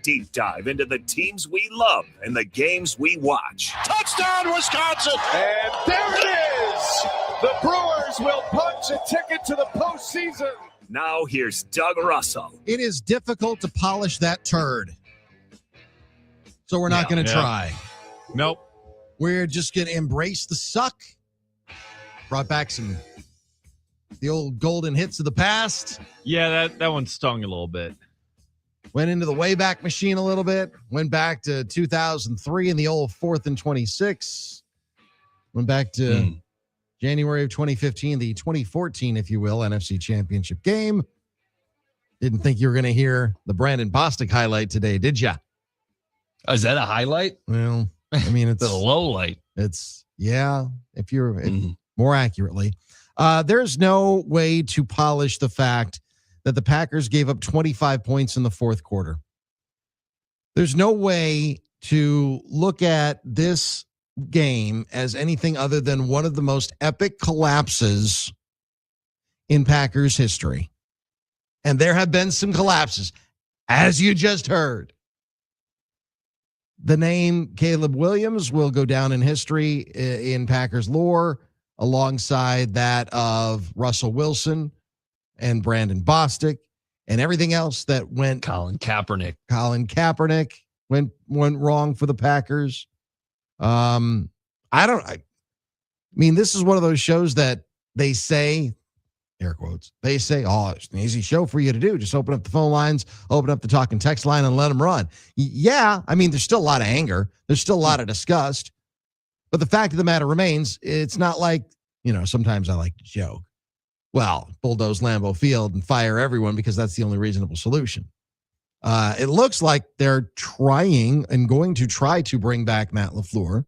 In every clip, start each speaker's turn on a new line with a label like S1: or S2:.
S1: deep dive into the teams we love and the games we watch.
S2: Touchdown, Wisconsin!
S3: And there it is! The Brewers will punch a ticket to the postseason.
S1: Now here's Doug Russell.
S4: It is difficult to polish that turd. So we're not going to try.
S5: Nope.
S4: We're just going to embrace the suck. Brought back the old golden hits of the past.
S5: Yeah, that one stung a little bit.
S4: Went into the Wayback Machine a little bit. Went back to 2003 in the old 4th and 26. Went back to January of 2015, the 2014, if you will, NFC Championship game. Didn't think you were going to hear the Brandon Bostic highlight today, did ya?
S6: Is that a highlight?
S4: Well, I mean, it's
S6: the low light.
S4: It's, if you're more accurately. There's no way to polish the fact that the Packers gave up 25 points in the fourth quarter. There's no way to look at this game as anything other than one of the most epic collapses in Packers history. And there have been some collapses, as you just heard. The name Caleb Williams will go down in history in Packers lore alongside that of Russell Wilson and Brandon Bostic and everything else that went.
S6: Colin Kaepernick
S4: went wrong for the Packers. I mean, this is one of those shows that they say, air quotes, they say, oh, it's an easy show for you to do. Just open up the phone lines, open up the talk and text line and let them run. Yeah, I mean, there's still a lot of anger. There's still a lot of disgust. But the fact of the matter remains, it's not like, sometimes I like to joke. Well, bulldoze Lambeau Field and fire everyone because that's the only reasonable solution. It looks like they're trying and going to try to bring back Matt LaFleur.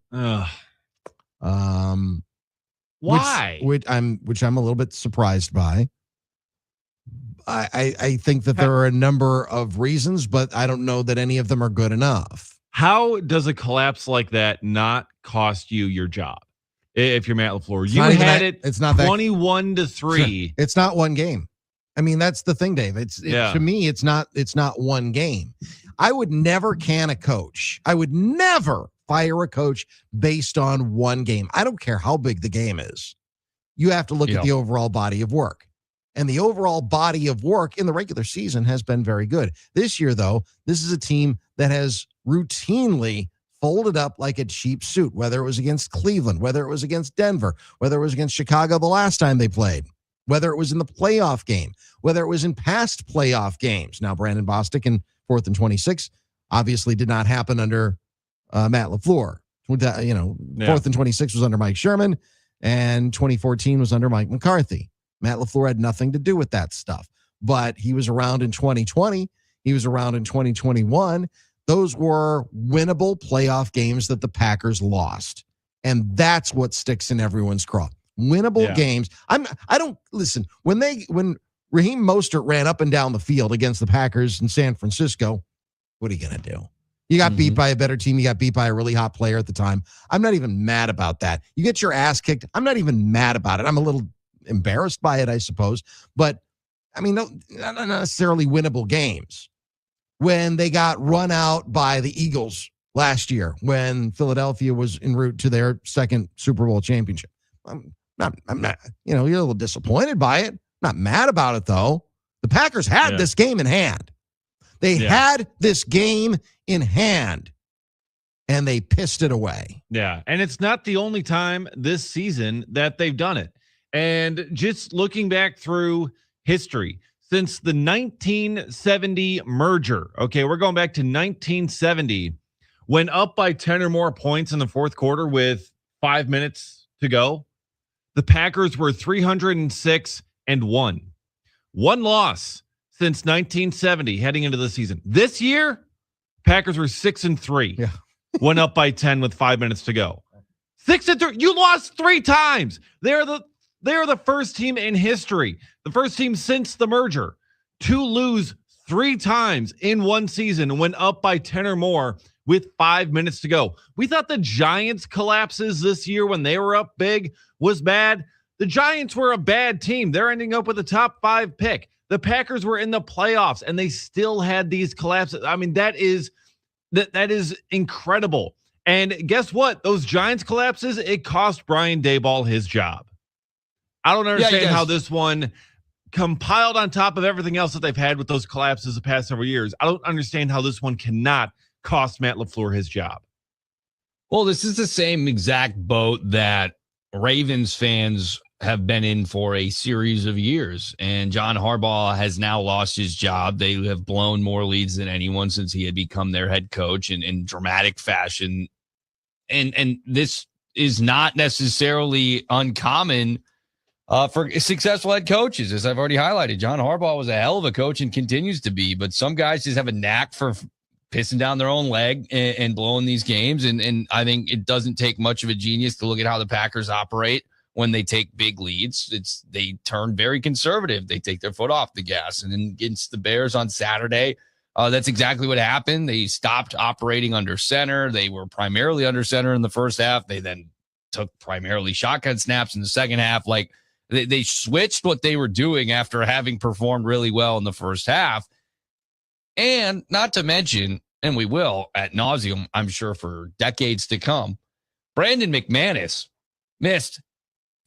S5: Why?
S4: Which I'm a little bit surprised by. I think that there are a number of reasons, but I don't know that any of them are good enough.
S5: How does a collapse like that not cost you your job? If you're Matt LaFleur,
S4: It's not
S5: 21-3.
S4: It's not one game. I mean, that's the thing, Dave. To me, it's not one game. I would never can a coach. I would never fire a coach based on one game. I don't care how big the game is. You have to look at the overall body of work. And the overall body of work in the regular season has been very good. This year, though, this is a team that has routinely folded up like a cheap suit, whether it was against Cleveland, whether it was against Denver, whether it was against Chicago the last time they played, whether it was in the playoff game, whether it was in past playoff games. Now, Brandon Bostic in 4th and 26 obviously did not happen under Matt LaFleur. 4th and 26 was under Mike Sherman, and 2014 was under Mike McCarthy. Matt LaFleur had nothing to do with that stuff, but he was around in 2020. He was around in 2021. Those were winnable playoff games that the Packers lost, and that's what sticks in everyone's craw. Winnable games. I don't listen when Raheem Mostert ran up and down the field against the Packers in San Francisco. What are you going to do? You got beat by a better team. You got beat by a really hot player at the time. I'm not even mad about that. You get your ass kicked. I'm not even mad about it. I'm a little embarrassed by it, I suppose. But, I mean, not necessarily winnable games. When they got run out by the Eagles last year, when Philadelphia was en route to their second Super Bowl championship. I'm not, you're a little disappointed by it. Not mad about it, though. The Packers had this game in hand. They had this game in hand, and they pissed it away.
S5: Yeah, and it's not the only time this season that they've done it. And just looking back through history, since the 1970 merger, okay, we're going back to 1970, when up by 10 or more points in the fourth quarter with 5 minutes to go, the Packers were 306-1. One loss since 1970 heading into the season. This year, Packers were 6-3.
S4: Yeah.
S5: Went up by 10 with 5 minutes to go. 6-3. You lost 3 times. They're the first team in history, the first team since the merger to lose 3 times in one season and went up by 10 or more with 5 minutes to go. We thought the Giants collapses this year when they were up big was bad. The Giants were a bad team. They're ending up with a top 5 pick. The Packers were in the playoffs and they still had these collapses. I mean, that is incredible. And guess what? Those Giants collapses, it cost Brian Daboll his job. I don't understand how this one, compiled on top of everything else that they've had with those collapses the past several years, I don't understand how this one cannot cost Matt LaFleur his job.
S6: Well, this is the same exact boat that Ravens fans have been in for a series of years. And John Harbaugh has now lost his job. They have blown more leads than anyone since he had become their head coach in dramatic fashion. And this is not necessarily uncommon for successful head coaches. As I've already highlighted, John Harbaugh was a hell of a coach and continues to be, but some guys just have a knack for pissing down their own leg and blowing these games. And I think it doesn't take much of a genius to look at how the Packers operate when they take big leads. They turn very conservative. They take their foot off the gas. And then against the Bears on Saturday, that's exactly what happened. They stopped operating under center. They were primarily under center in the first half. They then took primarily shotgun snaps in the second half. Like they switched what they were doing after having performed really well in the first half. And not to mention, and we will ad nauseum, I'm sure, for decades to come, Brandon McManus missed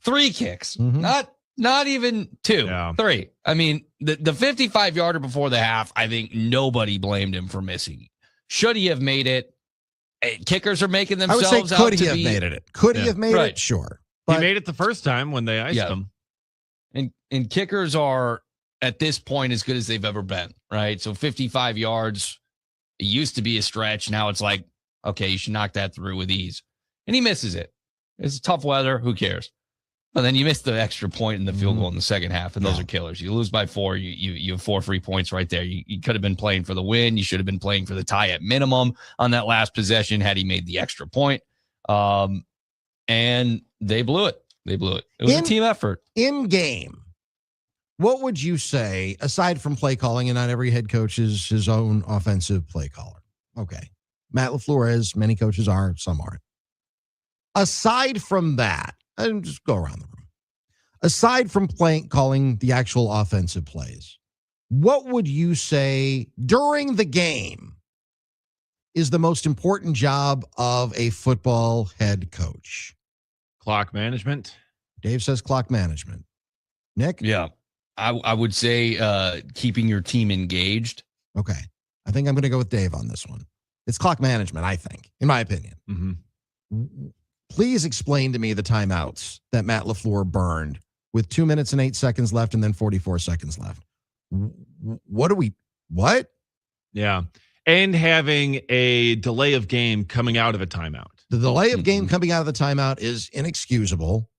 S6: 3 kicks, not even 2, 3. I mean, the 55-yarder before the half, I think nobody blamed him for missing. Should he have made it? Kickers are making themselves
S4: I would say,
S6: out
S4: could he have made it? Could he have made it? Sure.
S5: But he made it the first time when they iced him.
S6: And kickers are, at this point, as good as they've ever been, right? So 55 yards, it used to be a stretch. Now it's like, okay, you should knock that through with ease. And he misses it. It's tough weather. Who cares? But then you miss the extra point in the field goal in the second half, and those are killers. You lose by 4, you have 4 free points right there. You could have been playing for the win. You should have been playing for the tie at minimum on that last possession had he made the extra point. And they blew it. It was a team effort.
S4: In game, what would you say, aside from play calling, and not every head coach is his own offensive play caller? Okay. Matt LaFleur, as many coaches are, some aren't. Aside from that, and just go around the room. Aside from calling the actual offensive plays, what would you say during the game is the most important job of a football head coach?
S5: Clock management.
S4: Dave says clock management. Nick?
S6: Yeah. I would say keeping your team engaged.
S4: Okay. I think I'm going to go with Dave on this one. It's clock management, I think, in my opinion. Please explain to me the timeouts that Matt LaFleur burned with 2 minutes and 8 seconds left and then 44 seconds left. What?
S5: Yeah. And having a delay of game coming out of a timeout.
S4: The delay of game coming out of the timeout is inexcusable.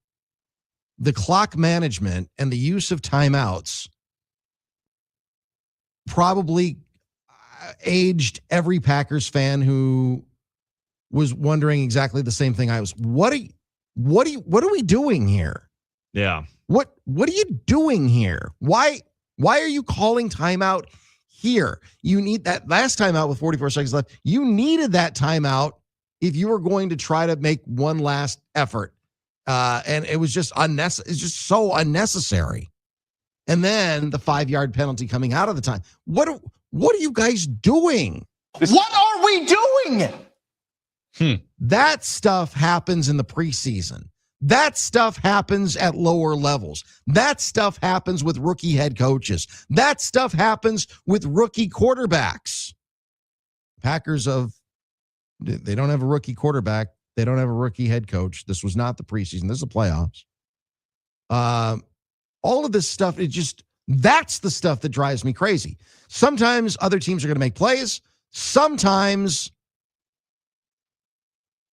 S4: The clock management and the use of timeouts probably aged every Packers fan who was wondering exactly the same thing I was. What are we doing here?
S5: Yeah.
S4: What are you doing here? Why are you calling timeout here? You need that last timeout with 44 seconds left. You needed that timeout if you were going to try to make one last effort. And it was just unnecessary. It's just so unnecessary. And then the 5-yard penalty coming out of the time. What are you guys doing?
S3: What are we doing?
S4: That stuff happens in the preseason. That stuff happens at lower levels. That stuff happens with rookie head coaches. That stuff happens with rookie quarterbacks. Packers they don't have a rookie quarterback. They don't have a rookie head coach. This was not the preseason. This is the playoffs. All of this stuff, that's the stuff that drives me crazy. Sometimes other teams are going to make plays. Sometimes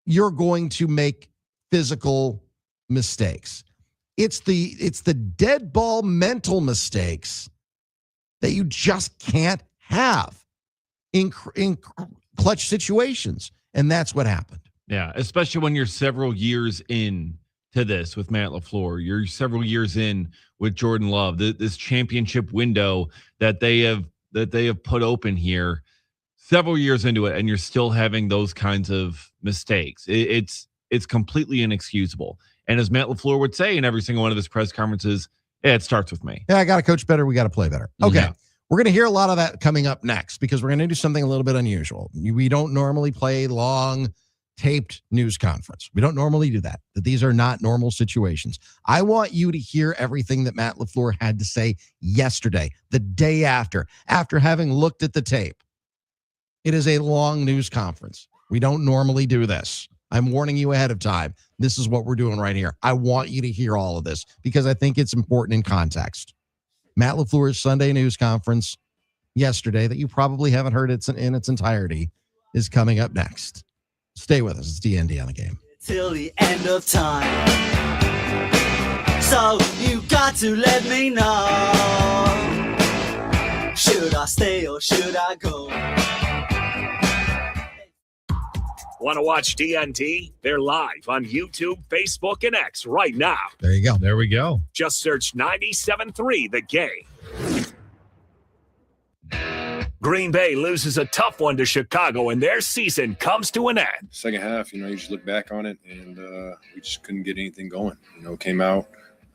S4: you're going to make physical mistakes. It's the dead ball mental mistakes that you just can't have in clutch situations. And that's what happened.
S5: Yeah, especially when you're several years in to this with Matt LaFleur. You're several years in with Jordan Love. This championship window that they have put open here, several years into it, and you're still having those kinds of mistakes. It's completely inexcusable. And as Matt LaFleur would say in every single one of his press conferences, Yeah, it starts with me.
S4: Yeah, I got to coach better. We got to play better. Okay.
S6: Yeah.
S4: We're going to hear a lot of that coming up next because we're going to do something a little bit unusual. We don't normally play long taped news conference. We don't normally do that. These are not normal situations. I want you to hear everything that Matt LaFleur had to say yesterday, the day after having looked at the tape. It is a long news conference. We don't normally do this. I'm warning you ahead of time. This is what we're doing right here. I want you to hear all of this because I think it's important in context. Matt LaFleur's Sunday news conference yesterday that you probably haven't heard in its entirety is coming up next. Stay with us. It's D.N.D. on the game.
S2: Till the end of time. So you got to let me know. Should I stay or should I go?
S1: Want to watch D.N.D? They're live on YouTube, Facebook, and X right now.
S4: There you go.
S5: There we go.
S1: Just search 97.3 The Game. Green Bay loses a tough one to Chicago, and their season comes to an end.
S7: Second half, you just look back on it, and we just couldn't get anything going. Came out,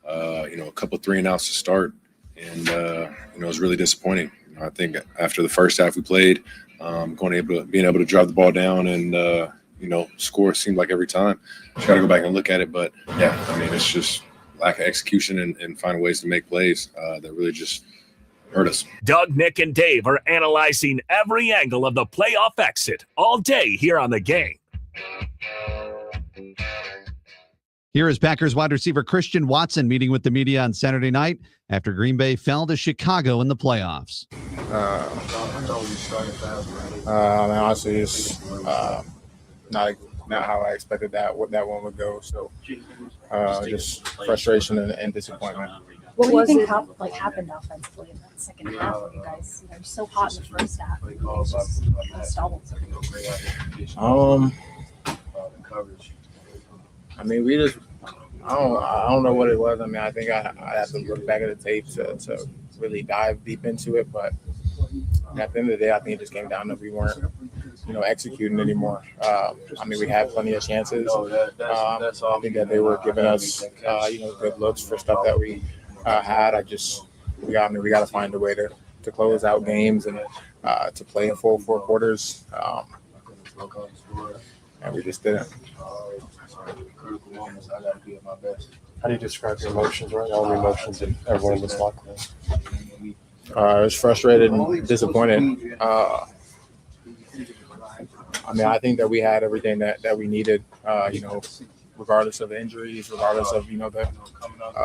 S7: a couple 3-and-outs to start, and it was really disappointing. I think after the first half we played, being able to drive the ball down and score seemed like every time. Just got to go back and look at it, but it's just lack of execution and find ways to make plays that really just hurt us.
S1: Doug, Nick, and Dave are analyzing every angle of the playoff exit all day here on The Game.
S8: Here is Packers wide receiver Christian Watson meeting with the media on Saturday night after Green Bay fell to Chicago in the playoffs.
S9: Honestly, it's not how I expected that one would go. So just frustration and disappointment.
S10: What do you think happened offensively in that second half when you guys were so hot in the first half?
S9: We just I don't know what it was. I think I have to look back at the tape to really dive deep into it. But at the end of the day, I think it just came down to we weren't executing anymore. We had plenty of chances. I think that they were giving us good looks for stuff that we had. We got to find a way to close out games and to play in full 4 quarters. And we just didn't.
S11: Critical moments, I gotta be at my best. How do you describe your emotions right now? All the emotions that everyone was locked in.
S9: I was frustrated and disappointed. I think that we had everything that we needed. Regardless of the injuries, regardless of the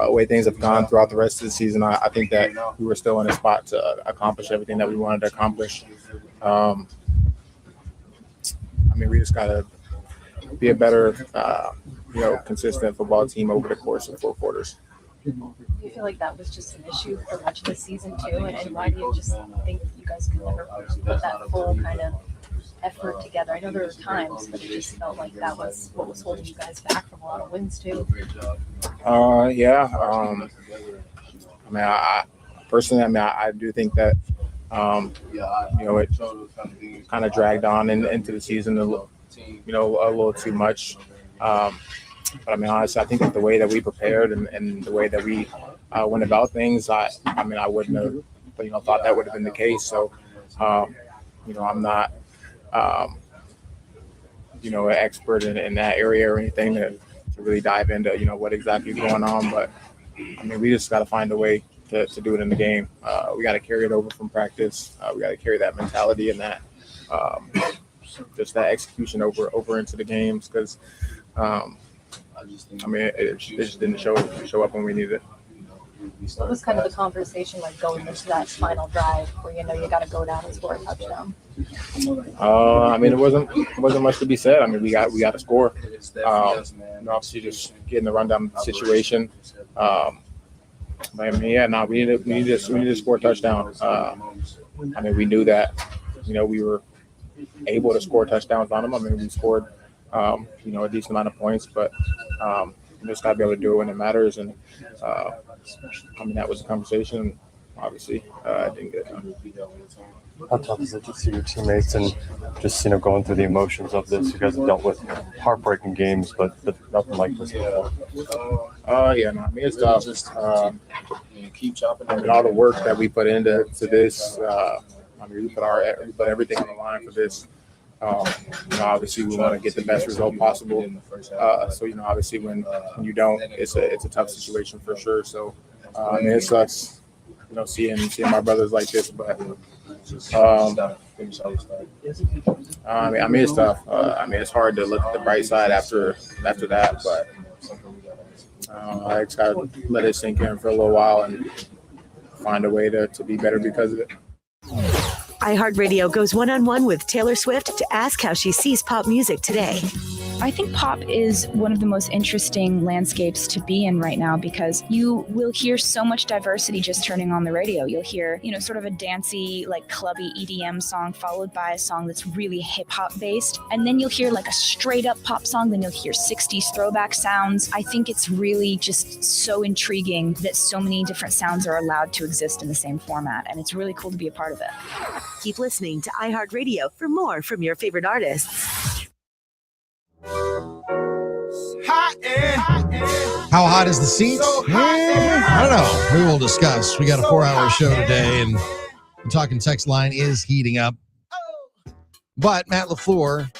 S9: way things have gone throughout the rest of the season, I think that we were still in a spot to accomplish everything that we wanted to accomplish. We just gotta be a better, consistent football team over the course of 4 quarters.
S10: Do you feel like that was just an issue for much of the season too? And why do you just think that you guys could never put that full kind of effort together? I know there were times, but it just felt like that was what was holding you guys back from a lot of wins too.
S9: I personally, I do think that, it kind of dragged on into the season a little too much. But honestly, I think that the way that we prepared and the way that we went about things, I wouldn't have, thought that would have been the case. So, I'm not, an expert in that area or anything to really dive into, what exactly is going on. But we just got to find a way to do it in the game. We got to carry it over from practice. We got to carry that mentality and that, just that execution over into the games because, it just didn't show up when we needed it.
S10: What was kind of the conversation like going into that final drive where you got to go down and score a touchdown?
S9: It wasn't much to be said. We got to score. Obviously just getting the rundown situation. We needed to score a touchdown. We knew that we were able to score touchdowns on them. We scored a decent amount of points, but you just got to be able to do it when it matters. And that was the conversation. Obviously, I didn't get it done.
S11: How tough is it to see your teammates and just, going through the emotions of this? You guys have dealt with heartbreaking games, but nothing like this before.
S9: Yeah, no, I mean, it's tough. Keep chopping and all the work that we put into this. We put everything on the line for this. Obviously, we want to get the best result possible. Obviously, when you don't, it's a tough situation for sure. So, it sucks, seeing my brothers like this, but. It's tough. It's hard to look at the bright side after that, but I just gotta let it sink in for a little while and find a way to be better because of it.
S12: iHeartRadio goes one-on-one with Taylor Swift to ask how she sees pop music today.
S13: I think pop is one of the most interesting landscapes to be in right now because you will hear so much diversity just turning on the radio. You'll hear, sort of a dancey, like clubby EDM song followed by a song that's really hip hop based. And then you'll hear like a straight up pop song. Then you'll hear 60s throwback sounds. I think it's really just so intriguing that so many different sounds are allowed to exist in the same format. And it's really cool to be a part of it.
S12: Keep listening to iHeartRadio for more from your favorite artists.
S4: How hot is the seat? I don't know. We will discuss. We got a 4-hour show today, and the talking text line is heating up. But Matt LaFleur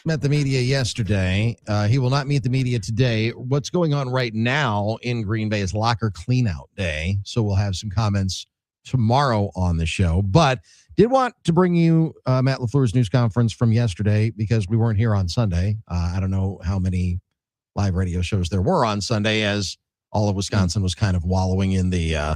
S4: met the media yesterday. He will not meet the media today. What's going on right now in Green Bay is locker cleanout day, so we'll have some comments tomorrow on the show. But did want to bring you Matt LaFleur's news conference from yesterday because we weren't here on Sunday. I don't know how many live radio shows there were on Sunday as all of Wisconsin was kind of wallowing in the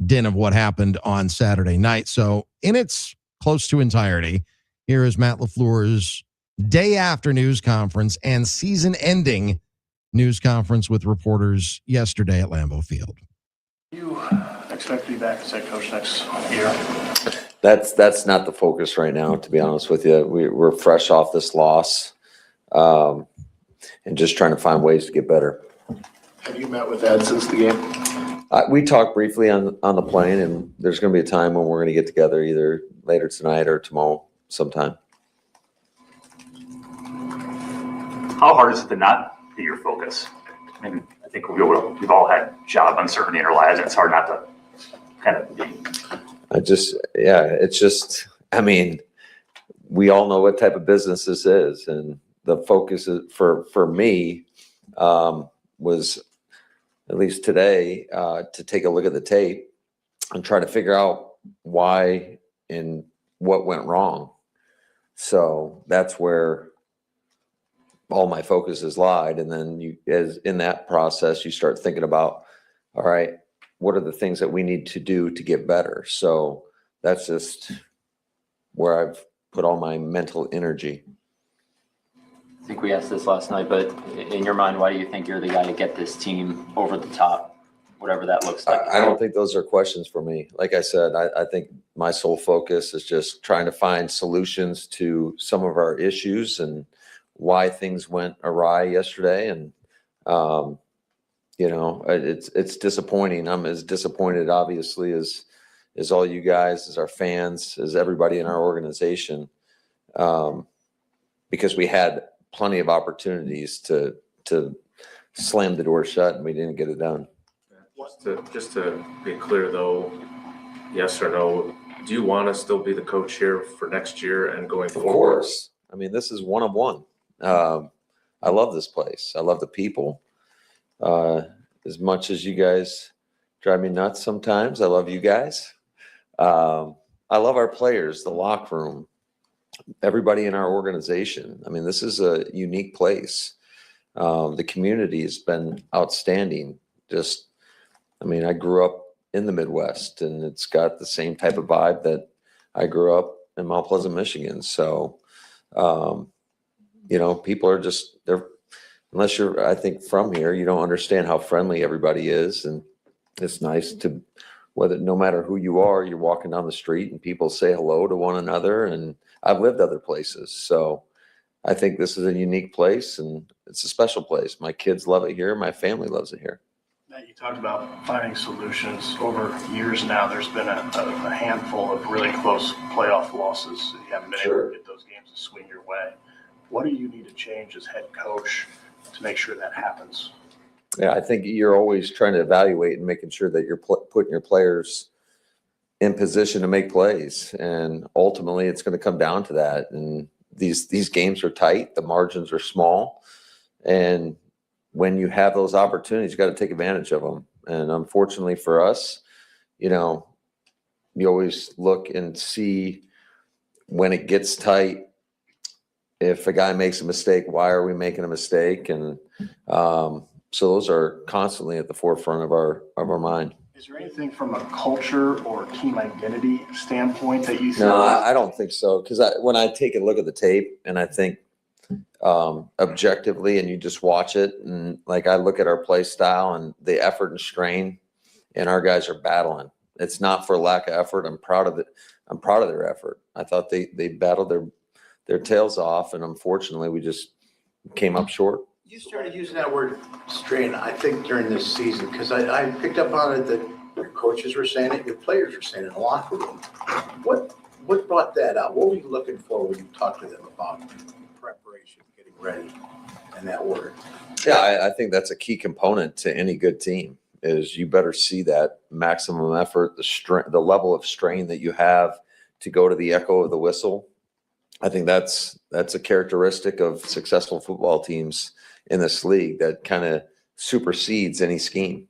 S4: din of what happened on Saturday night. So in its close to entirety, here is Matt LaFleur's day after news conference and season ending news conference with reporters yesterday at Lambeau Field.
S14: You expect to be back as head coach next year?
S15: That's not the focus right now, to be honest with you. We're fresh off this loss and just trying to find ways to get better.
S14: Have you met with Ed since the game?
S15: We talked briefly on the plane, and there's going to be a time when we're going to get together either later tonight or tomorrow sometime.
S14: How hard is it to not be your focus? I mean, I think we've all had job uncertainty in our lives, and it's hard not to kind of be.
S15: We all know what type of business this is, and the focus is, for me was, at least today, to take a look at the tape and try to figure out why and what went wrong. So that's where all my focus has lied. And then as in that process, you start thinking about, all right, what are the things that we need to do to get better? So that's just where I've put all my mental energy.
S16: I think we asked this last night, but in your mind, why do you think you're the guy to get this team over the top, whatever that looks like?
S15: I don't think those are questions for me. Like I said, I think my sole focus is just trying to find solutions to some of our issues and why things went awry yesterday. And, it's disappointing. I'm as disappointed, obviously, as all you guys, as our fans, as everybody in our organization, because we had plenty of opportunities to slam the door shut and we didn't get it done.
S17: Just to be clear, though, yes or no, do you want to still be the coach here for next year and going forward?
S15: Of course. I mean, this is one of one. I love this place. I love the people. As much as you guys drive me nuts sometimes, I love you guys. I love our players, the locker room, everybody in our organization. I mean, this is a unique place. The community has been outstanding. I grew up in the Midwest, and it's got the same type of vibe that I grew up in Mount Pleasant, Michigan. So, people are they're, unless you're, I think, from here, you don't understand how friendly everybody is. And it's nice to, no matter who you are, you're walking down the street and people say hello to one another. And I've lived other places. So I think this is a unique place and it's a special place. My kids love it here. My family loves it here.
S11: Matt, you talked about finding solutions over years now. There's been a handful of really close playoff losses. You haven't been able to get those games to swing your way. What do you need to change as head coach to make sure that happens?
S15: Yeah, I think you're always trying to evaluate and making sure that you're putting your players in position to make plays. And ultimately, it's going to come down to that. And these games are tight. The margins are small. And when you have those opportunities, you got to take advantage of them. And unfortunately for us, you always look and see when it gets tight, if a guy makes a mistake, why are we making a mistake? And so those are constantly at the forefront of our mind.
S11: Is there anything from a culture or team identity standpoint that you think?
S15: No, I don't think so. Because when I take a look at the tape and I think objectively, and you just watch it, and like I look at our play style and the effort and strain, and our guys are battling. It's not for lack of effort. I'm proud of it. I'm proud of their effort. I thought they battled their tails off, and unfortunately, we just came up short.
S18: You started using that word strain, I think, during this season, because I picked up on it that your coaches were saying it, your players were saying it in the locker room. What brought that out? What were you looking for when you talked to them about preparation, getting ready, and that word?
S15: Yeah, I think that's a key component to any good team. Is you better see that maximum effort, the level of strain that you have to go to the echo of the whistle. I think that's a characteristic of successful football teams in this league that kind of supersedes any scheme.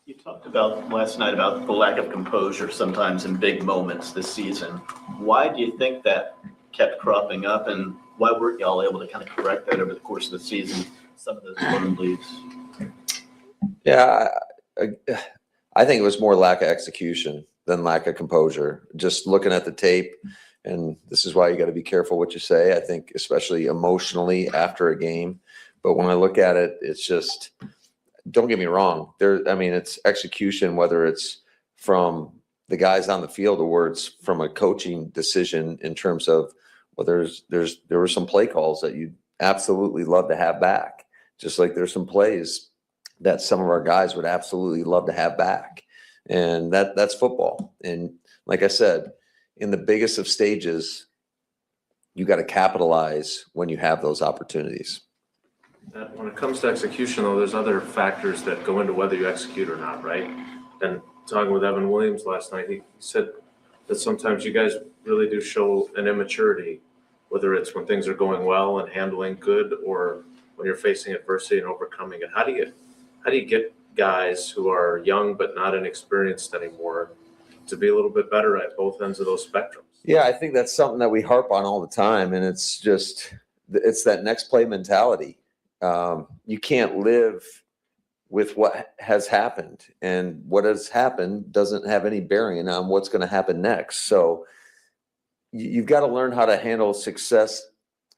S19: You talked about last night about the lack of composure sometimes in big moments this season. Why do you think that kept cropping up, and why weren't y'all able to kind of correct that over the course of the season, some of those learned leads?
S15: Yeah, I think it was more lack of execution than lack of composure. Just looking at the tape, and this is why you got to be careful what you say, I think, especially emotionally after a game. But when I look at it, it's just, don't get me wrong. It's execution, whether it's from the guys on the field or it's from a coaching decision in terms of, well, there were some play calls that you'd absolutely love to have back. Just like there's some plays that some of our guys would absolutely love to have back. And that's football. And like I said, in the biggest of stages, you got to capitalize when you have those opportunities.
S17: When it comes to execution, though, there's other factors that go into whether you execute or not, right? And talking with Evan Williams last night, he said that sometimes you guys really do show an immaturity, whether it's when things are going well and handling good, or when you're facing adversity and overcoming it. How do you get guys who are young but not inexperienced anymore to be a little bit better at both ends of those spectrums?
S15: Yeah, I think that's something that we harp on all the time, and it's that next play mentality. You can't live with what has happened, and what has happened doesn't have any bearing on what's going to happen next. So you've got to learn how to handle success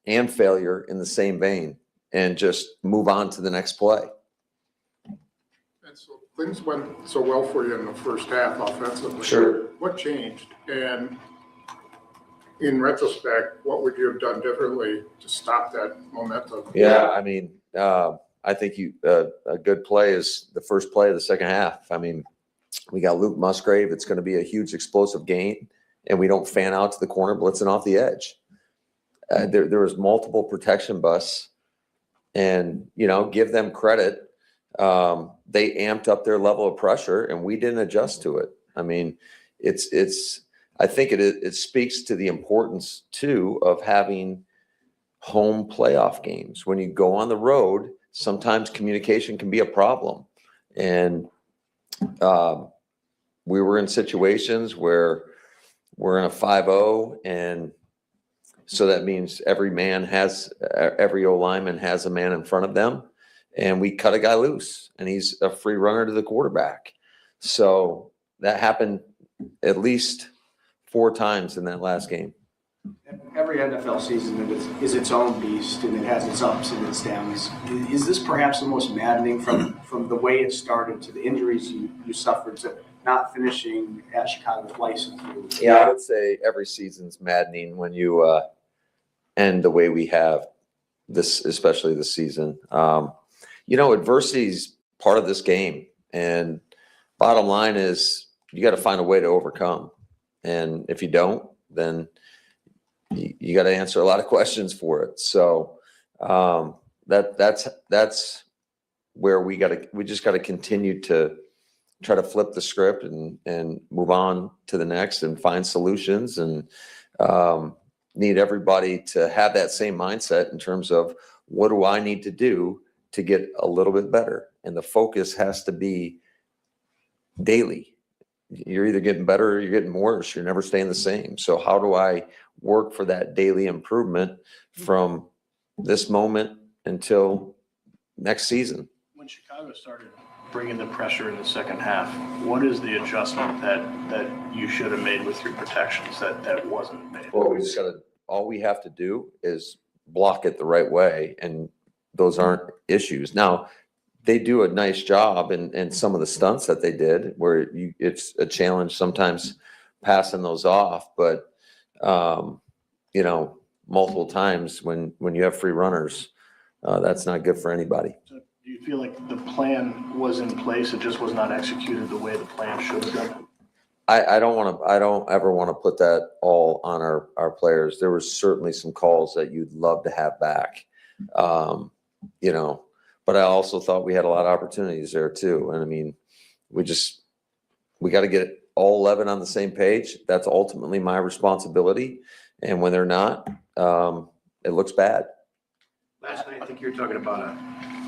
S15: and failure in the same vein and just move on to the next play.
S20: And so things went so well for you in the first half offensively.
S15: Sure.
S20: What changed? And in retrospect, what would you have done differently to stop that momentum?
S15: Yeah, I think a good play is the first play of the second half. We got Luke Musgrave. It's going to be a huge explosive gain, and we don't fan out to the corner, blitzing off the edge. There was multiple protection busts, and give them credit. They amped up their level of pressure, and we didn't adjust to it. I think it speaks to the importance too of having home playoff games. When you go on the road, sometimes communication can be a problem. And we were in situations where we're in a 5-0, and so that means every O lineman has a man in front of them, and we cut a guy loose, and he's a free runner to the quarterback. So that happened at least 4 times in that last game.
S21: Every NFL season is its own beast, and it has its ups and its downs. Is this perhaps the most maddening from the way it started to the injuries you suffered to not finishing at Chicago twice?
S15: Yeah, I would say every season's maddening when you end the way we have this, especially this season. Adversity is part of this game. And bottom line is you got to find a way to overcome. And if you don't, then you got to answer a lot of questions for it. So that's where we just got to continue to try to flip the script and move on to the next and find solutions, and need everybody to have that same mindset in terms of what do I need to do to get a little bit better. And the focus has to be daily. You're either getting better or you're getting worse. You're never staying the same. So how do I work for that daily improvement from this moment until next season?
S11: When Chicago started bringing the pressure in the second half, what is the adjustment that you should have made with your protections that wasn't made?
S15: Well, all we have to do is block it the right way, and those aren't issues. Now, they do a nice job in some of the stunts that they did, where it's a challenge sometimes passing those off, but multiple times when you have free runners, that's not good for anybody.
S11: So do you feel like the plan was in place, it just was not executed the way the plan should have done?
S15: I don't ever want to put that all on our players. There was certainly some calls that you'd love to have back, but I also thought we had a lot of opportunities there too. And I mean, we got to get all 11 on the same page. That's ultimately my responsibility. And when they're not, it looks bad.
S18: Last night, I think you were talking about a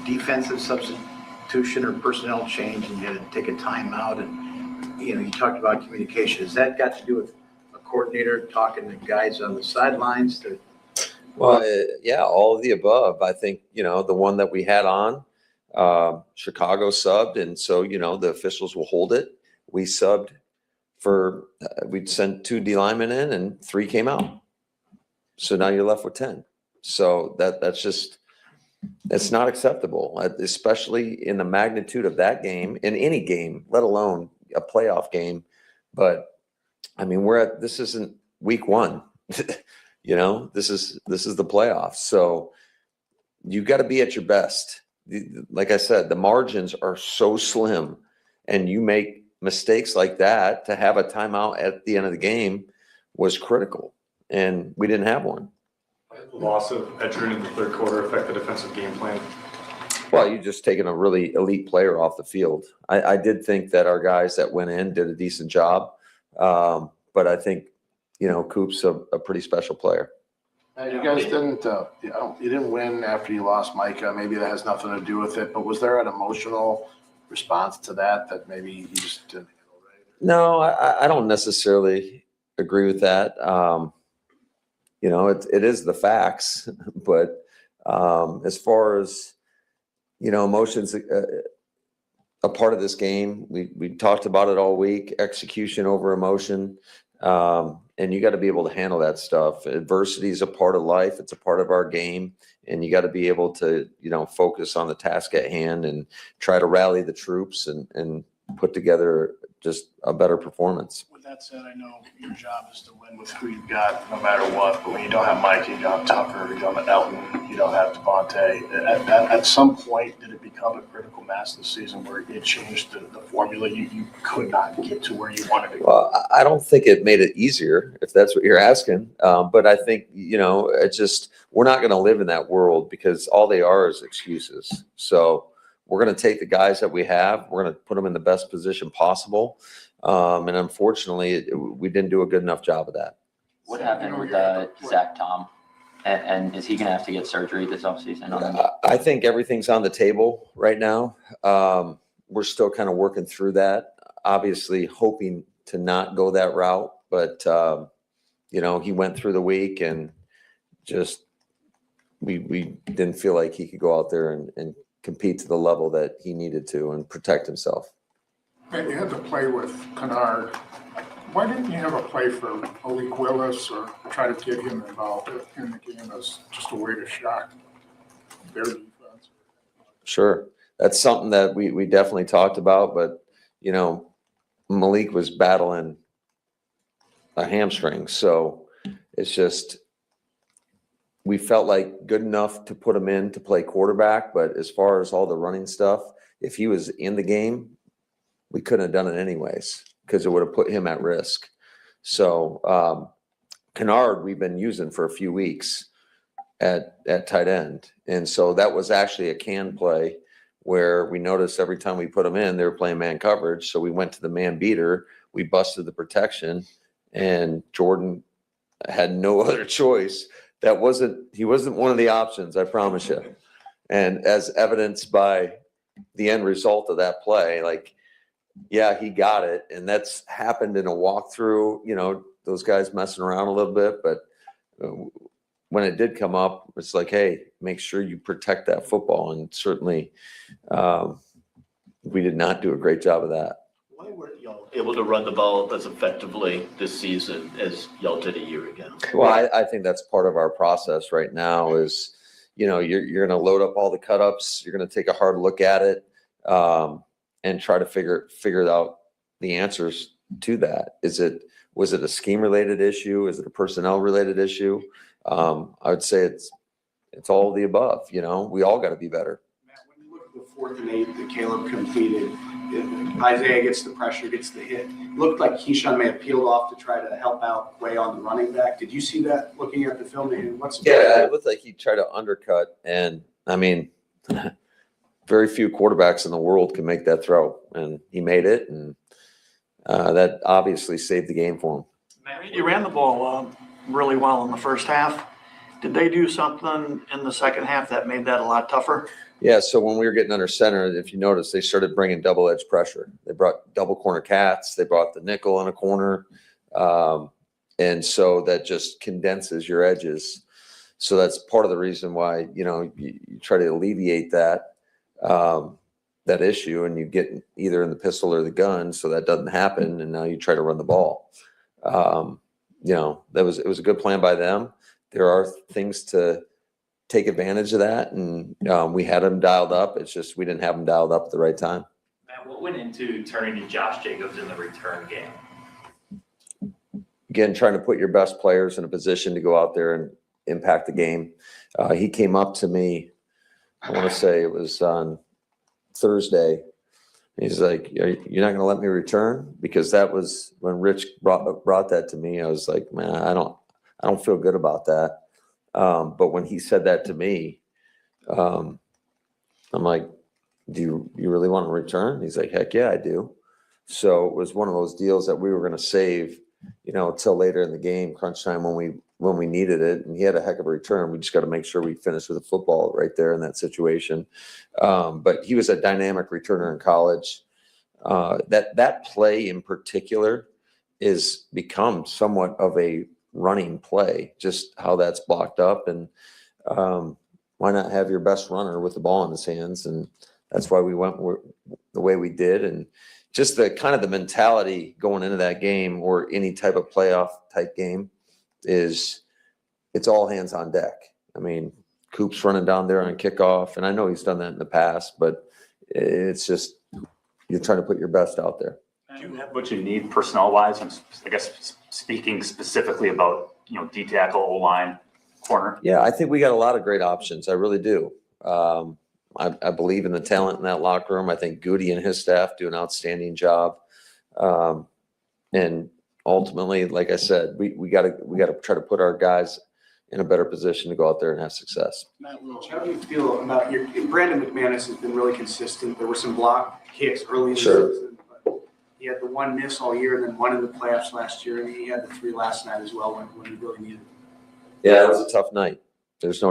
S18: defensive substitution or personnel change, and you had to take a timeout, and you talked about communication. Has that got to do with a coordinator talking to guys on the sidelines?
S15: Well, yeah, all of the above. I think, the one that we had on, Chicago subbed, and so, the officials will hold it. We subbed we'd sent 2 D linemen in and 3 came out. So now you're left with 10. So it's not acceptable, especially in the magnitude of that game, in any game, let alone a playoff game. But I mean, this isn't week 1. This is the playoffs. So you got to be at your best. Like I said, the margins are so slim, and you make mistakes like that. To have a timeout at the end of the game was critical, and we didn't have one.
S3: The loss of Edgerton in the third quarter affect the defensive game plan?
S15: Well, you're just taking a really elite player off the field. I did think that our guys that went in did a decent job, but I think Coop's a pretty special player.
S20: You guys didn't win after you lost Micah. Maybe that has nothing to do with it, but was there an emotional response to that maybe you just didn't handle right?
S15: No, I don't necessarily agree with that. It is the facts, but as far as emotions, a part of this game, we talked about it all week. Execution over emotion. And you got to be able to handle that stuff. Adversity is a part of life. It's a part of our game. And you got to be able to, focus on the task at hand and try to rally the troops and put together just a better performance.
S11: With that said, I know your job is to win with who you've got no matter what, but when you don't have Mike, you don't have Tucker, you don't have Elton, you don't have Devontae, at some point, did it become a critical mass this season where it changed the formula? You could not get to where you wanted to go?
S15: Well, I don't think it made it easier, if that's what you're asking. But I think, we're not going to live in that world, because all they are is excuses. So we're going to take the guys that we have. We're going to put them in the best position possible. And unfortunately, we didn't do a good enough job of that.
S16: What happened with Zach Tom? And is he going to have to get surgery this offseason?
S15: I think everything's on the table right now. We're still kind of working through that, obviously hoping to not go that route. But, he went through the week, and just we didn't feel like he could go out there and compete to the level that he needed to and protect himself.
S20: And you had to play with Kennard. Why didn't you have a play for Malik Willis or try to get him involved in the game as just a way to shock their defense?
S15: Sure. That's something that we definitely talked about, but, Malik was battling a hamstring. So it's just, we felt like good enough to put him in to play quarterback. But as far as all the running stuff, if he was in the game, we couldn't have done it anyways because it would have put him at risk. So Kennard, we've been using for a few weeks at tight end. And so that was actually a can play where we noticed every time we put them in, they were playing man coverage. So we went to the man beater, we busted the protection, and Jordan had no other choice. He wasn't one of the options, I promise you. And as evidenced by the end result of that play, like, yeah, he got it. And that's happened in a walkthrough, you know, those guys messing around a little bit. But when it did come up, it's like, hey, make sure you protect that football. And certainly we did not do a great job of that.
S19: Why weren't y'all able to run the ball as effectively this season as y'all did a year ago?
S15: Well, I think that's part of our process right now is, you know, you're going to load up all the cut-ups. You're going to take a hard look at it and try to figure out the answers to that. Was it a scheme-related issue? Is it a personnel-related issue? I would say it's all of the above. You know, we all got to be better.
S21: Matt, when you look at the 4th and 8 that Caleb completed, Isaiah gets the pressure, gets the hit. It looked like Keyshawn may have peeled off to try to help out Quay on the running back. Did you see that looking at the film?
S15: Yeah, it looked like he tried to undercut. And, I mean, very few quarterbacks in the world can make that throw. And he made it, and that obviously saved the game for him.
S11: Matt, you ran the ball really well in the first half. Did they do something in the second half that made that a lot tougher?
S15: Yeah, so when we were getting under center, if you notice, they started bringing double-edge pressure. They brought double corner cats. They brought the nickel in a corner. And so that just condenses your edges. So that's part of the reason why, you know, you try to alleviate that issue, and you get either in the pistol or the gun so that doesn't happen, and now you try to run the ball. You know, it was a good plan by them. There are things to take advantage of that, and we had them dialed up. It's just we didn't have them dialed up at the right time.
S14: Matt, what went into turning to Josh Jacobs in the return game?
S15: Again, trying to put your best players in a position to go out there and impact the game. He came up to me, I want to say it was on Thursday. He's like, "You're not going to let me return?" Because that was when Rich brought that to me. I was like, man, I don't feel good about that. But when he said that to me, I'm like, do you really want to return? He's like, heck yeah, I do. So it was one of those deals that we were going to save, you know, till later in the game, crunch time when we needed it. And he had a heck of a return. We just got to make sure we finish with the football right there in that situation. But he was a dynamic returner in college. That play in particular is become somewhat of a running play, just how that's blocked up. And why not have your best runner with the ball in his hands? And that's why we went the way we did. And just the kind of the mentality going into that game or any type of playoff type game is it's all hands on deck. I mean, Coop's running down there on kickoff, and I know he's done that in the past, but it's just you're trying to put your best out there.
S14: Do you have what you need personnel-wise? I'm, I guess, speaking specifically about, you know, D tackle, O-line, corner.
S15: Yeah, I think we got a lot of great options. I really do. I believe in the talent in that locker room. I think Goody and his staff do an outstanding job. And ultimately, like I said, we got to try to put our guys in a better position to go out there and have success.
S21: Matt Welch, how do you feel about Brandon McManus has been really consistent. There were some block kicks early in the season, but he had the one miss all year and then one in the playoffs last year, and he had the 3 last night as well when he really needed it.
S15: Yeah, it was a tough night. There's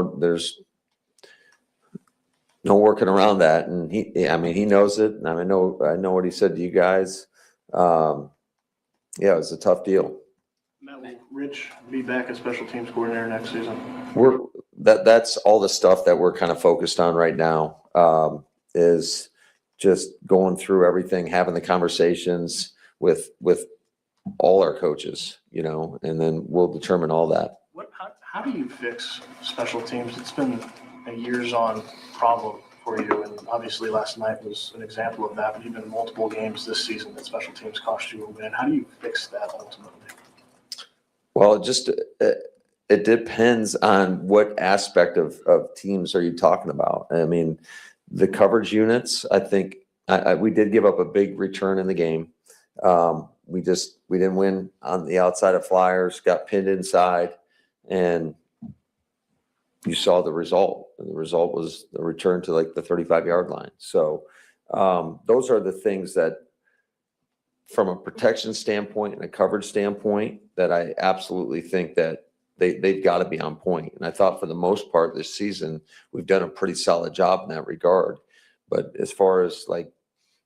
S15: no working around that, and he knows it. And I know what he said to you guys. Yeah, it was a tough deal.
S11: Matt, will Rich be back as special teams coordinator next season?
S15: That's all the stuff that we're kind of focused on right now. Is just going through everything, having the conversations with all our coaches, you know, and then we'll determine all that.
S11: How do you fix special teams? It's been a years-on problem for you, and obviously last night was an example of that, but even multiple games this season that special teams cost you a win. How do you fix that ultimately?
S15: Well, it depends on what aspect of teams are you talking about. I mean, the coverage units, I think We did give up a big return in the game. We didn't win on the outside of Flyers, got pinned inside, and you saw the result. And the result was a return to like the 35-yard line. So those are the things that, from a protection standpoint and a coverage standpoint, that I absolutely think that they've got to be on point. And I thought for the most part this season, we've done a pretty solid job in that regard. But as far as like,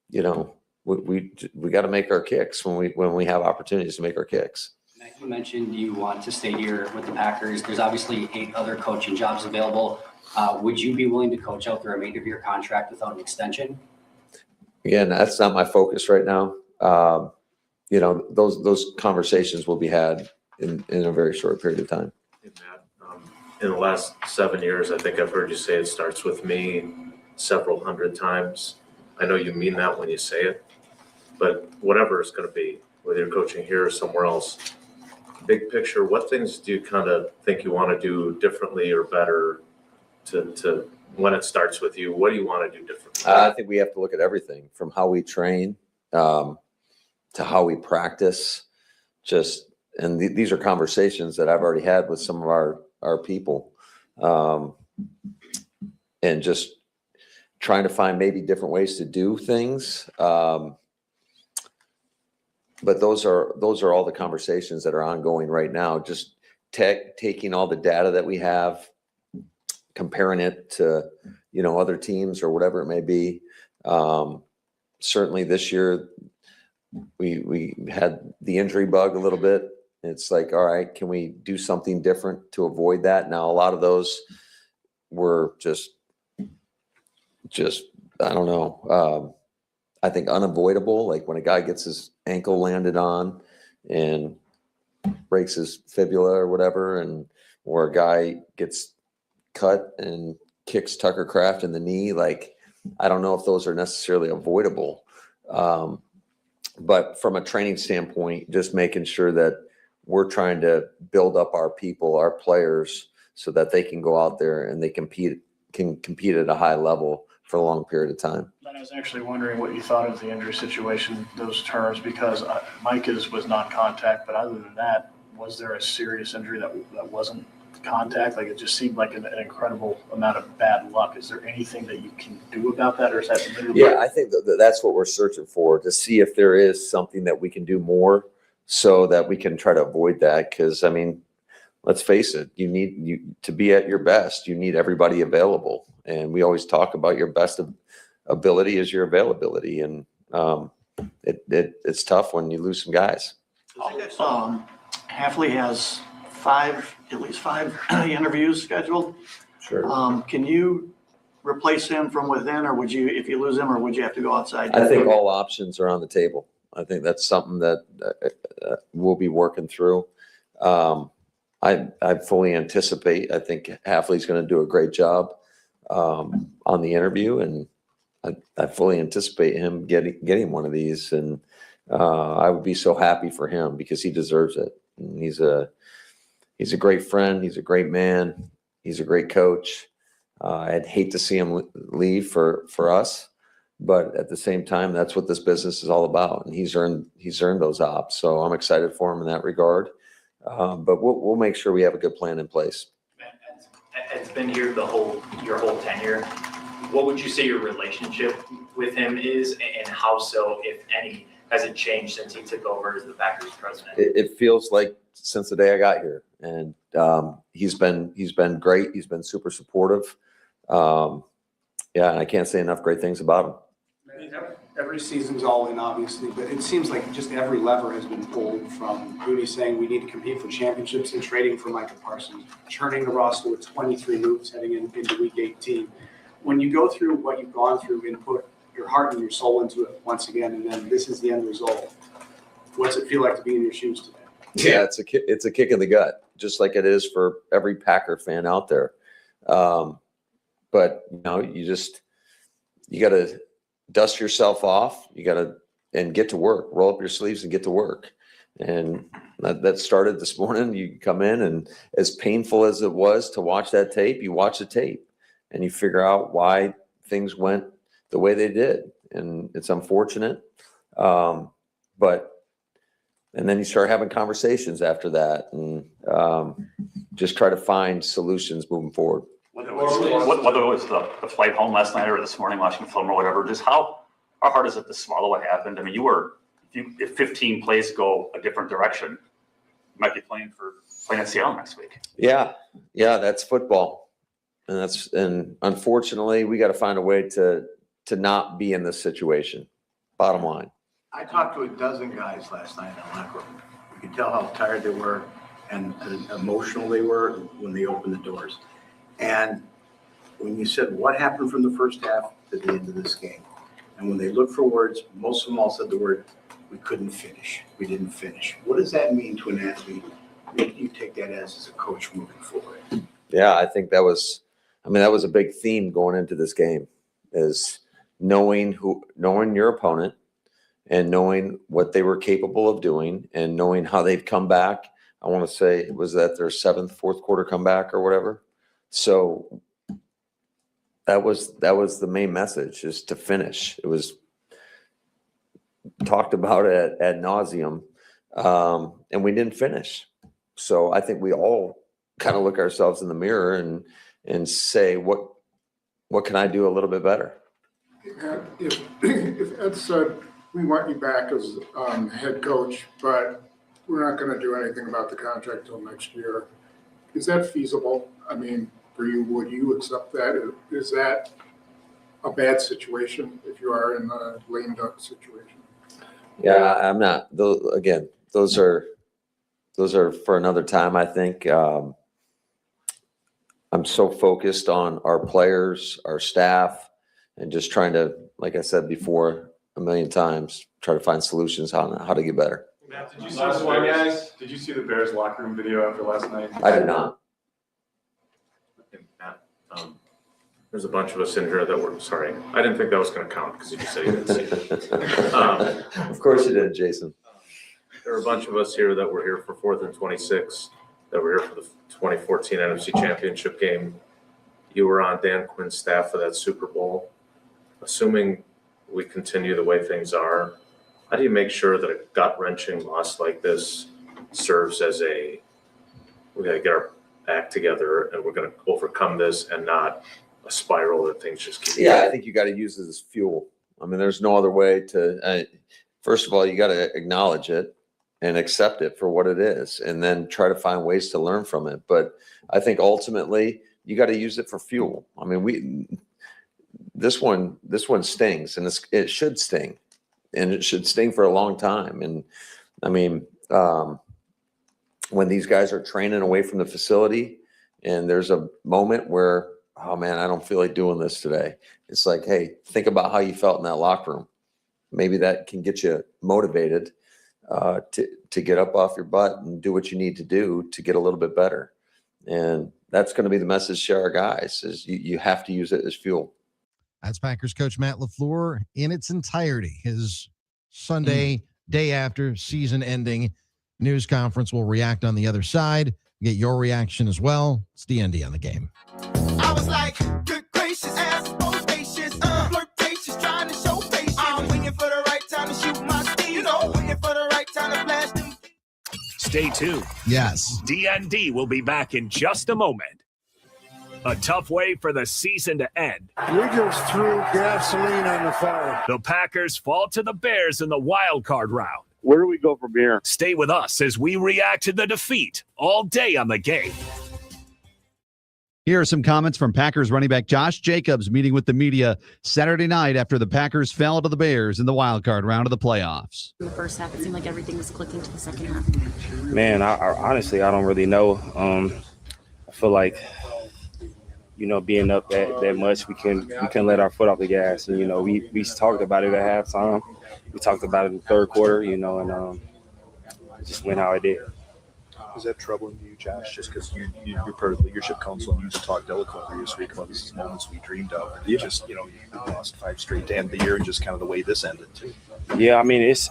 S15: you know, we got to make our kicks when we have opportunities to make our kicks.
S6: You mentioned you want to stay here with the Packers. There's obviously 8 other coaching jobs available. Would you be willing to coach out the remainder of your contract without an extension?
S15: Again, that's not my focus right now. You know, those conversations will be had in a very short period of time.
S17: Hey, Matt, in the last 7 years, I think I've heard you say it starts with me several hundred times. I know you mean that when you say it, but whatever it's going to be, whether you're coaching here or somewhere else, big picture, what things do you kind of think you want to do differently or better to when it starts with you? What do you want to do differently?
S15: I think we have to look at everything from how we train to how we practice. These are conversations that I've already had with some of our people, and just trying to find maybe different ways to do things. But those are all the conversations that are ongoing right now. Just taking all the data that we have, comparing it to, you know, other teams or whatever it may be. Certainly this year we had the injury bug a little bit. It's like, all right, can we do something different to avoid that? Now, a lot of those were just I don't know. I think unavoidable. Like when a guy gets his ankle landed on and breaks his fibula or whatever, or a guy gets cut and kicks Tucker Kraft in the knee. Like, I don't know if those are necessarily avoidable. But from a training standpoint, just making sure that we're trying to build up our people, our players, so that they can go out there and they can compete at a high level for a long period of time.
S11: I was actually wondering what you thought of the injury situation, those terms, because Mike was non-contact, but other than that, was there a serious injury that wasn't contact? Like, it just seemed like an incredible amount of bad luck. Is there anything that you can do about that, or is that literally?
S15: Yeah, I think that's what we're searching for, to see if there is something that we can do more so that we can try to avoid that. Because, I mean, let's face it, you to be at your best, you need everybody available. And we always talk about your best ability is your availability. And it's tough when you lose some guys.
S22: Hafley has at least five interviews scheduled.
S15: Sure.
S22: Can you replace him from within, or would you, if you lose him, or would you have to go outside?
S15: I think all options are on the table. I think that's something that we'll be working through. I fully anticipate, I think Hafley's going to do a great job on the interview, and I fully anticipate him getting one of these, and I would be so happy for him because he deserves it. And he's a great friend. He's a great man. He's a great coach. I'd hate to see him leave for us, but at the same time, that's what this business is all about. And he's earned those ops. So I'm excited for him in that regard. But we'll make sure we have a good plan in place.
S14: It's been here your whole tenure. What would you say your relationship with him is, and how so, if any, has it changed since he took over as the Packers president?
S15: It feels like since the day I got here, and he's been great. He's been super supportive. Yeah, and I can't say enough great things about him.
S21: Every season's all in, obviously, but it seems like just every lever has been pulled, from Rooney saying we need to compete for championships and trading for Michael Parsons, churning the roster with 23 moves heading into Week 18. When you go through what you've gone through and put your heart and your soul into it once again, and then this is the end result, what's it feel like to be in your shoes today?
S15: Yeah, it's a kick in the gut, just like it is for every Packer fan out there. But you got to dust yourself off. You got to and get to work. Roll up your sleeves and get to work. And that started this morning. You come in, and as painful as it was to watch that tape, you watch the tape and you figure out why things went the way they did. and it's unfortunate. And then you start having conversations after that, and just try to find solutions moving forward.
S2: Whether it was the flight home last night or this morning watching film or whatever, just how hard is it to swallow what happened? I mean, if 15 plays go a different direction, you might be playing at Seattle next week.
S15: Yeah, that's football, and unfortunately, we got to find a way to not be in this situation. Bottom line.
S18: I talked to a dozen guys last night in the locker room. You could tell how tired they were and emotional they were when they opened the doors. And when you said, what happened from the first half to the end of this game? And when they looked for words, most of them all said the word, we couldn't finish. We didn't finish. What does that mean to an athlete? What do you take that as a coach moving forward?
S15: Yeah, I think that was a big theme going into this game, is knowing your opponent and knowing what they were capable of doing and knowing how they've come back. I want to say, was that their fourth quarter comeback or whatever? So that was the main message, is to finish. It was talked about ad nauseum, and we didn't finish. So I think we all kind of look ourselves in the mirror and say, what can I do a little bit better?
S20: If Ed said, we want you back as head coach, but we're not going to do anything about the contract till next year, is that feasible? I mean, for you, would you accept that? Is that a bad situation if you are in a lame duck situation?
S15: Yeah, I'm not. Those are for another time, I think. I'm so focused on our players, our staff, and just trying to, like I said before a million times, try to find solutions on how to get better.
S3: Matt, did you see the Bears locker room video after last night?
S15: I did not.
S17: There's a bunch of us in here that were, sorry, I didn't think that was going to count because you just said you didn't see it.
S15: Of course you did, Jason.
S17: There were a bunch of us here that were here for 4th and 26, that were here for the 2014 NFC Championship game. You were on Dan Quinn's staff for that Super Bowl. Assuming we continue the way things are, how do you make sure that a gut-wrenching loss like this serves as we got to get our act together and we're going to overcome this and not a spiral that things just keep
S15: Yeah, I think you got to use it as fuel. I mean, there's no other way to, first of all, you got to acknowledge it and accept it for what it is, and then try to find ways to learn from it. But I think ultimately you got to use it for fuel. I mean, this one stings, and it should sting, and it should sting for a long time. And I mean, when these guys are training away from the facility and there's a moment where, oh man, I don't feel like doing this today. It's like, hey, think about how you felt in that locker room. Maybe that can get you motivated to get up off your butt and do what you need to do to get a little bit better. And that's going to be the message to our guys, is you have to use it as fuel.
S4: That's Packers coach Matt LaFleur in its entirety. His Sunday, day after season ending news conference. Will react on the other side. Get your reaction as well. It's D.N.D on the game.
S5: I was like, good gracious, ass bodacious, flirtatious, trying to show patience. I'm waiting for the right time to shoot my steam, waiting for the right time to flash them.
S1: Stay tuned.
S4: Yes.
S1: D.N.D will be back in just a moment. A tough way for the season to end.
S23: We just threw gasoline on the fire.
S1: The Packers fall to the Bears in the wild card round.
S23: Where do we go from here?
S1: Stay with us as we react to the defeat all day on the game.
S8: Here are some comments from Packers running back Josh Jacobs meeting with the media Saturday night after the Packers fell to the Bears in the wild card round of the playoffs.
S24: In the first half, it seemed like everything was clicking to the second half.
S25: Man, I honestly, I don't really know. I feel like, being up that much, we can let our foot off the gas. And, we talked about it at halftime. We talked about it in the third quarter, and just went how it did.
S26: Is that troubling to you, Josh? Just because you're part of the leadership council and you just talked eloquently this week about these moments we dreamed of. And you just, you lost 5 straight to end the year and just kind of the way this ended too.
S25: Yeah, it's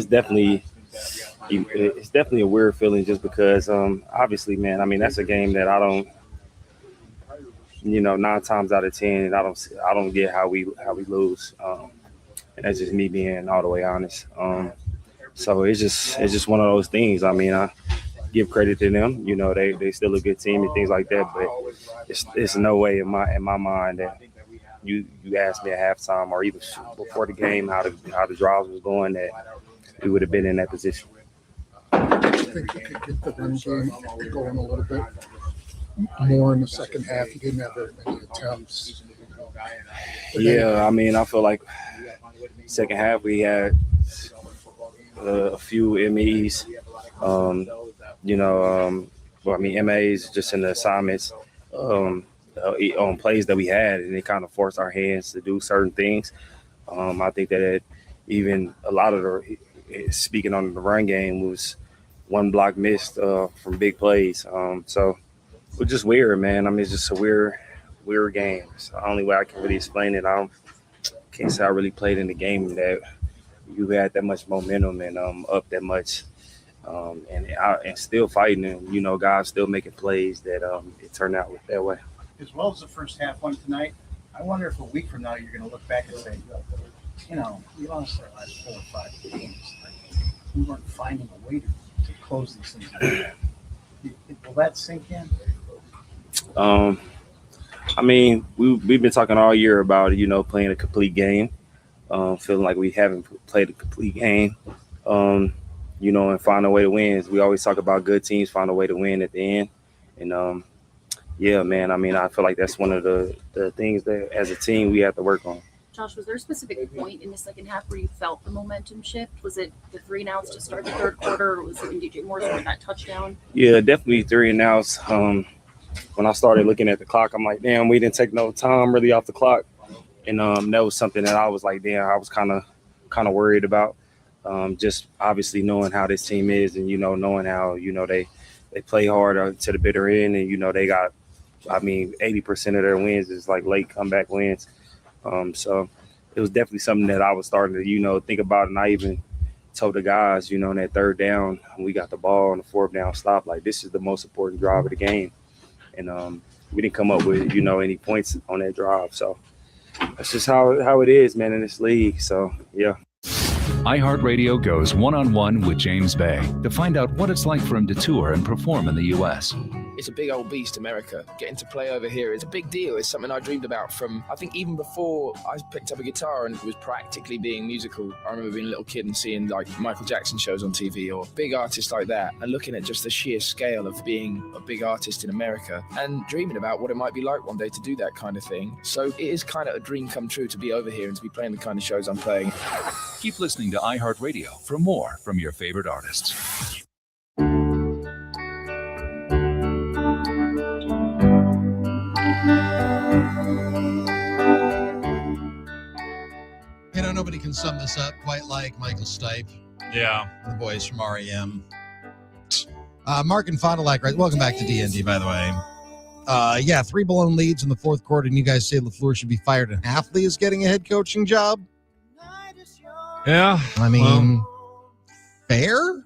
S25: definitely a weird feeling just because obviously, man, that's a game that I don't, 9 times out of 10, I don't get how we lose. and that's just me being all the way honest. So it's just one of those things. I mean, I give credit to them. You know, they still a good team and things like that. But it's no way in my mind that you asked me at halftime or even before the game how the drives was going that we would have been in that position.
S20: I think you could get the run game going a little bit more in the second half. You didn't have very many attempts.
S25: Yeah, I mean, I feel like second half we had a few MEs, MAs just in the assignments on plays that we had, and it kind of forced our hands to do certain things. I think that even a lot of speaking on the run game was one block missed from big plays. So it's just weird, man. I mean, it's just a weird game. It's the only way I can really explain it. I can't say I really played in the game that you had that much momentum and up that much, and still fighting, and guys still making plays that it turned out that way.
S21: As well as the first half went tonight, I wonder if a week from now you're going to look back and say, we lost our last 4 or 5 games. We weren't finding a way to close these things out. Will that sink in?
S25: I mean, we've been talking all year about playing a complete game. Feeling like we haven't played a complete game, and find a way to win. We always talk about good teams find a way to win at the end, and yeah, man. I mean, I feel like that's one of the things that as a team we have to work on.
S24: Josh, was there a specific point in the second half where you felt the momentum shift? Was it the 3 and outs to start the third quarter, or was it in DJ Moore's with that touchdown?
S25: Yeah, definitely 3 and outs. When I started looking at the clock, I'm like, damn, we didn't take no time really off the clock. And that was something that I was like, damn, I was kind of worried about. Just obviously knowing how this team is, and knowing how they play hard to the bitter end, and they got, 80% of their wins is like late comeback wins. So it was definitely something that I was starting to think about, and I even told the guys, in that third down when we got the ball on the fourth down stop, like this is the most important drive of the game, and we didn't come up with any points on that drive, so. That's just how it is, man, in this league. So, yeah.
S7: iHeartRadio goes one-on-one with James Bay to find out what it's like for him to tour and perform in the U.S.
S9: It's a big old beast, America. Getting to play over here is a big deal. It's something I dreamed about from, I think, even before I picked up a guitar and was practically being musical. I remember being a little kid and seeing like Michael Jackson shows on TV or big artists like that, and looking at just the sheer scale of being a big artist in America and dreaming about what it might be like one day to do that kind of thing. So it is kind of a dream come true to be over here and to be playing the kind of shows I'm playing.
S7: Keep listening to iHeartRadio for more from your favorite artists.
S4: Nobody can sum this up quite like Michael Stipe.
S10: Yeah.
S4: And the boys from REM. Mark and Fond du Lac, right? Welcome back to D.N.D, by the way. 3 blown leads in the fourth quarter, and you guys say LaFleur should be fired, and Hafley is getting a head coaching job?
S10: Yeah.
S4: I mean, fair?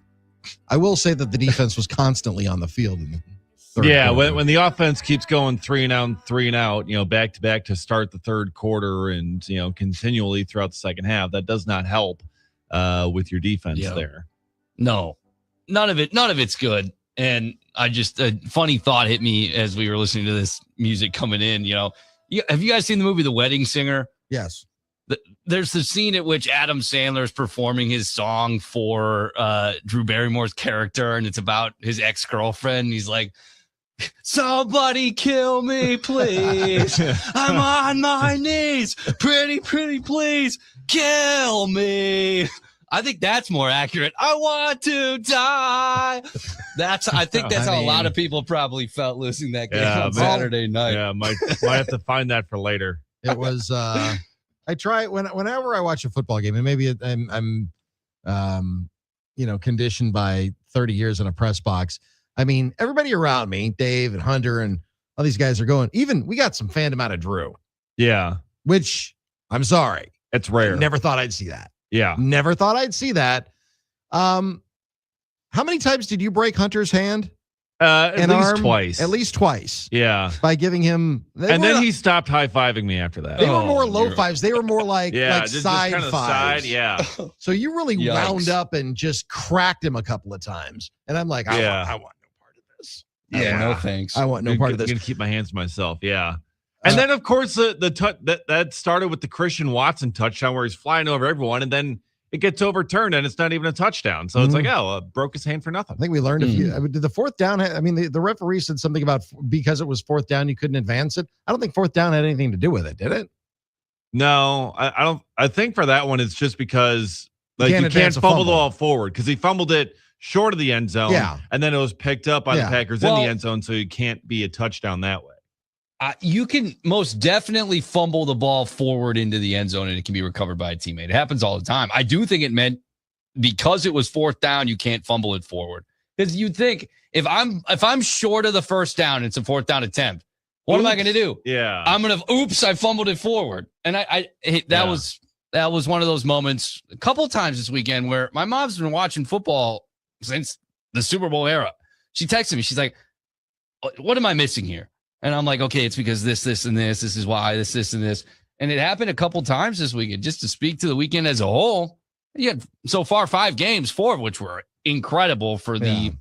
S4: I will say that the defense was constantly on the field in the third quarter.
S10: When the offense keeps going 3 and out, back to back to start the third quarter and, continually throughout the second half, that does not help with your defense there.
S12: No, none of it's good. And I just, a funny thought hit me as we were listening to this music coming in, have you guys seen the movie The Wedding Singer?
S4: Yes.
S12: There's the scene at which Adam Sandler is performing his song for Drew Barrymore's character, and it's about his ex-girlfriend. He's like, somebody kill me, please. I'm on my knees. Pretty, please kill me. I think that's more accurate. I want to die. I think that's how a lot of people probably felt listening to that game on Saturday night.
S10: Yeah, might have to find that for later.
S4: It was, I try whenever I watch a football game, and maybe I'm conditioned by 30 years in a press box. I mean, everybody around me, Dave and Hunter and all these guys are going, even we got some fandom out of Drew.
S10: Yeah.
S4: Which, I'm sorry.
S10: It's rare.
S4: Never thought I'd see that.
S10: Yeah.
S4: Never thought I'd see that. How many times did you break Hunter's hand?
S10: At
S4: least twice.
S10: Yeah.
S4: By giving him.
S10: Then he stopped high-fiving me after that.
S4: They were more low fives. They were more like,
S10: just
S4: side
S10: kind of
S4: fives.
S10: side, yeah.
S4: So you really
S10: Yikes.
S4: wound up and just cracked him a couple of times. And I'm like, I want no part of this.
S12: No thanks.
S4: I want no part of this.
S10: I'm going to keep my hands to myself, yeah. And then, of course, that started with the Christian Watson touchdown where he's flying over everyone, and then it gets overturned, and it's not even a touchdown. So it's like, broke his hand for nothing.
S4: I think we learned a few. Did the fourth down? I mean, the referee said something about because it was fourth down, you couldn't advance it. I don't think fourth down had anything to do with it, did it?
S10: No, I don't. I think for that one, it's just because you can't fumble the ball forward because he fumbled it short of the end zone.
S4: Yeah.
S10: And then it was picked up by the Packers in the end zone, so you can't be a touchdown that way.
S12: You can most definitely fumble the ball forward into the end zone and it can be recovered by a teammate. It happens all the time. I do think it meant because it was fourth down, you can't fumble it forward. Because you'd think if I'm short of the first down, it's a fourth down attempt. What am I going to do?
S10: Yeah.
S12: I'm going to, I fumbled it forward. And that was one of those moments a couple of times this weekend where my mom's been watching football since the Super Bowl era. She texted me. She's like, what am I missing here? And I'm like, okay, it's because this, and this. This is why this, and this. And it happened a couple times this weekend. Just to speak to the weekend as a whole, you had so far 5 games, 4 of which were incredible for the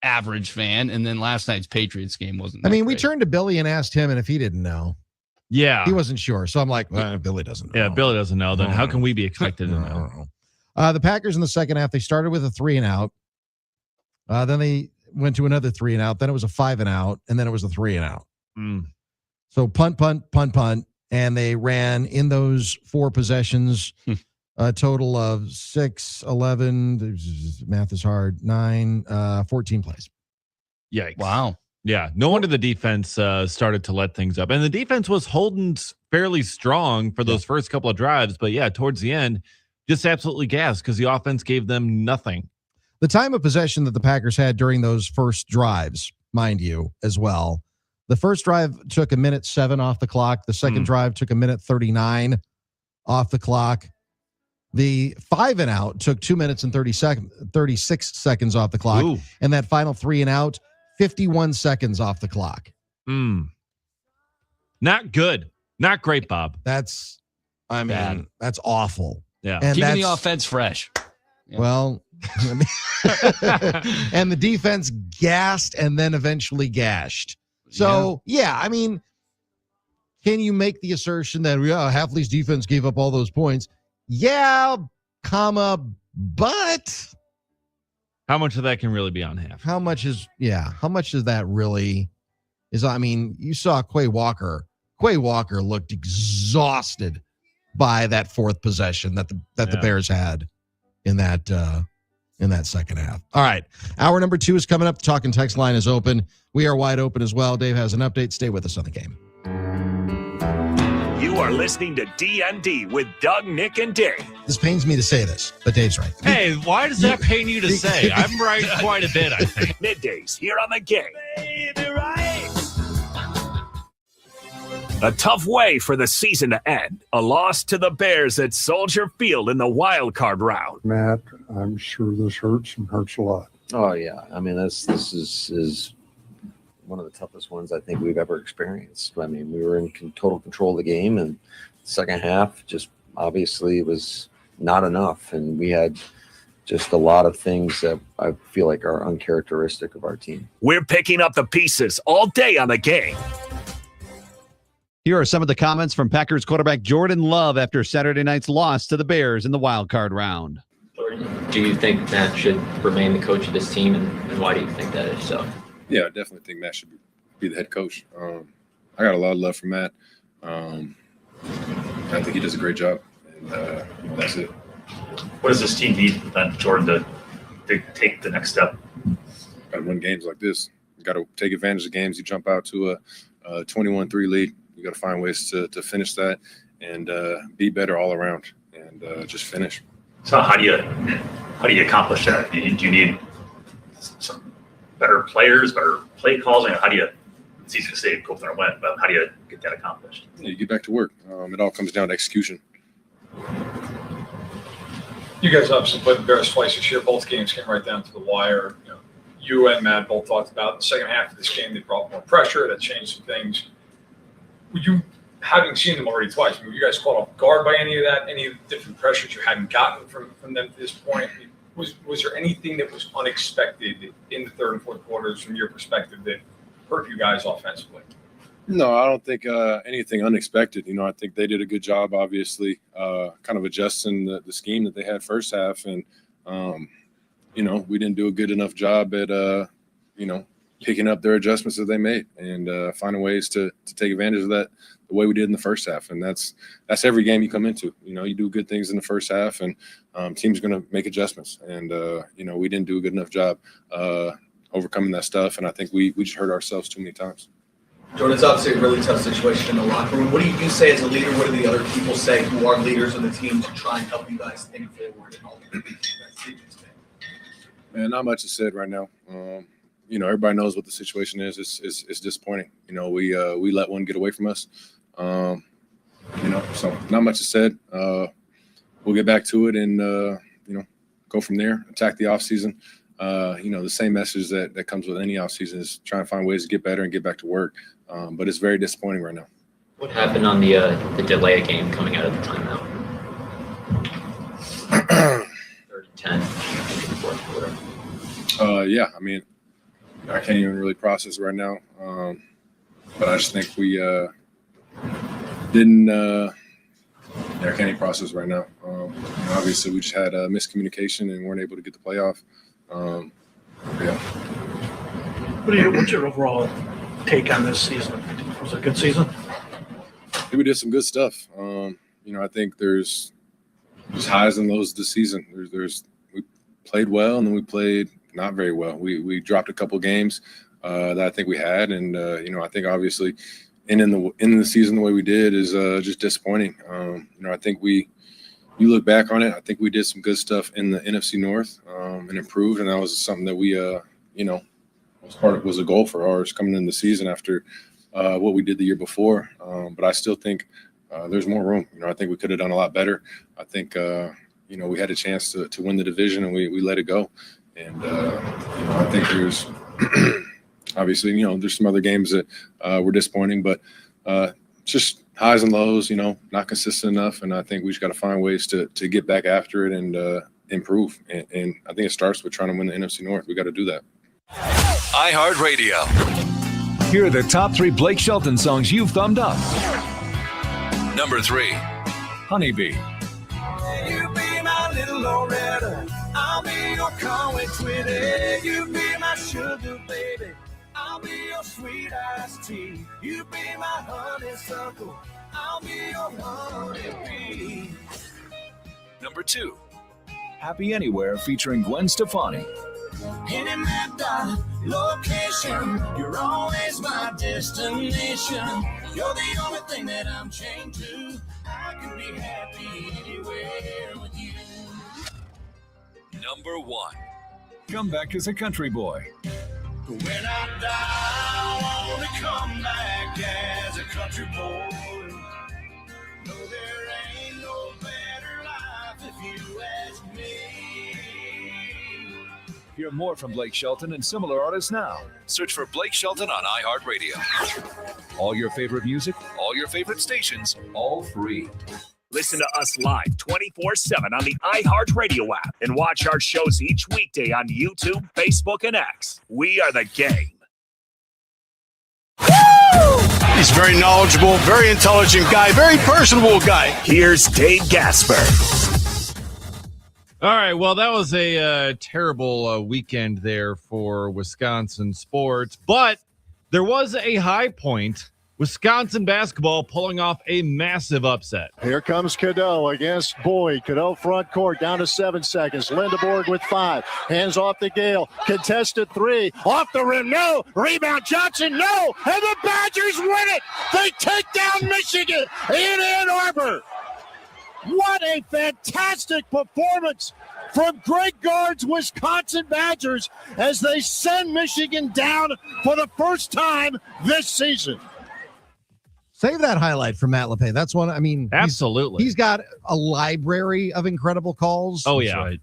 S12: average fan. And then last night's Patriots game wasn't.
S4: We turned to Billy and asked him, and if he didn't know, he wasn't sure. So I'm like, Billy doesn't know.
S10: Yeah, Billy doesn't know. Then how can we be expected to know?
S4: The Packers in the second half, they started with a 3-and-out. Then they went to another 3-and-out. Then it was a 5-and-out, and then it was a 3-and-out. So punt, and they ran in those 4 possessions a total of 6, 11, math is hard, 9, 14 plays.
S10: Yikes.
S12: Wow.
S10: Yeah, no wonder the defense started to let things up. And the defense was holding fairly strong for those first couple of drives. But yeah, towards the end, just absolutely gassed because the offense gave them nothing.
S4: The time of possession that the Packers had during those first drives, mind you, as well. The first drive took 1:07 off the clock. The second drive took 1:39 off the clock. The 5-and-out took 2 minutes and 36 seconds off the clock.
S10: Ooh.
S4: And that final 3-and-out, 51 seconds off the clock.
S10: Not good. Not great, Bob.
S4: That's awful.
S10: Yeah.
S4: And
S12: keeping the offense fresh.
S4: Yeah. Well, and the defense gassed and then eventually gashed. So, can you make the assertion that Hafley's defense gave up all those points? Yeah, but
S10: how much of that can really be on half?
S4: How much is that really is? You saw Quay Walker. Quay Walker looked exhausted by that fourth possession that the Bears had in that second half. All right. Hour number 2 is coming up. The talk and text line is open. We are wide open as well. Dave has an update. Stay with us on the game.
S1: You are listening to D.N.D. with Doug, Nick, and Dave.
S4: This pains me to say this, but Dave's right.
S10: Hey, why does that pain you to say? I'm right quite a bit, I think.
S1: Middays here on the game. A tough way for the season to end. A loss to the Bears at Soldier Field in the wild card round.
S23: Matt, I'm sure this hurts and hurts a lot.
S15: Oh yeah, this is one of the toughest ones I think we've ever experienced. We were in total control of the game, and the second half just obviously was not enough, and we had just a lot of things that I feel like are uncharacteristic of our team.
S1: We're picking up the pieces all day on the game.
S8: Here are some of the comments from Packers quarterback Jordan Love after Saturday night's loss to the Bears in the wild card round.
S6: Do you think Matt should remain the coach of this team, and why do you think that is so?
S11: Yeah, I definitely think Matt should be the head coach. I got a lot of love for Matt. I think he does a great job, and that's it.
S2: What does this team need then, Jordan, to take the next step?
S11: Got to win games like this. You got to take advantage of games. You jump out to a 21-3 lead. You got to find ways to finish that and be better all around and just finish.
S2: So how do you accomplish that? Do you need some better players, better play calls? It's easy to say go there and win, but how do you get that accomplished?
S11: Yeah, you get back to work. It all comes down to execution.
S3: You guys obviously played the Bears twice this year. Both games came right down to the wire.
S13: you and Matt both talked about the second half of this game. They brought more pressure. That changed some things. Were you, having seen them already twice, were you guys caught off guard by any of that? Any of the different pressures you hadn't gotten from them to this point? Was there anything that was unexpected in the third and fourth quarters from your perspective that hurt you guys offensively?
S11: No, I don't think anything unexpected. I think they did a good job, obviously, kind of adjusting the scheme that they had first half. And, we didn't do a good enough job at, picking up their adjustments that they made and finding ways to take advantage of that the way we did in the first half. And that's every game you come into. You do good things in the first half and teams are going to make adjustments. And, we didn't do a good enough job overcoming that stuff. And I think we just hurt ourselves too many times.
S14: Jordan, it's obviously a really tough situation in the locker room. What do you say as a leader? What do the other people say who are leaders of the team to try and help you guys think forward and all the decisions?
S11: Man, not much is said right now. Everybody knows what the situation is. It's disappointing. We let one get away from us. So not much is said. We'll get back to it and go from there. Attack the offseason. The same message that comes with any offseason is trying to find ways to get better and get back to work. But it's very disappointing right now.
S6: What happened on the delay game coming out of the timeout? 30-10 in the fourth quarter.
S11: Yeah, I can't even really process it right now. But I just think we didn't. I can't even process right now. Obviously, we just had miscommunication and weren't able to get the playoff. Yeah.
S16: What's your overall take on this season? Was it a good season?
S11: We did some good stuff. I think there's highs and lows this season. We played well and then we played not very well. We dropped a couple games that I think we had, and I think obviously ending the season the way we did is just disappointing. I think you look back on it, I think we did some good stuff in the NFC North and improved, and that was something that we was a goal for ours coming into the season after what we did the year before. But I still think there's more room. I think we could have done a lot better. I think we had a chance to win the division and we let it go. And I think there's obviously there's some other games that were disappointing, but just highs and lows. Not consistent enough, and I think we just got to find ways to get back after it and improve. And I think it starts with trying to win the NFC North. We got to do that.
S7: iHeartRadio. Here are the top 3 Blake Shelton songs you've thumbed up. Number 3, Honeybee.
S5: You be my little Loretta, I'll be your Conway Twitty. You be my sugar baby, I'll be your sweet iced tea. You be my honeysuckle, I'll be your honeybee.
S7: Number 2, Happy Anywhere featuring Gwen Stefani.
S5: Any map dot location, you're always my destination. You're the only thing that I'm chained to. I can be happy anywhere with you.
S7: Number 1, Come Back as a Country Boy.
S5: When I die, I want to come back as a country boy. No, there ain't no better life if you ask me.
S7: Hear more from Blake Shelton and similar artists now. Search for Blake Shelton on iHeartRadio. All your favorite music, all your favorite stations, all free.
S1: Listen to us live 24/7 on the iHeartRadio app and watch our shows each weekday on YouTube, Facebook, and X. We are the game.
S18: He's very knowledgeable, very intelligent guy, very personable guy.
S1: Here's Dave Gasper.
S10: All right, well, that was a terrible weekend there for Wisconsin sports, but there was a high point. Wisconsin basketball pulling off a massive upset.
S19: Here comes Cadeau against Boyd. Cadeau front court down to 7 seconds. Lindeborg with 5. Hands off to Gale. Contested 3. Off the rim. No. Rebound. Johnson. No. And the Badgers win it. They take down Michigan in Ann Arbor. What a fantastic performance from Greg Gard's Wisconsin Badgers as they send Michigan down for the first time this season.
S4: Save that highlight from Matt LePay. That's one.
S10: Absolutely.
S4: He's got a library of incredible calls.
S10: Oh, yeah.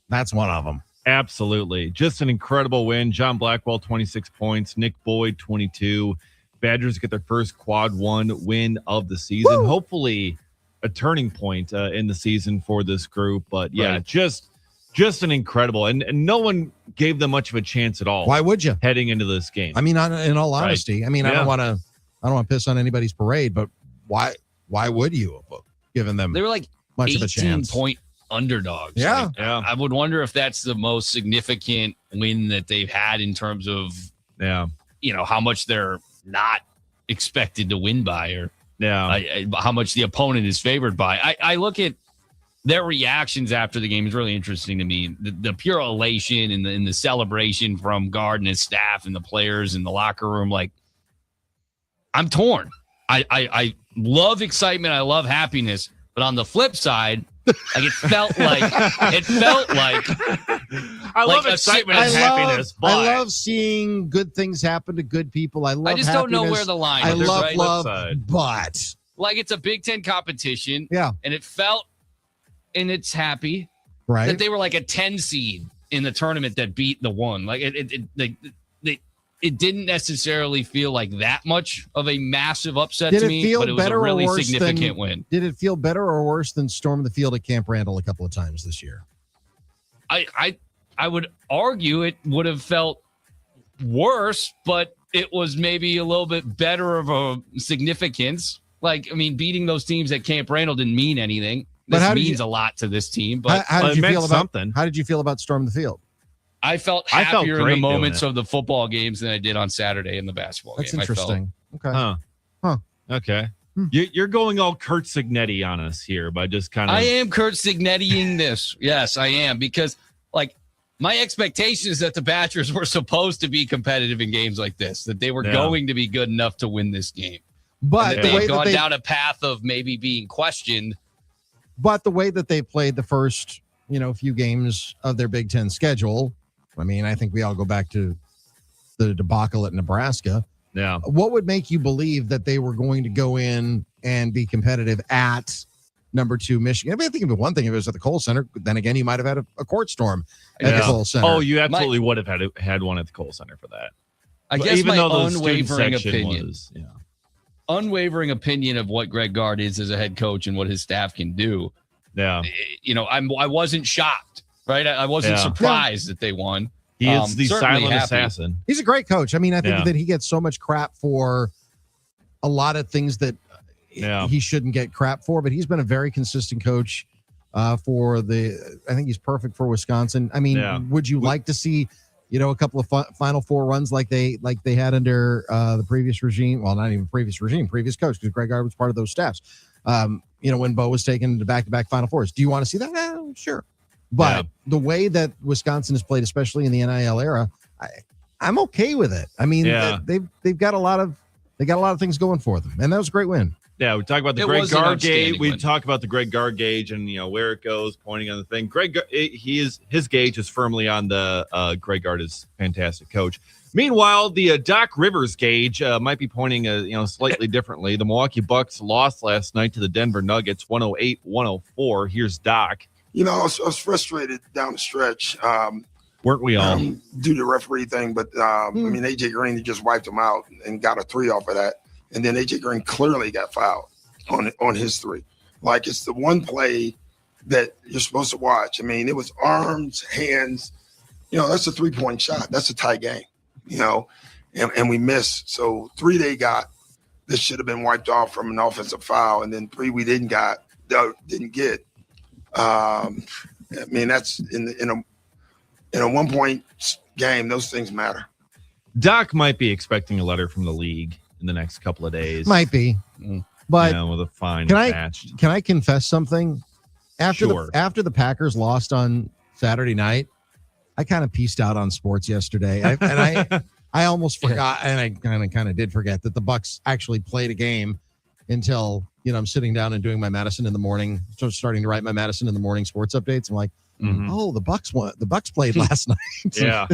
S4: That's one of them.
S10: Absolutely. Just an incredible win. John Blackwell, 26 points. Nick Boyd, 22. Badgers get their first quad 1 win of the season.
S4: Woo!
S10: Hopefully a turning point in the season for this group. But yeah,
S12: Right.
S10: just an incredible, and no one gave them much of a chance at all.
S4: Why would you?
S10: Heading into this game?
S4: I mean, in all honesty, I mean, I don't want to piss on anybody's parade, but why would you have given them?
S12: They were like
S4: much of a chance.
S12: 18-point underdogs.
S4: Yeah.
S12: Like, I would wonder if that's the most significant win that they've had in terms of, how much they're not expected to win by, or how much the opponent is favored by. I look at their reactions after the game is really interesting to me. The pure elation and the celebration from Guard and his staff and the players in the locker room. Like, I'm torn. I love excitement. I love happiness. But on the flip side, like it felt like
S10: I love excitement and happiness. But
S4: I love seeing good things happen to good people. I
S12: just don't know where the line
S4: I
S12: is.
S4: love
S12: right?
S4: love, but
S12: like it's a Big Ten competition.
S4: Yeah.
S12: And it felt, and it's happy
S4: right
S12: that they were like a 10 seed in the tournament that beat the 1. Like it didn't necessarily feel like that much of a massive upset
S4: Did
S12: to
S4: it
S12: me,
S4: feel
S12: but it was
S4: better
S12: a really
S4: or worse
S12: significant
S4: than,
S12: win.
S4: Did it feel better or worse than storming the field at Camp Randall a couple of times this year?
S12: I would argue it would have felt worse, but it was maybe a little bit better of a significance. Like, I mean, beating those teams at Camp Randall didn't mean anything. This means a lot to this team. But
S4: how did you feel about
S10: something?
S4: How did you feel about storming the field?
S12: I felt happier in the moments of the football games than I did on Saturday in the basketball
S4: That's
S12: game.
S4: interesting. Okay.
S10: Okay. You're going all Kurt Signetti on us here by just kind of.
S12: I am Kurt Signettiing this. Yes, I am, because like my expectation is that the Badgers were supposed to be competitive in games like this, that they were going to be good enough to win this game.
S4: But
S12: they've gone down a path of maybe being questioned.
S4: But the way that they played the first, few games of their Big Ten schedule, I mean, I think we all go back to the debacle at Nebraska.
S10: Yeah.
S4: What would make you believe that they were going to go in and be competitive at number 2 Michigan? I mean, I think of one thing if it was at the Kohl Center, then again, you might have had a court storm at the Kohl Center.
S10: Oh, you absolutely would have had one at the Kohl Center for that.
S12: I guess
S10: even
S12: my
S10: though the
S12: unwavering opinion,
S10: was,
S12: unwavering opinion of what Greg Gard is as a head coach and what his staff can do.
S10: Yeah.
S12: I wasn't shocked, right? I wasn't surprised that they won.
S10: He is the silent assassin.
S4: He's a great coach. I mean, I think that he gets so much crap for a lot of things that he shouldn't get crap for, but he's been a very consistent coach I think he's perfect for Wisconsin. I mean, would you like to see, a couple of Final Four runs like they had under the previous regime? Well, not even previous regime, previous coach, because Greg Gard was part of those staffs. When Bo was taken to back-to-back Final Fours. Do you want to see that? Sure. But the way that Wisconsin has played, especially in the NIL era, I'm okay with it. I mean, they've got a lot of things going for them, and that was a great win.
S10: Yeah, we talk about the Greg Gard gauge. We talk about the Greg Gard gauge and where it goes, pointing on the thing. His gauge is firmly on the Greg Gard is fantastic coach. Meanwhile, the Doc Rivers gauge might be pointing slightly differently. The Milwaukee Bucks lost last night to the Denver Nuggets, 108-104. Here's Doc.
S17: I was frustrated down the stretch.
S10: Weren't we all?
S17: Due to the referee thing, but I mean, AJ Green just wiped him out and got a 3 off of that. And then AJ Green clearly got fouled on his 3. Like, it's the one play that you're supposed to watch. I mean, it was arms, hands. That's a 3-point shot. That's a tie game, and we missed. So 3 they got. This should have been wiped off from an offensive foul. And then 3 we didn't get. I mean, that's in a 1-point game, those things matter.
S10: Doc might be expecting a letter from the league in the next couple of days.
S4: Might be, but
S10: with a fine attached.
S4: Can I confess something? After the Packers lost on Saturday night, I kind of pieced out on sports yesterday, I almost forgot, and I kind of did forget that the Bucks actually played a game until I'm sitting down and doing my Madison in the morning, starting to write my Madison in the morning sports updates. I'm like, oh, the Bucks won. The Bucks played last night.
S10: Yeah.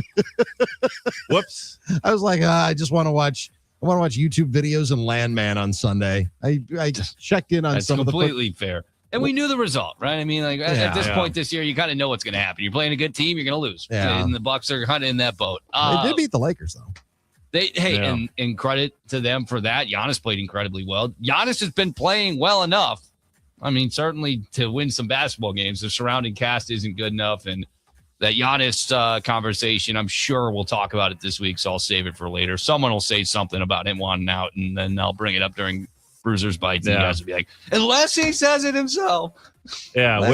S10: Whoops.
S4: I was like, I want to watch YouTube videos and Landman on Sunday. I checked in on
S12: That's
S4: some of the
S12: completely fair. And we knew the result, right? I mean, like at this point this year, you kind of know what's going to happen. You're playing a good team, you're going to lose.
S4: Yeah.
S12: And the Bucks are kind of in that boat.
S4: They did beat the Lakers, though.
S12: And credit to them for that. Giannis played incredibly well. Giannis has been playing well enough. I mean, certainly to win some basketball games. The surrounding cast isn't good enough. And that Giannis conversation, I'm sure we'll talk about it this week, so I'll save it for later. Someone will say something about him wanting out, and then I'll bring it up during Bruiser's Bites, and you guys will be like, unless he says it himself.
S10: Yeah,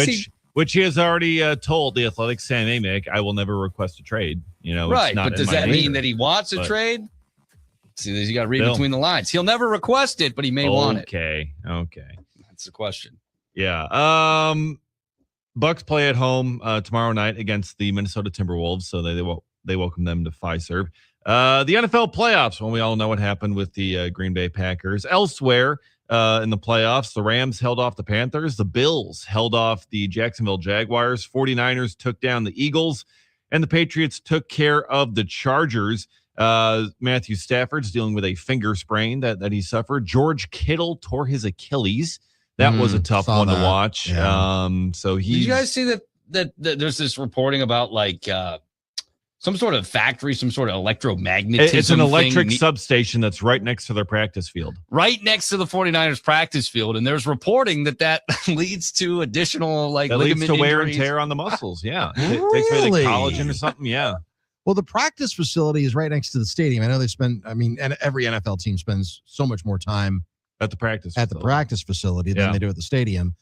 S10: which he has already told the Athletic Sam Amick, I will never request a trade.
S12: Right, but does that mean that he wants a trade? See, you got to read between the lines. He'll never request it, but he may want it.
S10: Okay.
S12: That's the question.
S10: Yeah. Bucks play at home tomorrow night against the Minnesota Timberwolves, so they welcome them to Fiserv. The NFL playoffs, when we all know what happened with the Green Bay Packers. Elsewhere in the playoffs, the Rams held off the Panthers. The Bills held off the Jacksonville Jaguars. 49ers took down the Eagles. And the Patriots took care of the Chargers. Matthew Stafford's dealing with a finger sprain that he suffered. George Kittle tore his Achilles. That was a tough one to watch.
S4: Yeah.
S10: So
S12: Did you guys see that there's this reporting about like some sort of factory, some sort of electromagnetism?
S10: It's an electric substation that's right next to their practice field.
S12: Right next to the 49ers practice field. And there's reporting that leads to additional
S10: that leads to wear and tear on the muscles. Yeah. It takes away the collagen or something. Yeah.
S4: Well, the practice facility is right next to the stadium. I know and every NFL team spends so much more time
S10: at the practice
S4: facility than they do at the stadium.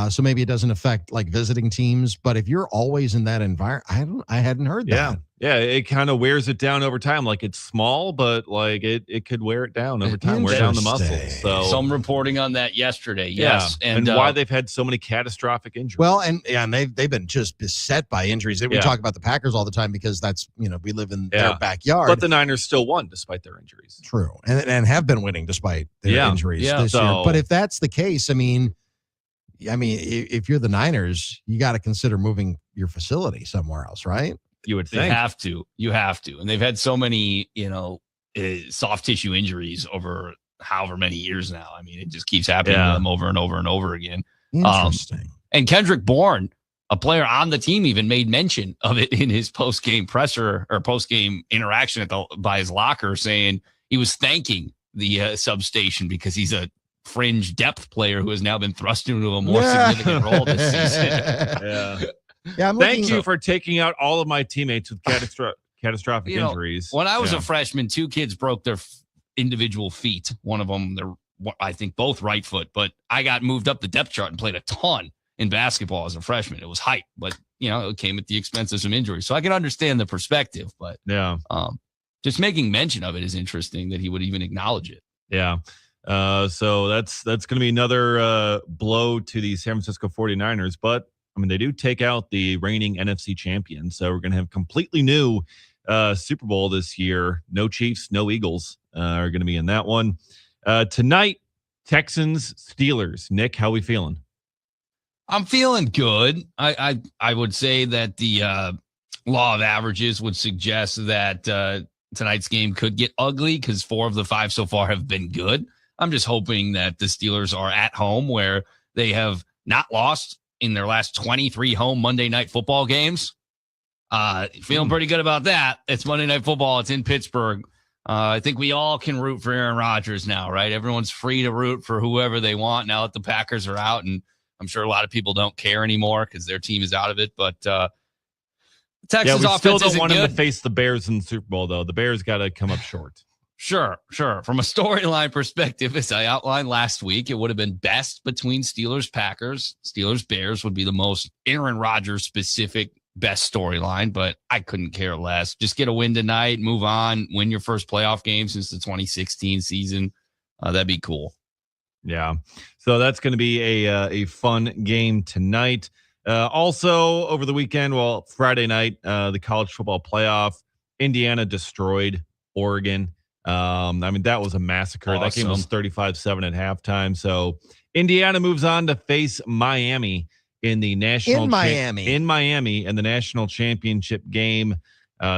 S4: So maybe it doesn't affect like visiting teams, but if you're always in that environment, I hadn't heard that.
S10: Yeah, it kind of wears it down over time. Like it's small, but like it could wear it down over time, wear down the muscles. So
S12: some reporting on that yesterday. Yes.
S10: And why they've had so many catastrophic injuries.
S4: Well, and they've been just beset by injuries. We talk about the Packers all the time because that's, we live in their backyard.
S10: But the Niners still won despite their injuries.
S4: True. And have been winning despite their injuries this year. But if that's the case, I mean, if you're the Niners, you got to consider moving your facility somewhere else, right?
S10: You would think.
S12: You have to. And they've had so many, soft tissue injuries over however many years now. I mean, it just keeps happening to them over and over and over again.
S4: Interesting.
S12: And Kendrick Bourne, a player on the team, even made mention of it in his post-game presser or post-game interaction by his locker, saying he was thanking the substation because he's a fringe depth player who has now been thrust into a more significant role this season.
S10: Thank you for taking out all of my teammates with catastrophic injuries.
S12: When I was a freshman, 2 kids broke their individual feet. One of them, I think both right foot, but I got moved up the depth chart and played a ton in basketball as a freshman. It was hype, but it came at the expense of some injuries. So I can understand the perspective, but just making mention of it is interesting that he would even acknowledge it.
S10: Yeah. So that's going to be another blow to the San Francisco 49ers, but I mean, they do take out the reigning NFC champion. So we're going to have completely new Super Bowl this year. No Chiefs, no Eagles are going to be in that one. Tonight, Texans, Steelers. Nick, how we feeling?
S12: I'm feeling good. I would say that the law of averages would suggest that tonight's game could get ugly because 4 of the 5 so far have been good. I'm just hoping that the Steelers are at home where they have not lost in their last 23 home Monday Night Football games. Feeling pretty good about that. It's Monday Night Football. It's in Pittsburgh. I think we all can root for Aaron Rodgers now, right? Everyone's free to root for whoever they want now that the Packers are out, and I'm sure a lot of people don't care anymore because their team is out of it. But Texas
S10: we
S12: offense
S10: still don't
S12: isn't
S10: want
S12: good.
S10: them to face the Bears in the Super Bowl, though. The Bears got to come up short.
S12: Sure. From a storyline perspective, as I outlined last week, it would have been best between Steelers-Packers. Steelers-Bears would be the most Aaron Rodgers specific best storyline, but I couldn't care less. Just get a win tonight, move on, win your first playoff game since the 2016 season. That'd be cool.
S10: Yeah. So that's going to be a fun game tonight. Also, over the weekend, Friday night, the college football playoff, Indiana destroyed Oregon. That was a massacre.
S12: Awesome.
S10: That game was 35-7 at halftime. So Indiana moves on to face Miami in the national
S4: in
S10: Miami in the national championship game.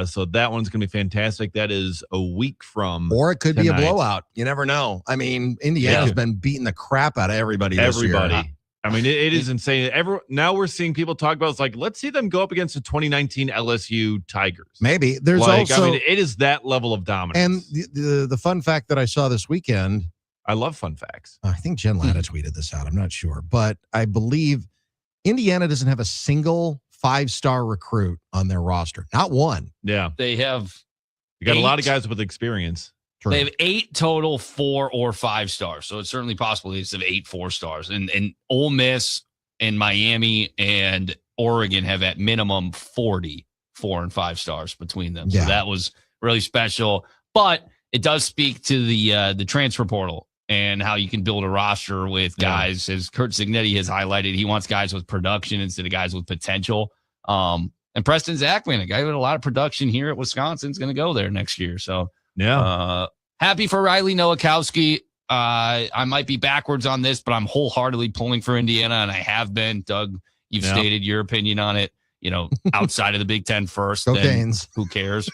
S10: So that one's going to be fantastic. That is a week from,
S4: or it could be a
S10: tonight.
S4: blowout. You never know. I mean, Indiana's been beating the crap out of everybody this year.
S10: I mean, it is insane. Now we're seeing people talk about it's like, let's see them go up against the 2019 LSU Tigers.
S4: Maybe there's also,
S10: I mean, it is that level of dominance.
S4: And the fun fact that I saw this weekend,
S10: I love fun facts.
S4: I think Jen Latta tweeted this out. I'm not sure, but I believe Indiana doesn't have a single 5-star recruit on their roster. Not one.
S10: Yeah.
S12: They have.
S10: You got a lot of guys with experience.
S4: True.
S12: They have 8 total 4 or 5 stars. So it's certainly possible they have 8 4-stars. And Ole Miss and Miami and Oregon have at minimum 40 4 and 5 stars between them.
S4: Yeah.
S12: So that was really special. But it does speak to the transfer portal and how you can build a roster with guys, as Kurt Signetti has highlighted. He wants guys with production instead of guys with potential. And Preston Zachman, a guy with a lot of production here at Wisconsin, is going to go there next year. So, happy for Riley Nowakowski. I might be backwards on this, but I'm wholeheartedly pulling for Indiana, and I have been. Doug, you've stated your opinion on it. Outside of the Big Ten first,
S4: Go
S12: then
S4: Canes.
S12: who cares?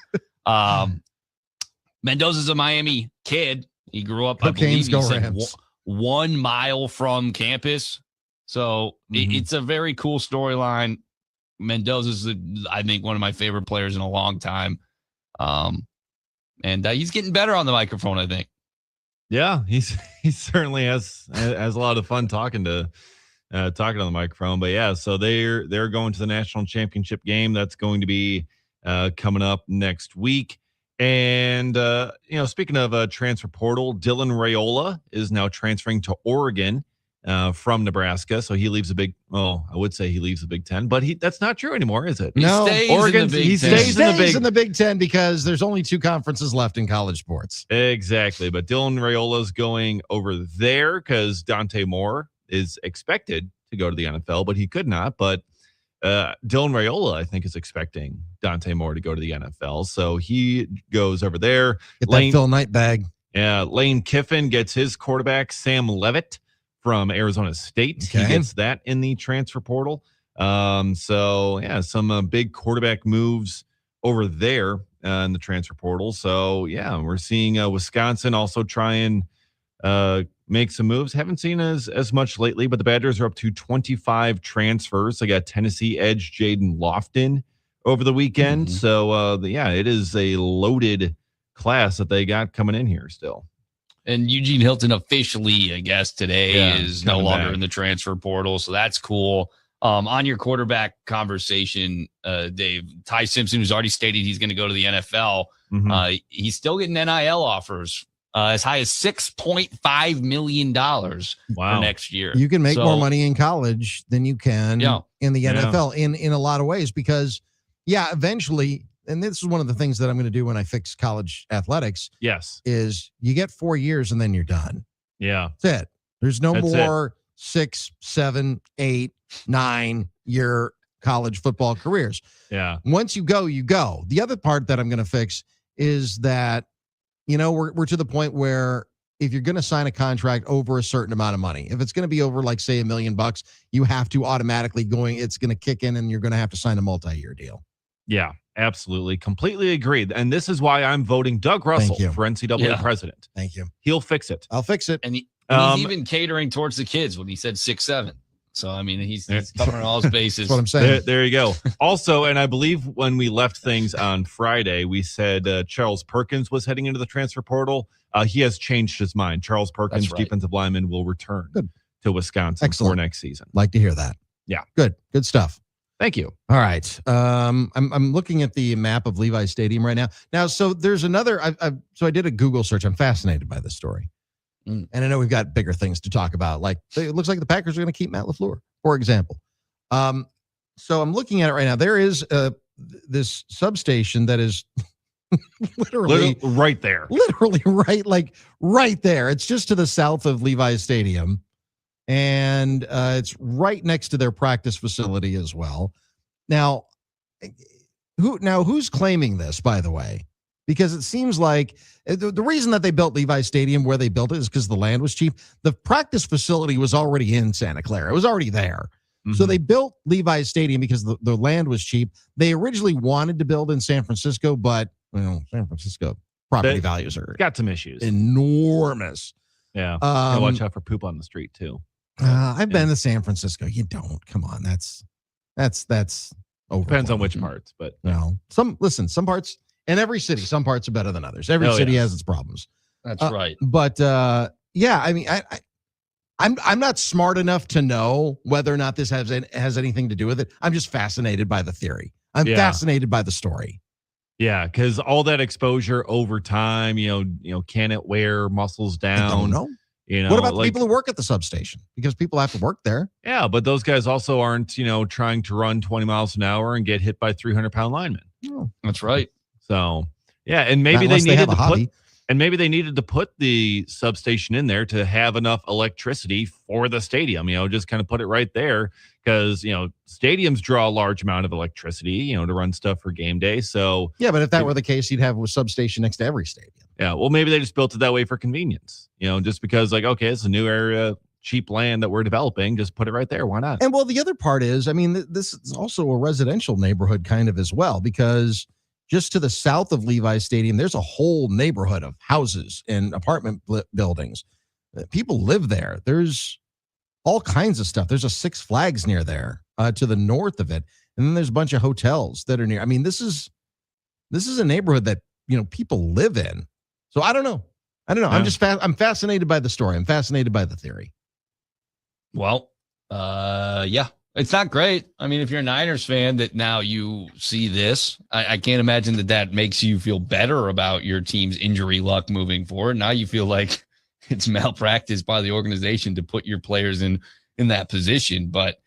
S12: Mendoza's a Miami kid. He grew up,
S4: Go
S12: I believe,
S4: Canes, go
S12: he said
S4: Rams.
S12: 1 mile from campus. So it's a very cool storyline. Mendoza's, I think, one of my favorite players in a long time. And he's getting better on the microphone, I think.
S10: Yeah, he certainly has a lot of fun talking on the microphone. But yeah, so they're going to the national championship game. That's going to be coming up next week. And speaking of transfer portal, Dylan Raiola is now transferring to Oregon from Nebraska. So he leaves I would say he leaves the Big Ten, but that's not true anymore, is it?
S4: No,
S10: He stays
S4: in the Big Ten because there's only 2 conferences left in college sports.
S10: Exactly. But Dylan Raiola's going over there because Dante Moore is expected to go to the NFL, but he could not. But Dylan Raiola, I think, is expecting Dante Moore to go to the NFL. So he goes over there.
S4: Get that Phil Knight bag.
S10: Yeah. Lane Kiffin gets his quarterback, Sam Levitt, from Arizona State.
S4: Okay.
S10: He gets that in the transfer portal. Some big quarterback moves over there in the transfer portal. So yeah, we're seeing Wisconsin also try and make some moves. Haven't seen as much lately, but the Badgers are up to 25 transfers. They got Tennessee edge Jaden Lofton over the weekend. So it is a loaded class that they got coming in here still.
S12: And Eugene Hilton officially, I guess, today is no longer
S10: back
S12: in the transfer portal. So that's cool. On your quarterback conversation, Dave, Ty Simpson, who's already stated he's going to go to the NFL, he's still getting NIL offers as high as $6.5 million for next year.
S4: You can make more money in college than you can in the NFL in a lot of ways because, eventually, and this is one of the things that I'm going to do when I fix college athletics.
S10: Yes.
S4: Is you get 4 years and then you're done.
S10: Yeah.
S4: That's it. There's no more 6, 7, 8, 9-year college football careers.
S10: Yeah.
S4: Once you go, you go. The other part that I'm going to fix is that, we're to the point where if you're going to sign a contract over a certain amount of money, if it's going to be over, like, say, $1 million, you have to automatically it's going to kick in and you're going to have to sign a multi-year deal.
S10: Yeah, absolutely. Completely agreed. And this is why I'm voting Doug Russell for NCAA president.
S4: Thank you.
S10: He'll fix it.
S4: I'll fix it.
S12: And he's even catering towards the kids when he said 6'7". So, I mean, he's covering all his bases.
S4: That's what I'm saying.
S10: There you go. Also, and I believe when we left things on Friday, we said Charles Perkins was heading into the transfer portal. He has changed his mind. Charles Perkins, defensive lineman, will return to Wisconsin for next season.
S4: Like to hear that.
S10: Yeah.
S4: Good stuff.
S10: Thank you.
S4: All right. I'm looking at the map of Levi Stadium right now. Now, so there's another. So I did a Google search. I'm fascinated by this story, and I know we've got bigger things to talk about. Like it looks like the Packers are going to keep Matt LaFleur, for example. So I'm looking at it right now. There is this substation that is literally
S10: right there.
S4: Literally right there. It's just to the south of Levi's Stadium. And it's right next to their practice facility as well. Now, who's claiming this, by the way? Because it seems like the reason that they built Levi Stadium where they built it is because the land was cheap. The practice facility was already in Santa Clara. It was already there. So they built Levi Stadium because the land was cheap. They originally wanted to build in San Francisco, but San Francisco property values are
S10: got some issues.
S4: Enormous.
S10: Yeah. Watch out for poop on the street, too.
S4: I've been to San Francisco. You don't. Come on. That's over.
S10: Depends on which parts, but
S4: no. Some parts in every city, some parts are better than others. Every city has its problems.
S12: That's right.
S4: But yeah, I mean, I'm not smart enough to know whether or not this has anything to do with it. I'm just fascinated by the theory. I'm fascinated by the story.
S10: Yeah, because all that exposure over time, can it wear muscles down?
S4: I don't know. What about the people who work at the substation? Because people have to work there.
S10: Yeah, but those guys also aren't, trying to run 20 miles an hour and get hit by 300-pound linemen.
S4: Oh,
S12: that's right.
S10: So, yeah, and maybe they needed to put the substation in there to have enough electricity for the stadium, just kind of put it right there because, stadiums draw a large amount of electricity, to run stuff for game day. So,
S4: yeah, but if that were the case, you'd have a substation next to every stadium.
S10: Yeah, well, maybe they just built it that way for convenience, just because okay, it's a new area, cheap land that we're developing, just put it right there. Why not?
S4: And well, the other part is, I mean, this is also a residential neighborhood kind of as well, because just to the south of Levi's Stadium, there's a whole neighborhood of houses and apartment buildings. People live there. There's all kinds of stuff. There's a Six Flags near there to the north of it. And then there's a bunch of hotels that are near. I mean, this is a neighborhood that, people live in. So I don't know. Yeah. I'm fascinated by the story. I'm fascinated by the theory.
S12: Well, yeah, it's not great. I mean, if you're a Niners fan that now you see this, I can't imagine that makes you feel better about your team's injury luck moving forward. Now you feel like it's malpractice by the organization to put your players in that position. But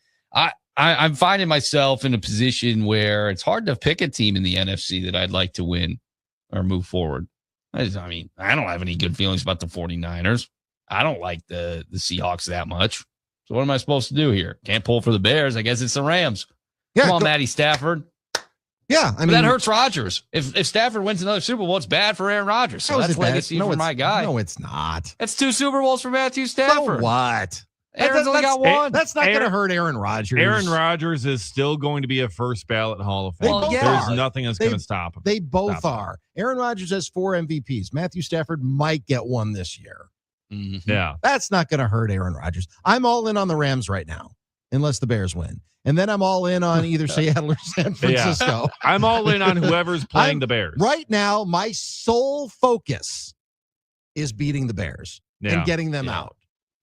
S12: I'm finding myself in a position where it's hard to pick a team in the NFC that I'd like to win or move forward. I mean, I don't have any good feelings about the 49ers. I don't like the Seahawks that much. So what am I supposed to do here? Can't pull for the Bears. I guess it's the Rams. Yeah, come on, Matty Stafford.
S4: Yeah,
S12: I mean, that hurts Rodgers. If Stafford wins another Super Bowl, it's bad for Aaron Rodgers. So that's legacy for my guy.
S4: No, it's not.
S12: That's 2 Super Bowls for Matthew Stafford.
S4: So what?
S12: Aaron's only got one.
S4: That's not going to hurt Aaron Rodgers.
S10: Aaron Rodgers is still going to be a first ballot Hall of Fame.
S4: Well,
S10: There's nothing that's going to stop him.
S4: They both are. Aaron Rodgers has 4 MVPs. Matthew Stafford might get one this year.
S12: Mm-hmm.
S10: Yeah.
S4: That's not going to hurt Aaron Rodgers. I'm all in on the Rams right now, unless the Bears win. And then I'm all in on either Seattle or San Francisco.
S10: Yeah. I'm all in on whoever's playing the Bears.
S4: Right now, my sole focus is beating the Bears and getting them out.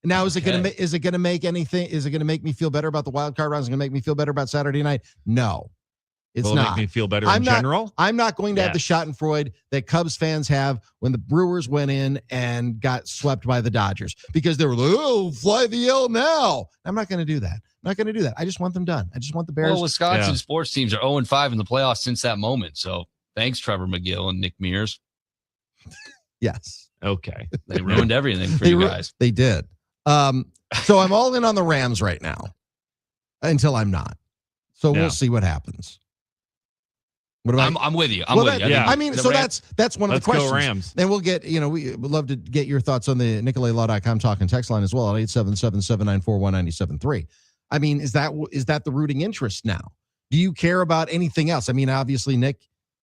S4: Now, is it going to make anything? Is it going to make me feel better about the wild card round? Is it going to make me feel better about Saturday night? No, it's
S10: Will it
S4: not.
S10: Make me feel better in general.
S4: I'm not going to have the Schadenfreude that Cubs fans have when the Brewers went in and got swept by the Dodgers because they were like, "Oh, fly the L now." I'm not going to do that. I'm not going to do that. I just want them done. I just want the Bears.
S12: Well, Wisconsin sports teams are 0-5 in the playoffs since that moment. So thanks, Trevor McGill and Nick Mears.
S4: Yes.
S10: Okay.
S12: They ruined everything for you guys.
S4: They did. So I'm all in on the Rams right now until I'm not. So we'll see what happens. What about
S12: I'm with you. I'm with you.
S4: I mean, so Rams, that's one of the questions.
S10: Go Rams.
S4: And we'll get, we would love to get your thoughts on the NicoletLaw.com talk and text line as well at 877-794-1973. I mean, is that the rooting interest now? Do you care about anything else? I mean, obviously, Nick,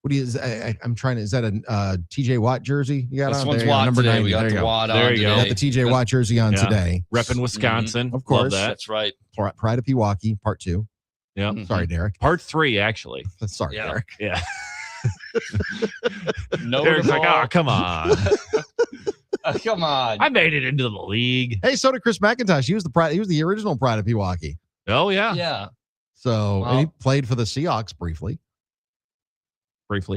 S4: is that a TJ Watt jersey you got
S12: this
S4: on?
S12: One's Watt number today. 90. We got the Watt on
S10: there you
S12: today.
S10: go.
S4: Got the TJ Watt jersey on today.
S10: Repping Wisconsin.
S4: Of course.
S12: That's right.
S4: Pride of Pewaukee, part 2.
S10: Yeah.
S4: Sorry, Derek.
S10: Part 3, actually.
S4: Sorry, Derek.
S10: Yeah.
S12: No,
S10: Derek's like, come on.
S12: Come on.
S10: I made it into the league.
S4: Hey, so did Chris McIntosh. He was the original Pride of Pewaukee.
S10: Oh, yeah.
S12: Yeah.
S4: So he played for the Seahawks briefly.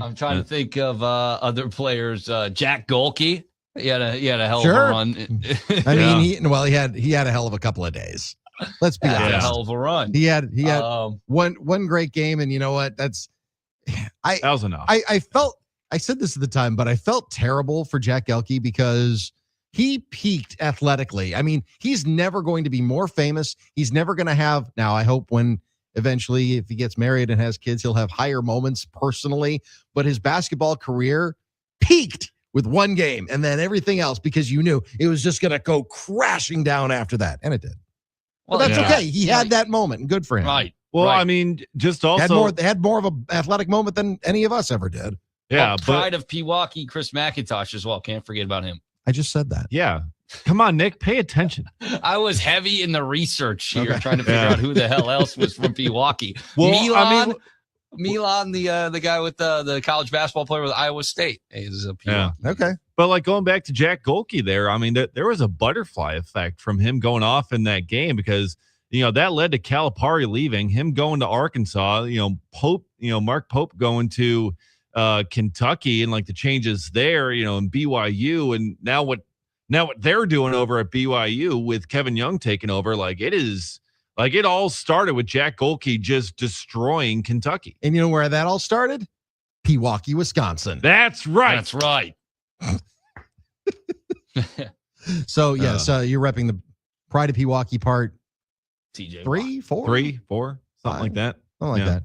S12: I'm trying to think of other players. Jack Golke. He had a hell of a run.
S4: I mean, he had a hell of a couple of days. Let's be honest.
S12: A hell of a run.
S4: He had one great game, and you know what? That
S10: was enough.
S4: I said this at the time, but I felt terrible for Jack Gelke because he peaked athletically. I mean, he's never going to be more famous. He's never going to have. Now, I hope when eventually, if he gets married and has kids, he'll have higher moments personally. But his basketball career peaked with one game, and then everything else because you knew it was just going to go crashing down after that, and it did. Well, that's okay. He had that moment, and good for him.
S12: Right.
S10: Well, I mean, just also
S4: had more of an athletic moment than any of us ever did.
S10: Yeah,
S12: Pride of Pewaukee, Chris McIntosh as well. Can't forget about him.
S4: I just said that.
S10: Yeah. Come on, Nick, pay attention.
S12: I was heavy in the research here, trying to figure out who the hell else was from Pewaukee.
S10: Well,
S12: Milan, the guy with the college basketball player with Iowa State, is a Pewaukee.
S4: Yeah. Okay.
S10: But like going back to Jack Golke there, I mean, there was a butterfly effect from him going off in that game because, that led to Calipari leaving, him going to Arkansas, Pope, Mark Pope going to Kentucky and like the changes there, and BYU. And now what they're doing over at BYU with Kevin Young taking over, it all started with Jack Golke just destroying Kentucky.
S4: And you know where that all started? Pewaukee, Wisconsin.
S10: That's right.
S12: That's right.
S4: So, yes, you're repping the Pride of Pewaukee part
S12: TJ
S4: 3, 4?
S10: 3, 4, something like that.
S4: Something like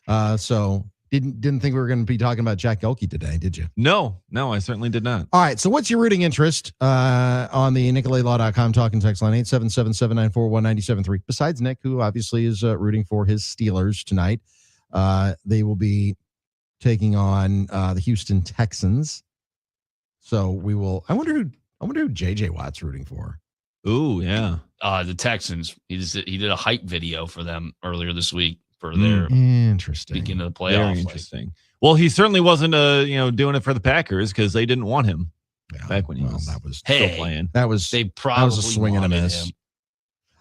S4: that. So didn't think we were going to be talking about Jack Golke today, did you?
S10: No, I certainly did not.
S4: All right. So what's your rooting interest on the NicoletLaw.com talking text line 877-794-1973? Besides Nick, who obviously is rooting for his Steelers tonight. They will be taking on the Houston Texans. So we will. I wonder who JJ Watt's rooting for.
S10: Ooh, yeah.
S12: The Texans. He did a hype video for them earlier this week for their
S4: interesting
S12: beginning of the playoffs.
S10: Very interesting. Well, he certainly wasn't doing it for the Packers because they didn't want him back when he was still playing.
S4: That was a swing and a miss.
S12: Him.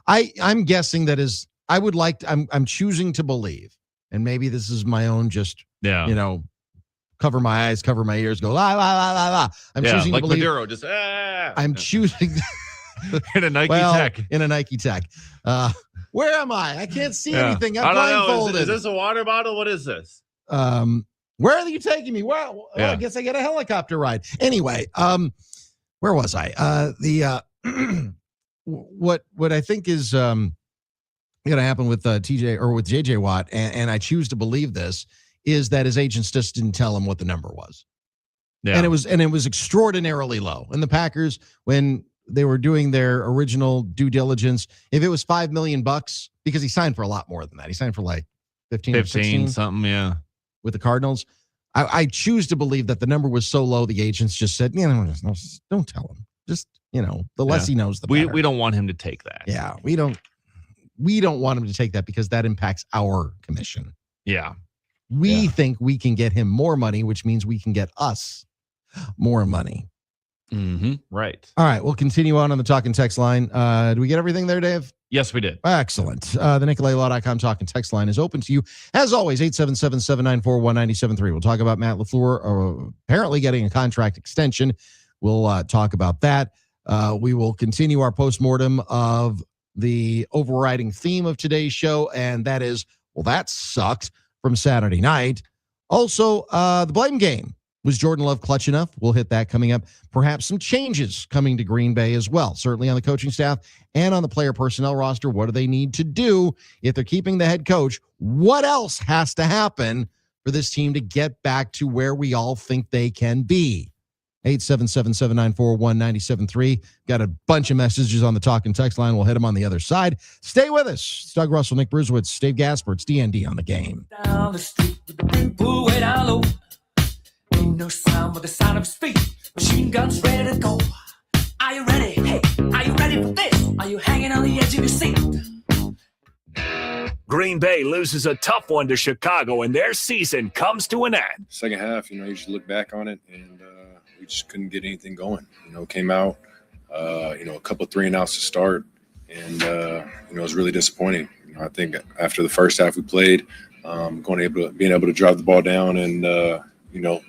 S4: I'm guessing that is. I would like to, I'm choosing to believe, and maybe this is my own just cover my eyes, cover my ears, go la la la la la. I'm choosing
S10: like
S4: to believe.
S10: Maduro, just
S4: I'm choosing
S10: in a Nike Tech.
S4: In a Nike Tech. Where am I? I can't see anything. I'm
S10: I don't
S4: blindfolded.
S10: know. Is this a water bottle? What is this?
S4: Where are you taking me? Well, I guess I get a helicopter ride. Anyway, where was I? What I think is going to happen with TJ or with JJ Watt, and I choose to believe this, is that his agents just didn't tell him what the number was.
S10: Yeah.
S4: And it was extraordinarily low. And the Packers, when they were doing their original due diligence, if it was $5 million, because he signed for a lot more than that. He signed for like 15 or 16
S10: something, yeah.
S4: With the Cardinals. I choose to believe that the number was so low, the agents just said, don't tell him. Just, the less he knows, the better.
S10: We don't want him to take that.
S4: Yeah, we don't want him to take that because that impacts our commission.
S10: Yeah.
S4: We think we can get him more money, which means we can get us more money.
S12: Mm-hmm.
S10: Right.
S4: All right, we'll continue on the talking text line. Do we get everything there, Dave?
S10: Yes, we did.
S4: Excellent. The NicoletLaw.com talking text line is open to you. As always, 877-794-1973. We'll talk about Matt LaFleur apparently getting a contract extension. We'll talk about that. We will continue our postmortem of the overriding theme of today's show, and that is, well, that sucked, from Saturday night. Also, the blame game. Was Jordan Love clutch enough? We'll hit that coming up. Perhaps some changes coming to Green Bay as well, certainly on the coaching staff and on the player personnel roster. What do they need to do if they're keeping the head coach? What else has to happen for this team to get back to where we all think they can be? 877-794-1973. Got a bunch of messages on the talk and text line. We'll hit them on the other side. Stay with us. It's Doug Russell, Nick Bruswitz, Dave Gasper. It's D.N.D. on the game.
S5: Down the street with the brim pulled way down low. Ain't no sound but the sound of his feet. Machine guns ready to go. Are you ready? Hey, are you ready for this? Are you hanging on the edge of your seat?
S1: Green Bay loses a tough one to Chicago, and their season comes to an end.
S11: Second half, you just look back on it, and we just couldn't get anything going. Came out, a couple 3-and-outs to start, and it was really disappointing. I think after the first half we played, being able to drive the ball down and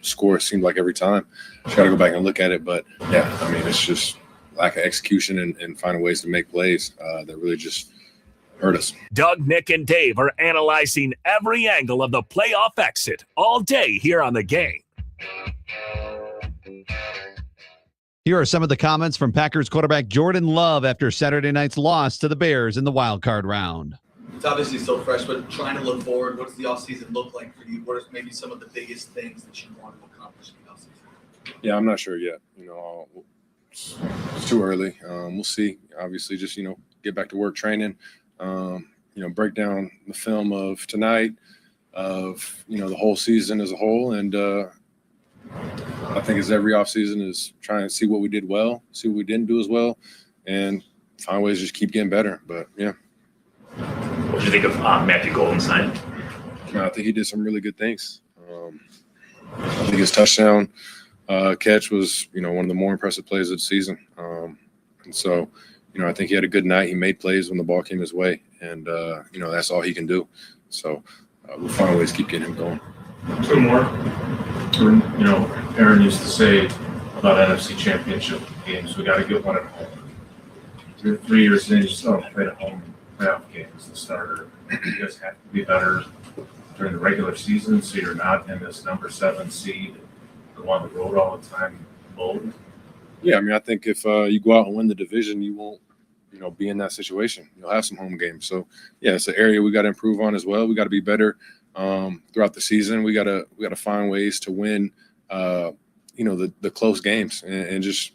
S11: score, it seemed like every time. Just got to go back and look at it, but it's just lack of execution and finding ways to make plays that really just hurt us.
S1: Doug, Nick, and Dave are analyzing every angle of the playoff exit all day here on the game.
S8: Here are some of the comments from Packers quarterback Jordan Love after Saturday night's loss to the Bears in the wild card round.
S14: It's obviously still fresh, but trying to look forward, what does the offseason look like for you? What are maybe some of the biggest things that you want to accomplish in the offseason?
S11: Yeah, I'm not sure yet. It's too early. We'll see. Obviously, just, get back to work training, break down the film of tonight, of, the whole season as a whole, and I think it's every offseason is trying to see what we did well, see what we didn't do as well, and find ways to just keep getting better. But, yeah.
S2: What did you think of Matthew Goldenstein?
S11: I think he did some really good things. I think his touchdown catch was, one of the more impressive plays of the season. And so, I think he had a good night. He made plays when the ball came his way, and, that's all he can do. So we'll find ways to keep getting him going.
S3: Two more. Aaron used to say about NFC Championship games, we got to get one at home. 3 years in, you still haven't played a home playoff game as the starter. You guys have to be better during the regular season, so you're not in this number 7 seed, the one that road all the time mode.
S11: Yeah, I think if you go out and win the division, you won't, be in that situation. You'll have some home games. So, yeah, it's an area we got to improve on as well. We got to be better throughout the season. We got to find ways to win, the close games and just,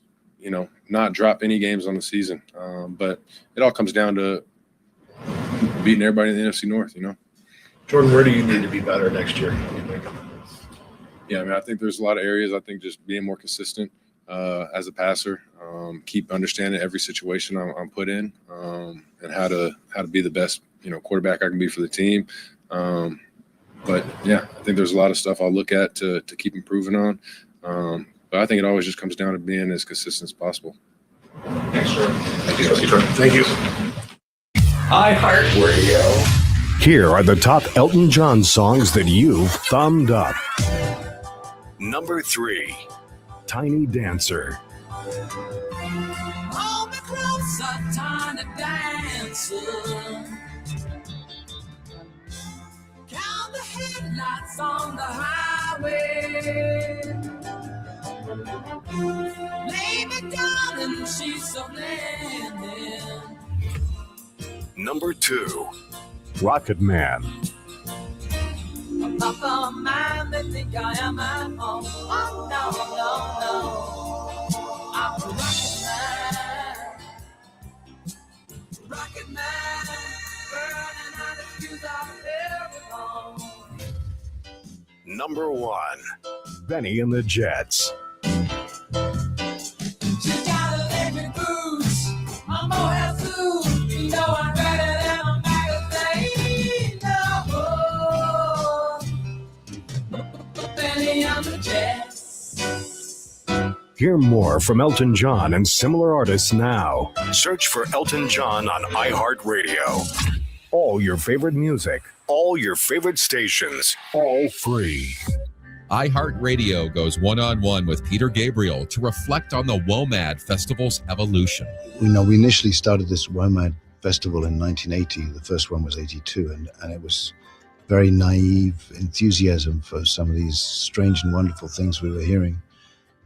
S11: not drop any games on the season. But it all comes down to beating everybody in the NFC North,
S3: Jordan, where do you need to be better next year?
S11: Yeah, I think there's a lot of areas. I think just being more consistent as a passer, keep understanding every situation I'm put in, and how to be the best, quarterback I can be for the team. But yeah, I think there's a lot of stuff I'll look at to keep improving on. But I think it always just comes down to being as consistent as possible.
S3: Thanks, Jordan.
S18: Thank you.
S5: iHeartRadio.
S18: Here are the top Elton John songs that you've thumbed up.
S7: Number 3.
S18: Tiny Dancer.
S5: Hold me closer, tiny dancer. Count the headlights on the highway. Lay me down in the sheets of linen.
S7: Number 2.
S18: Rocket Man.
S5: Papa, man, they think I am at home. Oh, no. I'm a rocket man, burning out the fuse out of every home.
S7: Number 1.
S18: Benny and the Jets.
S5: She's got electric boots, I'm more food. You know I'm better than a magazine. No, Benny and the Jets.
S18: Hear more from Elton John and similar artists now.
S7: Search for Elton John on iHeartRadio.
S18: All your favorite music,
S7: All your favorite stations.
S18: all free.
S20: iHeartRadio goes one-on-one with Peter Gabriel to reflect on the WOMAD Festival's evolution.
S21: We initially started this WOMAD Festival in 1980. The first one was 82, and it was very naive enthusiasm for some of these strange and wonderful things we were hearing.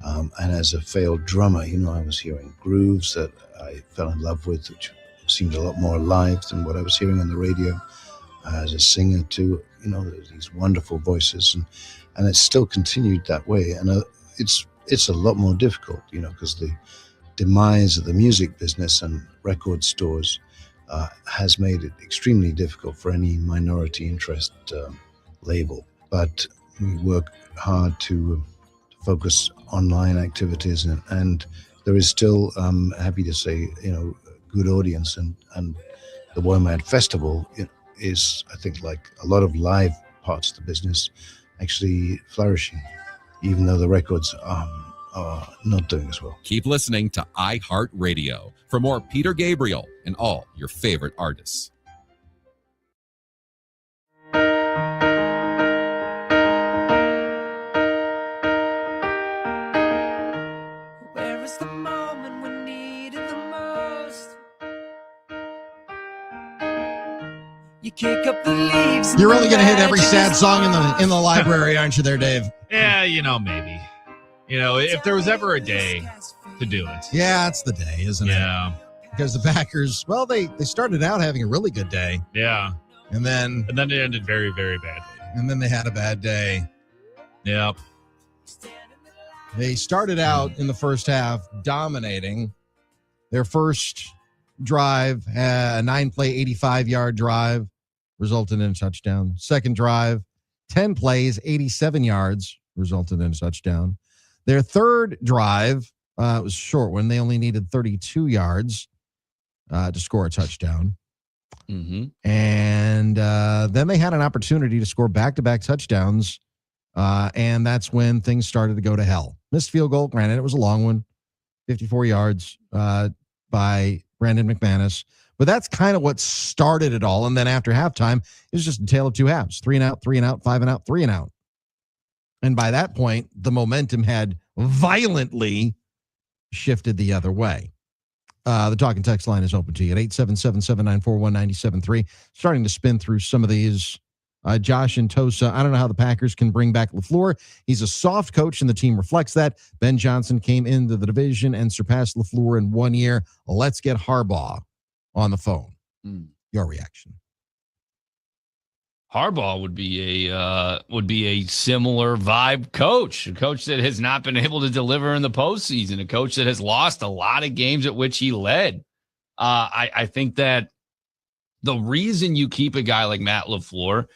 S21: And as a failed drummer, I was hearing grooves that I fell in love with, which seemed a lot more alive than what I was hearing on the radio. As a singer too, these wonderful voices, and it's still continued that way. And it's a lot more difficult, because the demise of the music business and record stores has made it extremely difficult for any minority interest label. But we work hard to focus online activities, and there is still, happy to say, a good audience, and the WOMAD Festival is, I think, like a lot of live parts of the business, actually flourishing, even though the records are not doing as well.
S20: Keep listening to iHeartRadio for more Peter Gabriel and all your favorite artists.
S5: Where is the moment we need it the most? You kick up the leaves.
S4: You're really gonna hit every sad song in the library, aren't you, there, Dave?
S10: Yeah, maybe. If there was ever a day to do it.
S4: Yeah, it's the day, isn't it?
S10: Yeah.
S4: Because the Packers, well, they started out having a really good day.
S10: Yeah.
S4: And then
S10: it ended very, very badly.
S4: And then they had a bad day.
S10: Yep.
S4: They started out in the first half dominating. Their first drive, a 9-play, 85-yard drive, resulted in a touchdown. Second drive, 10 plays, 87 yards, resulted in a touchdown. Their third drive was a short one. They only needed 32 yards to score a touchdown. And then they had an opportunity to score back-to-back touchdowns, and that's when things started to go to hell. Missed field goal, granted, it was a long one, 54 yards by Brandon McManus. But that's kind of what started it all. And then after halftime, it was just a tale of two halves, 3 and out, 3 and out, 5 and out, 3 and out. And by that point, the momentum had violently shifted the other way. The talk and text line is open to you at 877-794-1973. Starting to spin through some of these. Josh and Tosa, I don't know how the Packers can bring back LaFleur. He's a soft coach, and the team reflects that. Ben Johnson came into the division and surpassed LaFleur in 1 year. Let's get Harbaugh on the phone. Your reaction?
S12: Harbaugh would be a similar vibe coach, a coach that has not been able to deliver in the postseason, a coach that has lost a lot of games at which he led. I think that the reason you keep a guy like Matt LaFleur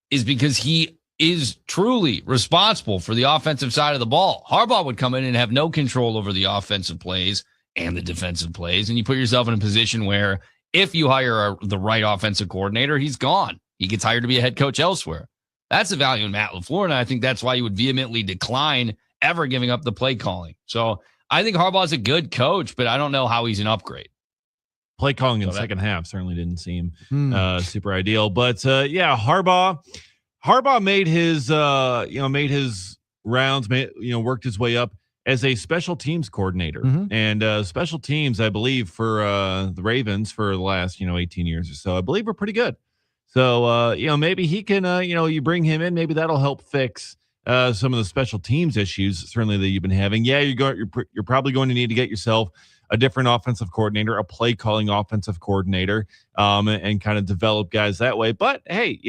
S12: is because he is truly responsible for the offensive side of the ball. Harbaugh would come in and have no control over the offensive plays and the defensive plays, and you put yourself in a position where if you hire the right offensive coordinator, he's gone. He gets hired to be a head coach elsewhere. That's the value in Matt LaFleur, and I think that's why you would vehemently decline ever giving up the play calling. So I think Harbaugh's a good coach, but I don't know how he's an upgrade.
S10: Play calling in the second half certainly didn't seem super ideal. But, yeah, Harbaugh made his, made his rounds, worked his way up as a special teams coordinator. And special teams, I believe, for the Ravens for the last, 18 years or so, I believe, are pretty good. So, maybe he can, you bring him in, maybe that'll help fix some of the special teams issues, certainly, that you've been having. Yeah, you're probably going to need to get yourself a different offensive coordinator, a play calling offensive coordinator, and kind of develop guys that way. But hey,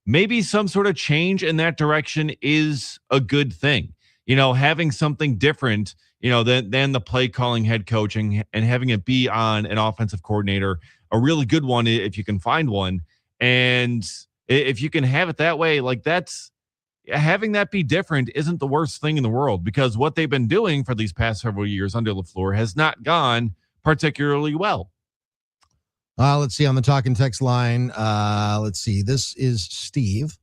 S10: maybe some sort of change in that direction is a good thing. Having something different, than the play calling head coaching and having it be on an offensive coordinator, a really good one if you can find one. And if you can have it that way, like having that be different isn't the worst thing in the world, because what they've been doing for these past several years under LaFleur has not gone particularly well.
S4: Let's see on the talk and text line. Let's see. This is Steve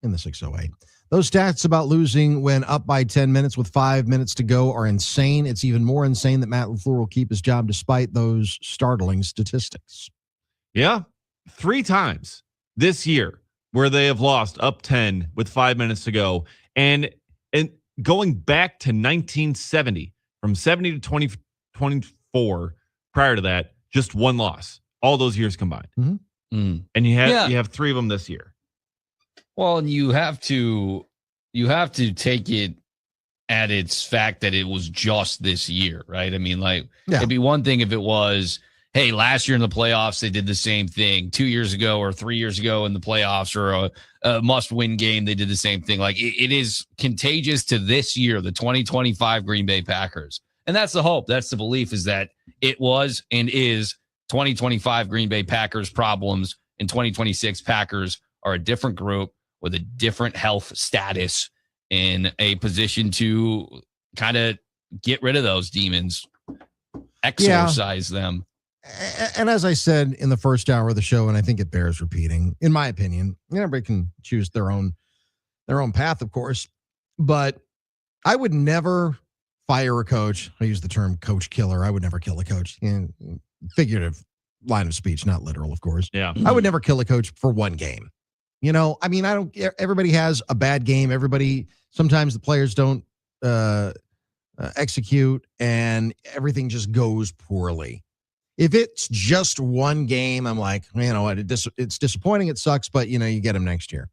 S4: in the 608. Those stats about losing when up by 10 minutes with 5 minutes to go are insane. It's even more insane that Matt LaFleur will keep his job despite those startling statistics.
S10: Yeah. 3 times this year where they have lost up 10 with 5 minutes to go. And going back to 1970, from 70 to 2024, prior to that, just 1 loss, all those years combined. And you have 3 of them this year.
S12: Well, and you have to take it at its fact that it was just this year, right? I mean, it'd be one thing if it was, hey, last year in the playoffs, they did the same thing. 2 years ago or 3 years ago in the playoffs or a must-win game, they did the same thing. It is contagious to this year, the 2025 Green Bay Packers. And that's the hope. That's the belief, is that it was and is 2025 Green Bay Packers problems, and 2026 Packers are a different group with a different health status in a position to kind of get rid of those demons, exorcise them.
S4: And as I said in the first hour of the show, and I think it bears repeating, in my opinion, everybody can choose their own path, of course, but I would never fire a coach. I use the term coach killer. I would never kill a coach. Figurative line of speech, not literal, of course.
S10: Yeah.
S4: I would never kill a coach for 1 game. Everybody has a bad game. Sometimes the players don't execute and everything just goes poorly. If it's just 1 game, I'm like, it's disappointing. It sucks, but you get them next year.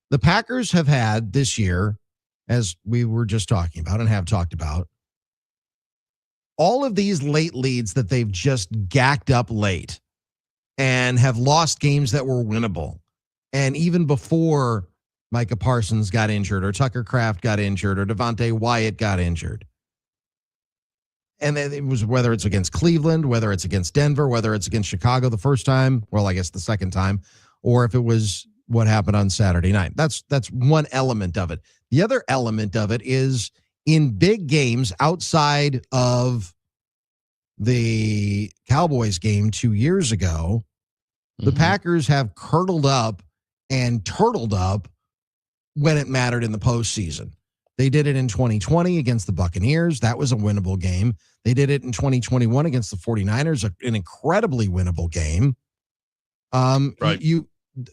S4: The Packers have had this year, as we were just talking about and have talked about, all of these late leads that they've just gacked up late and have lost games that were winnable. And even before Micah Parsons got injured or Tucker Kraft got injured or Devontae Wyatt got injured. And then it was whether it's against Cleveland, whether it's against Denver, whether it's against Chicago the first time, well, I guess the second time, or if it was what happened on Saturday night. That's one element of it. The other element of it is in big games outside of the Cowboys game 2 years ago, the Packers have curdled up and turtled up when it mattered in the postseason. They did it in 2020 against the Buccaneers. That was a winnable game. They did it in 2021 against the 49ers, an incredibly winnable game.
S12: Right.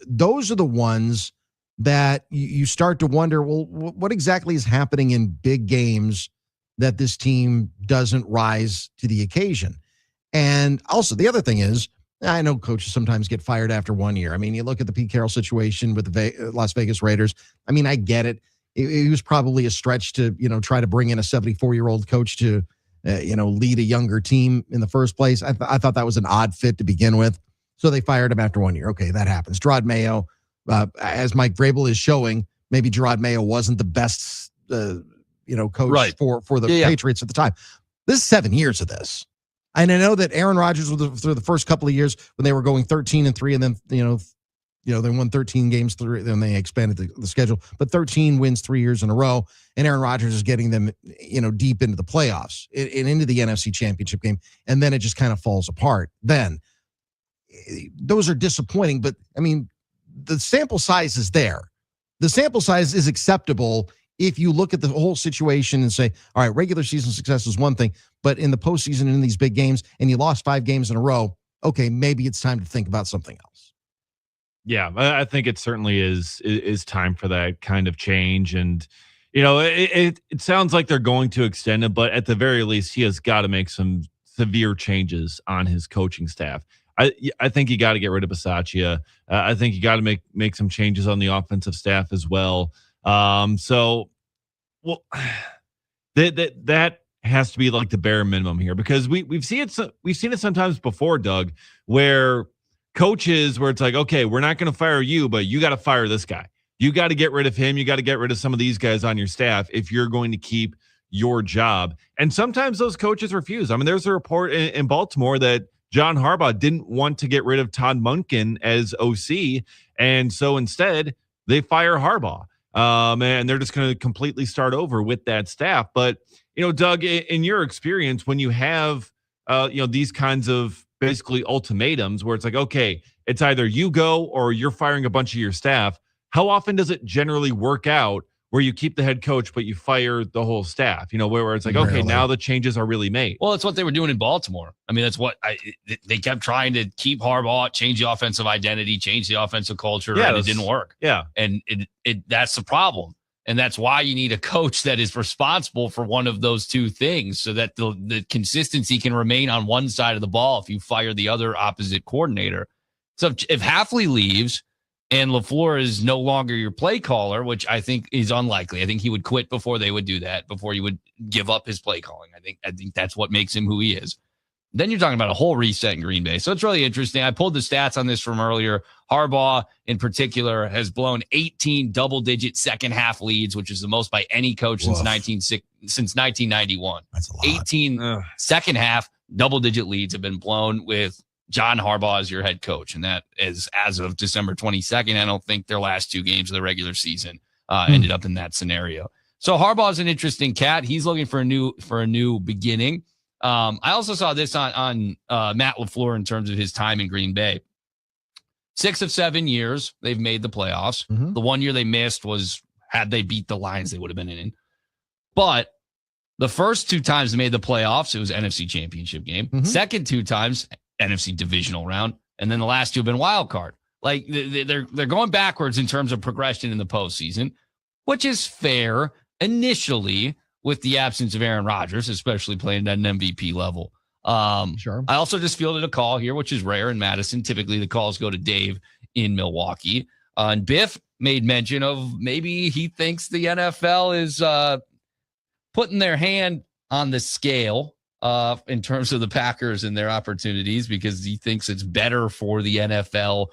S4: Those are the ones that you start to wonder, well, what exactly is happening in big games that this team doesn't rise to the occasion? And also the other thing is, I know coaches sometimes get fired after 1 year. I mean, you look at the Pete Carroll situation with the Las Vegas Raiders. I mean, I get it. It was probably a stretch to, try to bring in a 74-year-old coach to, lead a younger team in the first place. I thought that was an odd fit to begin with. So they fired him after 1 year. Okay, that happens. Gerard Mayo, as Mike Vrabel is showing, maybe Gerard Mayo wasn't the best, coach for the Patriots at the time. This is 7 years of this. And I know that Aaron Rodgers, through the first couple of years when they were going 13-3, and then, they won 13 games through, then they expanded the schedule, but 13 wins 3 years in a row. And Aaron Rodgers is getting them, deep into the playoffs and into the NFC Championship game. And then it just kind of falls apart. Then those are disappointing, but I mean, the sample size is there. The sample size is acceptable if you look at the whole situation and say, all right, regular season success is one thing, but in the postseason in these big games and you lost 5 games in a row, okay, maybe it's time to think about something else.
S10: Yeah, I think it certainly is time for that kind of change. And, it sounds like they're going to extend it, but at the very least, he has got to make some severe changes on his coaching staff. I think you got to get rid of Bisaccia. I think you got to make some changes on the offensive staff as well. That has to be like the bare minimum here, because we've seen it sometimes before, Doug, where coaches, where it's like, okay, we're not going to fire you, but you got to fire this guy. You got to get rid of him. You got to get rid of some of these guys on your staff if you're going to keep your job. And sometimes those coaches refuse. I mean, there's a report in Baltimore that John Harbaugh didn't want to get rid of Todd Monken as OC. And so instead they fire Harbaugh. And they're just going to completely start over with that staff. But, Doug, in your experience, when you have, these kinds of basically ultimatums where it's like, okay, it's either you go or you're firing a bunch of your staff, how often does it generally work out where you keep the head coach, but you fire the whole staff, where it's like, okay, now the changes are really made?
S12: Well, it's what they were doing in Baltimore. I mean, that's what they kept trying to keep Harbaugh, change the offensive identity, change the offensive culture, and it didn't work.
S10: Yeah.
S12: And that's the problem. And that's why you need a coach that is responsible for one of those two things, so that the consistency can remain on one side of the ball if you fire the other opposite coordinator. So if Hafley leaves and LaFleur is no longer your play caller, which I think is unlikely. I think he would quit before they would do that, before he would give up his play calling. I think that's what makes him who he is. Then you're talking about a whole reset in Green Bay. So it's really interesting. I pulled the stats on this from earlier. Harbaugh, in particular, has blown 18 double-digit second-half leads, which is the most by any coach since 1991.
S4: That's a lot.
S12: 18 second-half double-digit leads have been blown with John Harbaugh as your head coach, and that is as of December 22nd. I don't think their last 2 games of the regular season ended up in that scenario. So Harbaugh is an interesting cat. He's looking for a new beginning. I also saw this on Matt LaFleur in terms of his time in Green Bay. 6 of 7 years they've made the playoffs. The 1 year they missed was, had they beat the Lions, they would have been in. But the first 2 times they made the playoffs, it was NFC Championship game. Second 2 times, NFC divisional round, and then the last 2 have been wild card. Like they're going backwards in terms of progression in the postseason, which is fair initially with the absence of Aaron Rodgers, especially playing at an MVP level.
S4: Sure.
S12: I also just fielded a call here, which is rare in Madison. Typically the calls go to Dave in Milwaukee. And Biff made mention of maybe he thinks the NFL is putting their hand on the scale in terms of the Packers and their opportunities, because he thinks it's better for the NFL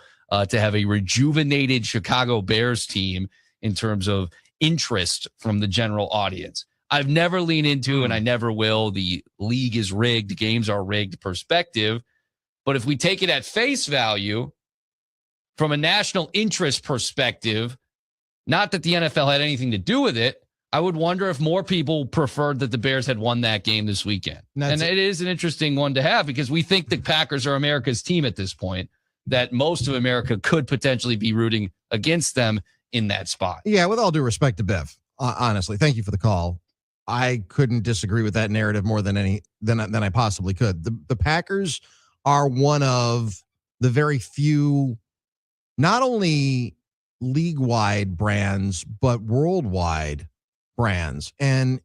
S12: to have a rejuvenated Chicago Bears team in terms of interest from the general audience. I've never leaned into, and I never will, the league is rigged, games are rigged perspective. But if we take it at face value, from a national interest perspective, not that the NFL had anything to do with it, I would wonder if more people preferred that the Bears had won that game this weekend. And it is an interesting one to have because we think the Packers are America's team at this point, that most of America could potentially be rooting against them in that spot.
S4: Yeah, with all due respect to Biff, honestly, thank you for the call. I couldn't disagree with that narrative more than I possibly could. The Packers are one of the very few, not only league-wide brands, but worldwide brands. And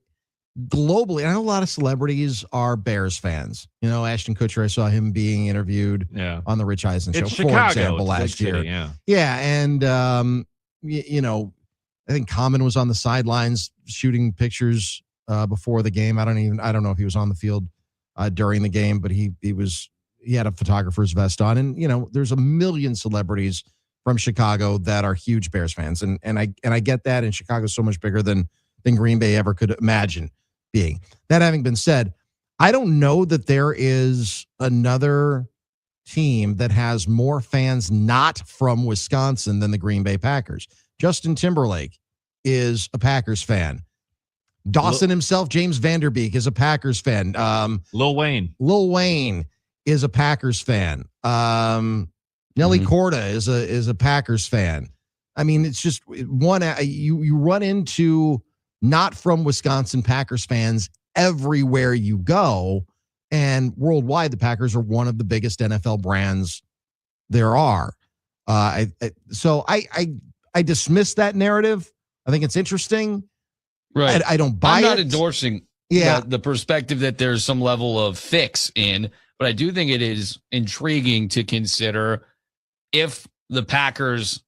S4: globally, I know a lot of celebrities are Bears fans. You know, Ashton Kutcher, I saw him being interviewed on the Rich Eisen show, for example, last year. Yeah, and, you know, I think Common was on the sidelines shooting pictures before the game. I don't know if he was on the field during the game, but he had a photographer's vest on. And, you know, there's a million celebrities from Chicago that are huge Bears fans. And I get that. And Chicago's so much bigger than Green Bay ever could imagine being. That having been said, I don't know that there is another team that has more fans not from Wisconsin than the Green Bay Packers. Justin Timberlake is a Packers fan. Dawson himself, James Vanderbeek, is a Packers fan.
S10: Lil Wayne
S4: is a Packers fan. Nelly Corda is a Packers fan. I mean, it's just one. You run into not from Wisconsin Packers fans everywhere you go, and worldwide, the Packers are one of the biggest NFL brands there are. So I dismiss that narrative. I think it's interesting.
S12: Right.
S4: I don't buy it.
S12: I'm not endorsing the perspective that there's some level of fix in, but I do think it is intriguing to consider if the Packers'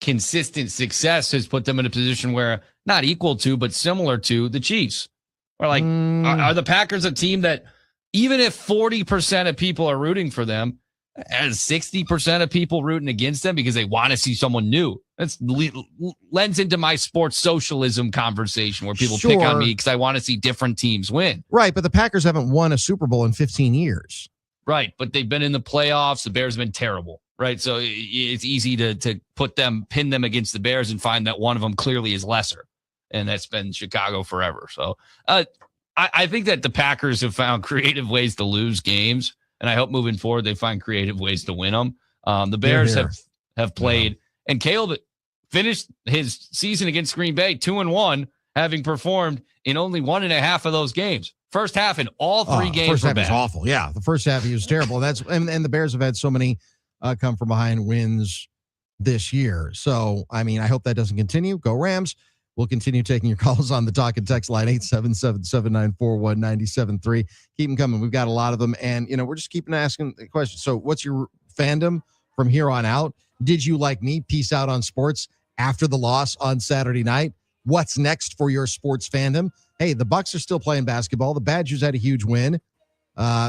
S12: consistent success has put them in a position where not equal to, but similar to the Chiefs. Or like, are the Packers a team that even if 40% of people are rooting for them, as 60% of people rooting against them because they want to see someone new? That's lends into my sports socialism conversation where people pick on me because I want to see different teams win.
S4: Right, but the Packers haven't won a Super Bowl in 15 years.
S12: Right, but they've been in the playoffs. The Bears have been terrible. Right, so it's easy to pin them against the Bears and find that one of them clearly is lesser, and that's been Chicago forever. So I think that the Packers have found creative ways to lose games, and I hope moving forward they find creative ways to win them. The Bears have played, and Caleb finished his season against Green Bay 2-1, having performed in only 1.5 of those games. First half in all three games.
S4: First half was awful. Yeah, the first half he was terrible. And the Bears have had so many come from behind wins this year. So, I mean, I hope that doesn't continue. Go Rams. We'll continue taking your calls on the talk and text line 877-794-1973. Keep them coming. We've got a lot of them. And, you know, we're just keeping asking the question. So what's your fandom from here on out? Did you, like me, peace out on sports after the loss on Saturday night? What's next for your sports fandom? Hey, the Bucks are still playing basketball. The Badgers had a huge win.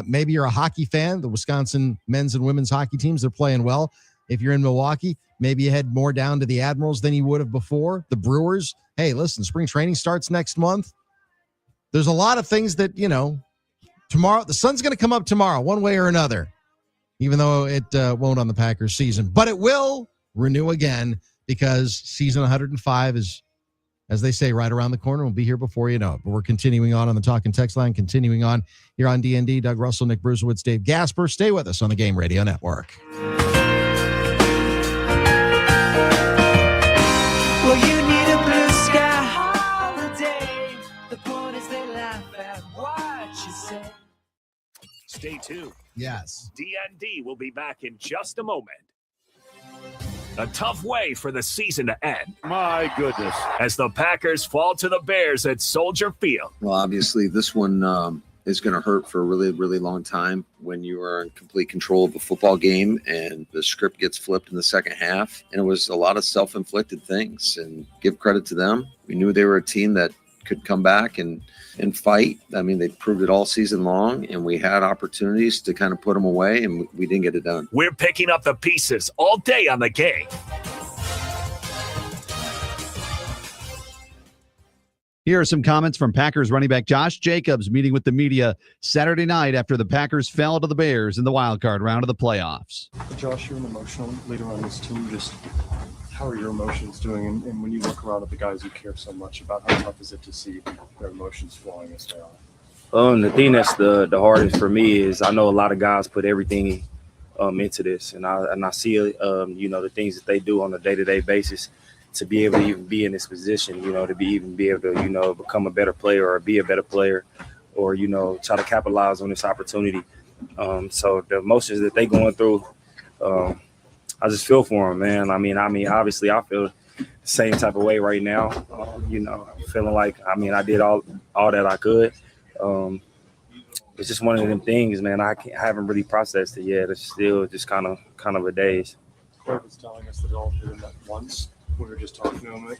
S4: Maybe you're a hockey fan. The Wisconsin men's and women's hockey teams, they're playing well. If you're in Milwaukee, maybe you head more down to the Admirals than you would have before. The Brewers. Hey, listen, spring training starts next month. There's a lot of things that, you know, tomorrow, the sun's going to come up tomorrow, one way or another, even though it won't on the Packers season. But it will renew again because season 105 is, as they say, right around the corner. We'll be here before you know it. But we're continuing on the talk and text line, continuing on here on D.N.D. Doug Russell, Nick Brusewitz, Dave Gasper. Stay with us on the Game Radio Network.
S5: Well, you need a blue sky holiday. The point is they laugh at what you say.
S1: Stay tuned.
S4: Yes.
S1: D.N.D. will be back in just a moment. A tough way for the season to end.
S18: My goodness.
S1: As the Packers fall to the Bears at Soldier Field.
S15: Well, obviously, this one is going to hurt for a really, really long time when you are in complete control of a football game and the script gets flipped in the second half. And it was a lot of self-inflicted things, and give credit to them. We knew they were a team that could come back and fight. I mean, they proved it all season long, and we had opportunities to kind of put them away, and we didn't get it done.
S1: We're picking up the pieces all day on the game.
S8: Here are some comments from Packers running back Josh Jacobs meeting with the media Saturday night after the Packers fell to the Bears in the wild card round of the playoffs.
S9: Josh, you're an emotional leader on this team. Just how are your emotions doing? And when you look around at the guys you care so much about, how tough is it to see their emotions flowing as they are?
S22: The thing that's the hardest for me is I know a lot of guys put everything into this, and I see the things that they do on a day-to-day basis to be able to even be in this position, to be able to become a better player or be a better player, or try to capitalize on this opportunity. So the emotions that they going through, I just feel for them, man. I mean, obviously I feel the same type of way right now. Feeling like I did all that I could. It's just one of them things, man. I haven't really processed it yet. It's still just kind of a daze.
S9: Cliff was telling us that it all hit him at once. We were just talking to him. Do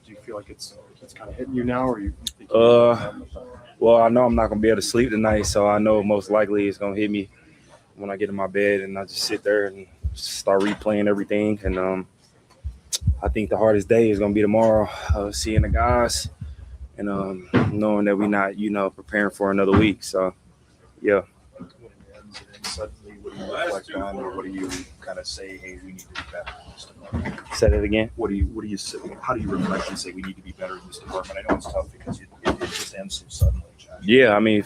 S9: you feel like it's kind of hitting you now, or you think?
S22: Well, I know I'm not gonna be able to sleep tonight, so I know most likely it's gonna hit me when I get in my bed, and I just sit there and start replaying everything. And I think the hardest day is gonna be tomorrow, seeing the guys and knowing that we're not, preparing for another week. So, yeah.
S9: Suddenly, what do you reflect on, or what do you kind of say? Hey, we need to be better in this department.
S22: Say that again.
S9: What do you say? How do you reflect and say we need to be better in this department? I know it's tough because it just ends so suddenly. Josh.
S22: Yeah, I mean,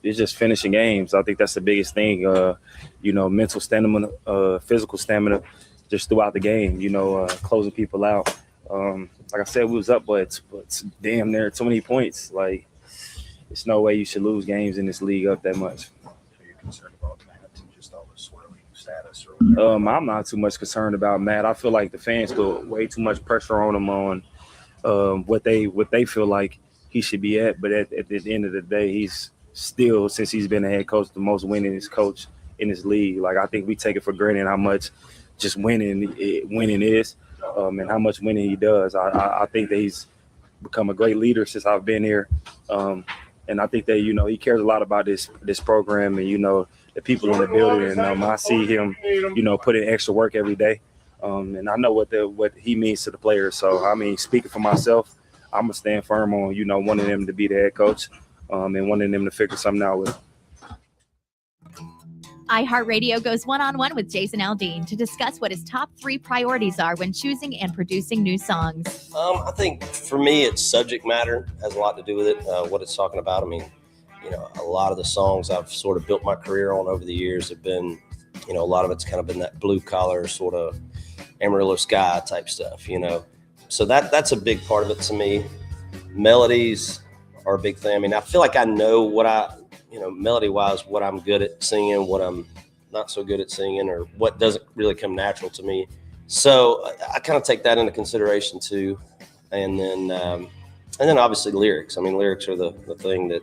S22: it's just finishing games. I think that's the biggest thing. Mental stamina, physical stamina, just throughout the game. Closing people out. Like I said, we was up, but damn near so many points. Like, there's no way you should lose games in this league up that much.
S9: Are you concerned about Matt and just all the swirling status? Or
S22: I'm not too much concerned about Matt. I feel like the fans put way too much pressure on him on what they feel like he should be at. But at the end of the day, he's still, since he's been a head coach, the most winningest coach in this league. Like, I think we take it for granted how much just winning is, and how much winning he does. I think that he's become a great leader since I've been here. And I think that, he cares a lot about this program and, the people in the building. And I see him, put in extra work every day. And I know what he means to the players. So, speaking for myself, I'm going to stand firm on, wanting them to be the head coach and wanting them to figure something out with.
S23: iHeartRadio goes one-on-one with Jason Aldean to discuss what his top 3 priorities are when choosing and producing new songs.
S24: I think for me, it's subject matter has a lot to do with it, what it's talking about. A lot of the songs I've sort of built my career on over the years have been, a lot of it's kind of been that blue collar sort of Amarillo Sky type stuff, So that's a big part of it to me. Melodies are a big thing. I feel like I know what melody-wise, what I'm good at singing, what I'm not so good at singing, or what doesn't really come natural to me. So I kind of take that into consideration too. And then obviously lyrics. Lyrics are the thing that,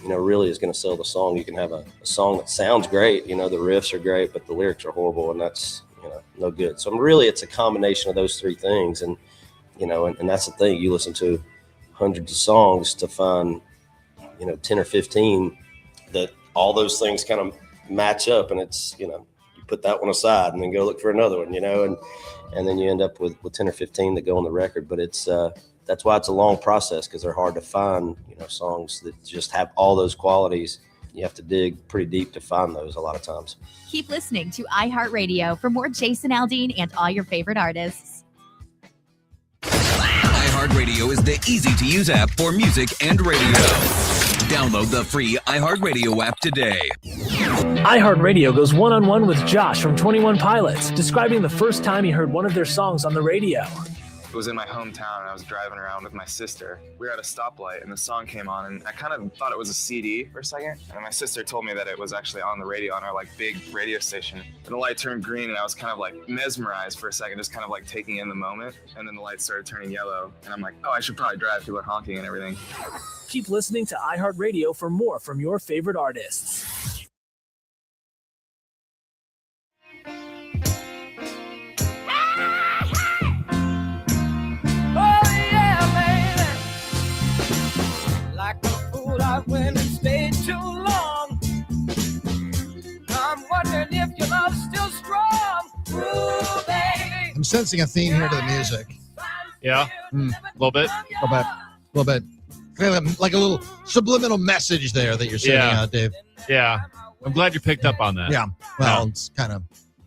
S24: really is going to sell the song. You can have a song that sounds great, the riffs are great, but the lyrics are horrible, and that's, no good. So really it's a combination of those 3 things. And, and that's the thing. You listen to hundreds of songs to find, 10 or 15 that all those things kind of match up, and it's, you put that one aside and then go look for another one, and then you end up with 10 or 15 that go on the record. But it's, that's why it's a long process, because they're hard to find, songs that just have all those qualities. You have to dig pretty deep to find those a lot of times.
S23: Keep listening to iHeartRadio for more Jason Aldean and all your favorite artists.
S7: iHeartRadio is the easy-to-use app for music and radio. Download the free iHeartRadio app today.
S25: iHeartRadio goes one-on-one with Josh from 21 Pilots, describing the first time he heard one of their songs on the radio.
S26: It was in my hometown, and I was driving around with my sister. We were at a stoplight, and the song came on, and I kind of thought it was a CD for a second. And my sister told me that it was actually on the radio, on our big radio station. And the light turned green, and I was kind of mesmerized for a second, just kind of taking in the moment. And then the light started turning yellow, and I'm like, oh, I should probably drive. People are honking and everything.
S25: Keep listening to iHeartRadio for more from your favorite artists.
S5: When it stayed too long, I'm wondering if your love's still strong. Ooh, baby.
S4: I'm sensing a theme here to the music.
S10: Yeah, a little bit.
S4: A little bit. like a little subliminal message there that you're sending out, Dave.
S10: Yeah. I'm glad you picked up on that.
S4: Yeah. Well, it's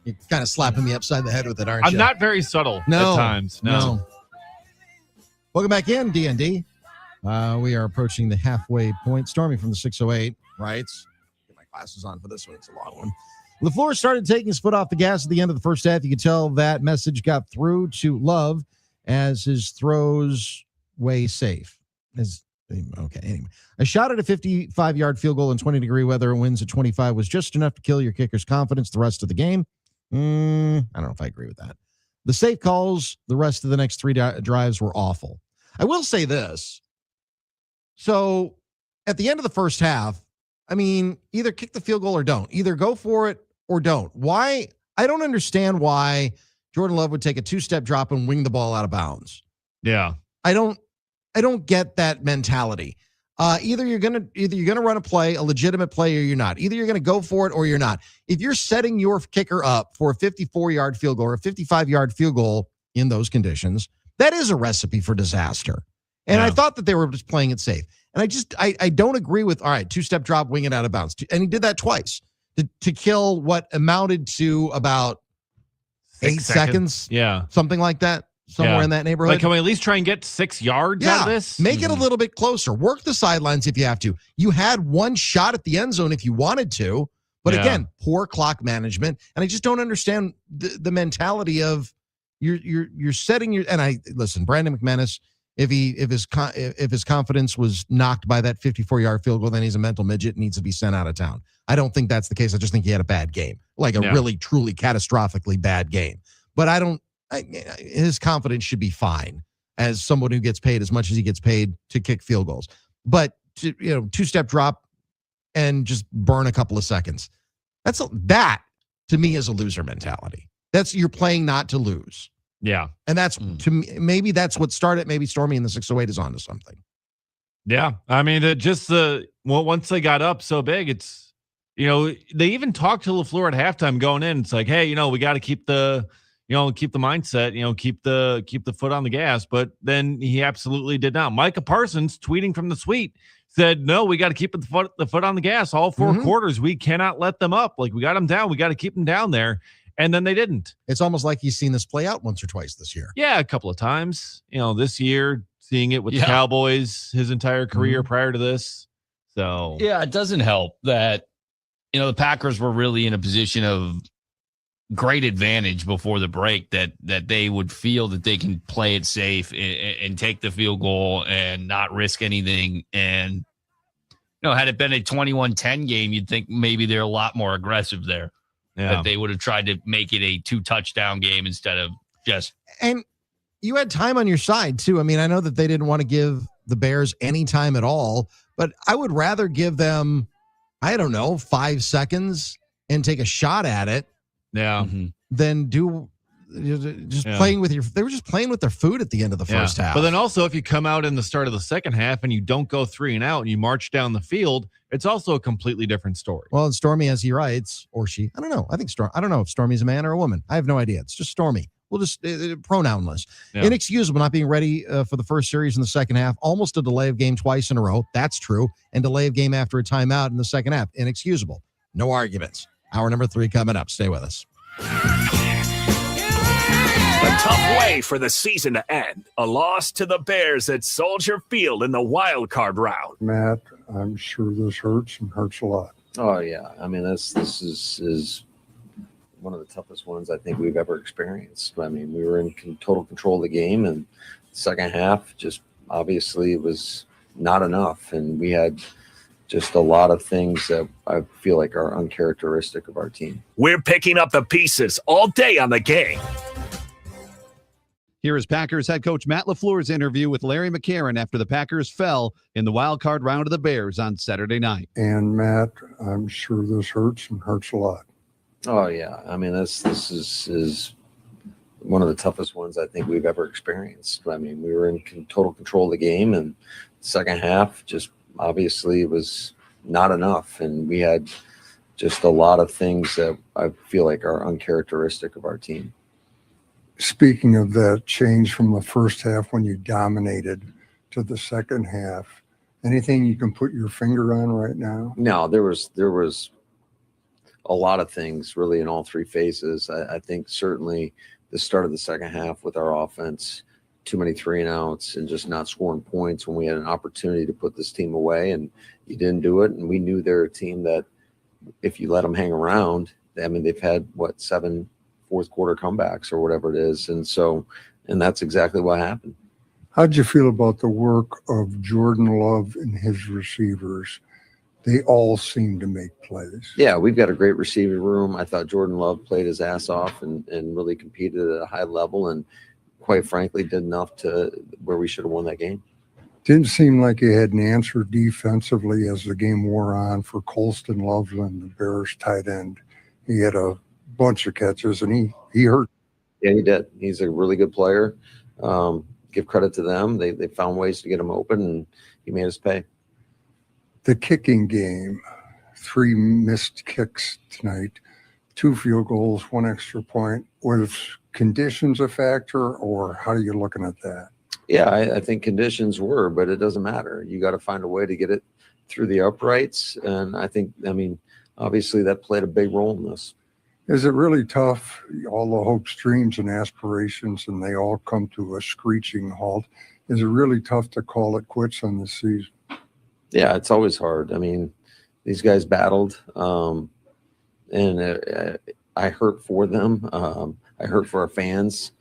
S4: you're kind of slapping me upside the head with it, aren't you?
S10: I'm not very subtle at times. No.
S4: Welcome back in, D.N.D. We are approaching the halfway point. Stormy from the 608 writes, get my glasses on for this one. It's a long one. LaFleur started taking his foot off the gas at the end of the first half. You could tell that message got through to Love as his throws way safe. Okay, anyway. A shot at a 55-yard field goal in 20-degree weather and wins at 25 was just enough to kill your kicker's confidence the rest of the game. I don't know if I agree with that. The safe calls, the rest of the next three drives were awful. I will say this. So at the end of the first half, I mean, either kick the field goal or don't. Either go for it or don't. Why? I don't understand why Jordan Love would take a two-step drop and wing the ball out of bounds.
S10: Yeah.
S4: I don't get that mentality. Either you're gonna run a play, a legitimate play, or you're not. Either you're gonna go for it or you're not. If you're setting your kicker up for a 54-yard field goal or a 55-yard field goal in those conditions, that is a recipe for disaster. And I thought that they were just playing it safe. And I don't agree with, all right, two-step drop, wing it out of bounds. And he did that twice to kill what amounted to about 8 seconds.
S10: Yeah.
S4: Something like that. Somewhere in that neighborhood.
S10: Like, can we at least try and get 6 yards out of this?
S4: Make it a little bit closer. Work the sidelines if you have to. You had one shot at the end zone if you wanted to. But again, poor clock management. And I just don't understand the mentality of you're setting your, and listen, Brandon McManus, if his confidence was knocked by that 54-yard field goal, then he's a mental midget and needs to be sent out of town. I don't think that's the case. I just think he had a bad game, like a really, truly catastrophically bad game. But his confidence should be fine as someone who gets paid as much as he gets paid to kick field goals. But two-step drop and just burn a couple of seconds. That to me is a loser mentality. You're playing not to lose.
S10: Yeah.
S4: And that's to me, maybe that's what started. Maybe Stormy in the 608 is onto something.
S10: Yeah. I mean, once they got up so big, it's, they even talked to LaFleur at halftime going in. It's like, hey, we got to keep the mindset, keep the foot on the gas. But then he absolutely did not. Micah Parsons tweeting from the suite said, no, we got to keep the foot on the gas all four quarters. We cannot let them up. Like, we got them down. We got to keep them down there. And then they didn't.
S4: It's almost like he's seen this play out once or twice this year.
S10: Yeah, a couple of times. This year, seeing it with the Cowboys his entire career prior to this. So
S12: yeah, it doesn't help that the Packers were really in a position of great advantage before the break that they would feel that they can play it safe and take the field goal and not risk anything. And had it been a 21-10 game, you'd think maybe they're a lot more aggressive there.
S10: Yeah.
S12: That they would have tried to make it a 2-touchdown game instead of just.
S4: And you had time on your side too. I mean, I know that they didn't want to give the Bears any time at all, but I would rather give them, 5 seconds and take a shot at it.
S10: Yeah.
S4: Than playing with they were just playing with their food at the end of the first half.
S10: But then also, if you come out in the start of the second half and you don't go 3 and out and you march down the field, it's also a completely different story.
S4: Well, and Stormy, as he writes, or she, I don't know. I don't know if Stormy's a man or a woman. I have no idea. It's just Stormy. We'll just pronounless. Yeah. Inexcusable not being ready for the first series in the second half. Almost a delay of game twice in a row. That's true. And delay of game after a timeout in the second half. Inexcusable. No arguments. Hour number 3 coming up. Stay with us.
S1: A tough way for the season to end. A loss to the Bears at Soldier Field in the wild card round.
S6: Matt, I'm sure this hurts and hurts a lot.
S15: Oh yeah, I mean this is one of the toughest ones I think we've ever experienced. I mean, we were in total control of the game, and the second half just obviously was not enough, and we had just a lot of things that I feel like are uncharacteristic of our team.
S1: We're picking up the pieces all day on the game.
S8: Here is Packers head coach Matt LaFleur's interview with Larry McCarron after the Packers fell in the wild card round of the Bears on Saturday night.
S6: And Matt, I'm sure this hurts and hurts a lot.
S15: Oh yeah, I mean this is one of the toughest ones I think we've ever experienced. I mean, we were in total control of the game, and the second half just obviously was not enough, and we had just a lot of things that I feel like are uncharacteristic of our team.
S6: Speaking of that change from the first half when you dominated to the second half, Anything you can put your finger on right now?
S15: No, there was a lot of things really in all three phases. I think certainly the start of the second half with our offense, too many 3-and-outs and just not scoring points when we had an opportunity to put this team away, and you didn't do it. And we knew they're a team that if you let them hang around, I mean, they've had 7 fourth quarter comebacks or whatever it is. And that's exactly what happened.
S6: How'd you feel about the work of Jordan Love and his receivers? They all seem to make plays.
S15: Yeah, we've got a great receiving room. I thought Jordan Love played his ass off and really competed at a high level, and quite frankly did enough to where we should have won that game.
S6: Didn't seem like he had an answer defensively as the game wore on for Colston Loveland, the Bears tight end. He had a bunch of catches, and he hurt.
S15: Yeah, he did. He's a really good player. Give credit to them. They found ways to get him open, and he made us pay.
S6: The kicking game, 3 missed kicks tonight, 2 field goals, 1 extra point. Was conditions a factor, or how are you looking at that?
S15: Yeah, I think conditions were, but it doesn't matter. You got to find a way to get it through the uprights. And I mean, obviously that played a big role in this.
S6: Is it really tough? All the hopes, dreams, and aspirations, and they all come to a screeching halt. Is it really tough to call it quits on the season?
S15: Yeah, it's always hard. I mean, these guys battled, and I hurt for them. I hurt for our fans,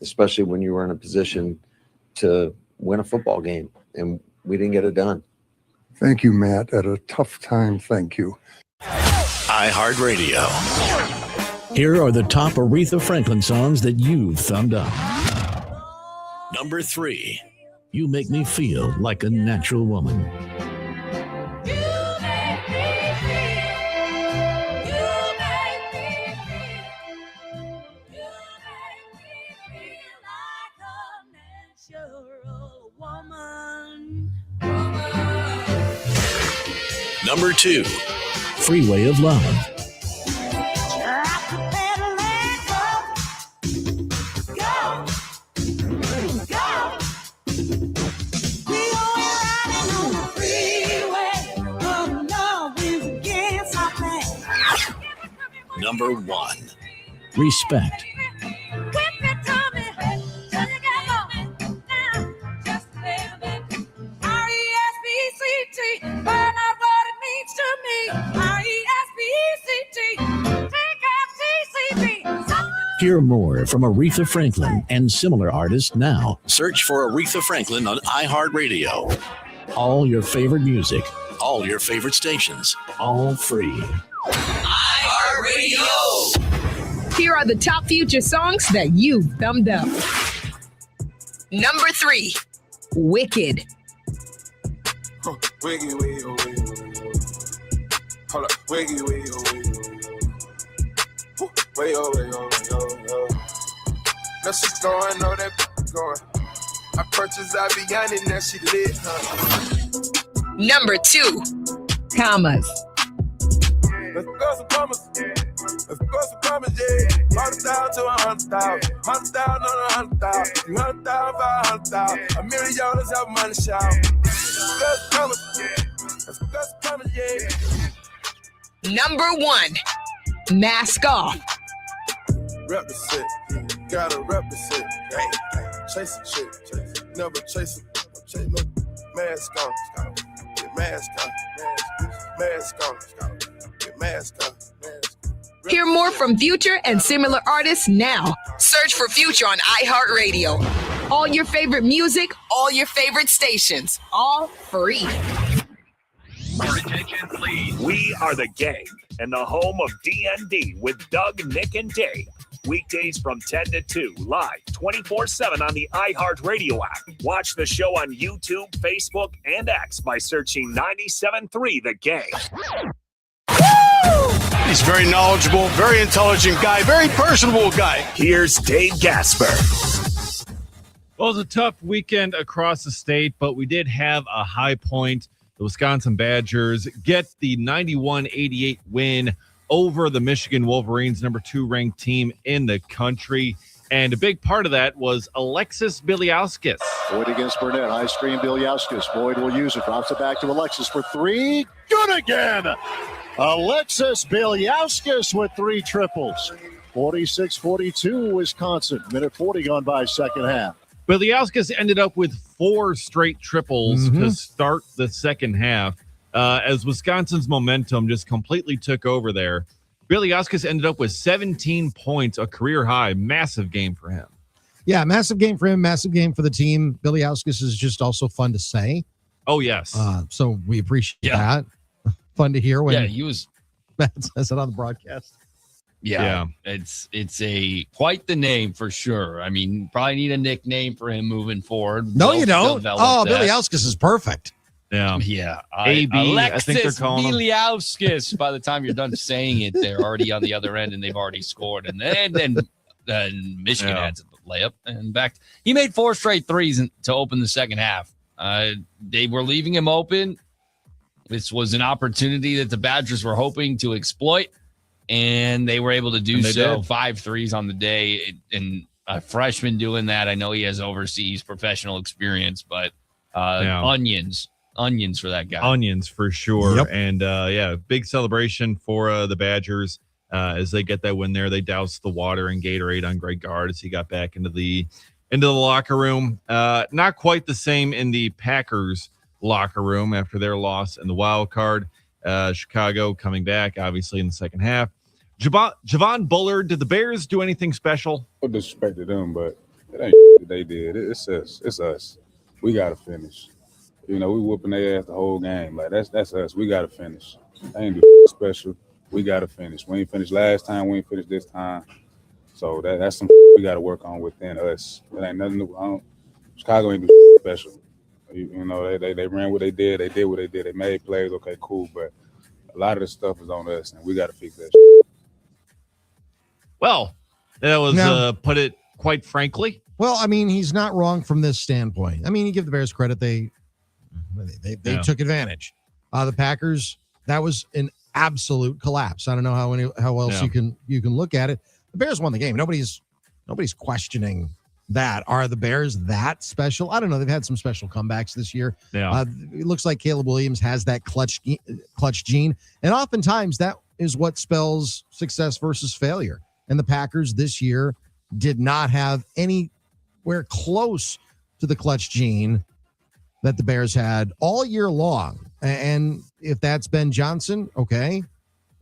S15: especially when you were in a position to win a football game, and we didn't get it done.
S6: Thank you, Matt. At a tough time, thank you.
S1: iHeartRadio.
S2: Here are the top Aretha Franklin songs that you've thumbed up.
S1: Number 3.
S2: You Make Me Feel Like a Natural Woman.
S1: Number 2.
S2: Freeway of Love.
S1: Number 1.
S2: Respect. Hear more from Aretha Franklin and similar artists now.
S1: Search for Aretha Franklin on iHeartRadio.
S2: All your favorite music.
S1: All your favorite stations.
S2: All free.
S1: iHeartRadio.
S13: Here are the top Future songs that you thumbed up. Number 3, Wicked.
S5: Wiggy, wiggy, wiggy. Hold up, wiggy, wiggy, wiggy. Way over, way over, way over. Now she's going, know that going. I purchased Avian and now she lit, huh?
S13: Number 2, Commas.
S5: Let's go some commas. Let's go some commas, yeah. 100,000 to 100,000. 100,000 on 100,000. 200,000 for 100,000. $1 million have money shout. Let's go some commas. Let's go some commas, yeah.
S13: Number 1, Mask Off.
S5: Represent, gotta represent. Hey, chase a chick, never chase a no mask on, get mask on, mask on, get mask on.
S13: Hear more from Future and similar artists now. Search for Future on iHeartRadio. All your favorite music, all your favorite stations, all free.
S1: Your attention, please. We are the gang and the home of D.N.D. with Doug, Nick, and Dave. Weekdays from 10 to 2, live 24/7 on the iHeartRadio app. Watch the show on YouTube, Facebook, and X by searching 97.3 The Gang.
S18: He's very knowledgeable, very intelligent guy, very personable guy.
S1: Here's Dave Gasper.
S10: Well, it was a tough weekend across the state, but we did have a high point. The Wisconsin Badgers get the 91-88 win over the Michigan Wolverines, number 2 ranked team in the country. And a big part of that was Alexis Biliauskas.
S3: Boyd against Burnett. High screen, Biliauskas. Boyd will use it. Drops it back to Alexis for three. Good again. Alexis Biliauskas with 3 triples. 46-42 Wisconsin. Minute 40 gone by second half.
S10: Biliauskas ended up with 4 straight triples to start the second half as Wisconsin's momentum just completely took over there. Biliauskas ended up with 17 points, a career high. Massive game for him.
S4: Yeah, massive game for him, massive game for the team. Biliauskas is just also fun to say.
S10: Oh, yes.
S4: So we appreciate that. Fun to hear when
S12: he was
S4: Matt says it on the broadcast.
S12: Yeah. It's a quite the name for sure. I mean, probably need a nickname for him moving forward.
S4: No, you don't. Oh, Biliauskas is perfect.
S10: Yeah.
S12: AB,
S10: I think they're calling him.
S12: Biliauskas. By the time you're done saying it, they're already on the other end and they've already scored. And then Michigan adds a layup and back. He made 4 straight threes to open the second half. They were leaving him open. This was an opportunity that the Badgers were hoping to exploit, and they were able to do so.
S10: Did.
S12: 5 threes on the day, and a freshman doing that. I know he has overseas professional experience, but onions for that guy.
S10: Onions for sure.
S4: Yep.
S10: And big celebration for the Badgers as they get that win there. They doused the water and Gatorade on Greg Gard as he got back into the locker room. Not quite the same in the Packers locker room after their loss in the wild card. Chicago coming back obviously in the second half. Javon Bullard, did the Bears do anything special?
S11: No disrespect to them, but it ain't they did. It's us. It's us. We got to finish. You know, we whooping their ass the whole game. Like, that's us. We got to finish. They ain't do special. We got to finish. We ain't finished last time. We ain't finished this time. So that's some we got to work on within us. It ain't nothing new. Chicago ain't do special. You know, they ran what they did. They did what they did. They made plays. Okay, cool. But a lot of the stuff is on us, and we got to fix that shit.
S10: Well, that was put it quite frankly.
S4: Well, I mean, he's not wrong from this standpoint. I mean, you give the Bears credit. They took advantage. The Packers, that was an absolute collapse. I don't know how else you can look at it. The Bears won the game. Nobody's questioning that. Are the Bears that special? I don't know. They've had some special comebacks this year.
S10: Yeah.
S4: It looks like Caleb Williams has that clutch gene, and oftentimes that is what spells success versus failure. And the Packers this year did not have anywhere close to the clutch gene that the Bears had all year long. And if that's Ben Johnson, okay.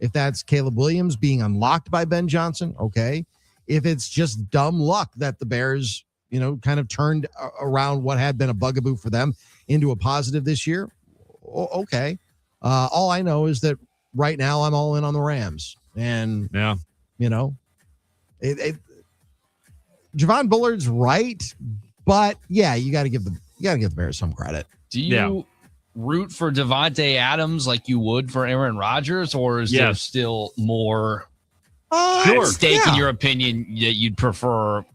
S4: If that's Caleb Williams being unlocked by Ben Johnson, okay. If it's just dumb luck that the Bears, kind of turned around what had been a bugaboo for them into a positive this year, okay. All I know is that right now I'm all in on the Rams. And, Javon Bullard's right, but yeah, you got to give the Bears some credit.
S12: Do you root for Davante Adams like you would for Aaron Rodgers, or is there still more stake in your opinion that you'd prefer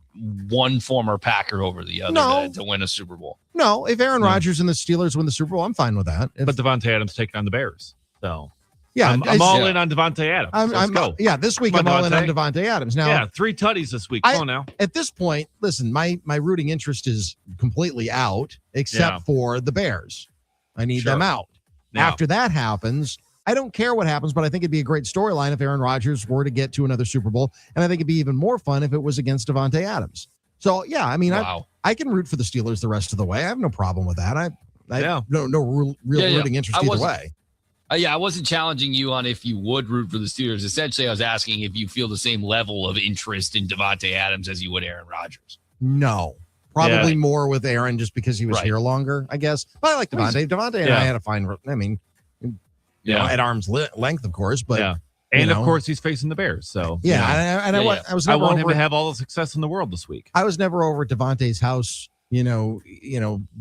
S12: one former Packer over the other to win a Super Bowl?
S4: No, if Aaron Rodgers and the Steelers win the Super Bowl, I'm fine with that.
S10: But Davante Adams taking on the Bears, so.
S4: Yeah,
S10: I'm all in on Davante Adams. Let's go.
S4: Yeah, this week I'm all in on Davante Adams. Now,
S10: 3 tutties this week. Come on now.
S4: At this point, listen, my rooting interest is completely out, except for the Bears. I need them out.
S10: Yeah.
S4: After that happens, I don't care what happens, but I think it'd be a great storyline if Aaron Rodgers were to get to another Super Bowl, and I think it'd be even more fun if it was against Davante Adams. So yeah, I mean, I can root for the Steelers the rest of the way. I have no problem with that. I have no real rooting interest either way.
S12: I wasn't challenging you on if you would root for the Steelers. Essentially, I was asking if you feel the same level of interest in Davante Adams as you would Aaron Rodgers.
S4: No, probably more with Aaron just because he was here longer, I guess. But I like Davante. Davante and I had a fine, at arm's length, of course. But
S10: and of course, he's facing the Bears. So
S4: I
S10: want him to have all the success in the world this week.
S4: I was never over at Davante's house,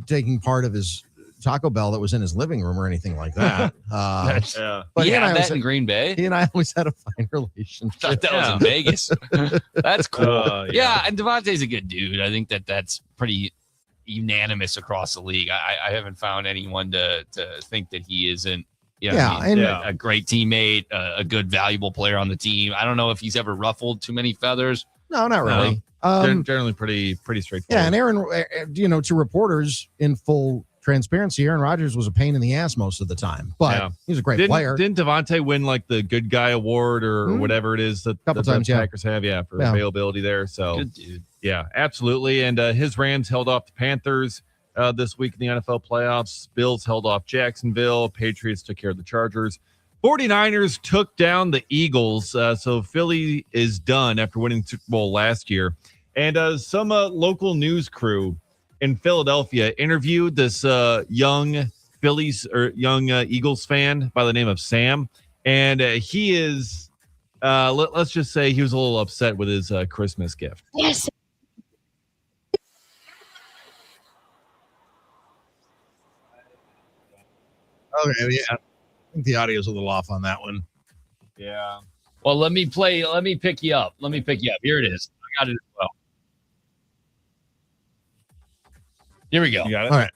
S4: taking part of his Taco Bell that was in his living room or anything like that.
S12: But he had that in Green Bay.
S4: He and I always had a fine relationship.
S12: I thought that was in Vegas. That's cool. And Davante's a good dude. I think that's pretty unanimous across the league. I haven't found anyone to think that he isn't. A great teammate, a good valuable player on the team. I don't know if he's ever ruffled too many feathers.
S4: No, not really.
S10: Generally pretty straightforward.
S4: Yeah, and Aaron, to reporters in full transparency, Aaron Rodgers was a pain in the ass most of the time, but he's a great player.
S10: Didn't Devontae win like the good guy award or whatever it is that
S4: couple times,
S10: the Packers have? Yeah, for availability there. So
S12: Good dude.
S10: Yeah, absolutely. And his Rams held off the Panthers this week in the NFL playoffs. Bills held off Jacksonville. Patriots took care of the Chargers. 49ers took down the Eagles. So Philly is done after winning the Super Bowl last year. And some local news crew in Philadelphia interviewed this young Eagles fan by the name of Sam. And he is, let's just say he was a little upset with his Christmas gift.
S14: Yes.
S4: Okay, yeah. I think the audio's a little off on that one.
S10: Yeah.
S12: Well, let me pick you up. Here it is. I got it as well. Here we go.
S10: You got it?
S4: All right.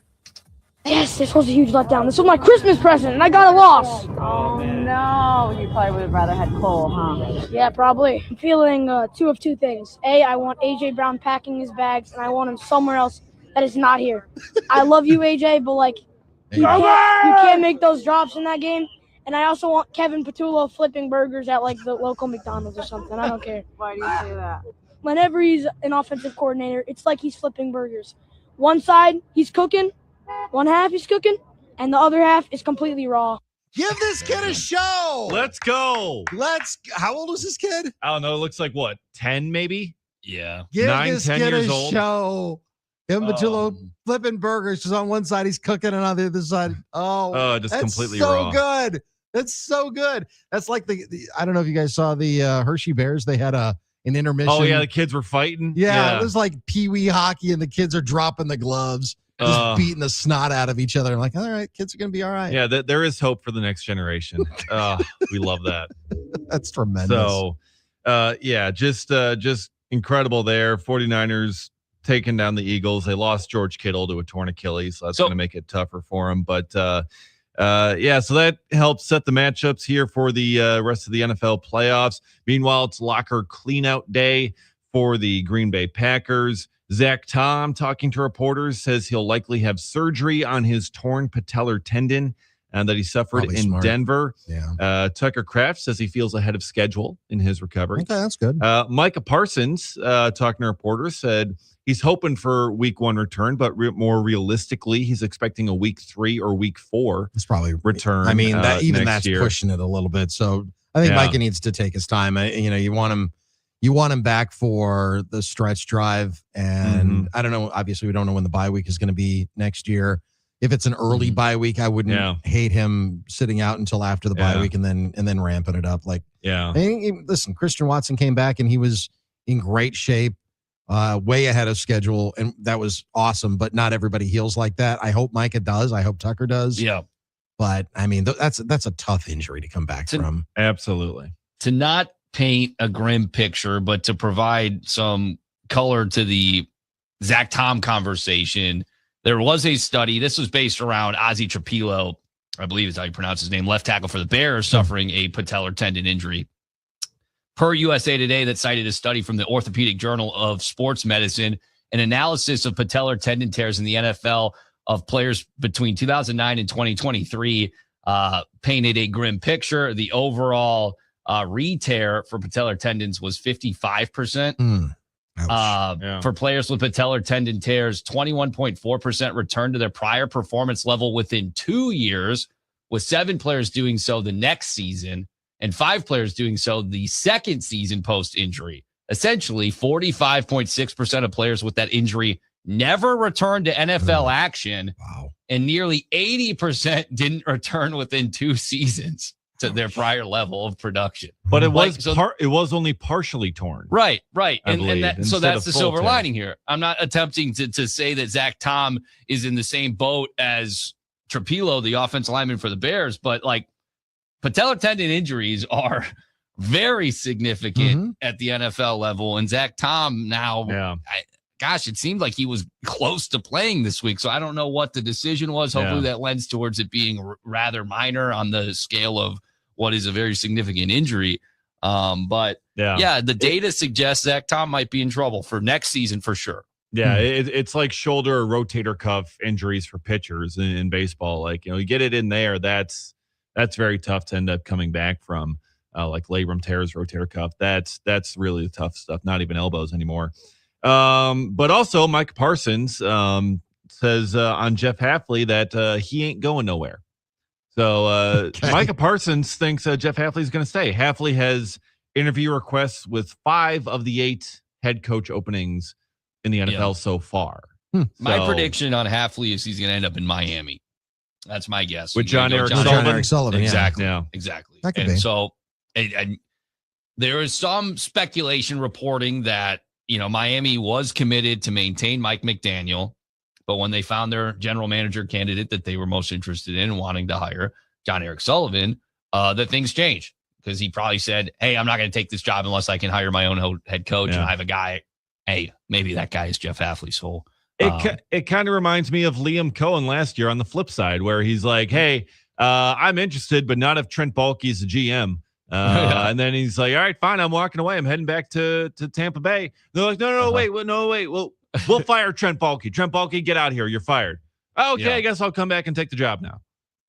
S14: Yes, this was a huge letdown. This was my Christmas present, and I got a loss.
S16: Oh, no. You probably would have rather had Cole, huh?
S14: Yeah, probably. I'm feeling two of two things. A, I want A.J. Brown packing his bags, and I want him somewhere else that is not here. I love you, A.J., but, you can't make those drops in that game. And I also want Kevin Patullo flipping burgers at, the local McDonald's or something. I don't care.
S16: Why do you say that?
S14: Whenever he's an offensive coordinator, it's like he's flipping burgers. One side, he's cooking. One half, he's cooking. And the other half is completely raw.
S4: Give this kid a show.
S10: Let's go.
S4: How old is this kid?
S10: I don't know. It looks like what, 10 maybe?
S12: Yeah.
S4: Give
S10: 9,
S4: this
S10: 10
S4: kid
S10: years
S4: a
S10: old.
S4: show. Kevin Patullo flipping burgers. Just on one side, he's cooking, and on the other side,
S10: just
S4: that's
S10: completely
S4: so
S10: raw.
S4: good. That's so good. That's like the I don't know if you guys saw the Hershey Bears. They had an intermission.
S10: Oh, yeah. The kids were fighting.
S4: Yeah, it was like peewee hockey, and the kids are dropping the gloves, just beating the snot out of each other. I'm like, all right, kids are going to be all right.
S10: Yeah, there is hope for the next generation. We love that.
S4: That's tremendous.
S10: So, just incredible there. 49ers taking down the Eagles. They lost George Kittle to a torn Achilles, so that's going to make it tougher for him. But, so that helps set the matchups here for the rest of the NFL playoffs. Meanwhile, it's locker cleanout day for the Green Bay Packers. Zach Tom, talking to reporters, says he'll likely have surgery on his torn patellar tendon that he suffered in Denver.
S4: Yeah.
S10: Tucker Kraft says he feels ahead of schedule in his recovery.
S4: Okay, that's good.
S10: Micah Parsons, talking to reporters, said he's hoping for week 1 return, but more realistically, he's expecting a week 3 or week 4 return.
S4: I mean,
S10: next
S4: that's
S10: year.
S4: pushing it a little bit. So I think Micah needs to take his time. You want him back for the stretch drive, and I don't know. Obviously, we don't know when the bye week is going to be next year. If it's an early bye week, I wouldn't hate him sitting out until after the bye week and then ramping it up. Listen, Christian Watson came back and he was in great shape, way ahead of schedule, and that was awesome. But not everybody heals like that. I hope Micah does. I hope Tucker does.
S12: Yeah.
S4: But I mean, that's a tough injury to come back from.
S10: Absolutely.
S12: To not paint a grim picture, but to provide some color to the Zach Tom conversation, there was a study. This was based around Ozzie Trapilo, I believe is how you pronounce his name, left tackle for the Bears, suffering a patellar tendon injury. Per USA Today, that cited a study from the Orthopedic Journal of Sports Medicine, an analysis of patellar tendon tears in the NFL of players between 2009 and 2023 painted a grim picture. The overall re-tear for patellar tendons was 55%. For players with patellar tendon tears, 21.4% returned to their prior performance level within 2 years, with 7 players doing so the next season and 5 players doing so the second season post-injury. Essentially, 45.6% of players with that injury never returned to NFL action.
S4: Wow.
S12: And nearly 80% didn't return within 2 seasons to their prior level of production.
S10: But it was only partially torn.
S12: Right.
S10: I believe,
S12: So that's the silver
S10: tear.
S12: lining here. I'm not attempting to say that Zach Tom is in the same boat as Trapilo, the offensive lineman for the Bears, but patellar tendon injuries are very significant at the NFL level. And Zach Tom now, it seemed like he was close to playing this week. So I don't know what the decision was. Hopefully that lends towards it being rather minor on the scale of what is a very significant injury. But the data suggests Zach Tom might be in trouble for next season for sure.
S10: Yeah, it's like shoulder or rotator cuff injuries for pitchers in baseball. Like, you get it in there, that's very tough to end up coming back from. Like labrum tears, rotator cuff. That's really the tough stuff. Not even elbows anymore. But also, Mike Parsons says on Jeff Hafley that he ain't going nowhere. So Micah Parsons thinks Jeff Hafley is going to stay. Hafley has interview requests with 5 of the 8 head coach openings in the NFL so far.
S12: My prediction on Hafley is he's going to end up in Miami. That's my guess.
S10: With John Eric Sullivan.
S12: Exactly.
S10: Yeah.
S12: Exactly.
S4: That could
S12: and
S4: be.
S12: so and there is some speculation reporting that, Miami was committed to maintain Mike McDaniel, but when they found their general manager candidate that they were most interested in wanting to hire, John Eric Sullivan, that things changed because he probably said, hey, I'm not going to take this job unless I can hire my own head coach. And I have a guy. Hey, maybe that guy is Jeff Hafley's soul.
S10: It kind of reminds me of Liam Cohen last year on the flip side, where he's like, hey, I'm interested, but not if Trent Baalke's the GM. And then he's like, all right, fine, I'm walking away. I'm heading back to Tampa Bay. They're like, no, wait. We'll fire Trent Baalke. Trent Baalke, get out of here. You're fired. Okay, I guess I'll come back and take the job now.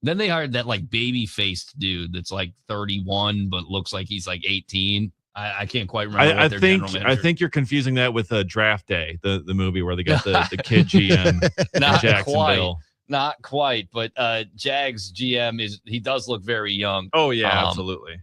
S12: Then they hired that like baby-faced dude that's like 31, but looks like he's like 18. I can't quite remember.
S10: I think you're confusing that with Draft Day, the movie where they got the kid GM in Jacksonville.
S12: Not quite, but Jags GM he does look very young.
S10: Oh yeah, absolutely.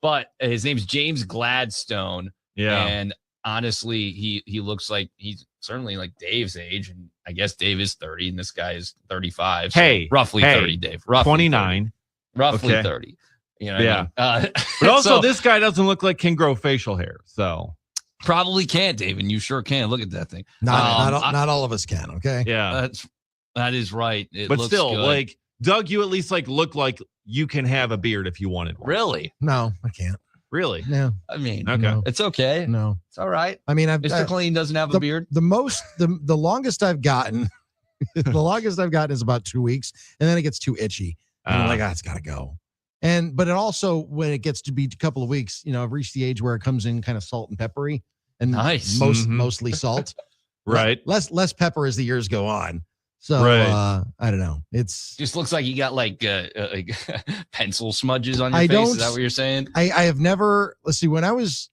S12: But his name's James Gladstone.
S10: Yeah,
S12: and honestly, he looks like he's certainly like Dave's age, and I guess Dave is 30, and this guy is 35. So roughly 30, Dave. Roughly
S10: 29.
S12: 30. Roughly 30.
S10: Yeah.
S12: I mean?
S10: But also, this guy doesn't look like can grow facial hair, so
S12: probably can't, Dave, and you sure can. Look at that thing.
S4: Not all of us can. Okay.
S10: Yeah,
S12: that is right.
S10: But still, good. Like Doug, you at least like look like you can have a beard if you wanted one.
S12: Really?
S4: No, I can't.
S10: Really?
S4: No.
S12: I mean,
S10: okay,
S4: no.
S12: It's okay.
S4: No,
S12: it's all right.
S4: I mean,
S12: Mr. Clean doesn't have a beard.
S4: The longest I've gotten, is about 2 weeks, and then it gets too itchy. And I'm like, it's got to go. But it also, when it gets to be a couple of weeks, I've reached the age where it comes in kind of salt and peppery, and
S12: nice,
S4: mostly salt,
S10: right?
S4: Less pepper as the years go on. So I don't know. It's
S12: just looks like you got like pencil smudges on your face. Is that what you're saying?
S4: I have never. Let's see. When I was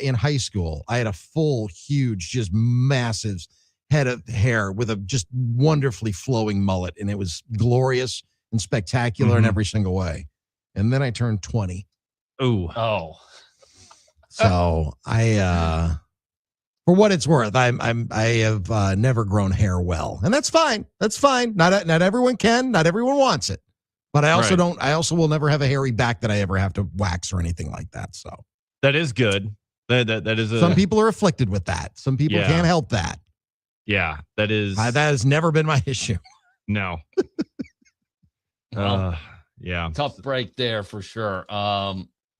S4: in high school, I had a full, huge, just massive head of hair with a just wonderfully flowing mullet, and it was glorious and spectacular in every single way. And then I turned 20.
S12: Oh.
S4: So I for what it's worth, I have never grown hair well, and that's fine. That's fine. Not everyone can. Not everyone wants it. But I also don't. I also will never have a hairy back that I ever have to wax or anything like that. So
S10: that is good. That is.
S4: Some people are afflicted with that. Some people can't help that.
S10: Yeah, that is.
S4: That has never been my issue.
S10: No. Yeah.
S12: Tough break there for sure.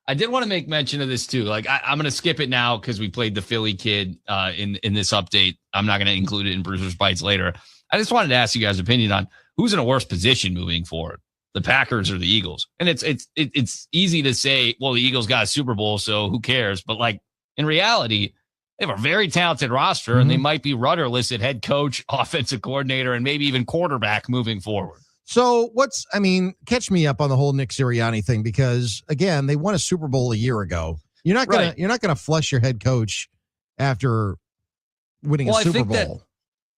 S12: I did want to make mention of this too. Like I'm going to skip it now because we played the Philly kid in this update. I'm not going to include it in Bruiser's Bites later. I just wanted to ask you guys' opinion on who's in a worse position moving forward, the Packers or the Eagles. And it's easy to say, well, the Eagles got a Super Bowl, so who cares? But like in reality, they have a very talented roster, and they might be rudderless at head coach, offensive coordinator, and maybe even quarterback moving forward.
S4: So catch me up on the whole Nick Sirianni thing, because again, they won a Super Bowl a year ago. You're not gonna flush your head coach after winning a Super Bowl.
S12: I think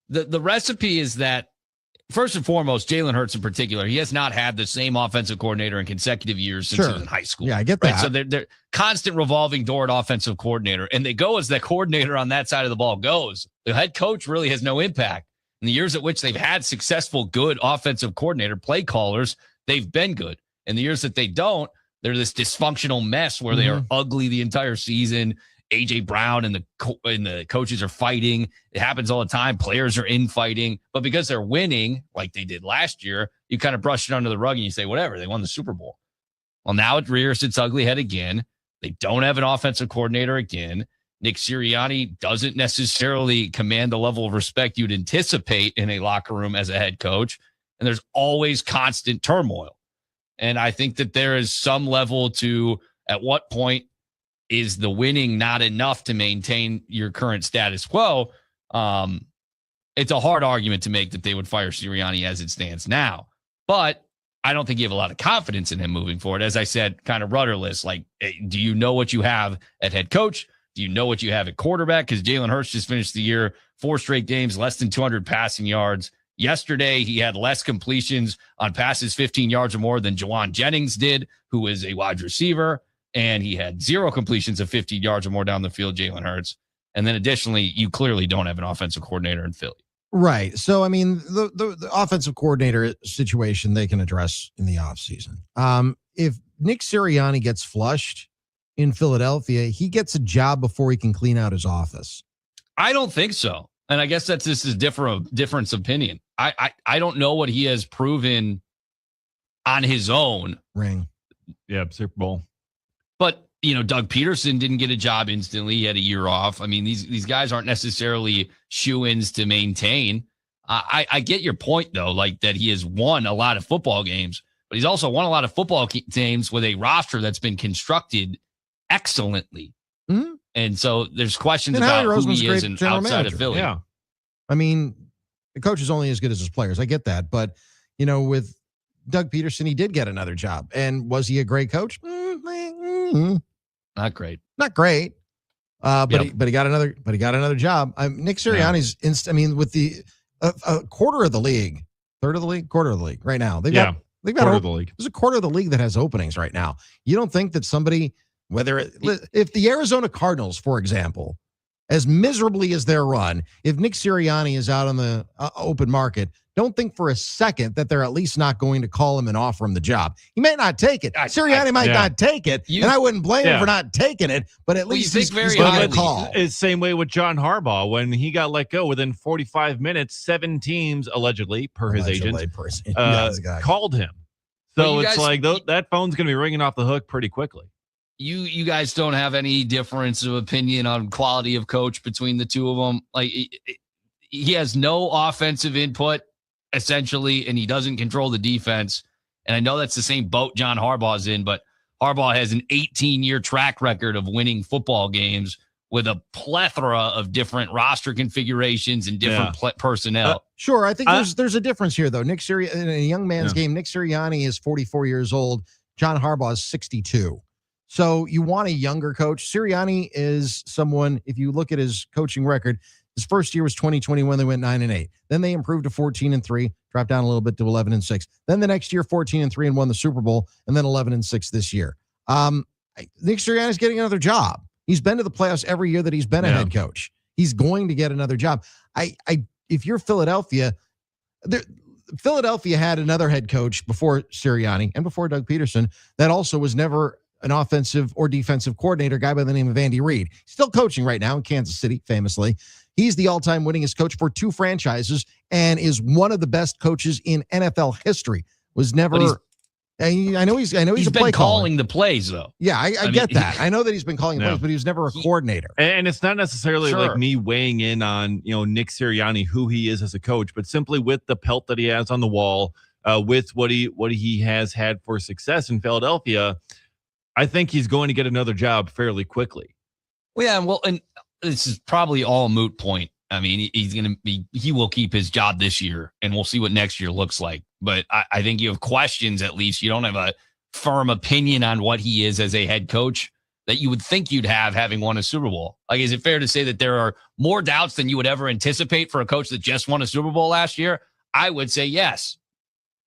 S12: that the recipe is that first and foremost, Jalen Hurts in particular, he has not had the same offensive coordinator in consecutive years since he was in high school.
S4: Yeah, I get that.
S12: Right? So they're constant revolving door at offensive coordinator, and they go as that coordinator on that side of the ball goes. The head coach really has no impact. In the years at which they've had successful, good offensive coordinator play callers, they've been good. In the years that they don't, they're this dysfunctional mess where they are ugly the entire season. A.J. Brown and the coaches are fighting. It happens all the time. Players are infighting. But because they're winning, like they did last year, you kind of brush it under the rug and you say, whatever, they won the Super Bowl. Well, now it rears its ugly head again. They don't have an offensive coordinator again. Nick Sirianni doesn't necessarily command the level of respect you'd anticipate in a locker room as a head coach. And there's always constant turmoil. And I think that there is some level to at what point is the winning not enough to maintain your current status quo? It's a hard argument to make that they would fire Sirianni as it stands now. But I don't think you have a lot of confidence in him moving forward. As I said, kind of rudderless. Like, do you know what you have at head coach? Do you know what you have at quarterback? Because Jalen Hurts just finished the year 4 straight games, less than 200 passing yards. Yesterday, he had less completions on passes 15 yards or more than Jawan Jennings did, who is a wide receiver. And he had 0 completions of 15 yards or more down the field, Jalen Hurts. And then additionally, you clearly don't have an offensive coordinator in Philly.
S4: Right. So, I mean, the offensive coordinator situation they can address in the offseason. If Nick Sirianni gets flushed in Philadelphia, he gets a job before he can clean out his office.
S12: I don't think so. And I guess that's just a difference of opinion. I don't know what he has proven on his own.
S4: Ring.
S10: Yeah, Super Bowl.
S12: But, Doug Peterson didn't get a job instantly. He had a year off. I mean, these guys aren't necessarily shoo-ins to maintain. I get your point, though, like that he has won a lot of football games, but he's also won a lot of football games with a roster that's been constructed excellently.
S4: Mm-hmm.
S12: And so there's questions
S4: and
S12: about
S4: Howie
S12: who he is outside
S4: manager.
S12: of Philly.
S10: Yeah.
S4: I mean, the coach is only as good as his players. I get that. But, with Doug Peterson, he did get another job. And was he a great coach?
S12: Not great.
S4: Not great. But he got another job. Nick Sirianni's with the quarter of the league, quarter of the league right now. They've got
S10: quarter of the league.
S4: There's a quarter of the league that has openings right now. You don't think that somebody, if the Arizona Cardinals, for example, as miserably as their run, if Nick Sirianni is out on the open market, don't think for a second that they're at least not going to call him and offer him the job. He may not take it. Sirianni might not take it, and I wouldn't blame him for not taking it, but at least he's going to call.
S10: It's the same way with John Harbaugh. When he got let go within 45 minutes, 7 teams, allegedly, per his agent, called him. So it's like that phone's going to be ringing off the hook pretty quickly.
S12: You guys don't have any difference of opinion on quality of coach between the two of them. Like, he has no offensive input, essentially, and he doesn't control the defense. And I know that's the same boat John Harbaugh's in, but Harbaugh has an 18-year track record of winning football games with a plethora of different roster configurations and different personnel.
S4: Sure, I think there's a difference here, though. Nick Sirianni, in a young man's game, Nick Sirianni is 44 years old. John Harbaugh is 62. So you want a younger coach. Sirianni is someone, if you look at his coaching record, his first year was 2021. They went 9-8. Then they improved to 14-3, dropped down a little bit to 11-6. Then the next year, 14-3 and won the Super Bowl, and then 11-6 this year. Nick Sirianni's getting another job. He's been to the playoffs every year that he's been a head coach. He's going to get another job. If you're Philadelphia, Philadelphia had another head coach before Sirianni and before Doug Peterson that also was never an offensive or defensive coordinator, guy by the name of Andy Reid. Still coaching right now in Kansas City, famously. He's the all-time winningest coach for 2 franchises and is one of the best coaches in NFL history. Was never. I know he's
S12: been calling the plays, though.
S4: Yeah, I get that. I know that he's been calling the plays, but he was never a coordinator.
S10: And it's not necessarily like me weighing in on Nick Sirianni, who he is as a coach, but simply with the pelt that he has on the wall, with what he has had for success in Philadelphia. I think he's going to get another job fairly quickly.
S12: Well, yeah, and this is probably all a moot point. I mean, he will keep his job this year, and we'll see what next year looks like. But I think you have questions, at least. You don't have a firm opinion on what he is as a head coach that you would think you'd have having won a Super Bowl. Like, is it fair to say that there are more doubts than you would ever anticipate for a coach that just won a Super Bowl last year? I would say yes.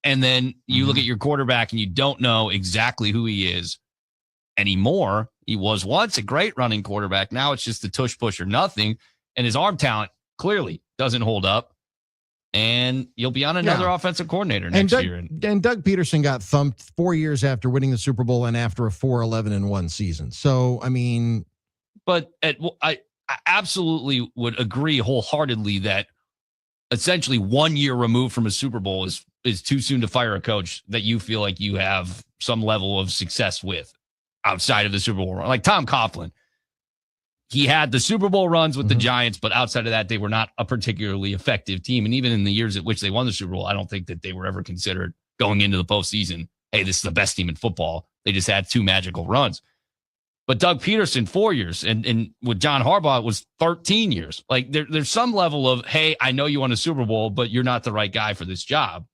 S12: And then you look at your quarterback and you don't know exactly who he is anymore. He was once a great running quarterback. Now it's just a tush push or nothing. And his arm talent clearly doesn't hold up. And you'll be on another offensive coordinator next year.
S4: And Doug Peterson got thumped 4 years after winning the Super Bowl and after a 4-11-1 season. So, I mean.
S12: But I absolutely would agree wholeheartedly that essentially 1 year removed from a Super Bowl is too soon to fire a coach that you feel like you have some level of success with outside of the Super Bowl run. Like Tom Coughlin. He had the Super Bowl runs with the Giants, but outside of that, they were not a particularly effective team. And even in the years at which they won the Super Bowl, I don't think that they were ever considered going into the postseason, hey, this is the best team in football. They just had 2 magical runs. But Doug Peterson, 4 years. And with John Harbaugh, it was 13 years. Like there's some level of, hey, I know you won a Super Bowl, but you're not the right guy for this job.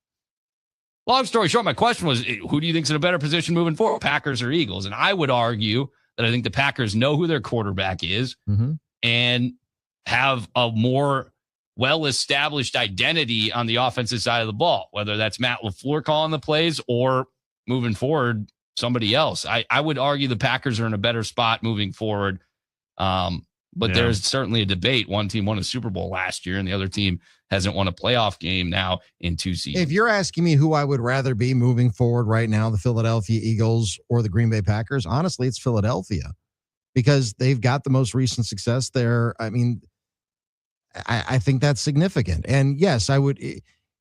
S12: Long story short, my question was, who do you think's in a better position moving forward, Packers or Eagles? And I would argue that I think the Packers know who their quarterback is and have a more well-established identity on the offensive side of the ball, whether that's Matt LaFleur calling the plays or moving forward, somebody else. I would argue the Packers are in a better spot moving forward. But there's certainly a debate. One team won a Super Bowl last year, and the other team hasn't won a playoff game now in 2 seasons.
S4: If you're asking me who I would rather be moving forward right now, the Philadelphia Eagles or the Green Bay Packers, honestly, it's Philadelphia because they've got the most recent success there. I mean, I think that's significant. And yes, I would,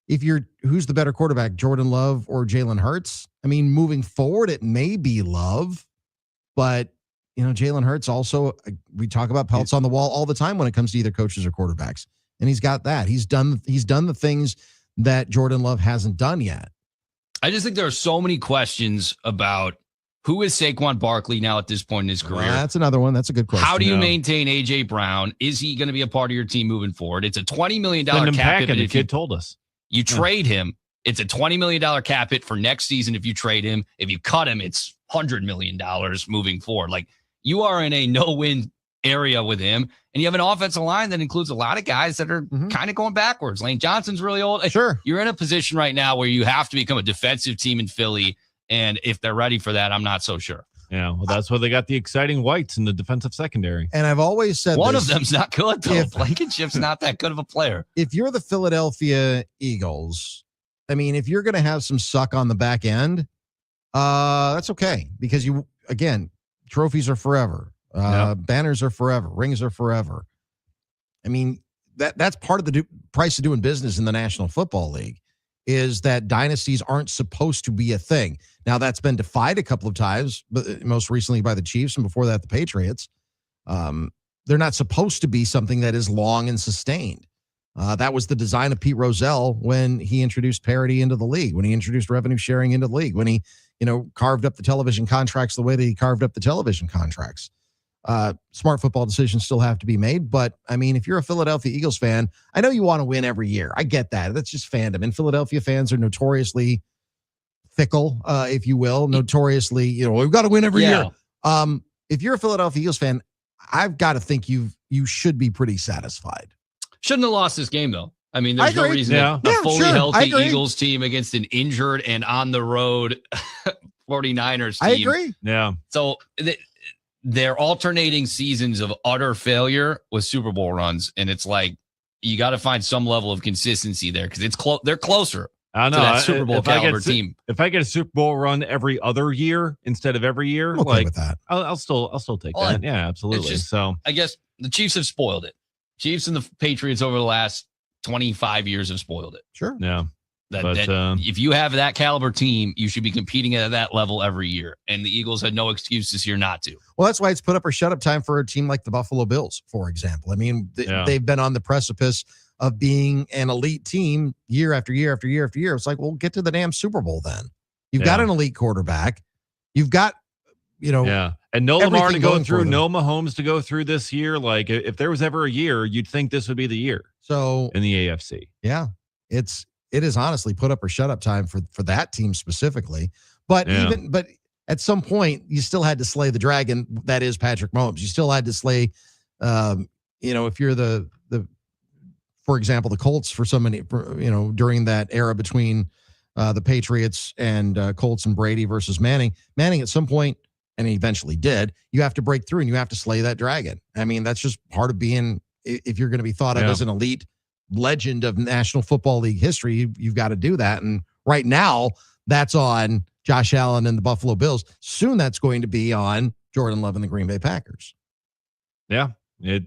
S4: who's the better quarterback, Jordan Love or Jalen Hurts? I mean, moving forward, it may be Love, but Jalen Hurts also, we talk about pelts on the wall all the time when it comes to either coaches or quarterbacks. And he's got that. He's done the things that Jordan Love hasn't done yet.
S12: I just think there are so many questions about who is Saquon Barkley now at this point in his career.
S4: That's another one. That's a good question.
S12: How do you maintain A.J. Brown? Is he going to be a part of your team moving forward? It's a $20 million cap hit.
S10: The kid told us.
S12: You trade him. It's a $20 million cap hit for next season if you trade him. If you cut him, it's $100 million moving forward. Like, you are in a no-win area with him, and you have an offensive line that includes a lot of guys that are kind of going backwards. Lane Johnson's really old.
S4: Sure.
S12: You're in a position right now where you have to become a defensive team in Philly, and if they're ready for that, I'm not so sure.
S10: Yeah, well, that's why they got the exciting whites in the defensive secondary.
S4: And I've always said
S12: one of them's not good, though. Blankenship's not that good of a player.
S4: If you're the Philadelphia Eagles, I mean, if you're going to have some suck on the back end, that's okay because trophies are forever. Banners are forever. Rings are forever. I mean, that's part of the price of doing business in the National Football League is that dynasties aren't supposed to be a thing. Now, that's been defied a couple of times, but most recently by the Chiefs and before that, the Patriots. They're not supposed to be something that is long and sustained. That was the design of Pete Rozelle when he introduced parity into the league, when he introduced revenue sharing into the league, when he carved up the television contracts the way that he carved up the television contracts. Smart football decisions still have to be made. But, I mean, if you're a Philadelphia Eagles fan, I know you want to win every year. I get that. That's just fandom. And Philadelphia fans are notoriously fickle, if you will. Notoriously, we've got to win every year. If you're a Philadelphia Eagles fan, I've got to think you should be pretty satisfied.
S12: Shouldn't have lost this game, though. I mean, there's no reason a fully healthy Eagles team against an injured and on the road 49ers team.
S4: I agree.
S10: Yeah.
S12: So they're alternating seasons of utter failure with Super Bowl runs. And it's like, you got to find some level of consistency there because they're closer
S10: to
S12: that Super Bowl caliber team.
S10: If I get a Super Bowl run every other year instead of every year,
S4: I'm okay with that.
S10: I'll still take that. Yeah, absolutely. So
S12: I guess the Chiefs have spoiled it. Chiefs and the Patriots over the last 25 years have spoiled it.
S4: Sure.
S10: Yeah.
S12: If you have that caliber team, you should be competing at that level every year. And the Eagles had no excuse this year not to.
S4: Well, that's why it's put up or shut up time for a team like the Buffalo Bills, for example. I mean, they've been on the precipice of being an elite team year after year after year after year. It's like, well, get to the damn Super Bowl then. You've got an elite quarterback. You've got,
S10: and no Lamar to go through, no Mahomes to go through this year. Like, if there was ever a year, you'd think this would be the year.
S4: So
S10: in the AFC.
S4: Yeah. It is honestly put up or shut up time for that team specifically. But but at some point you still had to slay the dragon. That is Patrick Mahomes. You still had to slay, if you're the for example, the Colts for so many, during that era between the Patriots and Colts and Brady versus Manning at some point, and he eventually did, you have to break through and you have to slay that dragon. I mean, that's just part of being, if you're going to be thought of as an elite legend of National Football League history, you've got to do that. And right now that's on Josh Allen and the Buffalo Bills. Soon that's going to be on Jordan Love and the Green Bay Packers.
S10: Yeah, it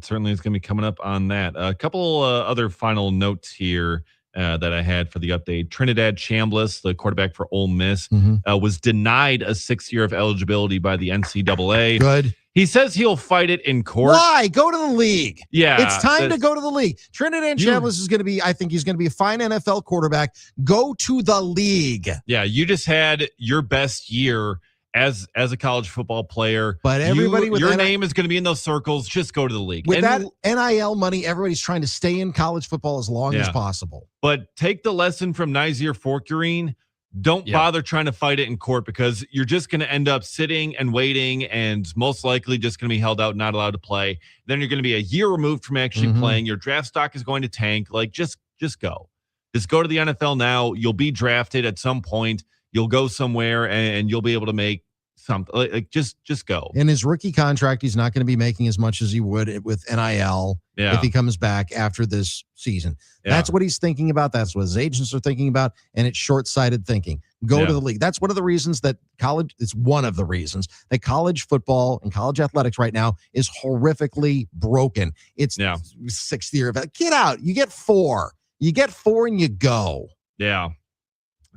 S10: certainly is going to be coming up on that. A couple other final notes here that I had for the update. Trinidad Chambliss, the quarterback for Ole Miss, was denied a 6th year of eligibility by the NCAA.
S4: Good.
S10: He says he'll fight it in court.
S4: Why? Go to the league.
S10: Yeah.
S4: It's time to go to the league. Trinidad Chambliss is going to be, I think he's going to be a fine NFL quarterback. Go to the league.
S10: Yeah, you just had your best year as a college football player.
S4: But everybody with
S10: your name is going to be in those circles. Just go to the league.
S4: With that NIL money, everybody's trying to stay in college football as long as possible.
S10: But take the lesson from Nazir Forkurine. Don't bother trying to fight it in court, because you're just going to end up sitting and waiting, and most likely just going to be held out, not allowed to play. Then you're going to be a year removed from actually playing. Your draft stock is going to tank. Like, just go. Just go to the NFL now. You'll be drafted at some point. You'll go somewhere and you'll be able to make something. Like, just go.
S4: In his rookie contract, he's not going to be making as much as he would with NIL if he comes back after this season. That's what he's thinking about. That's what his agents are thinking about. And it's short-sighted thinking. Go to the league. That's one of the reasons that it's one of the reasons that college football and college athletics right now is horrifically broken. It's sixth year of it. Get out. You get 4. You get 4 and you go.
S10: Yeah.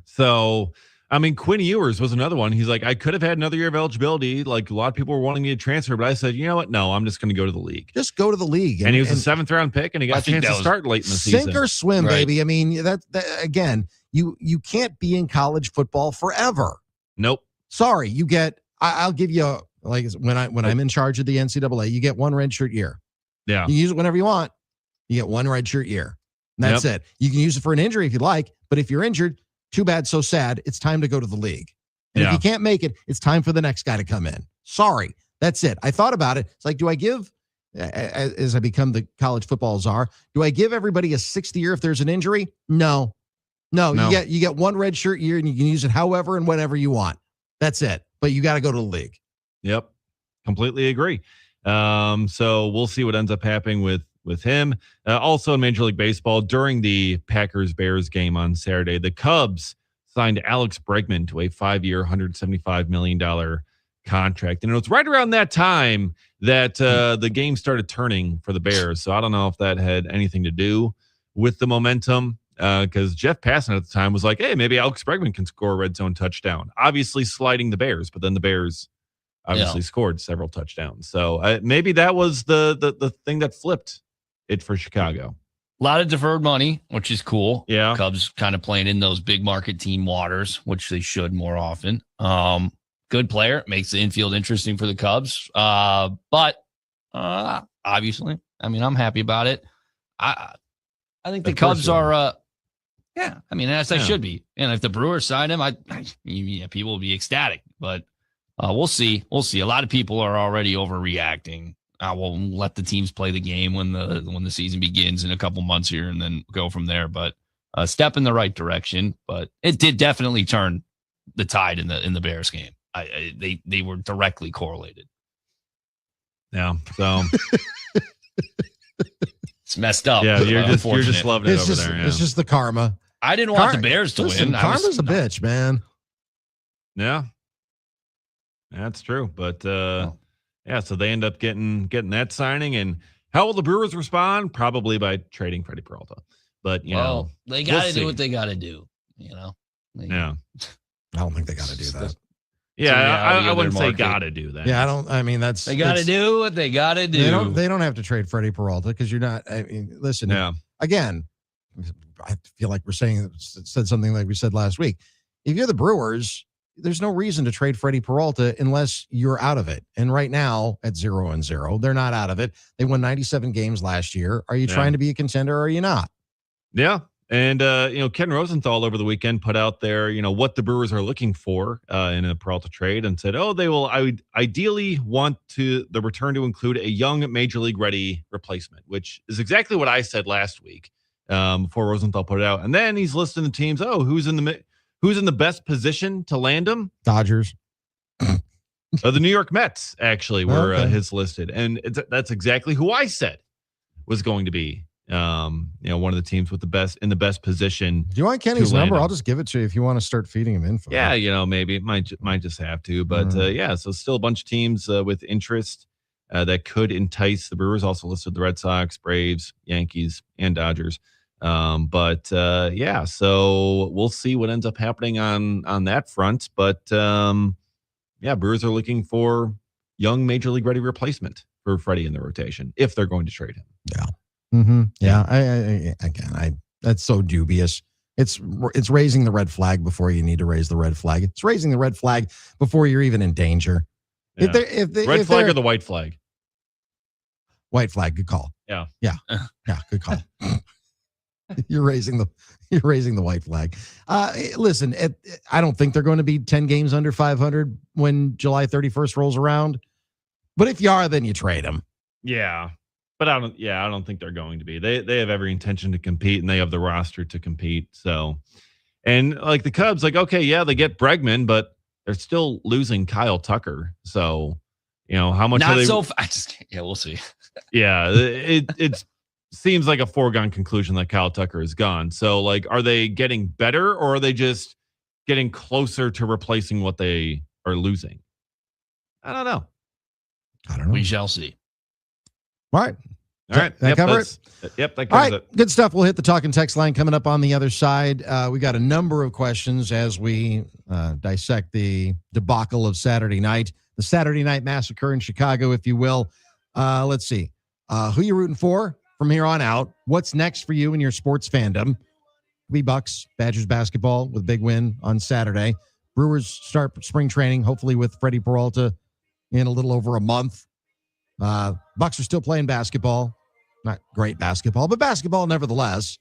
S10: So, I mean, Quinn Ewers was another one. He's like, I could have had another year of eligibility. Like, a lot of people were wanting me to transfer, but I said, you know what? No, I'm just going to go to the league.
S4: Just go to the league.
S10: And he was a 7th round pick, and he got a chance to start late in the season.
S4: Sink or swim, baby. I mean, that again, you can't be in college football forever.
S10: Nope.
S4: Sorry, you get. I'll give you when I'm in charge of the NCAA, you get 1 redshirt year.
S10: Yeah,
S4: you use it whenever you want. You get 1 redshirt year. And that's it. You can use it for an injury if you like, but if you're injured, too bad, so sad. It's time to go to the league. And if you can't make it, it's time for the next guy to come in. Sorry. That's it. I thought about it. It's like, do I give, as I become the college football czar, do I give everybody a 6th year if there's an injury? No. You get 1 redshirt year, and you can use it however and whenever you want. That's it. But you got to go to the league.
S10: Yep. Completely agree. So we'll see what ends up happening with him. Also in Major League Baseball, during the Packers-Bears game on Saturday, the Cubs signed Alex Bregman to a 5-year, $175 million contract. And it was right around that time that the game started turning for the Bears. So I don't know if that had anything to do with the momentum, because Jeff Passan at the time was like, hey, maybe Alex Bregman can score a red zone touchdown. Obviously sliding the Bears, but then the Bears obviously scored several touchdowns. So maybe that was the thing that flipped it for Chicago.
S12: A lot of deferred money, which is cool.
S10: Yeah.
S12: Cubs kind of playing in those big market team waters, which they should more often. Good player, makes the infield interesting for the Cubs. But obviously, I mean, I'm happy about it. I think the Cubs are, I mean, as I should be. And if the Brewers sign him, people will be ecstatic. But we'll see. We'll see. A lot of people are already overreacting. We'll let the teams play the game when the season begins in a couple months here, and then go from there. But a step in the right direction. But it did definitely turn the tide in the Bears game. They were directly correlated.
S10: Yeah. So
S12: it's messed up.
S10: Yeah, you're just loving it over there. Yeah.
S4: It's just the karma.
S12: I didn't want the Bears to win.
S4: Karma's a bitch, man.
S10: Yeah, that's true. But so they end up getting that signing. And how will the Brewers respond? Probably by trading Freddie Peralta. But you know,
S12: they got to do what they got to do. You know.
S10: Yeah.
S4: I don't think they got to do that.
S10: Yeah, I wouldn't say got to do that.
S4: Yeah, I mean, that's
S12: they got to do what they got to do.
S4: They don't have to trade Freddie Peralta, because you're not. I mean, listen.
S10: Yeah.
S4: Again, I feel like said something like we said last week. If you're the Brewers, there's no reason to trade Freddie Peralta unless you're out of it. And right now, at 0-0, they're not out of it. They won 97 games last year. Are you trying to be a contender, or are you not?
S10: Yeah. And, Ken Rosenthal over the weekend put out there, what the Brewers are looking for in a Peralta trade, and said, they will ideally want the return to include a young Major League ready replacement, which is exactly what I said last week before Rosenthal put it out. And then he's listing the teams. Who's in the best position to land him?
S4: Dodgers.
S10: The New York Mets actually were his listed. And that's exactly who I said was going to be one of the teams with the best position.
S4: Do you want Kenny's number? I'll just give it to you if you want to start feeding him info.
S10: Yeah, maybe it might just have to, but so still a bunch of teams with interest that could entice the Brewers. Also listed the Red Sox, Braves, Yankees, and Dodgers. So we'll see what ends up happening on that front. But Brewers are looking for young Major League ready replacement for Freddie in the rotation if they're going to trade him.
S4: Yeah. Mm-hmm. Yeah. I that's so dubious. It's raising the red flag before you need to raise the red flag. It's raising the red flag before you're even in danger.
S10: Yeah. Red flag or the white flag?
S4: White flag, good call.
S10: Yeah.
S4: Yeah, good call. You're raising the white flag. Listen, I don't think they're going to be 10 games under 500 when July 31st rolls around. But if you are, then you trade them.
S10: Yeah. But I don't think they're going to be. They have every intention to compete, and they have the roster to compete. So, and like the Cubs, like, okay, yeah, they get Bregman, but they're still losing Kyle Tucker. So, how much
S12: Not
S10: are they?
S12: I just can't. Yeah, we'll see.
S10: Yeah, it seems like a foregone conclusion that Kyle Tucker is gone. So, like, are they getting better, or are they just getting closer to replacing what they are losing? I don't know.
S12: We shall see.
S4: All right.
S10: All right.
S4: That cover it?
S10: Yep, that
S4: All
S10: covers
S4: right,
S10: it.
S4: good stuff. We'll hit the talk and text line coming up on the other side. We got a number of questions as we dissect the debacle of Saturday night, the Saturday night massacre in Chicago, if you will. Let's see. Who you rooting for from here on out? What's next for you in your sports fandom? Bucks, Badgers basketball with a big win on Saturday. Brewers start spring training, hopefully with Freddie Peralta in a little over a month. Bucks are still playing basketball. Not great basketball, but basketball nevertheless.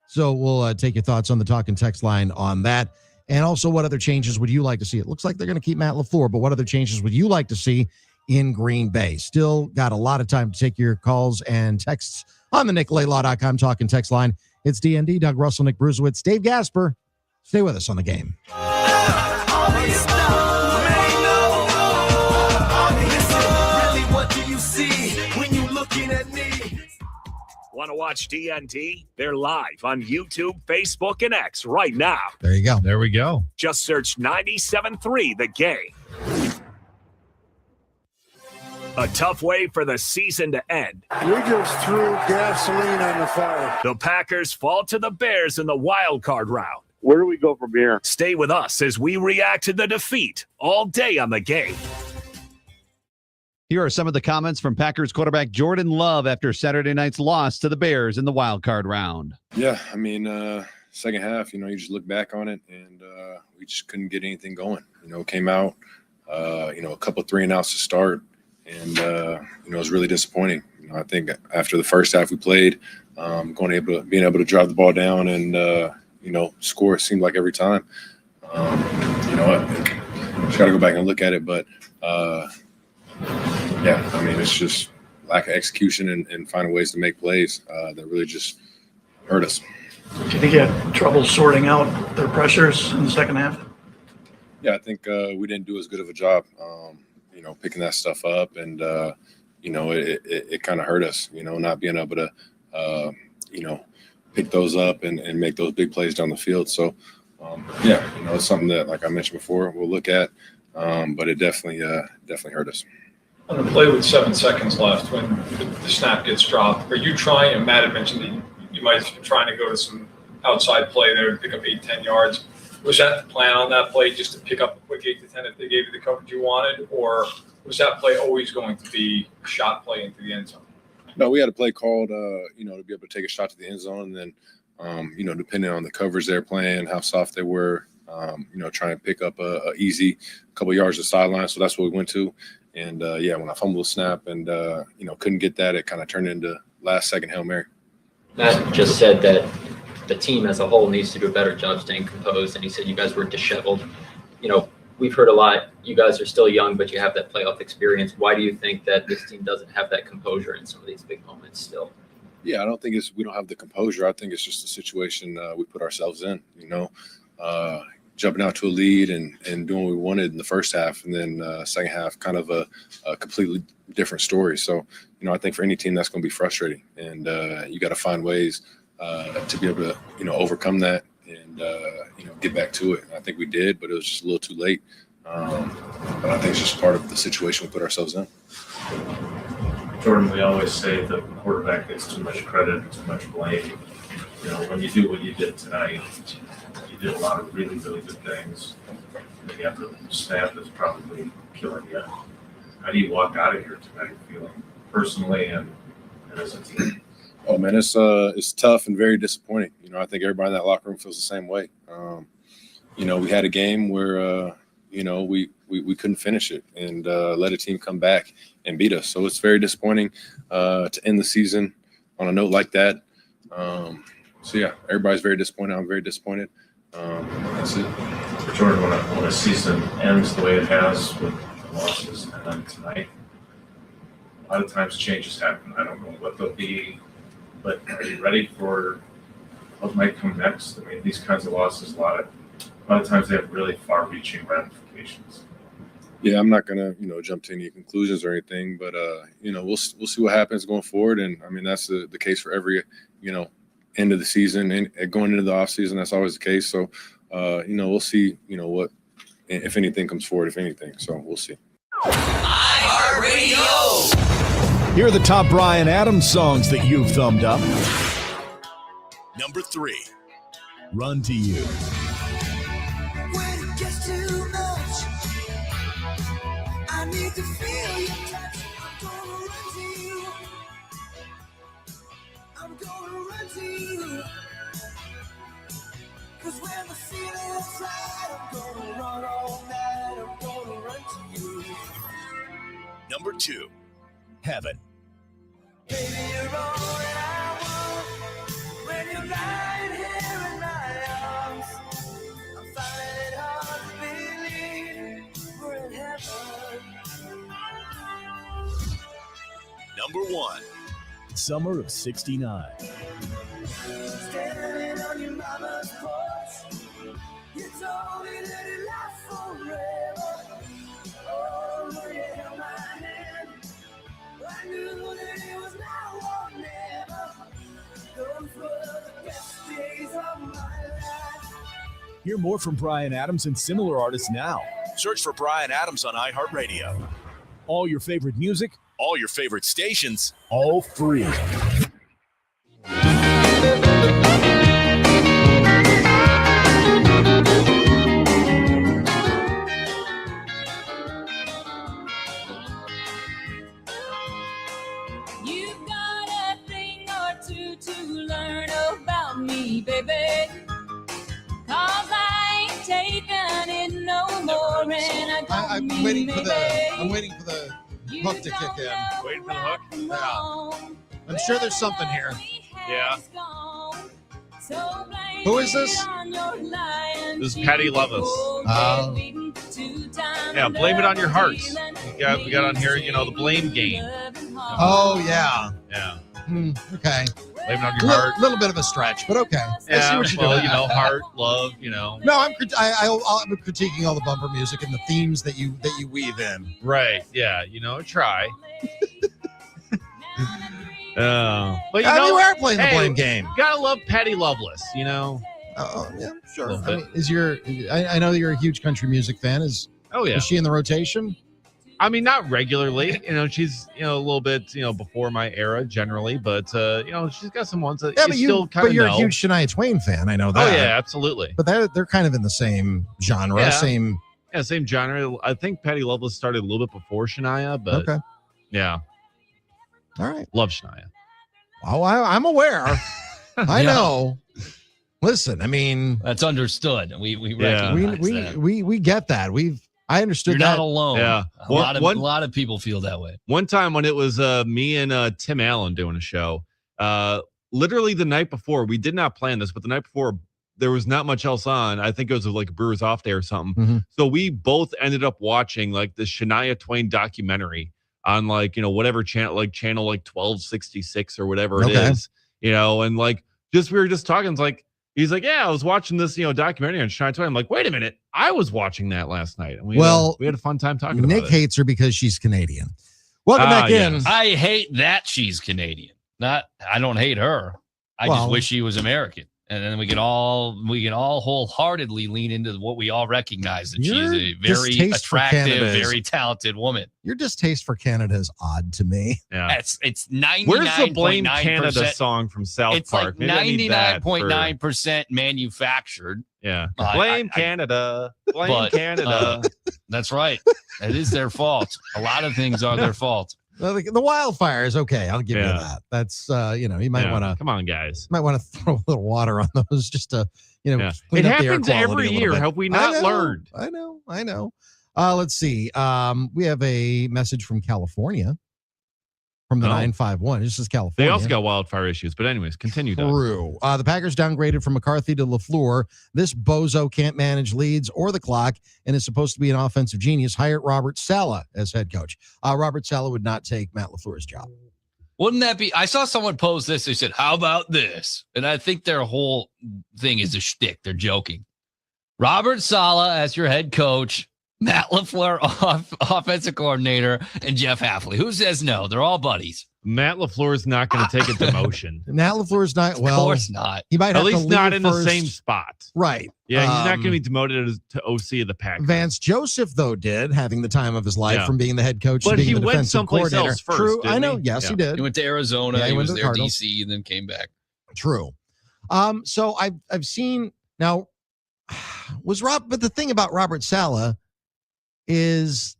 S4: So we'll take your thoughts on the talk and text line on that. And also, what other changes would you like to see? It looks like they're going to keep Matt LaFleur, but what other changes would you like to see in Green Bay? Still got a lot of time to take your calls and texts on the NicoletLaw.com talk and text line. It's D.N.D, Doug Russell, Nick Brusewitz, Dave Gasper. Stay with us on the game.
S1: Want to watch D.N.D? They're live on YouTube, Facebook, and X right now.
S4: There you go.
S10: There we go.
S1: Just search 97.3 The Game. A tough way for the season to end.
S18: We just threw gasoline on the fire.
S1: The Packers fall to the Bears in the wild card round.
S9: Where do we go from here?
S1: Stay with us as we react to the defeat all day on The Game.
S8: Here are some of the comments from Packers quarterback Jordan Love after Saturday night's loss to the Bears in the wild card round.
S17: Yeah, I mean, second half, you just look back on it, and we just couldn't get anything going. Came out, a couple 3-and-outs to start, and it was really disappointing. I think after the first half we played, being able to drive the ball down and score, it seemed like every time. I just got to go back and look at it, but. Yeah, I mean, it's just lack of execution and finding ways to make plays that really just hurt us.
S19: Do you think you had trouble sorting out their pressures in the second half?
S17: Yeah, I think we didn't do as good of a job, picking that stuff up, and it kind of hurt us, not being able to, pick those up and make those big plays down the field. So, it's something that, like I mentioned before, we'll look at, but it definitely hurt us.
S20: On the play with 7 seconds left, when the snap gets dropped, are you trying, and Matt had mentioned that you might have been trying to go to some outside play there to pick up 8-10 yards. Was that the plan on that play, just to pick up a quick 8 to 10 if they gave you the coverage you wanted, or was that play always going to be a shot play into the end zone?
S17: No, we had a play called, to be able to take a shot to the end zone, and then, depending on the coverage they're playing, how soft they were, trying to pick up a easy couple yards of sideline. So that's what we went to. And, when I fumbled the snap and, couldn't get that, it kind of turned into last-second Hail Mary.
S21: Matt just said that the team as a whole needs to do a better job staying composed, and he said you guys were disheveled. We've heard a lot. You guys are still young, but you have that playoff experience. Why do you think that this team doesn't have that composure in some of these big moments still?
S17: Yeah, I don't think we don't have the composure. I think it's just a situation we put ourselves in, jumping out to a lead and doing what we wanted in the first half, and then second half kind of a completely different story. So, I think for any team that's going to be frustrating, and you got to find ways to be able to, overcome that and, get back to it. And I think we did, but it was just a little too late. But I think it's just part of the situation we put ourselves in.
S22: Jordan, we always say the quarterback gets too much credit, too much blame. When you do what you did tonight, you did a lot of really, really good things. The effort staff is probably killing you. How do you walk out of here tonight feeling personally and as a team?
S17: Oh man, it's tough and very disappointing. I think everybody in that locker room feels the same way. We had a game where, we couldn't finish it and let a team come back and beat us. So it's very disappointing to end the season on a note like that. Everybody's very disappointed. I'm very disappointed. That's it.
S22: Jordan, when a season ends the way it has with the losses and then tonight, a lot of times changes happen. I don't know what they'll be, but are you ready for what might come next? I mean, these kinds of losses, a lot of times they have really far-reaching ramifications.
S17: Yeah, I'm not gonna, jump to any conclusions or anything, but we'll see what happens going forward. And I mean, that's the case for every, end of the season and going into the off season. That's always the case. So, we'll see, what, if anything comes forward, if anything. So we'll see.
S1: iHeartRadio.
S2: Here are the top Bryan Adams songs that you've thumbed up. Number 3, Run to You.
S5: When it gets too much, I need to feel your touch. I'm gonna run to you. I'm gonna run to you. 'Cause when the feeling's right, I'm gonna run all night. I'm gonna run to you.
S1: Number 2, Heaven.
S5: Baby, you're all that I want. When you're lying here in my arms, I'm finding it hard to believe we're in heaven.
S1: Number 1, Summer of '69.
S5: Standing on your mama's porch, you told me that it lasts forever. Oh, when you held my hand, I knew that it was now or never. Those were the best days of my life.
S1: Hear more from Bryan Adams and similar artists now. Search for Bryan Adams on iHeartRadio. All your favorite music, all your favorite stations, all free.
S5: You've got a thing or two to learn about me, baby. 'Cause I ain't taking it no more, and I don't
S4: I'm
S5: mean
S4: waiting for
S5: maybe.
S4: I'm waiting for the hook to kick in.
S10: Waiting for the hook?
S4: Yeah. I'm sure there's something here.
S10: Yeah.
S4: Who is this?
S10: This is Patty Lovis.
S4: Oh.
S10: Yeah, Blame It on Your Heart. We got on here, the blame game.
S4: Oh, yeah.
S10: Yeah.
S4: Okay.
S10: Blame It on Your Heart.
S4: A little bit of a stretch, but okay. I see
S10: Yeah,
S4: what you're
S10: well,
S4: doing.
S10: heart, love,
S4: No, I'm critiquing all the bumper music and the themes that you weave in.
S10: Right. Yeah. Try. But
S4: We are playing the blame game.
S10: Gotta love Patty Loveless.
S4: Oh, yeah, sure. I mean, I know you're a huge country music fan. Is she in the rotation?
S10: I mean, not regularly. She's a little bit before my era generally, but she's got some ones that you still kind of know.
S4: But you're a huge Shania Twain fan. I know that.
S10: Oh yeah, absolutely.
S4: But they're kind of in the same genre,
S10: Yeah.
S4: same
S10: genre. I think Patty Loveless started a little bit before Shania, but
S4: okay.
S10: Yeah.
S4: All right.
S10: Love Shania.
S4: Oh, I'm aware. I
S12: Yeah.
S4: know. Listen, I mean,
S12: that's understood. We recognize that.
S4: we get that. I understood
S12: You're
S4: that.
S12: not alone.
S10: Yeah.
S12: A lot of people feel that way.
S10: One time when it was me and Tim Allen doing a show, literally the night before, we did not plan this, but the night before there was not much else on. I think it was like a Brewers Off Day or something.
S4: Mm-hmm.
S10: So we both ended up watching like the Shania Twain documentary on whatever channel, like channel 1266 or whatever it is, and we were just talking. It's like, he's like, yeah, I was watching this, documentary on Shania Twain. I'm like, wait a minute, I was watching that last night. And we had a fun time talking about it.
S4: Nick hates her because she's Canadian. Welcome back in.
S12: I hate that she's Canadian. I don't hate her. I just wish she was American. And then we can all wholeheartedly lean into what we all recognize, that she's a very attractive, very talented woman.
S4: Your distaste for Canada is odd to me.
S10: Yeah,
S12: it's 99.9%.
S10: Where's the Blame Canada song from South Park?
S12: It's like 99.9% manufactured.
S10: Yeah, blame Canada. Blame Canada.
S12: That's right. It is their fault. A lot of things are their fault.
S4: Well, the wildfire is okay. I'll give you that. That's you might want to
S10: come on, guys.
S4: Might want to throw a little water on those just to clean
S10: It
S4: up the air
S10: happens
S4: quality
S10: every
S4: a little
S10: year.
S4: bit.
S10: Have we not learned?
S4: I know. Let's see. We have a message from California. From the 951. This is California.
S10: They also got wildfire issues. But anyways, continue, Doug.
S4: True. The Packers downgraded from McCarthy to LaFleur. This bozo can't manage leads or the clock and is supposed to be an offensive genius. Hired Robert Saleh as head coach. Robert Saleh would not take Matt LaFleur's job.
S12: Wouldn't that be? I saw someone post this. They said, how about this? And I think their whole thing is a shtick. They're joking. Robert Saleh as your head coach. Matt LaFleur, offensive coordinator, and Jeff Hafley. Who says no? They're all buddies.
S10: Matt LaFleur is not going to take a demotion.
S4: Matt LaFleur is not. Well,
S12: of course not.
S4: He might
S10: at
S4: have
S10: least
S4: to
S10: not
S4: leave
S10: in
S4: first.
S10: the same spot.
S4: Right.
S10: Yeah, he's not going to be demoted to OC of the Packers.
S4: Vance Joseph, though, did, having the time of his life from being the head coach
S10: but
S4: to being
S10: he
S4: the
S10: went
S4: defensive
S10: someplace
S4: coordinator.
S10: else first.
S4: True. I know.
S10: He?
S4: Yes, he did.
S12: He went to Arizona.
S4: Yeah,
S12: he
S4: went
S12: was
S4: to the
S12: there
S4: Cardinals.
S12: DC and then came back.
S4: True. So I've seen now but the thing about Robert Saleh is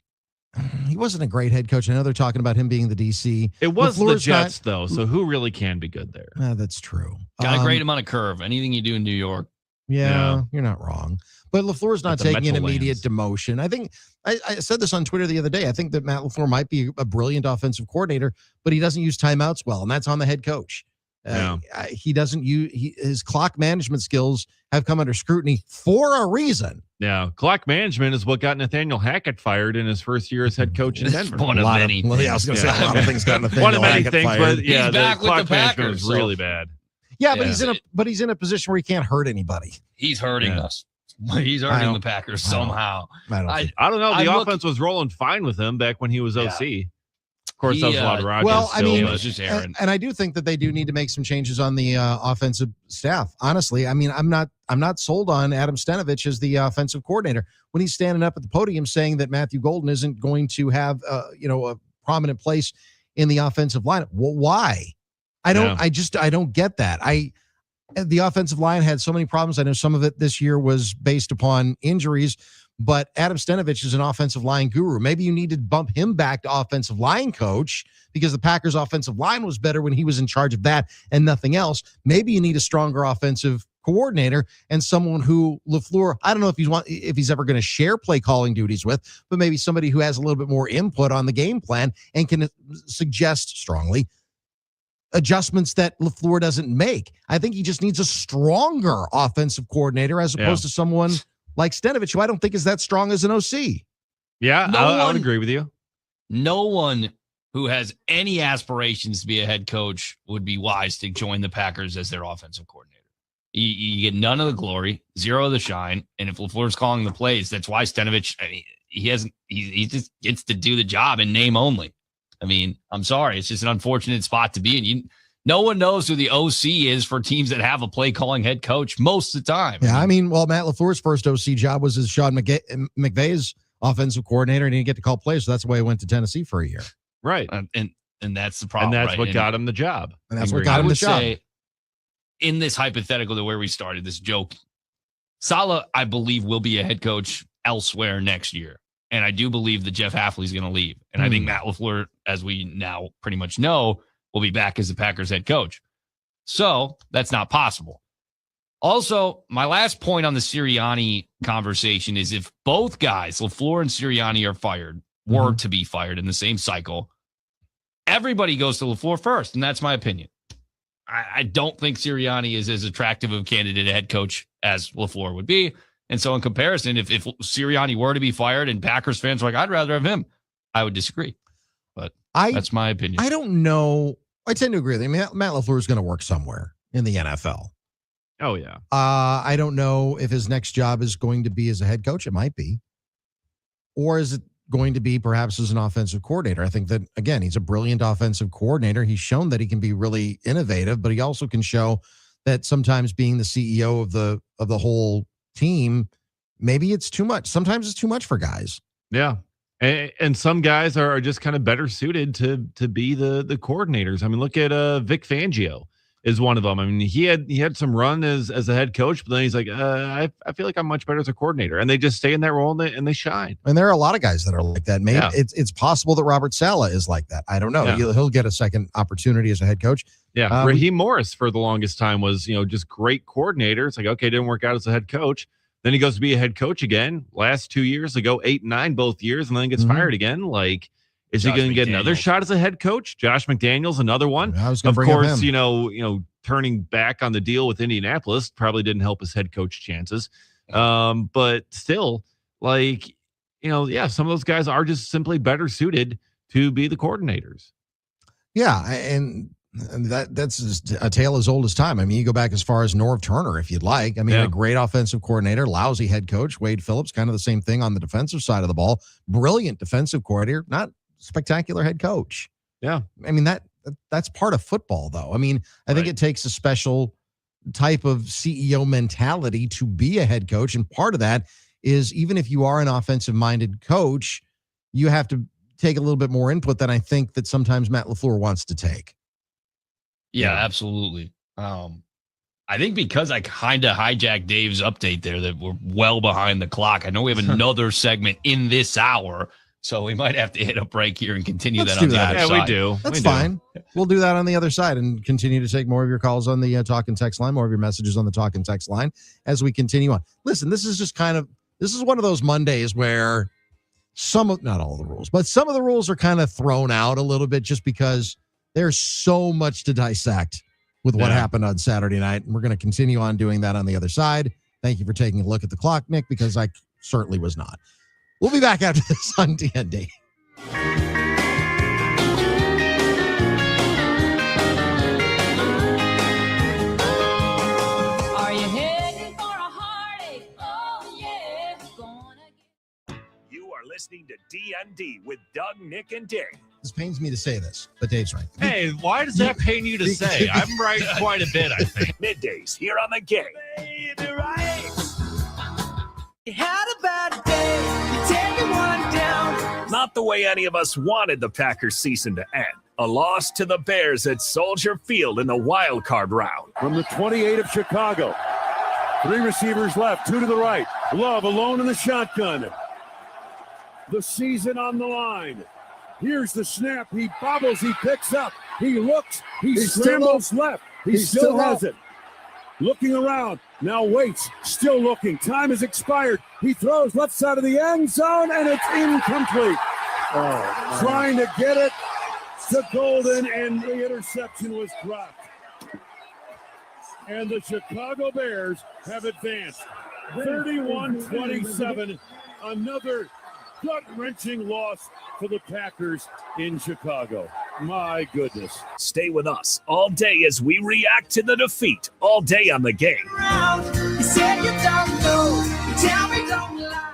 S4: he wasn't a great head coach. I know they're talking about him being the DC.
S10: It was
S4: LaFleur's
S10: the Jets, though, so who really can be good there?
S4: That's true.
S12: Got a great amount of curve. Anything you do in New York.
S4: Yeah, you're not wrong. But LaFleur's not
S10: At the
S4: taking an
S10: Meadowlands.
S4: immediate demotion. I think I said this on Twitter the other day. I think that Matt LaFleur might be a brilliant offensive coordinator, but he doesn't use timeouts well, and that's on the head coach. He doesn't use his clock management skills have come under scrutiny for a reason.
S10: Yeah, clock management is what got Nathaniel Hackett fired in his first year as head coach in Denver.
S12: One of many.
S4: I was going to say a lot of things got Nathaniel
S10: One of many
S4: Hackett
S10: things,
S4: fired.
S10: but yeah,
S12: He's
S10: the
S12: back with
S10: clock
S12: the
S10: management
S12: Packers,
S10: was really bad.
S4: Yeah, but he's in a position where he can't hurt anybody.
S12: He's hurting us. He's hurting the Packers somehow.
S10: I don't know. The offense was rolling fine with him back when he was OC. Of course, that was a lot of Rodgers.
S4: Well, I
S10: still,
S4: mean,
S10: but-
S12: just Aaron.
S4: and I do think that they do need to make some changes on the offensive staff. Honestly, I mean, I'm not sold on Adam Stenavich as the offensive coordinator when he's standing up at the podium saying that Matthew Golden isn't going to have a prominent place in the offensive lineup. Well, why? I don't get that. The offensive line had so many problems. I know some of it this year was based upon injuries, but Adam Stenavich is an offensive line guru. Maybe you need to bump him back to offensive line coach because the Packers offensive line was better when he was in charge of that and nothing else. Maybe you need a stronger offensive coordinator and someone who LaFleur, I don't know if he's ever going to share play calling duties with, but maybe somebody who has a little bit more input on the game plan and can suggest strongly adjustments that LaFleur doesn't make. I think he just needs a stronger offensive coordinator as opposed to someone like Stenavich, who I don't think is that strong as an OC.
S10: Yeah, I would agree with you.
S12: No one who has any aspirations to be a head coach would be wise to join the Packers as their offensive coordinator. You get none of the glory, zero of the shine, and if LaFleur's calling the plays, that's why Stenavich, he just gets to do the job in name only. I mean, I'm sorry. It's just an unfortunate spot to be in. No one knows who the OC is for teams that have a play calling head coach most of the time.
S4: Yeah, I mean, Matt LaFleur's first OC job was as Sean McVay's offensive coordinator, and he didn't get to call plays. So that's why he went to Tennessee for a year.
S10: Right.
S12: And that's the problem.
S10: And that's
S12: right?
S10: what got him the job.
S4: And that's what got him the job.
S12: Say, in this hypothetical to where we started, this joke, Saleh, I believe, will be a head coach elsewhere next year. And I do believe that Jeff Hafley is going to leave. And I think Matt LaFleur, as we now pretty much know, will be back as the Packers head coach. So that's not possible. Also, my last point on the Sirianni conversation is if both guys, LaFleur and Sirianni, are fired, were to be fired in the same cycle, everybody goes to LaFleur first. And that's my opinion. I don't think Sirianni is as attractive of a candidate head coach as LaFleur would be. And so in comparison, if Sirianni were to be fired and Packers fans were like, I'd rather have him, I would disagree. But that's my opinion.
S4: I don't know. I tend to agree with you. Matt LaFleur is going to work somewhere in the NFL.
S10: Oh, yeah.
S4: I don't know if his next job is going to be as a head coach. It might be. Or is it going to be perhaps as an offensive coordinator? I think that, again, he's a brilliant offensive coordinator. He's shown that he can be really innovative, but he also can show that sometimes being the CEO of the whole team, maybe it's too much. Sometimes it's too much for guys.
S10: Yeah. And some guys are just kind of better suited to be the coordinators. I mean, look at Vic Fangio. is one of them. I mean, he had some run as a head coach, but then he's like, I feel like I'm much better as a coordinator, and they just stay in that role and they shine.
S4: And there are a lot of guys that are like that. Maybe it's possible that Robert Saleh is like that. I don't know.
S10: Yeah.
S4: He'll get a second opportunity as a head coach.
S10: Yeah, Raheem Morris for the longest time was just great coordinator. It's like, okay, didn't work out as a head coach. Then he goes to be a head coach again. Last 2 years ago, 8-9 both years, and then gets fired again. Like, is he going to get another shot as a head coach? Josh McDaniels, another one.
S4: I was going to
S10: of
S4: bring up
S10: course,
S4: him.
S10: Turning back on the deal with Indianapolis probably didn't help his head coach chances. But still, like, some of those guys are just simply better suited to be the coordinators.
S4: Yeah, and that's just a tale as old as time. I mean, you go back as far as Norv Turner, if you'd like. I mean, a great offensive coordinator, lousy head coach. Wade Phillips, kind of the same thing on the defensive side of the ball. Brilliant defensive coordinator, not spectacular head coach.
S10: Yeah.
S4: I mean, that's part of football, though. I mean, I think it takes a special type of CEO mentality to be a head coach. And part of that is, even if you are an offensive-minded coach, you have to take a little bit more input than I think that sometimes Matt LaFleur wants to take.
S12: Yeah, absolutely. I think because I kind of hijacked Dave's update there, that we're well behind the clock. I know we have another segment in this hour, so we might have to hit a break here and continue
S4: Let's
S12: that on
S4: do
S12: the
S4: that.
S12: other side.
S10: We do.
S4: That's fine. We'll do that on the other side and continue to take more of your calls on the talk and text line, more of your messages on the talk and text line as we continue on. Listen, this is one of those Mondays where not all of the rules, but some of the rules are kind of thrown out a little bit just because there's so much to dissect with what happened on Saturday night. And we're going to continue on doing that on the other side. Thank you for taking a look at the clock, Nick, because I certainly was not. We'll be back after this on D.N.D.
S5: Are you heading for a heartache? Oh, yeah.
S1: You are listening to D.N.D. with Doug, Nick, and Dave.
S4: This pains me to say this, but Dave's right.
S10: Hey, why does that pain you to say? I'm right quite a bit, I think.
S1: Middays here on the game.
S5: You had a bad day. You take one down.
S1: Not the way any of us wanted the Packers season to end. A loss to the Bears at Soldier Field in the wild card round.
S18: From the 28 of Chicago. 3 receivers left, 2 to the right. Love alone in the shotgun. The season on the line. Here's the snap. He bobbles. He picks up. He looks. He scrambles left. He still has it. Looking around. Now waits. Still looking. Time has expired. He throws left side of the end zone, and it's incomplete. Trying to get it to Golden, and the interception was dropped. And the Chicago Bears have advanced 31-27. Another gut-wrenching loss for the Packers in Chicago. My goodness.
S1: Stay with us all day as we react to the defeat. All day on the game.
S5: You said you don't know. You tell me don't lie.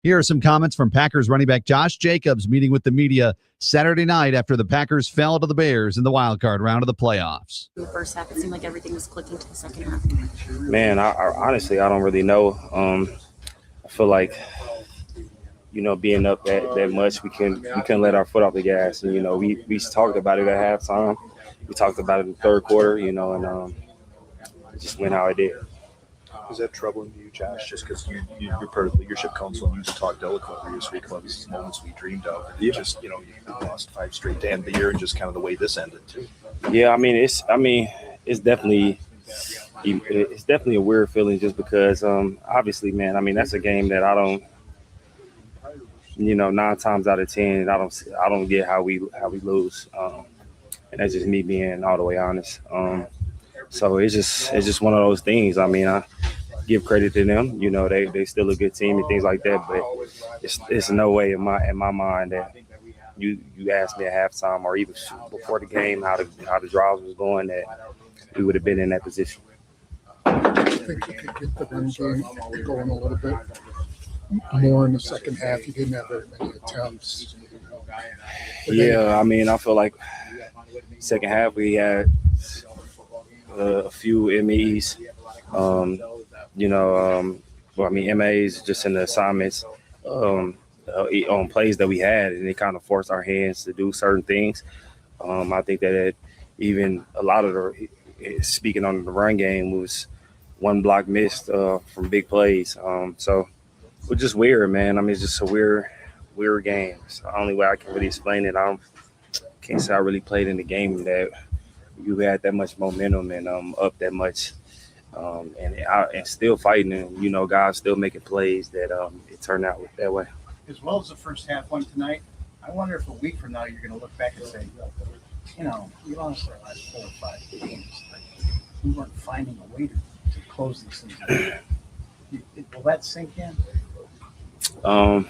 S8: Here are some comments from Packers running back Josh Jacobs meeting with the media Saturday night after the Packers fell to the Bears in the wild card round of the playoffs.
S7: In the first half, it seemed like everything was clicking to the second half.
S9: Man, I honestly, I don't really know. I feel like, being up that much, we couldn't let our foot off the gas. And, we talked about it at halftime. We talked about it in the third quarter, and it just went how it did.
S23: Is that troubling to you, Josh? Just because you're part of the leadership council and you talked eloquently this week about these moments we dreamed of. And you lost 5 straight to end the year and just kind of the way this ended too.
S9: Yeah, it's definitely a weird feeling just because obviously, man, that's a game that I don't, 9 times out of 10, I don't get how we lose. And that's just me being all the way honest. So it's just one of those things. I give credit to them. They still a good team and things like that. But it's no way in my mind that you asked me at halftime or even before the game how the drives was going that we would have been in that position.
S6: I think you could get the run game going a little bit more in the second half. You didn't have very many attempts.
S9: Yeah, I feel like second half we had a few MEs, MAs just in the assignments on plays that we had, and it kind of forced our hands to do certain things. I think that even a lot of speaking on the run game, was one block missed from big plays. So it was just weird, man. I mean, it's just a weird game. It's the only way I can really explain it. Can't say I really played in the game that you had that much momentum and up that much, and still fighting, and guys still making plays that it turned out that way.
S3: As well as the first half went tonight, I wonder if a week from now you're going to look back and say, we lost our last 4 or 5 games. We weren't finding a way to close these things out. Will that sink in?
S9: I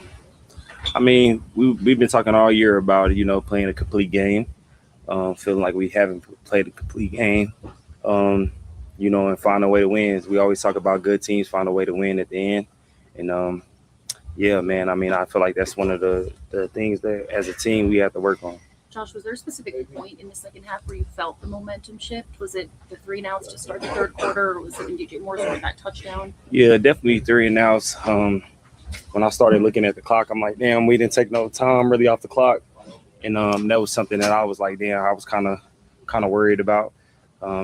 S9: mean, we've been talking all year about playing a complete game, feeling like we haven't played a complete game, and find a way to win. We always talk about good teams find a way to win at the end, and yeah, man. I mean, I feel like that's one of the things that as a team we have to work on.
S7: Josh, was there a specific point in the second half where you felt the momentum shift? Was it the 3 and outs to start the third quarter, or was it when DJ Moore scored that touchdown?
S9: Yeah, definitely 3 and outs. When I started looking at the clock, I'm like, damn, we didn't take no time really off the clock, and that was something that I was like, damn, I was kind of worried about.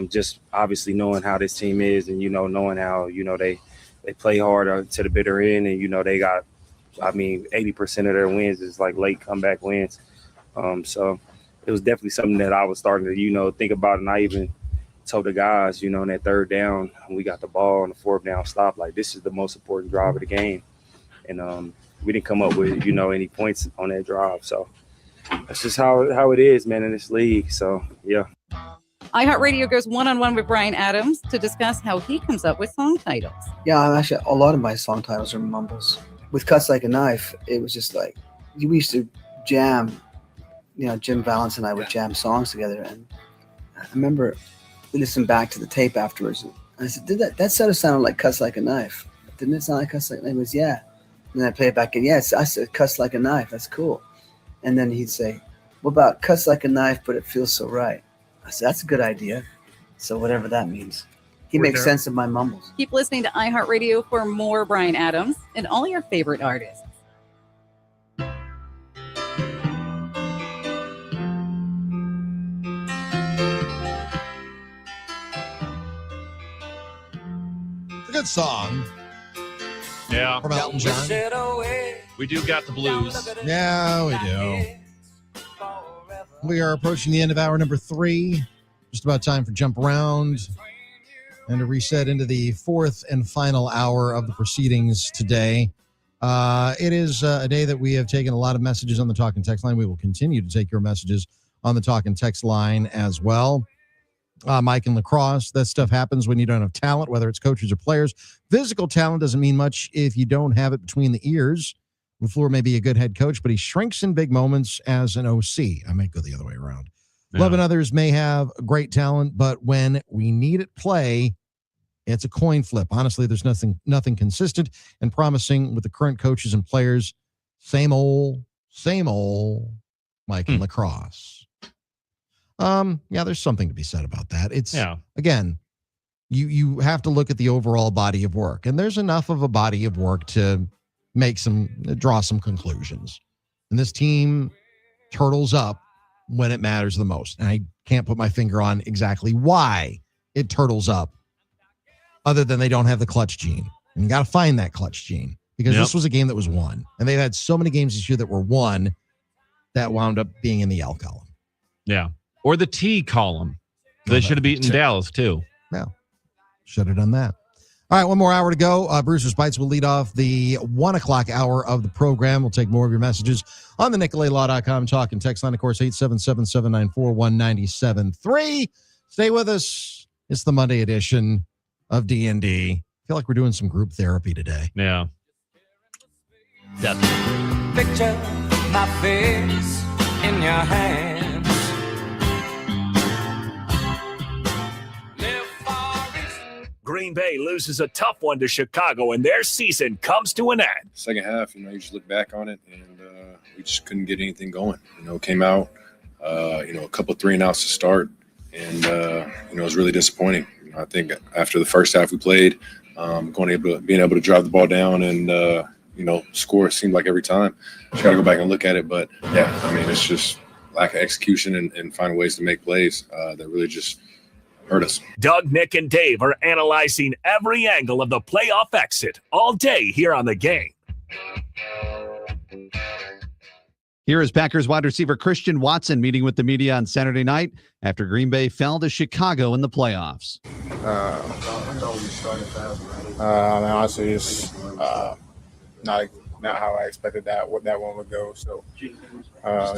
S9: Just obviously knowing how this team is, and knowing how they play hard to the bitter end, and they got, 80% of their wins is like late comeback wins. So it was definitely something that I was starting to, think about. And I even told the guys, in that third down, when we got the ball on the fourth down stop, like this is the most important drive of the game. And we didn't come up with, any points on that drive. So that's just how it is, man, in this league. So, yeah.
S13: iHeartRadio goes one-on-one with Bryan Adams to discuss how he comes up with song titles.
S15: Yeah, actually, a lot of my song titles are mumbles. With Cuts Like a Knife, it was just like, we used to jam, Jim Valance and I would jam songs together. And I remember we listened back to the tape afterwards. And I said, that sort of sounded like Cuts Like a Knife. Didn't it sound like Cuts Like a Knife? He goes, yeah. And then I play it back again. Yes, I said Cuts Like a Knife. That's cool. And then he'd say, what about Cuts Like a Knife, but it feels so right? I said, that's a good idea. So whatever that means. He makes sense of my mumbles.
S13: Keep listening to iHeartRadio for more Bryan Adams and all your favorite artists.
S4: It's a good song.
S10: Yeah.
S4: From Elton John.
S10: We do got the blues.
S4: Yeah, we do. We are approaching the end of hour number 3. Just about time for Jump Around and to reset into the 4th and final hour of the proceedings today. It is a day that we have taken a lot of messages on the Talk and Text line. We will continue to take your messages on the Talk and Text line as well. Mike in lacrosse, that stuff happens when you don't have talent, whether it's coaches or players. Physical talent doesn't mean much if you don't have it between the ears. LaFleur may be a good head coach, but he shrinks in big moments as an OC. I might go the other way around. Yeah. Love and others may have great talent, but when we need it play, it's a coin flip. Honestly, there's nothing consistent and promising with the current coaches and players. Same old Mike in lacrosse. Yeah, there's something to be said about that. It's again, you have to look at the overall body of work, and there's enough of a body of work to draw some conclusions. And this team turtles up when it matters the most. And I can't put my finger on exactly why it turtles up, other than they don't have the clutch gene. And you got to find that clutch gene, because this was a game that was won. And they've had so many games this year that were won that wound up being in the L column.
S10: Yeah. Or the T column. They should have beaten Dallas too.
S4: Yeah. Should have done that. All right, one more hour to go. Bruce's Bites will lead off the 1 o'clock hour of the program. We'll take more of your messages on the NicolaLaw.com Talk and Text line, of course, 877-794-1973. Stay with us. It's the Monday edition of D.N.D. I feel like we're doing some group therapy today.
S10: Yeah.
S5: Definitely. Picture my face in your hands.
S1: Green Bay loses a tough one to Chicago, and their season comes to an end.
S17: Second half, you just look back on it, and we just couldn't get anything going. Came out, a couple 3 and outs to start, and it was really disappointing. I think after the first half we played, being able to drive the ball down and score, it seemed like every time. Just got to go back and look at it, but yeah, it's just lack of execution and find ways to make plays that really just hurt us.
S1: Doug, Nick, and Dave are analyzing every angle of the playoff exit all day here on The Game.
S8: Here is Packers wide receiver Christian Watson meeting with the media on Saturday night after Green Bay fell to Chicago in the playoffs.
S11: Honestly, it's not how I expected that one would go. So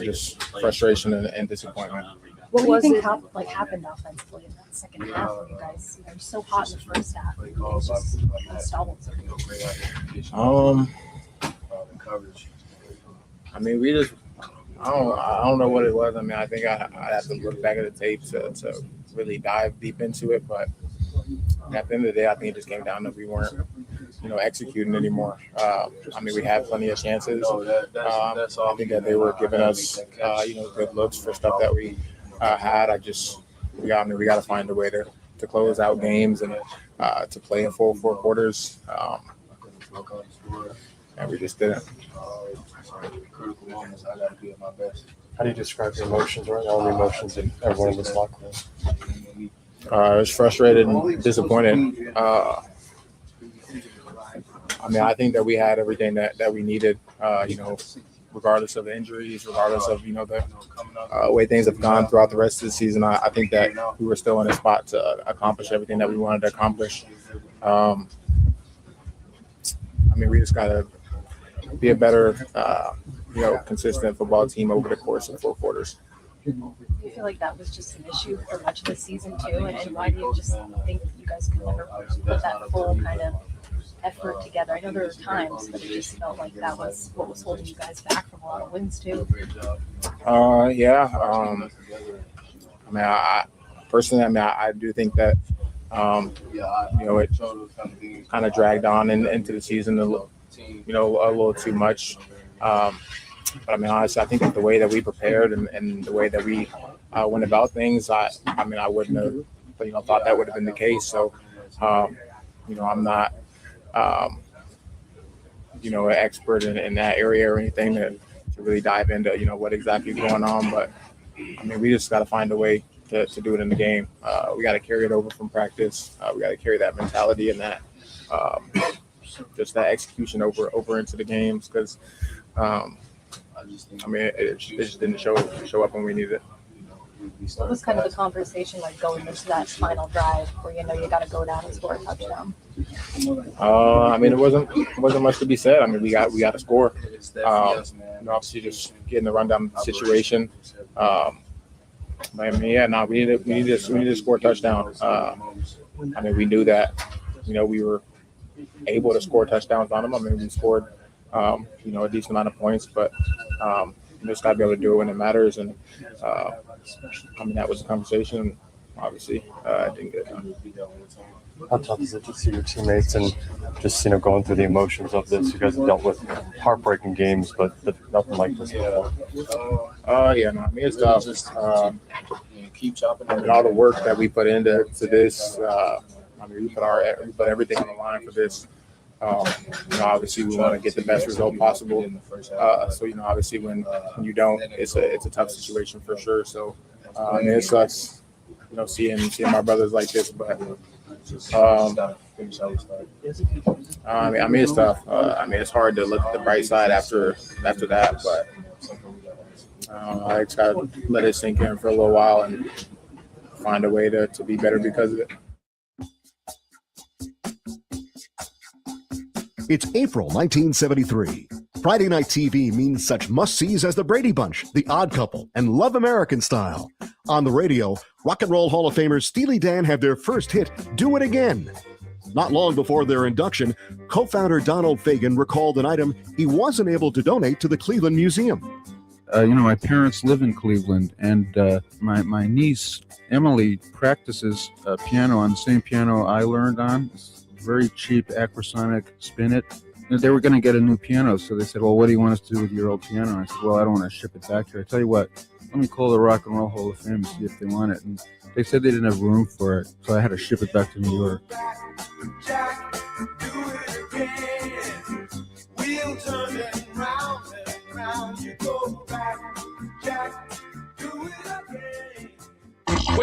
S11: just frustration and disappointment.
S7: What was it happened offensively in that second half when you guys were so hot in the first half? It was just unstoppable.
S11: I mean, I don't know what it was. I mean, I think I have to look back at the tape to really dive deep into it. But at the end of the day, I think it just came down to we weren't, executing anymore. I mean, we had plenty of chances. I think that they were giving us, good looks for stuff that we had. We got to find a way to close out games and to play in full 4 quarters. And we just didn't.
S23: Critical moments, I got to be at my best. How do you describe your emotions right now? The emotions that everyone in this locker room.
S11: I was frustrated and disappointed. I mean, I think that we had everything that we needed. Regardless of the injuries, regardless of the way things have gone throughout the rest of the season, I think that we were still in a spot to accomplish everything that we wanted to accomplish. I mean, we just got to be a better, consistent football team over the course of 4 quarters.
S7: Do you feel like that was just an issue for much of the season too? And why do you just think that you guys could never put that full kind of effort together? I know there were times, but it just felt like that was what was holding you guys back from a lot of wins too.
S11: Yeah. I mean, I personally, I do think that, it kind of dragged on into the season a little too much. But I mean, honestly, I think that the way that we prepared and the way that we went about things, I wouldn't have, thought that would have been the case. So, I'm not, an expert in that area or anything to really dive into, what exactly is going on. But I mean, we just got to find a way to do it in the game. We got to carry it over from practice. We got to carry that mentality and that, just that execution over into the games. Because, I mean, it just didn't show up when we needed it.
S7: What was kind of the conversation like going into that final drive where you got to go down and score a touchdown?
S11: I mean, it wasn't much to be said. I mean, we got to score. Obviously, just getting the rundown situation. But I mean, we needed to score a touchdown. I mean, we knew that. We were able to score touchdowns on them. I mean, we scored, a decent amount of points, but you just got to be able to do it when it matters. And I mean, that was the conversation. Obviously, I didn't get it done.
S23: How tough is it to see your teammates and just going through the emotions of this? You guys have dealt with heartbreaking games, but nothing like this before.
S11: Yeah, no, I mean, it's tough. And all the work that we put into this. I mean, we put everything on the line for this. Obviously, we want to get the best result possible. So obviously, when you don't, it's a tough situation for sure. So, I mean, it sucks, seeing my brothers like this, but. I mean, it's tough. I mean, it's hard to look at the bright side after that, but I just got to let it sink in for a little while and find a way to be better because of it.
S2: It's April 1973. Friday night TV means such must-sees as The Brady Bunch, The Odd Couple, and Love American Style. On the radio, Rock and Roll Hall of Famers Steely Dan had their first hit, Do It Again. Not long before their induction, co-founder Donald Fagen recalled an item he wasn't able to donate to the Cleveland Museum.
S14: My parents live in Cleveland, and my niece, Emily, practices piano on the same piano I learned on. It's very cheap, Acrosonic, spin it. And they were going to get a new piano, so they said, well, what do you want us to do with your old piano? I said, well, I don't want to ship it back here. I tell you what, let me call the Rock and Roll Hall of Fame and see if they want it. And they said they didn't have room for it, so I had to ship it back to New York.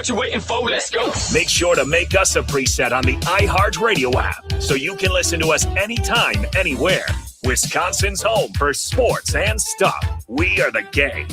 S5: What you waiting for? Let's go.
S1: Make sure to make us a preset on the iHeartRadio app so you can listen to us anytime, anywhere. Wisconsin's home for sports and stuff. We are the Game.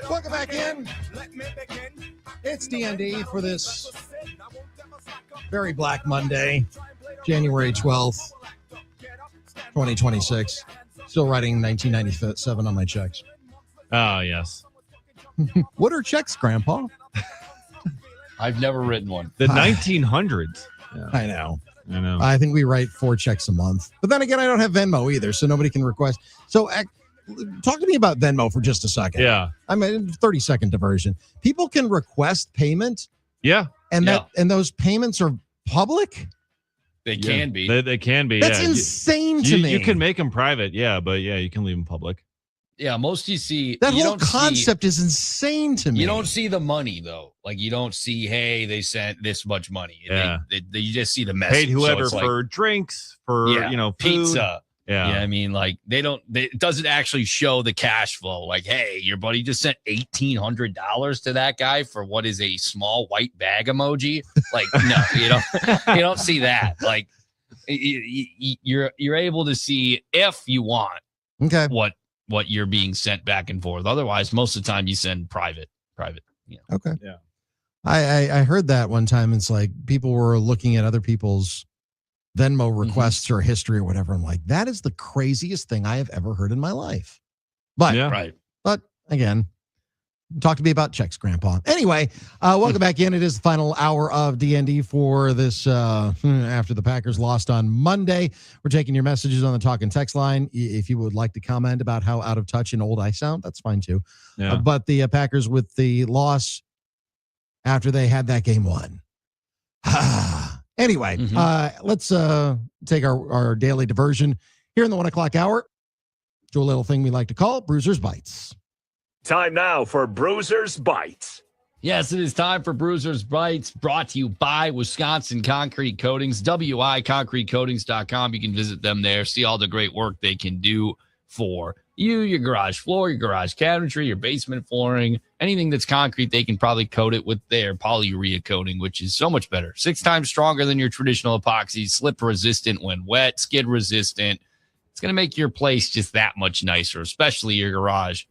S4: Welcome back in. It's D.N.D. for this very black Monday, January 12th, 2026. Still writing 1997 on my checks.
S10: Oh, yes.
S4: What are checks, Grandpa?
S12: I've never written one.
S10: The 1900s.
S4: Yeah. I know.
S10: I
S4: I think we write 4 checks a month. But then again, I don't have Venmo either, so nobody can request. So talk to me about Venmo for just a second.
S10: Yeah.
S4: I'm a 30-second diversion. People can request payment.
S10: Yeah.
S4: And those payments are public?
S12: They can be.
S10: They can be.
S4: That's
S10: yeah.
S4: insane to me.
S10: You can make them private, but you can leave them public.
S12: Yeah, most you see
S4: that
S12: you
S4: whole
S12: don't
S4: concept is insane to me.
S12: You don't see the money though. Like you don't see, hey, they sent this much money.
S10: Yeah.
S12: You just see the message.
S10: Paid whoever
S12: So it's
S10: for drinks, for food.
S12: pizza.
S10: Yeah.
S12: I mean, like it doesn't actually show the cash flow. Like, hey, your buddy just sent $1,800 to that guy for what is a small white bag emoji. Like, no, you don't see that. Like, you're able to see if you want what you're being sent back and forth. Otherwise, most of the time you send private.
S4: Okay.
S10: Yeah.
S4: I heard that one time. It's like people were looking at other people's Venmo requests or history or whatever. I'm like, that is the craziest thing I have ever heard in my life. But But again, talk to me about checks, Grandpa. Anyway, welcome back in. It is the final hour of D&D for this after the Packers lost on Monday. We're taking your messages on the talk and text line. If you would like to comment about how out of touch and old I sound, that's fine too.
S10: Yeah.
S4: But the Packers with the loss after they had that game won. Anyway, let's take our daily diversion here in the 1 o'clock hour to a little thing we like to call Bruiser's Bites.
S1: Time now for Bruiser's Bites.
S12: Yes, it is time for Bruiser's Bites, brought to you by Wisconsin Concrete Coatings, wiconcretecoatings.com. You can visit them there, see all the great work they can do for you, your garage floor, your garage cabinetry, your basement flooring, anything that's concrete, they can probably coat it with their polyurea coating, which is so much better. 6 times stronger than your traditional epoxy, slip resistant when wet, skid resistant. It's going to make your place just that much nicer, especially your garage.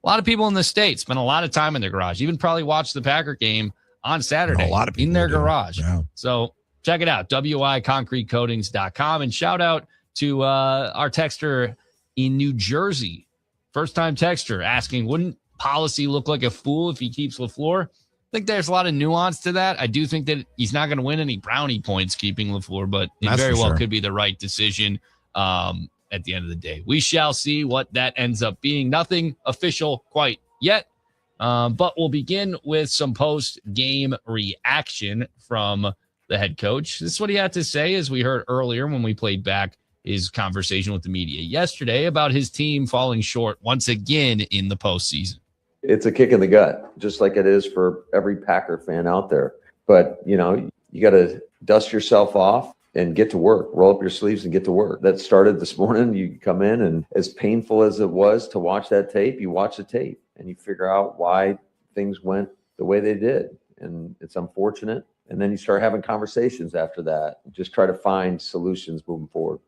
S12: A lot of people in the state spend a lot of time in their garage, even probably watch the Packer game on Saturday
S4: a lot of people
S12: in their
S4: do.
S12: garage.
S4: Yeah.
S12: So check it out, wiconcretecoatings.com. And shout out to our texter in New Jersey, first-time texter asking, wouldn't policy look like a fool if he keeps LaFleur? I think there's a lot of nuance to that. I do think that he's not going to win any brownie points keeping LaFleur, but it very well could be the right decision at the end of the day. We shall see what that ends up being. Nothing official quite yet, but we'll begin with some post-game reaction from the head coach. This is what he had to say, as we heard earlier when we played back his conversation with the media yesterday about his team falling short once again in the postseason.
S16: It's a kick in the gut, just like it is for every Packer fan out there. But, you got to dust yourself off and get to work, roll up your sleeves and get to work. That started this morning. You come in, and as painful as it was to watch that tape, you watch the tape and you figure out why things went the way they did. And it's unfortunate. And then you start having conversations after that. Just try to find solutions moving forward.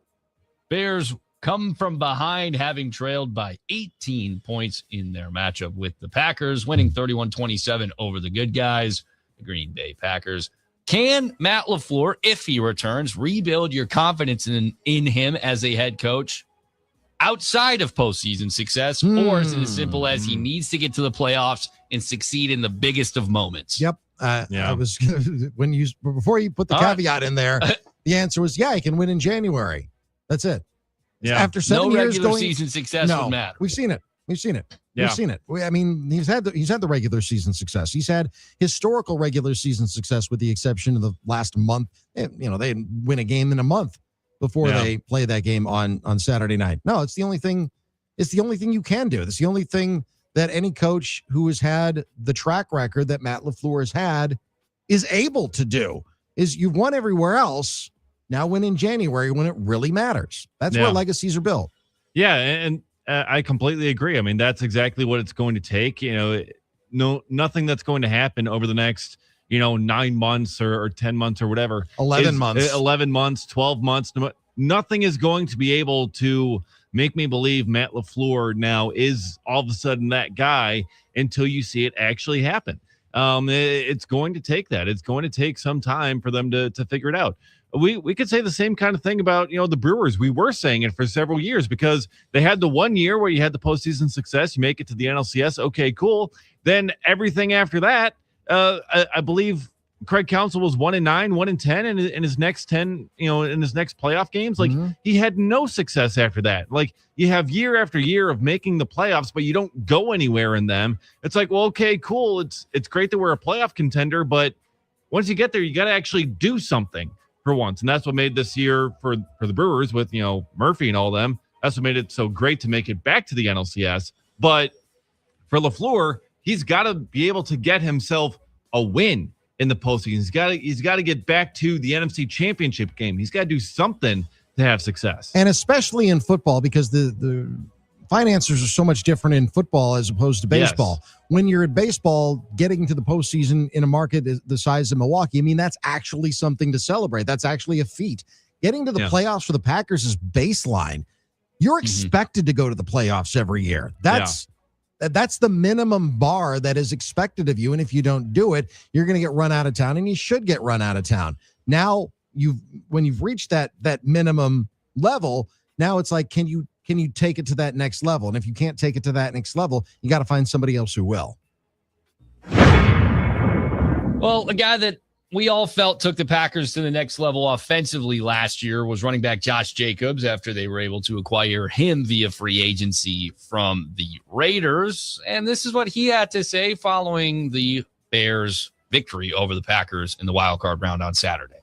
S12: Bears come from behind, having trailed by 18 points in their matchup with the Packers, winning 31-27 over the good guys, the Green Bay Packers. Can Matt LaFleur, if he returns, rebuild your confidence in him as a head coach outside of postseason success? Or is it as simple as he needs to get to the playoffs and succeed in the biggest of moments?
S4: Yep. I was before you put the caveat in there, the answer was, he can win in January. That's it.
S10: Yeah.
S4: After 7
S12: no
S4: years
S12: regular
S4: going
S12: season success with Matt.
S4: We've seen it. We've seen it. I mean, he's had the regular season success. He's had historical regular season success, with the exception of the last month. They didn't win a game in a month before they play that game on Saturday night. No, it's the only thing. It's the only thing you can do. It's the only thing that any coach who has had the track record that Matt LaFleur has had is able to do. Is you've won everywhere else. Now win in January when it really matters. That's where legacies are built.
S10: Yeah, and I completely agree. I mean, that's exactly what it's going to take. Nothing that's going to happen over the next, 9 months or 10 months or whatever.
S4: 11 months.
S10: 11 months, 12 months. Nothing is going to be able to make me believe Matt LaFleur now is all of a sudden that guy until you see it actually happen. It's going to take that. It's going to take some time for them to figure it out. We could say the same kind of thing about, the Brewers. We were saying it for several years because they had the 1 year where you had the postseason success. You make it to the NLCS. Okay, cool. Then everything after that, I believe Craig Counsell was 1-9, 1-10 in his next 10, in his next playoff games. Like he had no success after that. Like you have year after year of making the playoffs, but you don't go anywhere in them. It's like, well, okay, cool. It's great that we're a playoff contender, but once you get there, you got to actually do something for once. And that's what made this year for the Brewers with, Murphy and all them. That's what made it so great to make it back to the NLCS. But for LaFleur, he's got to be able to get himself a win in the postseason. He's got to get back to the NFC Championship game. He's got to do something to have success.
S4: And especially in football, because the finances are so much different in football as opposed to baseball. Yes. When you're at baseball, getting to the postseason in a market the size of Milwaukee, I mean, that's actually something to celebrate. That's actually a feat. Getting to the playoffs for the Packers is baseline. You're expected to go to the playoffs every year. That's the minimum bar that is expected of you. And if you don't do it, you're going to get run out of town, and you should get run out of town. Now, when you've reached that minimum level, now it's like, can you take it to that next level? And if you can't take it to that next level, you got to find somebody else who will.
S12: Well, a guy that we all felt took the Packers to the next level offensively last year was running back Josh Jacobs, after they were able to acquire him via free agency from the Raiders. And this is what he had to say following the Bears' victory over the Packers in the wild card round on Saturday.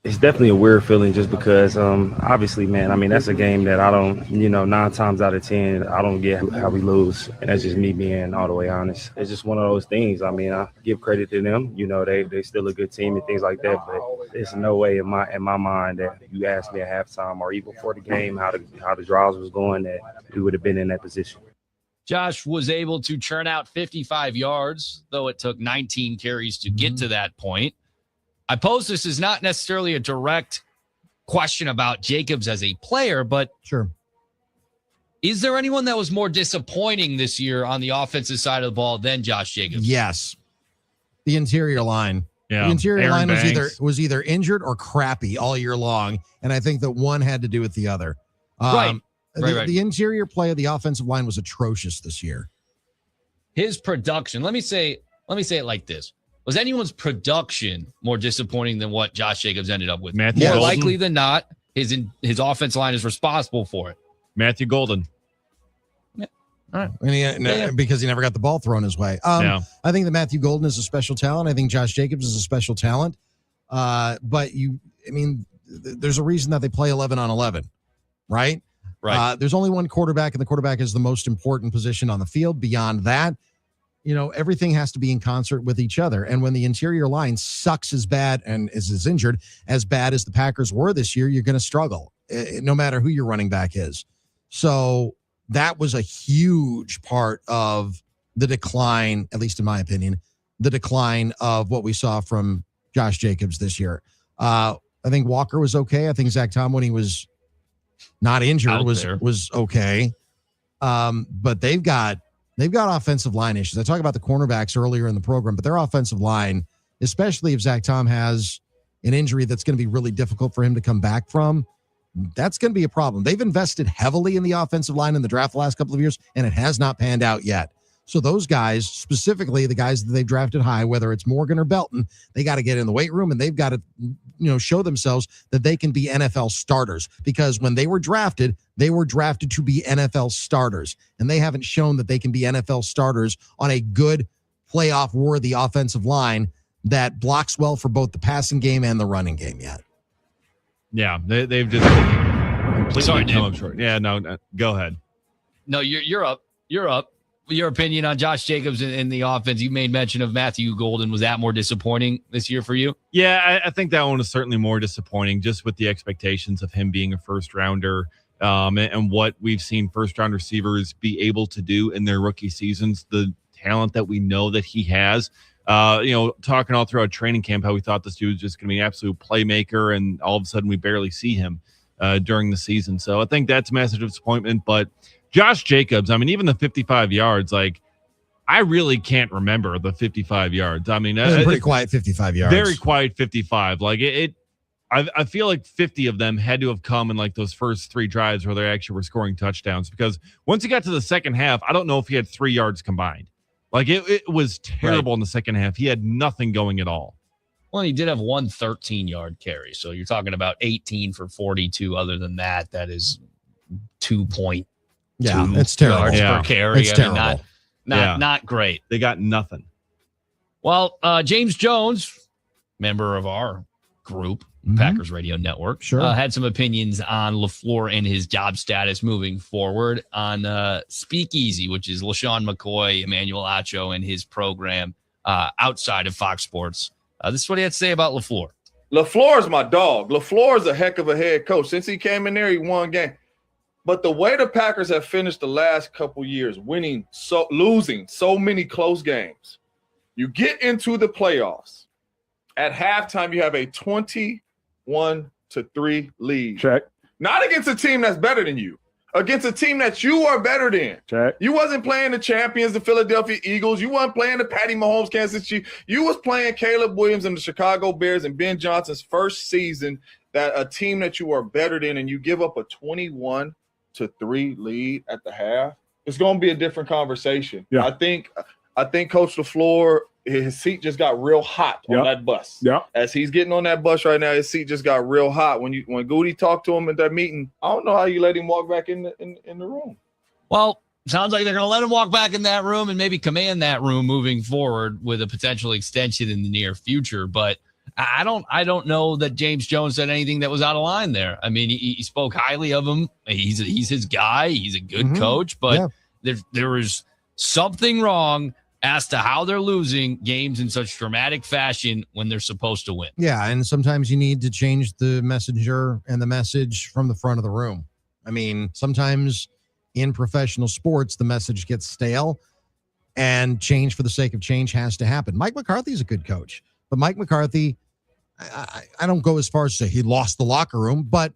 S9: It's definitely a weird feeling just because, obviously, man, I mean, that's a game that I don't, 9 times out of 10, I don't get how we lose. And that's just me being all the way honest. It's just one of those things. I mean, I give credit to them. They still a good team and things like that. But there's no way in my mind that you asked me at halftime or even before the game how the draws was going that we would have been in that position.
S12: Josh was able to churn out 55 yards, though it took 19 carries to get to that point. I pose this as not necessarily a direct question about Jacobs as a player, but
S4: sure.
S12: Is there anyone that was more disappointing this year on the offensive side of the ball than Josh Jacobs?
S4: Yes. The interior line.
S10: Yeah.
S4: The interior
S10: Aaron
S4: line
S10: Banks
S4: was either injured or crappy all year long, and I think that one had to do with the other.
S12: Right.
S4: The interior play of the offensive line was atrocious this year.
S12: His production, let me say it like this. Was anyone's production more disappointing than what Josh Jacobs ended up with?
S10: Matthew
S12: More
S10: Golden.
S12: likely than not, his offense line is responsible for it.
S10: Matthew Golden.
S12: Yeah. All right.
S4: And because he never got the ball thrown his way. I think that Matthew Golden is a special talent. I think Josh Jacobs is a special talent. But there's a reason that they play 11 on 11, right?
S12: Right.
S4: There's only one quarterback, and the quarterback is the most important position on the field. Beyond that, everything has to be in concert with each other. And when the interior line sucks as bad and is injured as bad as the Packers were this year, you're going to struggle, no matter who your running back is. So that was a huge part of the decline, at least in my opinion, the decline of what we saw from Josh Jacobs this year. I think Walker was okay. I think Zach Tom, when he was not injured, was okay. But they've got offensive line issues. I talked about the cornerbacks earlier in the program, but their offensive line, especially if Zach Tom has an injury that's going to be really difficult for him to come back from, that's going to be a problem. They've invested heavily in the offensive line in the draft the last couple of years, and it has not panned out yet. So those guys, specifically the guys that they've drafted high, whether it's Morgan or Belton, they got to get in the weight room and they've got to, show themselves that they can be NFL starters, because when they were drafted to be NFL starters, and they haven't shown that they can be NFL starters on a good playoff worthy offensive line that blocks well for both the passing game and the running game yet.
S10: Yeah, they've just completely come up short. Yeah, no, go ahead.
S12: No, you're up. You're up. Your opinion on Josh Jacobs in the offense. You made mention of Matthew Golden. Was that more disappointing this year for you?
S10: Yeah, I think that one was certainly more disappointing, just with the expectations of him being a first rounder, and what we've seen first round receivers be able to do in their rookie seasons, the talent that we know that he has. Talking all throughout training camp, how we thought this dude was just going to be an absolute playmaker, and all of a sudden we barely see him during the season. So I think that's a massive disappointment. But Josh Jacobs, I mean, even the 55 yards, like, I really can't remember the 55 yards. I mean,
S4: it was pretty quiet 55 yards.
S10: Very quiet 55. Like I feel like 50 of them had to have come in like those first 3 drives where they actually were scoring touchdowns, because once he got to the second half, I don't know if he had 3 yards combined. Like it was terrible in the second half. He had nothing going at all.
S12: Well, he did have 1 13-yard carry. So you're talking about 18 for 42. Other than that, that is 2.2
S4: it's terrible.
S12: yards per carry.
S4: It's terrible.
S12: Not great.
S10: They got nothing.
S12: Well, James Jones, member of our group, Packers Radio Network, had some opinions on LaFleur and his job status moving forward on Speakeasy, which is LaShawn McCoy, Emmanuel Acho, and his program outside of Fox Sports. This is what he had to say about LaFleur.
S19: LaFleur is my dog. LaFleur is a heck of a head coach. Since he came in there, he won game. But the way the Packers have finished the last couple years, losing so many close games, you get into the playoffs. At halftime, you have a 21-3 lead.
S18: Check.
S19: Not against a team that's better than you. Against a team that you are better than.
S18: Check.
S19: You wasn't playing the champions, the Philadelphia Eagles. You wasn't playing the Patty Mahomes, Kansas City. You was playing Caleb Williams and the Chicago Bears and Ben Johnson's first season, that a team that you are better than, and you give up a 21-3 lead at the half. It's going to be a different conversation.
S18: Yeah.
S19: I think Coach LaFleur, his seat just got real hot on that bus.
S18: Yeah.
S19: As he's getting on that bus right now, his seat just got real hot. When Goody talked to him at that meeting, I don't know how you let him walk back in the room.
S12: Well, sounds like they're going to let him walk back in that room and maybe command that room moving forward with a potential extension in the near future. But I don't know that James Jones said anything that was out of line there. I mean, he spoke highly of him. He's his guy. He's a good coach, but there was something wrong as to how they're losing games in such dramatic fashion when they're supposed to win.
S4: Yeah, and sometimes you need to change the messenger and the message from the front of the room. I mean, sometimes in professional sports, the message gets stale, and change for the sake of change has to happen. Mike McCarthy's a good coach, but Mike McCarthy, I don't go as far as to say he lost the locker room, but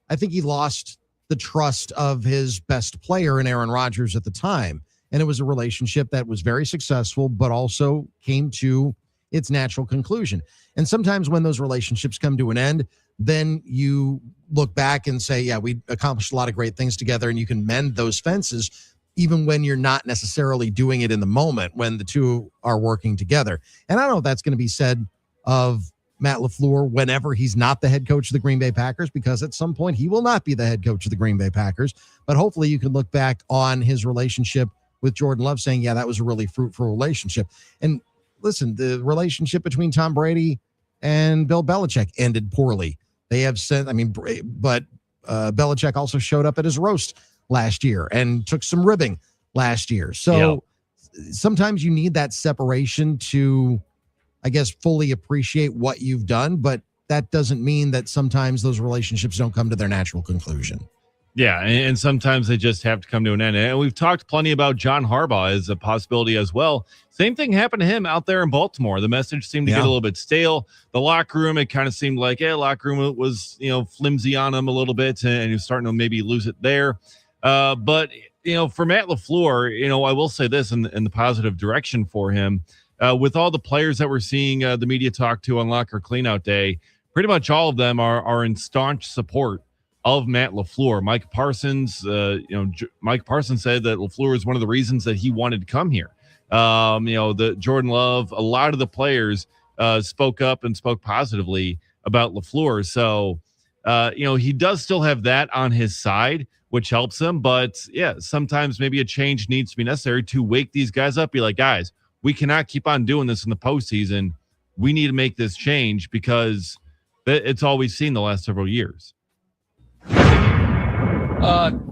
S4: I think he lost the trust of his best player in Aaron Rodgers at the time. And it was a relationship that was very successful, but also came to its natural conclusion. And sometimes when those relationships come to an end, then you look back and say, yeah, we accomplished a lot of great things together, and you can mend those fences even when you're not necessarily doing it in the moment when the two are working together. And I don't know if that's going to be said of Matt LaFleur whenever he's not the head coach of the Green Bay Packers, because at some point he will not be the head coach of the Green Bay Packers. But hopefully you can look back on his relationship with Jordan Love saying, yeah, that was a really fruitful relationship. And listen, the relationship between Tom Brady and Bill Belichick ended poorly. They have said, but Belichick also showed up at his roast last year and took some ribbing last year. So sometimes you need that separation to, I guess, fully appreciate what you've done, but that doesn't mean that sometimes those relationships don't come to their natural conclusion.
S10: Yeah, and sometimes they just have to come to an end. And we've talked plenty about John Harbaugh as a possibility as well. Same thing happened to him out there in Baltimore. The message seemed to get a little bit stale. The locker room, it kind of seemed like, locker room was, flimsy on him a little bit, and he was starting to maybe lose it there. But, for Matt LaFleur, I will say this in the positive direction for him. With all the players that we're seeing the media talk to on Locker Cleanout Day, pretty much all of them are in staunch support of Matt LaFleur. Mike Parsons, Mike Parsons said that LaFleur is one of the reasons that he wanted to come here. The Jordan Love, a lot of the players spoke up and spoke positively about LaFleur. So, he does still have that on his side, which helps him. But yeah, sometimes maybe a change needs to be necessary to wake these guys up. Be like, guys, we cannot keep on doing this in the postseason. We need to make this change because it's all we've seen the last several years.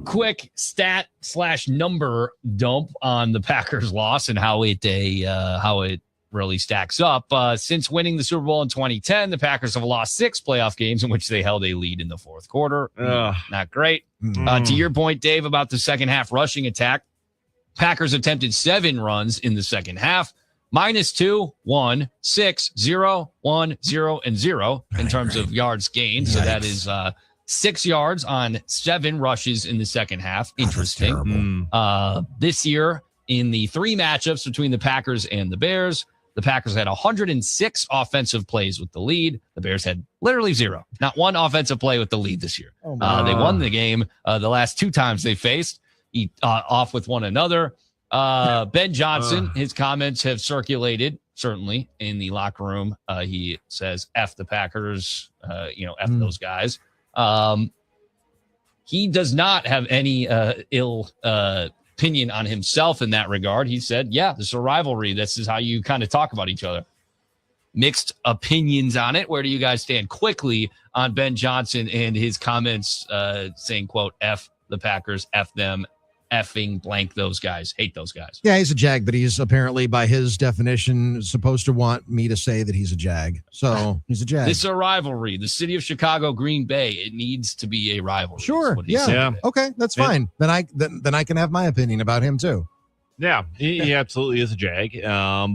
S12: Quick stat / number dump on the Packers loss and how it really stacks up. Since winning the Super Bowl in 2010, the Packers have lost 6 playoff games in which they held a lead in the fourth quarter. Not great. To your point, Dave, about the second half rushing attack, Packers attempted 7 runs in the second half. -2, 1, 6, 0, 1, 0, and 0 in terms of yards gained. So that is 6 yards on 7 rushes in the second half. Interesting. This year, in the 3 matchups between the Packers and the Bears, the Packers had 106 offensive plays with the lead. The Bears had literally 0. Not one offensive play with the lead this year. They won the game the last 2 times they faced off with one another. Ben Johnson, his comments have circulated, certainly, in the locker room. He says, F the Packers, F those guys. He does not have any ill opinion on himself in that regard. He said, yeah, this is a rivalry. This is how you kind of talk about each other. Mixed opinions on it. Where do you guys stand quickly on Ben Johnson and his comments saying, quote, F the Packers, F them, effing blank those guys, hate those guys?
S4: Yeah, he's a Jag, but he's apparently, by his definition, supposed to want me to say that he's a Jag. So he's a Jag.
S12: This is a rivalry. The city of Chicago, Green Bay, it needs to be a rivalry.
S4: Sure. Yeah. Okay, that's fine. Then I can have my opinion about him too.
S10: Yeah, he absolutely is a Jag.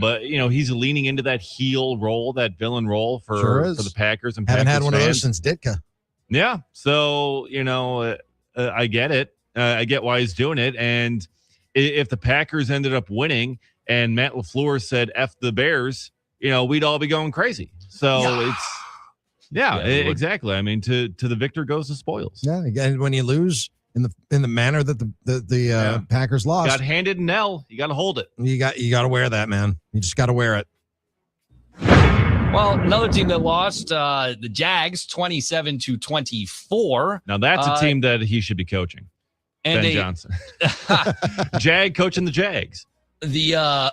S10: But he's leaning into that heel role, that villain role for the Packers and
S4: haven't
S10: Packers
S4: had one
S10: fans.
S4: of those since Ditka.
S10: Yeah. So I get it. I get why he's doing it. And if the Packers ended up winning and Matt LaFleur said F the Bears, we'd all be going crazy. So exactly. I mean, to the victor goes the spoils.
S4: Yeah, and when you lose in the manner that the Packers lost,
S10: got handed an L, you got to hold it.
S4: You got to wear that, man. You just got to wear it.
S12: Well, another team that lost, the Jags, 27-24.
S10: Now that's a team that he should be coaching.
S12: And
S10: Ben Johnson. Jag coaching the Jags.
S12: A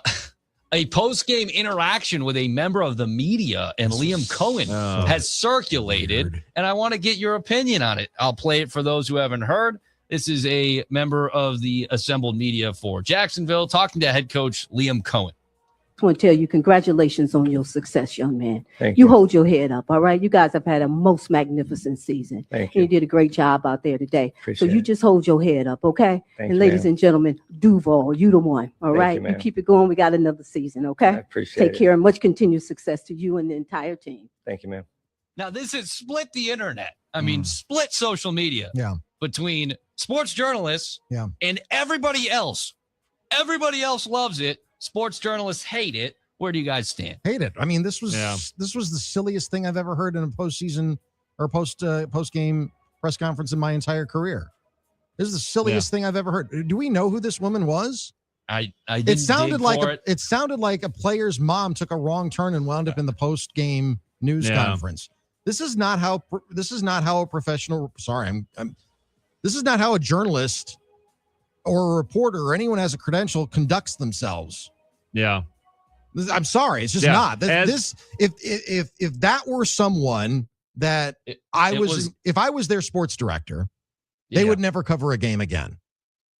S12: post-game interaction with a member of the media and Liam Cohen has circulated, and I want to get your opinion on it. I'll play it for those who haven't heard. This is a member of the assembled media for Jacksonville talking to head coach Liam Cohen.
S20: I want to tell you, congratulations on your success, young man.
S21: Thank
S20: you.
S21: you.
S20: Hold your head up, all right? You guys have had a most magnificent season.
S21: Thank
S20: you. You did a great job out there today.
S21: Appreciate
S20: so you just hold your head up, okay?
S21: Thank
S20: and
S21: you,
S20: ladies
S21: ma'am.
S20: and gentlemen, Duval, you the one, all
S21: Thank
S20: right?
S21: you, ma'am.
S20: keep it going. We got another season, okay?
S21: I appreciate
S20: Take
S21: it.
S20: care and much continued success to you and the entire team.
S21: Thank you, ma'am.
S12: Now, this has split the internet. I mean, split social media between sports journalists and everybody else. Everybody else loves it. Sports journalists hate it. Where do you guys stand?
S4: Hate it. I mean, this was the silliest thing I've ever heard in a postseason or post game press conference in my entire career. This is the silliest thing I've ever heard. Do we know who this woman was?
S12: I didn't
S4: it sounded
S12: dig
S4: like
S12: for it.
S4: it sounded like a player's mom took a wrong turn and wound up in the post game news conference. This is not how a professional. Sorry, this is not how a journalist or a reporter or anyone has a credential conducts themselves.
S10: Yeah.
S4: I'm sorry, it's just not. If that were someone that if I was their sports director, they would never cover a game again.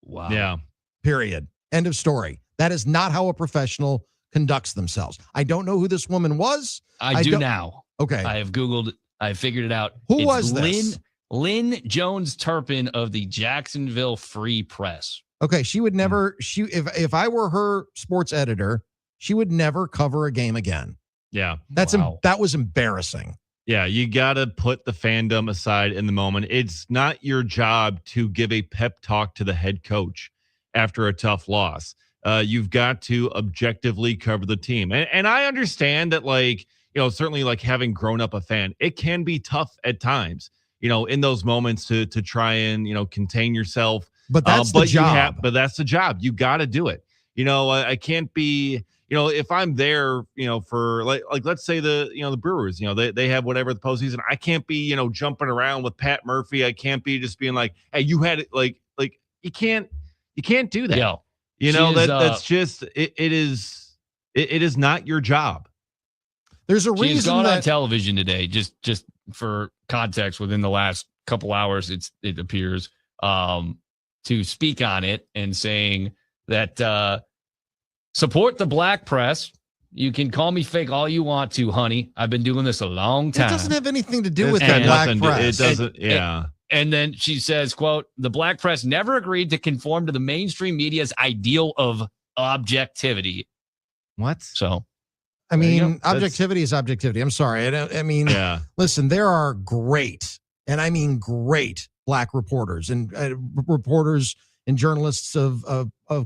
S12: Wow.
S10: Yeah.
S4: Period. End of story. That is not how a professional conducts themselves. I don't know who this woman was.
S12: I do now.
S4: Okay.
S12: I have Googled. I figured it out.
S4: Who was this?
S12: Lynn Jones Turpin of the Jacksonville Free Press.
S4: Okay, she would never. If I were her sports editor, she would never cover a game again.
S10: Yeah.
S4: That was embarrassing.
S10: Yeah, you got to put the fandom aside in the moment. It's not your job to give a pep talk to the head coach after a tough loss. You've got to objectively cover the team. And I understand that, certainly having grown up a fan, it can be tough at times, in those moments to try and, contain yourself.
S4: But that's the job.
S10: But that's the job. You got to do it. I can't be, if I'm there, for like let's say the Brewers, they have whatever the postseason. I can't be, jumping around with Pat Murphy. I can't be just being like, hey, you had it, like you can't do that. That's just it is not your job.
S4: There's a
S12: She's
S4: reason
S12: gone
S4: that
S12: on television today, just for context, within the last couple hours, it appears, to speak on it and saying that support the black press. You can call me fake all you want to, honey. I've been doing this a long time.
S4: It doesn't have anything to do with the black press.
S10: It doesn't. Yeah.
S12: And then she says, quote, the black press never agreed to conform to the mainstream media's ideal of objectivity.
S10: What?
S12: So,
S4: I mean, objectivity is objectivity. I'm sorry. Listen, there are great, and I mean great, black reporters and reporters and journalists of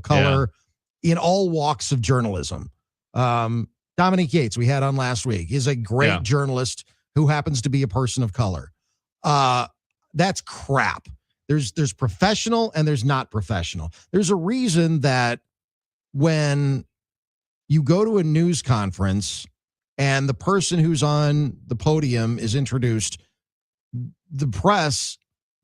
S4: color in all walks of journalism. Dominique Yates, we had on last week, is a great journalist who happens to be a person of color. That's crap. There's professional and there's not professional. There's a reason that when you go to a news conference and the person who's on the podium is introduced, the press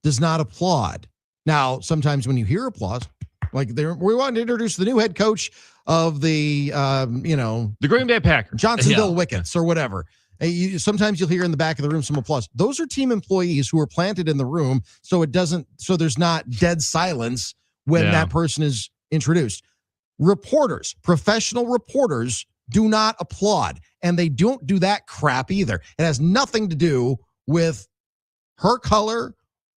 S4: does not applaud. Now, sometimes when you hear applause, like we want to introduce the new head coach of the
S10: Green Bay Packers,
S4: Johnsonville Wickets or whatever. Sometimes you'll hear in the back of the room some applause. Those are team employees who are planted in the room, so there's not dead silence when that person is introduced. Reporters, professional reporters, do not applaud, and they don't do that crap either. It has nothing to do with her color,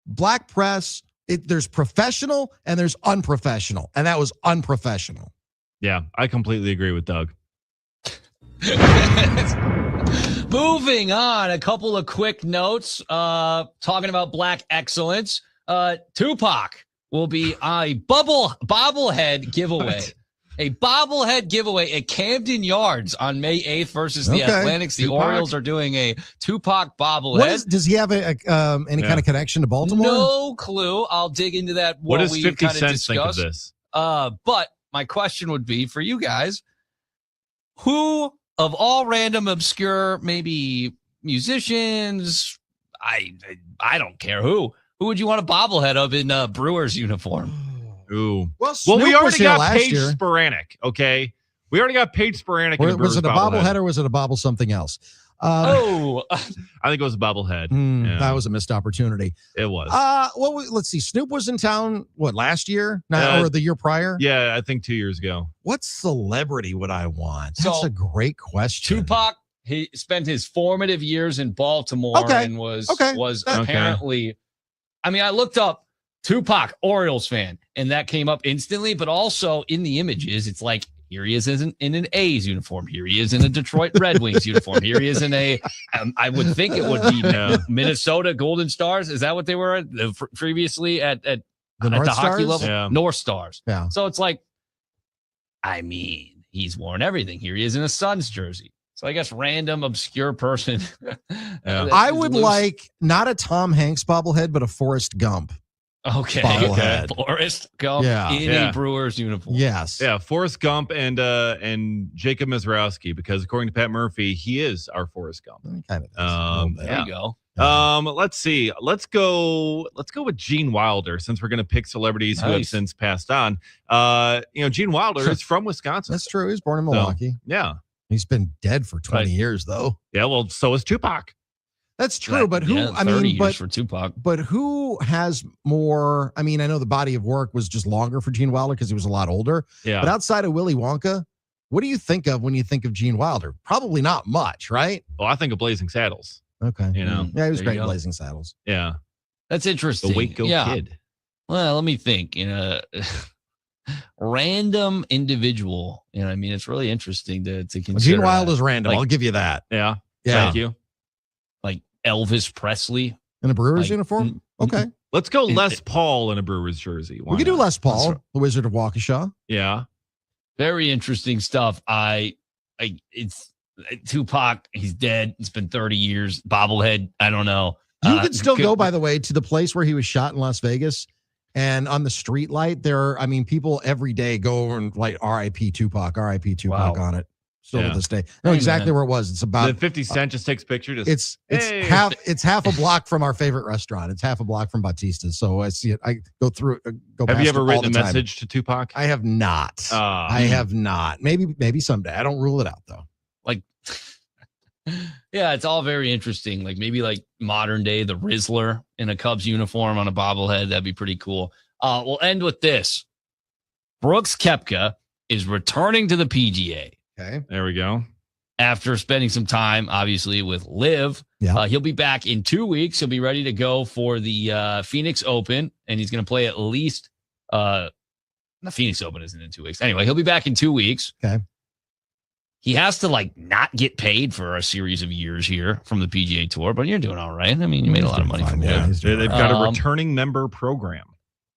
S4: black press. There's professional and there's unprofessional, and that was unprofessional.
S10: Yeah, I completely agree with Doug.
S12: Moving on, a couple of quick notes. Talking about black excellence. Tupac will be a bobblehead giveaway. A bobblehead giveaway at Camden Yards on May 8th versus the Athletics. The
S10: Tupac.
S12: Orioles are doing a Tupac bobblehead.
S4: Does he have any kind of connection to Baltimore?
S12: No clue. I'll dig into that.
S10: What does 50
S12: kind of
S10: Cent think of this?
S12: But my question would be for you guys, who of all random obscure, maybe musicians, I don't care who would you want a bobblehead of in a Brewers uniform?
S10: Ooh.
S4: Well,
S10: we already got Paige
S4: year.
S10: Sporanic, okay? We already got Paige Sporanic.
S4: Was it a bobblehead or was it a bobble something else?
S10: I think it was a bobblehead.
S4: That was a missed opportunity.
S10: It was.
S4: Let's see. Snoop was in town, last year? Or the year prior?
S10: Yeah, I think 2 years ago.
S4: What celebrity would I want? That's a great question.
S12: Tupac, he spent his formative years in Baltimore and was apparently, I mean, I looked up Tupac, Orioles fan, and that came up instantly, but also in the images, it's like, here he is in an A's uniform. Here he is in a Detroit Red Wings uniform. Here he is in a, I would think it would be Minnesota Golden Stars. Is that what they were previously at the hockey level?
S10: Yeah.
S12: North Stars.
S4: Yeah.
S12: So it's like, I mean, he's worn everything. Here he is in a Suns jersey. So I guess random, obscure person.
S4: I would like not a Tom Hanks bobblehead, but a Forrest Gump.
S12: Okay.
S4: Bobblehead.
S12: Forrest Gump in a Brewers uniform.
S4: Yes.
S10: Yeah, Forrest Gump and Jacob Mizrowski, because according to Pat Murphy, he is our Forrest Gump.
S4: Kind of.
S12: There you go.
S10: Let's see. Let's go with Gene Wilder, since we're going to pick celebrities who have since passed on. Gene Wilder is from Wisconsin.
S4: That's true. He was born in Milwaukee.
S10: Yeah.
S4: He's been dead for 20 years, though.
S10: Yeah, well, so is Tupac.
S4: That's true, but who?
S12: I mean, years for Tupac.
S4: But who has more? I mean, I know the body of work was just longer for Gene Wilder because he was a lot older.
S10: Yeah.
S4: But outside of Willy Wonka, what do you think of when you think of Gene Wilder? Probably not much, right?
S10: Well, I think of Blazing Saddles.
S4: Okay.
S10: Yeah,
S4: he was great in Blazing Saddles.
S10: Yeah.
S12: That's interesting.
S10: The Waco Kid.
S12: Well, let me think. Random individual. I mean, it's really interesting to consider.
S4: Gene Wilder's random. I'll give you that.
S10: Yeah.
S4: Yeah.
S10: Thank you.
S12: Like Elvis Presley
S4: in a Brewers uniform. Okay.
S10: Let's go Les Paul in a Brewers jersey.
S4: We could do Les Paul, the Wizard of Waukesha.
S10: Yeah.
S12: Very interesting stuff. It's Tupac. He's dead. It's been 30 years. Bobblehead. I don't know.
S4: You could still go, by the way, to the place where he was shot in Las Vegas And on the street light, people every day go over and like R.I.P. Tupac on it. Still to this day. I know exactly where it was. It's about
S10: the 50 Cent just takes picture.
S4: It's half a block from our favorite restaurant. It's half a block from Batista's. So I see it. I go through.
S10: Have you ever written a message to Tupac?
S4: I have not. I have not. Maybe someday. I don't rule it out though.
S12: Like, yeah, it's all very interesting. Like maybe like modern day the Rizzler in a Cubs uniform on a bobblehead. That'd be pretty cool. We'll end with this. Brooks Koepka is returning to the PGA.
S4: Okay.
S10: There we go.
S12: After spending some time, obviously, with Liv.
S4: Yeah.
S12: He'll be back in 2 weeks. He'll be ready to go for the Phoenix Open, and he's going to play at least the Phoenix Open isn't in 2 weeks. Anyway, he'll be back in 2 weeks.
S4: Okay.
S12: He has to like not get paid for a series of years here from the PGA Tour, but you're doing all right. I mean, you made a lot of money from it.
S10: They've got a returning member program.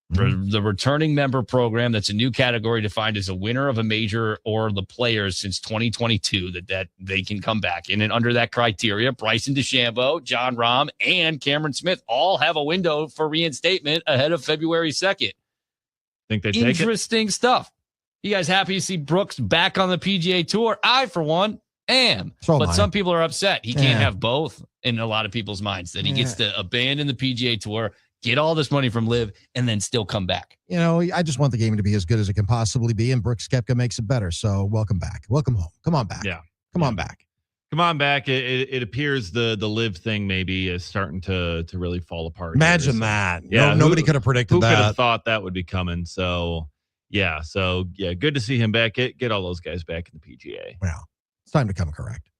S12: The returning member program, that's a new category defined as a winner of a major or the players since 2022 that they can come back in. And under that criteria, Bryson DeChambeau, John Rahm, and Cameron Smith all have a window for reinstatement ahead of February 2nd.
S10: Think they take it?
S12: Interesting stuff. You guys happy to see Brooks back on the PGA Tour? I, for one, am. But some people are upset. He can't have both in a lot of people's minds, that he gets to abandon the PGA Tour, get all this money from Liv, and then still come back.
S4: You know, I just want the game to be as good as it can possibly be, and Brooks Koepka makes it better. So welcome back. Welcome home. Come on back.
S10: Yeah.
S4: Come on back.
S10: Come on back. It appears the Liv thing maybe is starting to really fall apart.
S4: Imagine that.
S10: Yeah,
S4: nobody could have predicted that.
S10: Who could have thought that would be coming? So, yeah. Good to see him back. Get all those guys back in the PGA.
S4: Well, it's time to come correct.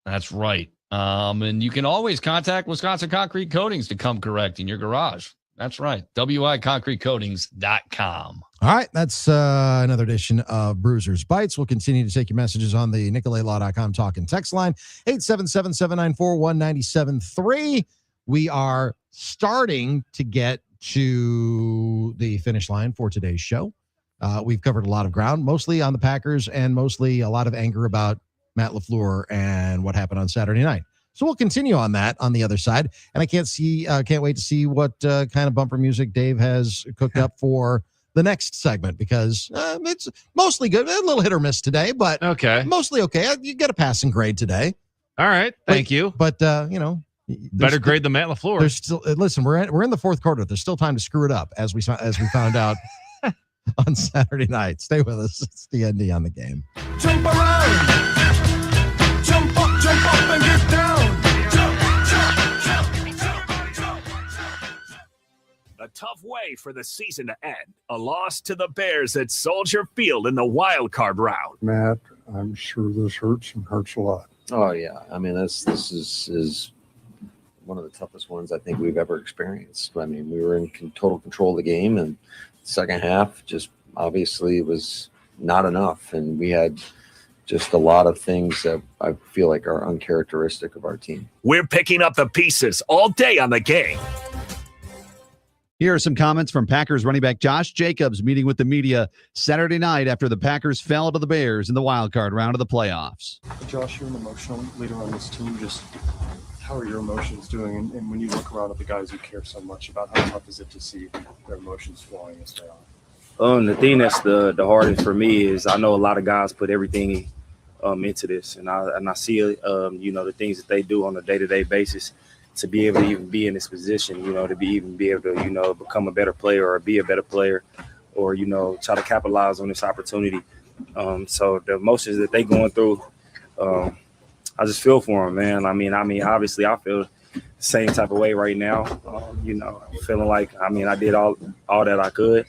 S12: That's right. And you can always contact Wisconsin Concrete Coatings to come correct in your garage. That's right. wiconcretecoatings.com.
S4: All right. That's another edition of Bruisers Bites. We'll continue to take your messages on the NicoletLaw.com talk and text line, 877-794-1973. We are starting to get to the finish line for today's show. We've covered a lot of ground, mostly on the Packers and mostly a lot of anger about Matt LaFleur and what happened on Saturday night. So we'll continue on that on the other side. And I can't wait to see what kind of bumper music Dave has cooked up for the next segment, because it's mostly good. A little hit or miss today, but
S10: okay,
S4: mostly okay. You get a passing grade today.
S10: All right. Thank you.
S4: But,
S10: better grade than Matt LaFleur.
S4: There's still, listen, we're in the fourth quarter. There's still time to screw it up, as we found out on Saturday night. Stay with us. It's D.N.D. on the game.
S5: Jump around. Jump up and get down.
S1: A tough way for the season to end. A loss to the Bears at Soldier Field in the wild card round.
S6: Matt, I'm sure this hurts and hurts a lot.
S16: Oh yeah, I mean this is one of the toughest ones I think we've ever experienced. I mean, we were in total control of the game, and the second half just obviously was not enough, and we had just a lot of things that I feel like are uncharacteristic of our team.
S1: We're picking up the pieces all day on the game.
S8: Here are some comments from Packers running back Josh Jacobs meeting with the media Saturday night after the Packers fell to the Bears in the wild card round of the playoffs.
S21: Josh, you're an emotional leader on this team. Just how are your emotions doing? And when you look around at the guys who care so much, about how tough is it to see their emotions flowing as they are?
S9: The thing that's the hardest for me is I know a lot of guys put everything into this, and I see the things that they do on a day-to-day basis to be able to even be in this position, to be able to become a better player or be a better player, or try to capitalize on this opportunity. So the emotions that they going through, I just feel for them, man. I mean, obviously I feel the same type of way right now. Feeling like I did all that I could.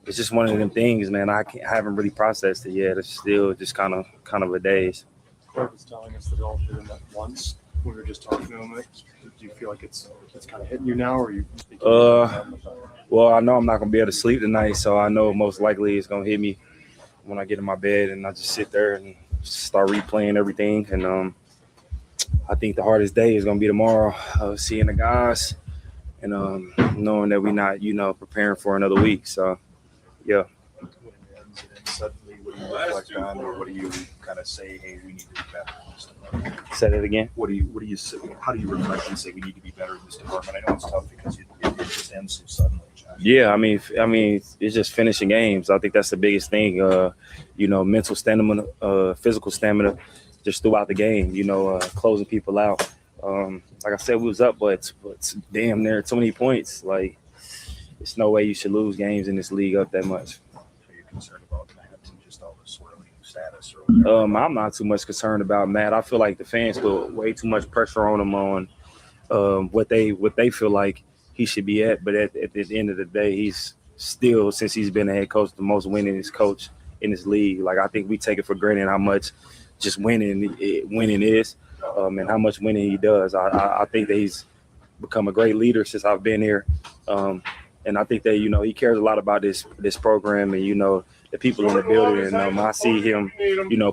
S9: It's just one of them things, man. I haven't really processed it yet. It's still just kind of a daze.
S21: Clark was telling us that it all hit him at once. We were just talking to him. Do you feel like it's kind of hitting you now, or you?
S9: Well, I know I'm not gonna be able to sleep tonight, so I know most likely it's gonna hit me when I get in my bed, and I just sit there and start replaying everything. And I think the hardest day is gonna be tomorrow, seeing the guys and knowing that we're not, preparing for another week. So, yeah.
S23: Suddenly, what do you reflect on, or what do you kind of say, hey, we need to be better in this department?
S9: Say that again.
S23: What do you say? How do you reflect and say we need to be better in this department? I know it's tough because it it just ends so suddenly, Josh?
S9: Yeah, I mean, it's just finishing games. I think that's the biggest thing. Mental stamina, physical stamina, just throughout the game. Closing people out. Like I said, we was up, but damn, there are too many points. Like, there's no way you should lose games in this league up that much.
S23: Are you concerned about Matt and just all the swirling status? Or
S9: I'm not too much concerned about Matt. I feel like the fans put way too much pressure on him on what they feel like he should be at. But at the end of the day, he's still, since he's been a head coach, the most winningest coach in this league. Like, I think we take it for granted how much just winning is, and how much winning he does. I think that he's become a great leader since I've been here. And I think that, he cares a lot about this program and, the people in the building. And I see him,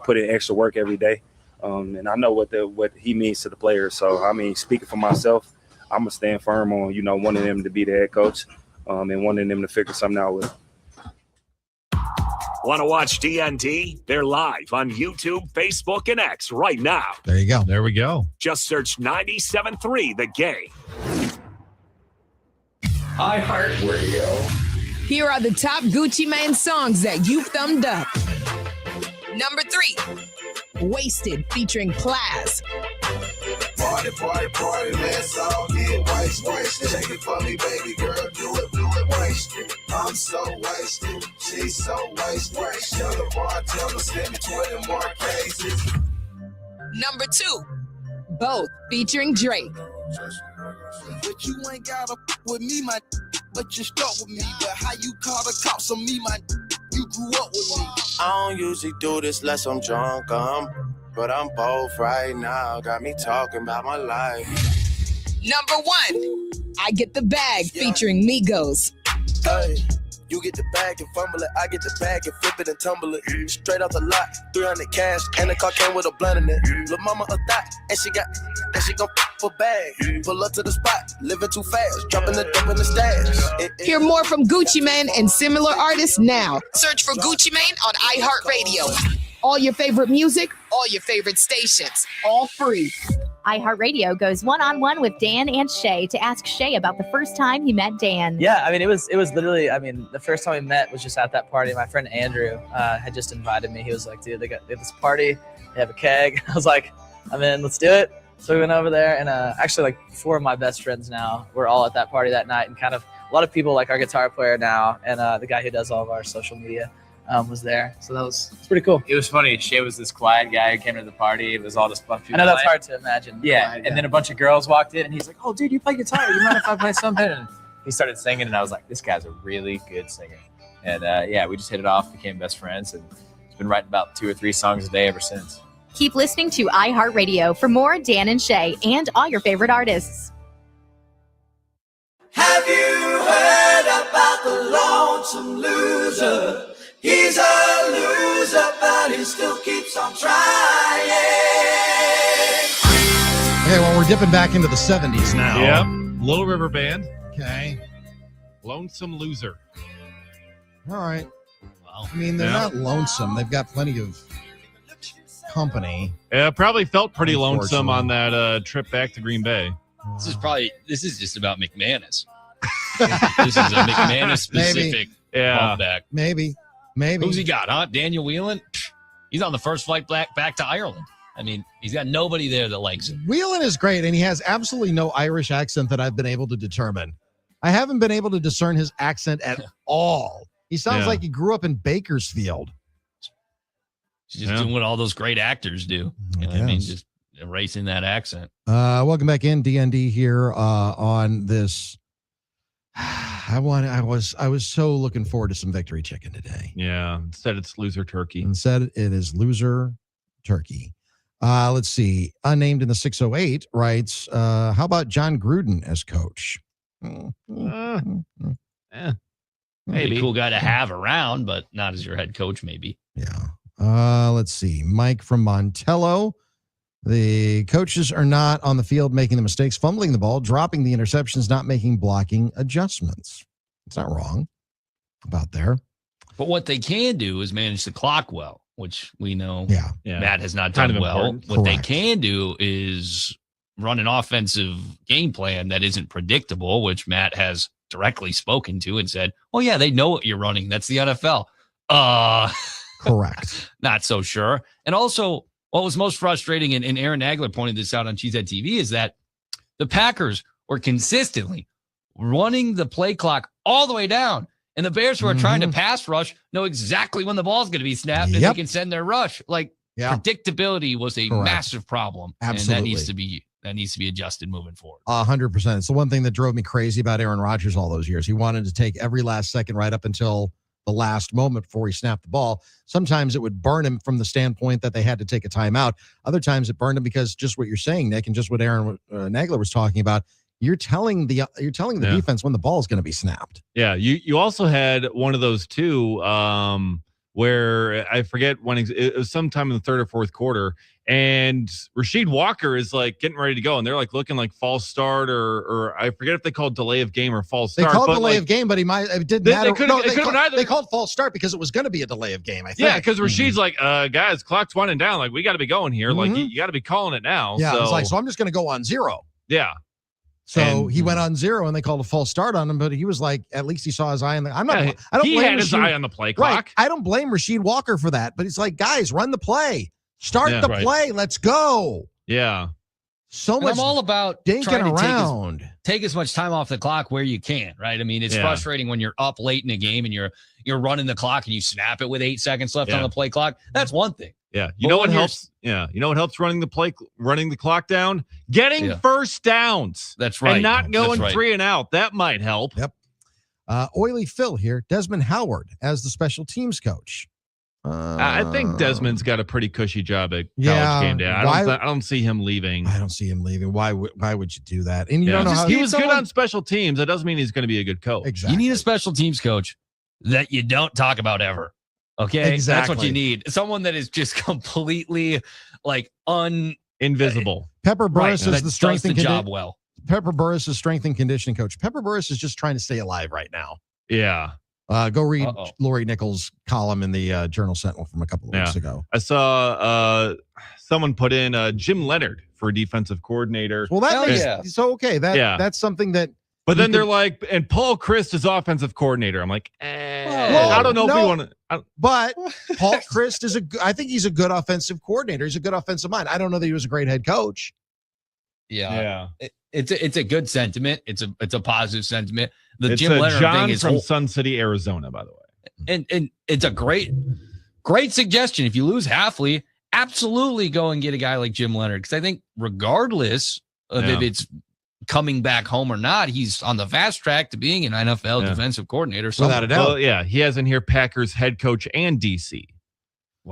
S9: put in extra work every day. And I know what he means to the players. So, I mean, speaking for myself, I'm going to stand firm on, wanting them to be the head coach and wanting them to figure something out with.
S1: Want to watch D.N.D? They're live on YouTube, Facebook, and X right now.
S4: There you go.
S10: There we go.
S1: Just search 97.3 The Game.
S5: iHeartRadio.
S3: Here are the top Gucci Mane songs that you thumbed up. Number 3, Wasted featuring Plaz.
S5: Party, party, party, let's all get wasted. Shake it for me, baby girl, do it, wasted. I'm so wasted, she's so wasted. Tell the bartender, send me 20 more cases.
S3: Number 2, Both featuring Drake.
S5: But you ain't gotta with me, my. But you start with me. But how you call the cops on me, my. You grew up with me. I don't usually do this unless I'm drunk, but I'm both right now. Got me talking about my life.
S3: Number 1, I Get the Bag featuring Migos.
S5: Hey, you get the bag and fumble it. I get the bag and flip it and tumble it. Straight out the lot, 300 cash, and the car came with a blunt in it. Lil' mama a thot, and she gon' for bag. Pull up to the spot, living too fast, dropping the dope in the stash.
S3: Hear more from Gucci Mane and similar artists now. Search for Gucci Mane on iHeartRadio. All your favorite music, all your favorite stations, all free.
S15: iHeartRadio goes one-on-one with Dan and Shay to ask Shay about the first time he met Dan.
S22: Yeah, I mean, it was literally, the first time we met was just at that party. My friend Andrew had just invited me. He was like, dude, they have this party. They have a keg. I was like, I'm in, let's do it. So we went over there, and actually, like, 4 of my best friends now were all at that party that night, and kind of a lot of people, like our guitar player now, and the guy who does all of our social media was there. So it's pretty cool.
S24: It was funny. Shay was this quiet guy who came to the party. It was all this fun people.
S22: I know that's hard to imagine.
S24: Yeah, and then a bunch of girls walked in, and he's like, "Oh, dude, you play guitar? You mind if I play something?" And he started singing, and I was like, "This guy's a really good singer." And we just hit it off, became best friends, and he's been writing about 2 or 3 songs a day ever since.
S15: Keep listening to iHeartRadio for more Dan and Shay and all your favorite artists.
S5: Have you heard about the lonesome loser? He's a loser, but he still keeps on trying.
S4: Okay, well, we're dipping back into the 70s now.
S10: Yep. Little River Band.
S4: Okay.
S10: Lonesome Loser.
S4: All right. Well, I mean, they're not lonesome. They've got plenty of company.
S10: Yeah, probably felt pretty lonesome on that trip back to Green Bay.
S12: This is just about McManus. This is a McManus specific back.
S4: Maybe.
S12: Who's he got, huh? Daniel Whelan? He's on the first flight back to Ireland. I mean, he's got nobody there that likes him.
S4: Whelan is great, and he has absolutely no Irish accent that I've been able to determine. I haven't been able to discern his accent at all. He sounds like he grew up in Bakersfield.
S12: He's just doing what all those great actors do. You know what I mean? Just erasing that accent.
S4: Welcome back in, D.N.D. here on this. I was so looking forward to some victory chicken today.
S10: Yeah. Instead, it's loser turkey.
S4: Instead, it is loser turkey. Let's see. Unnamed in the 608 writes, how about John Gruden as coach?
S12: Maybe a cool guy to have around, but not as your head coach, maybe.
S4: Yeah. Let's see. Mike from Montello. The coaches are not on the field making the mistakes, fumbling the ball, dropping the interceptions, not making blocking adjustments. It's not wrong about there.
S12: But what they can do is manage the clock well, which we know
S4: Yeah.
S12: Matt has not done well. What they can do is run an offensive game plan that isn't predictable, which Matt has directly spoken to and said, "Oh yeah, they know what you're running. That's the NFL."
S4: Correct.
S12: Not so sure. And also, what was most frustrating, and Aaron Nagler pointed this out on Cheesehead TV, is that the Packers were consistently running the play clock all the way down. And the Bears who are trying to pass rush know exactly when the ball's going to be snapped and they can send their rush. Like, predictability was a massive problem.
S4: Absolutely.
S12: And that needs to be adjusted moving forward.
S4: 100%. It's the one thing that drove me crazy about Aaron Rodgers all those years. He wanted to take every last second right up until the last moment before he snapped the ball. Sometimes it would burn him from the standpoint that they had to take a timeout. Other times it burned him because just what you're saying, Nick, and just what Aaron Nagler was talking about, you're telling the defense when the ball is going to be snapped.
S10: Yeah, you also had one of those too, where I forget when it was sometime in the third or fourth quarter, and Rasheed Walker is like getting ready to go, and they're like looking like false start or I forget if they called delay of game or false start.
S4: They called delay of game, but it didn't matter.
S10: They
S4: called false start because it was going to be a delay of game. I think.
S10: Yeah, because Rasheed's like, guys, clock's winding down. Like we got to be going here. Like you got to be calling it now.
S4: Yeah, it's like, so I'm just going to go on 0.
S10: Yeah.
S4: So he went on 0 and they called a false start on him, but he was like, at least he saw his eye on the. I don't
S10: he
S4: blame
S10: had his
S4: Rasheed,
S10: eye on the play clock.
S4: Right. I don't blame Rasheed Walker for that, but it's like, guys, run the play, start the play, let's go.
S10: Yeah.
S4: So much.
S12: I'm all about
S4: dinking
S12: trying to
S4: around.
S12: Take as much time off the clock where you can, right? I mean, it's frustrating when you're up late in a game and you're running the clock and you snap it with 8 seconds left on the play clock. That's one thing.
S10: Yeah. You know what helps? Yeah. You know what helps running the clock down? Getting first downs.
S12: That's right.
S10: And not going 3 and out. That might help.
S4: Yep. Oily Phil here. Desmond Howard as the special teams coach.
S10: I think Desmond's got a pretty cushy job at College Game Day. I don't see him leaving.
S4: I don't see him leaving. Why would you do that? And you don't know how
S10: he was good on special teams. That doesn't mean he's going to be a good coach.
S4: Exactly.
S12: You need a special teams coach that you don't talk about ever. Okay,
S4: exactly.
S12: That's what you need. Someone that is just completely like
S10: invisible.
S4: Pepper Burris is the strength and
S12: job well.
S4: Pepper Burris is strength and conditioning coach. Pepper Burris is just trying to stay alive right now.
S10: Yeah.
S4: Go read Lori Nichols' column in the Journal Sentinel from a couple of weeks ago.
S10: I saw someone put in Jim Leonard for defensive coordinator.
S4: Well, that makes so okay. That's something that.
S10: But then they're like, and Paul Christ is offensive coordinator. I'm like, I don't know if we want to.
S4: But Paul Christ I think he's a good offensive coordinator. He's a good offensive mind. I don't know that he was a great head coach.
S12: Yeah. It's a good sentiment. It's a positive sentiment. The
S10: It's
S12: Jim Leonard
S10: John
S12: thing is
S10: from Sun City, Arizona, by the way.
S12: And it's a great suggestion. If you lose Halfley, absolutely go and get a guy like Jim Leonard. Because I think regardless of if it's coming back home or not, he's on the fast track to being an NFL defensive coordinator.
S4: Without a doubt.
S10: Well, yeah, he has in here Packers head coach and DC.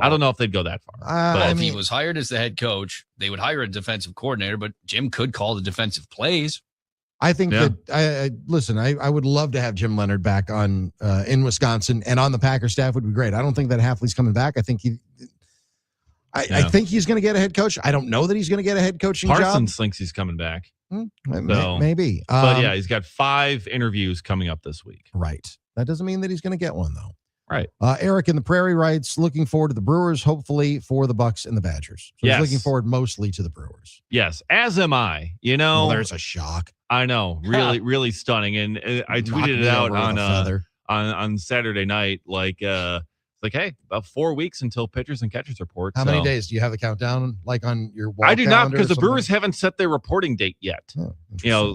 S10: I don't know if they'd go that far.
S12: But if he was hired as the head coach, they would hire a defensive coordinator, but Jim could call the defensive plays.
S4: I think that listen, I would love to have Jim Leonard back on in Wisconsin and on the Packers staff would be great. I don't think that Halfley's coming back. I think I think he's going to get a head coach. I don't know that he's going to get a head coaching job.
S10: Parsons thinks he's coming back.
S4: Maybe.
S10: But yeah, he's got 5 interviews coming up this week.
S4: Right. That doesn't mean that he's going to get one though.
S10: Right.
S4: Eric in the Prairie writes, looking forward to the Brewers, hopefully for the Bucks and the Badgers. So he's looking forward mostly to the Brewers.
S10: Yes, as am I. You know,
S4: well, there's a shock.
S10: I know, really stunning. And I tweeted it out on Saturday night, like, hey, about 4 weeks until pitchers and catchers report.
S4: How many days do you have the countdown? Like on your wall?
S10: I do not, because the Brewers haven't set their reporting date yet.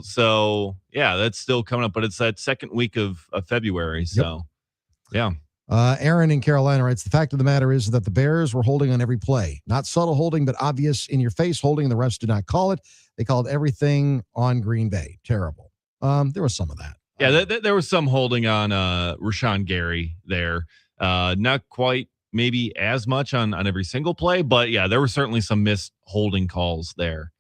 S10: So yeah, that's still coming up, but it's that second week of February. So yeah.
S4: Aaron in Carolina writes, the fact of the matter is that the Bears were holding on every play. Not subtle holding, but obvious in-your-face holding. The refs did not call it. They called everything on Green Bay. Terrible. There was some of that.
S10: Yeah, there was some holding on Rashawn Gary there. Not quite maybe as much on every single play, but yeah, there were certainly some missed holding calls there.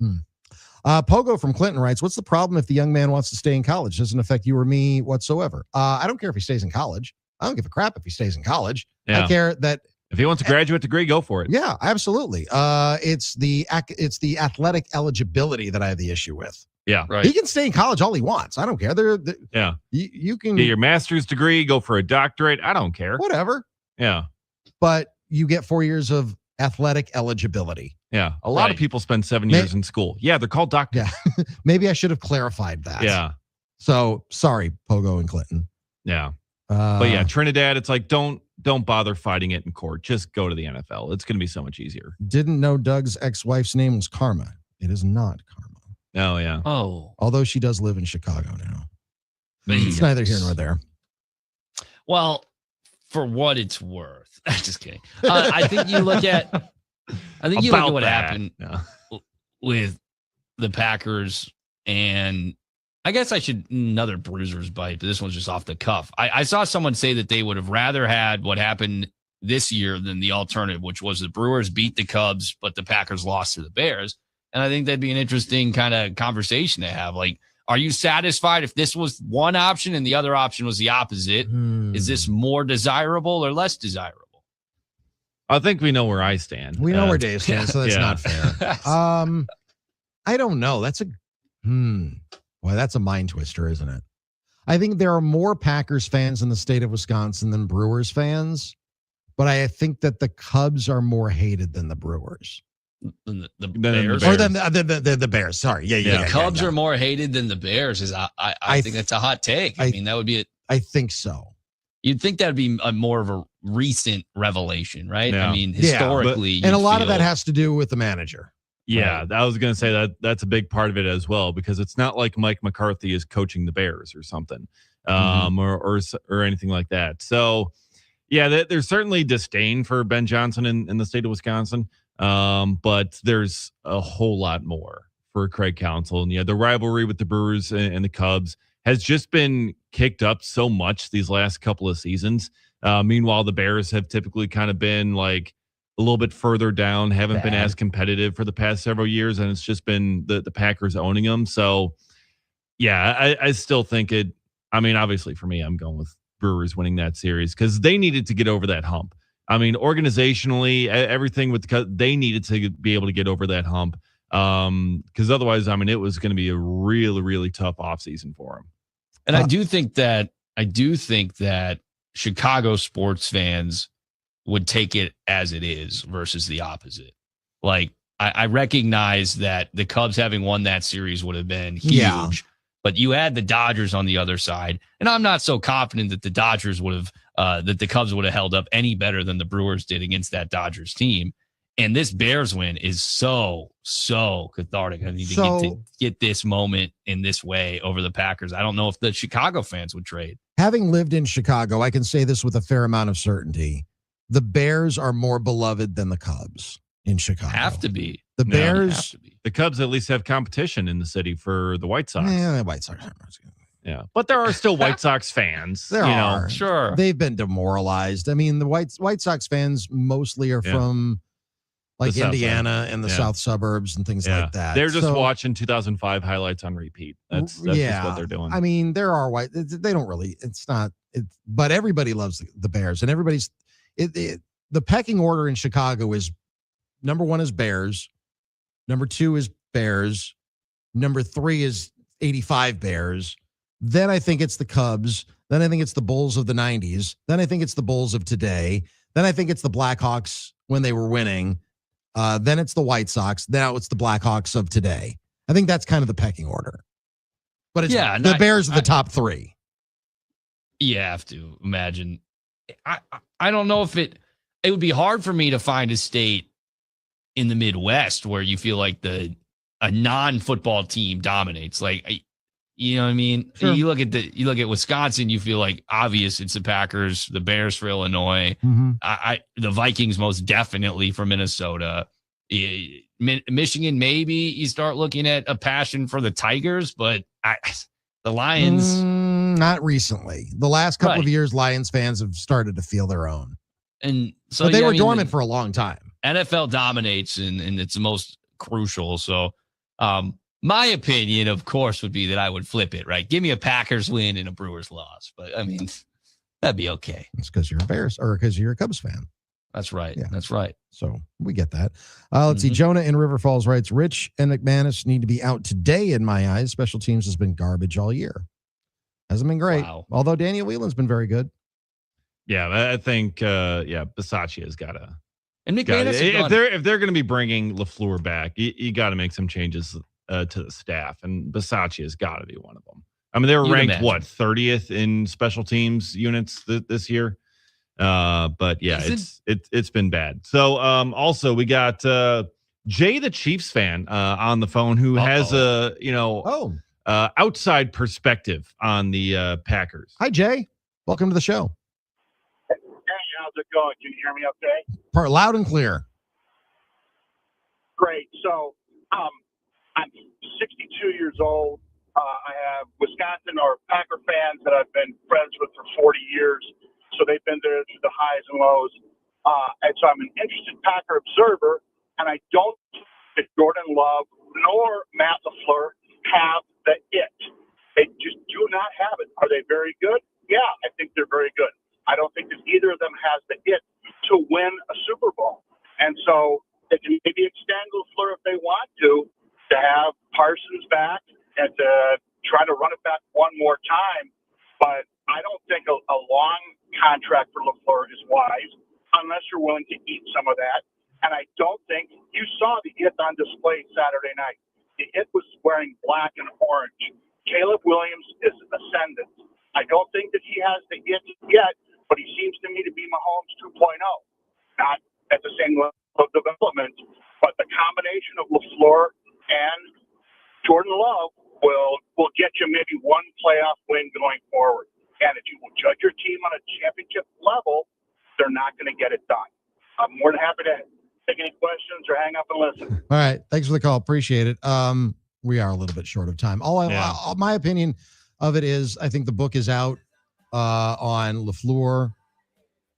S4: Pogo from Clinton writes, what's the problem if the young man wants to stay in college? Doesn't affect you or me whatsoever. I don't care if he stays in college. I don't give a crap if he stays in college. I care that
S10: if he wants a graduate degree, go for it.
S4: Yeah, absolutely. It's the athletic eligibility that I have the issue with.
S10: Yeah, right.
S4: He can stay in college all he wants. I don't care. You can
S10: get your master's degree, go for a doctorate. I don't care.
S4: Whatever.
S10: Yeah.
S4: But you get 4 years of athletic eligibility.
S10: Yeah. A lot of people spend 7 years in school. Yeah, they're called doctors.
S4: Yeah. Maybe I should have clarified that.
S10: Yeah.
S4: So sorry, Pogo and Clinton.
S10: Yeah. But yeah, Trinidad, it's like don't bother fighting it in court. Just go to the NFL. It's going to be so much easier.
S4: Didn't know Doug's ex-wife's name was Karma. It is not Karma.
S10: Oh, yeah.
S12: Oh.
S4: Although she does live in Chicago now. It's neither here nor there.
S12: Well, for what it's worth. Just kidding. I think you look at what happened with the Packers, and I guess I should another bruiser's bite, but this one's just off the cuff. I saw someone say that they would have rather had what happened this year than the alternative, which was the Brewers beat the Cubs, but the Packers lost to the Bears. And I think that'd be an interesting kind of conversation to have. Like, are you satisfied if this was one option and the other option was the opposite? Is this more desirable or less desirable?
S10: I think we know where I stand.
S4: We know where Dave stands, so that's not fair. I don't know. That's boy, that's a mind twister, isn't it? I think there are more Packers fans in the state of Wisconsin than Brewers fans, but I think that the Cubs are more hated than the Brewers.
S12: The Bears,
S4: or than the Bears. Sorry,
S12: the Cubs are more hated than the Bears. I think that's a hot take. I mean, that would be
S4: I think so.
S12: You'd think that would be more of a recent revelation, right?
S10: Yeah.
S12: I mean, historically,
S4: and a lot of that has to do with the manager.
S10: Yeah, I was going to say that's a big part of it as well, because it's not like Mike McCarthy is coaching the Bears or something, or anything like that. So, yeah, there's certainly disdain for Ben Johnson in the state of Wisconsin, but there's a whole lot more for Craig Counsell. And yeah, the rivalry with the Brewers and the Cubs has just been kicked up so much these last couple of seasons. Meanwhile, the Bears have typically kind of been like a little bit further down, haven't been as competitive for the past several years, and it's just been the Packers owning them. So, yeah, I still think it. I mean, obviously for me, I'm going with Brewers winning that series because they needed to get over that hump. I mean, organizationally, everything they needed to be able to get over that hump because otherwise, I mean, it was going to be a really, really tough offseason for them.
S12: And I do think that Chicago sports fans would take it as it is versus the opposite. Like, I recognize that the Cubs having won that series would have been huge, but you had the Dodgers on the other side. And I'm not so confident that the Dodgers would have, that the Cubs would have held up any better than the Brewers did against that Dodgers team. And this Bears win is so cathartic. I need to get this moment in this way over the Packers. I don't know if the Chicago fans would trade.
S4: Having lived in Chicago, I can say this with a fair amount of certainty. The Bears are more beloved than the Cubs in Chicago.
S12: Have to be.
S4: The Bears.
S10: The Cubs at least have competition in the city for the White Sox.
S4: Yeah, the White Sox.
S10: Yeah, but there are still White Sox fans.
S4: There are.
S12: Sure.
S4: They've been demoralized. I mean, the White Sox fans mostly are from like Indiana and the south suburbs and things like that.
S10: They're just watching 2005 highlights on repeat. That's just what they're doing.
S4: I mean, there are white. They don't really. It's not. But everybody loves the Bears, and everybody's. The pecking order in Chicago is number 1 is Bears, number 2 is Bears, number 3 is 85 Bears. Then I think it's the Cubs. Then I think it's the Bulls of the 90s. Then I think it's the Bulls of today. Then I think it's the Blackhawks when they were winning. Then it's the White Sox. Now it's the Blackhawks of today. I think that's kind of the pecking order. But it's the Bears are the top 3.
S12: You have to imagine. I don't know if it would be hard for me to find a state in the Midwest where you feel like a non-football team dominates. Like, you know what I mean? Sure. You look at Wisconsin, you feel like obvious it's the Packers, the Bears for Illinois, the Vikings most definitely for Minnesota, Michigan. Maybe you start looking at a passion for the Tigers, but the Lions.
S4: Not recently. The last couple of years, Lions fans have started to feel their own.
S12: And so
S4: but they were dormant for a long time.
S12: NFL dominates and it's the most crucial. So my opinion, of course, would be that I would flip it, right? Give me a Packers win and a Brewers loss. But I mean, that'd be okay.
S4: It's because you're a Bears or because you're a Cubs fan.
S12: That's right.
S4: Yeah.
S12: That's right.
S4: So we get that. Let's see. Jonah in River Falls writes, Rich and McManus need to be out today in my eyes. Special teams has been garbage all year. Hasn't been great.
S12: Wow.
S4: Although Daniel Whelan's been very good.
S10: Yeah, I think, Bisaccia has got to.
S12: And McManus,
S10: if they're going to be bringing LaFleur back, you got to make some changes to the staff, and Bisaccia has got to be one of them. I mean, they were ranked 30th in special teams units this year. But yeah, it's been bad. So also we got Jay, the Chiefs fan, on the phone, who has a outside perspective on the Packers.
S4: Hi, Jay. Welcome to the show.
S7: Hey, how's it going? Can you hear me okay?
S4: Loud and clear.
S7: Great. So I'm 62 years old. I have Wisconsin or Packer fans that I've been friends with for 40 years. So they've been there through the highs and lows. And so I'm an interested Packer observer, and I don't think that Jordan Love nor Matt LaFleur have the it. They just do not have it. Are they very good? Yeah, I think they're very good. I don't think that either of them has the it to win a Super Bowl. And so they can maybe extend LaFleur if they want to have Parsons back and to try to run it back one more time. But I don't think a long contract for LaFleur is wise unless you're willing to eat some of that. And I don't think you saw the it on display Saturday night. The it was wearing black and orange. Caleb Williams is ascendant. I don't think that he has the it yet, but he seems to me to be Mahomes 2.0. Not at the same level of development, but the combination of LaFleur and Jordan Love will get you maybe one playoff win going forward. And if you will judge your team on a championship level, they're not going to get it done. I'm more than happy to take any questions or hang up and listen.
S4: All right. Thanks for the call. Appreciate it. We are a little bit short of time. My opinion of it is I think the book is out on LaFleur.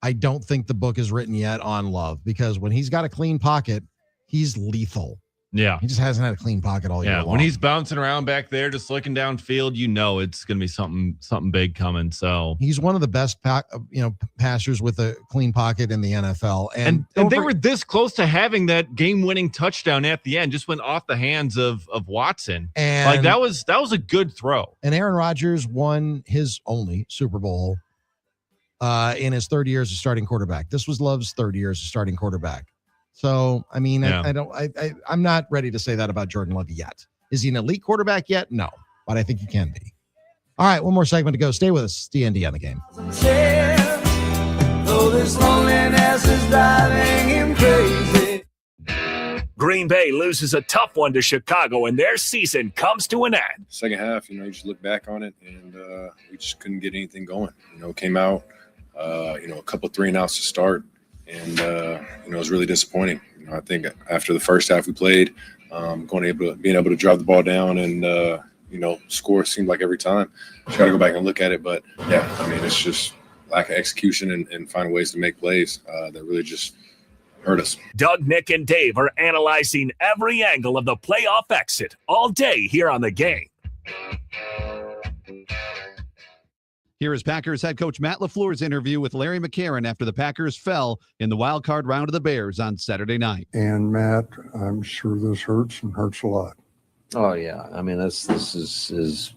S4: I don't think the book is written yet on Love, because when he's got a clean pocket, he's lethal.
S10: Yeah.
S4: He just hasn't had a clean pocket all year long.
S10: When he's bouncing around back there, just looking downfield, it's going to be something big coming. So
S4: he's one of the best passers with a clean pocket in the NFL.
S10: And they were this close to having that game-winning touchdown at the end, just went off the hands of Watson. And that was a good throw.
S4: And Aaron Rodgers won his only Super Bowl in his third year as a starting quarterback. This was Love's third year as a starting quarterback. So, I mean, I'm not ready to say that about Jordan Love yet. Is he an elite quarterback yet? No, but I think he can be. All right, one more segment to go. Stay with us. D.N.D. on the game.
S5: Though this loneliness is driving him crazy.
S1: Green Bay loses a tough one to Chicago, and their season comes to an end.
S11: Second half, you just look back on it, and we just couldn't get anything going. Came out, a couple 3-and-outs to start. And, it was really disappointing. I think after the first half we played, being able to drive the ball down and, score seemed like every time. Just got to go back and look at it. But, it's just lack of execution and find ways to make plays that really just hurt us.
S1: Doug, Nick, and Dave are analyzing every angle of the playoff exit all day here on The Game.
S8: Here is Packers head coach Matt LaFleur's interview with Larry McCarron after the Packers fell in the wild card round of the Bears on Saturday night.
S6: And Matt, I'm sure this hurts and hurts a lot.
S16: Oh yeah, I mean this is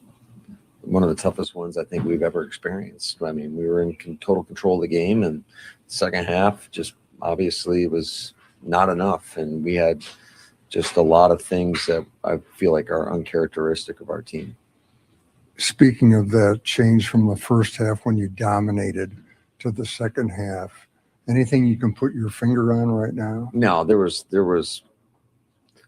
S16: one of the toughest ones I think we've ever experienced. I mean, we were in total control of the game, and the second half just obviously was not enough, and we had just a lot of things that I feel like are uncharacteristic of our team.
S6: Speaking of that change from the first half when you dominated to the second half, anything you can put your finger on right now?
S16: No, there was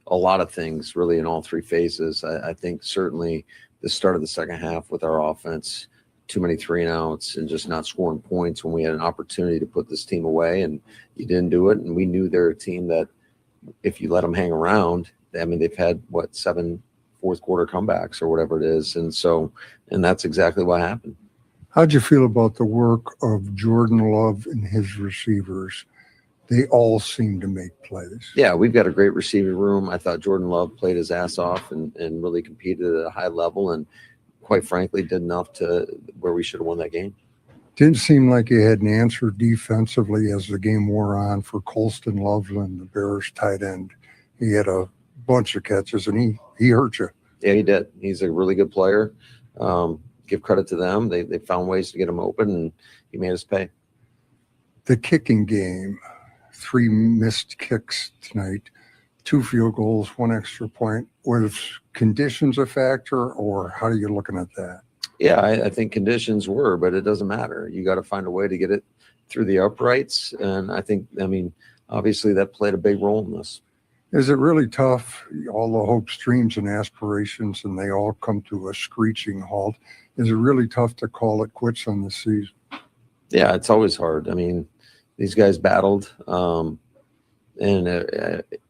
S16: a lot of things really in all three phases. I think certainly the start of the second half with our offense, too many 3-and-outs and just not scoring points when we had an opportunity to put this team away, and you didn't do it. And we knew they're a team that if you let them hang around, I mean, they've had 7 fourth quarter comebacks or whatever it is. And that's exactly what happened.
S6: How'd you feel about the work of Jordan Love and his receivers? They all seem to make plays.
S16: Yeah, we've got a great receiving room. I thought Jordan Love played his ass off and really competed at a high level, and quite frankly did enough to where we should have won that game.
S6: Didn't seem like you had an answer defensively as the game wore on for Colston Loveland, the Bears tight end. He had a bunch of catches, and he hurt you.
S16: Yeah, he did. He's a really good player. Give credit to them. They found ways to get him open, and he made us pay.
S6: The kicking game, 3 missed kicks tonight, 2 field goals, 1 extra point. Was conditions a factor, or how are you looking at that?
S16: Yeah, I think conditions were, but it doesn't matter. You got to find a way to get it through the uprights. And I mean, obviously that played a big role in this.
S6: Is it really tough? All the hopes, dreams, and aspirations, and they all come to a screeching halt. Is it really tough to call it quits on the season?
S16: Yeah, it's always hard. I mean, these guys battled, and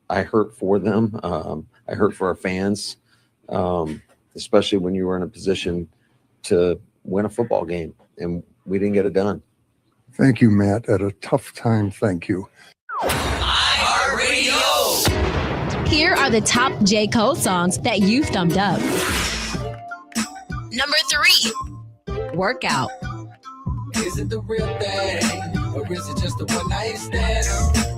S16: I hurt for them. I hurt for our fans, especially when you were in a position to win a football game, and we didn't get it done.
S6: Thank you, Matt. At a tough time, thank you.
S2: Here are the top J. Cole songs that you thumbed up.
S3: Number 3,
S2: Workout.
S5: Is it the real thing, or is it just a one-night stand?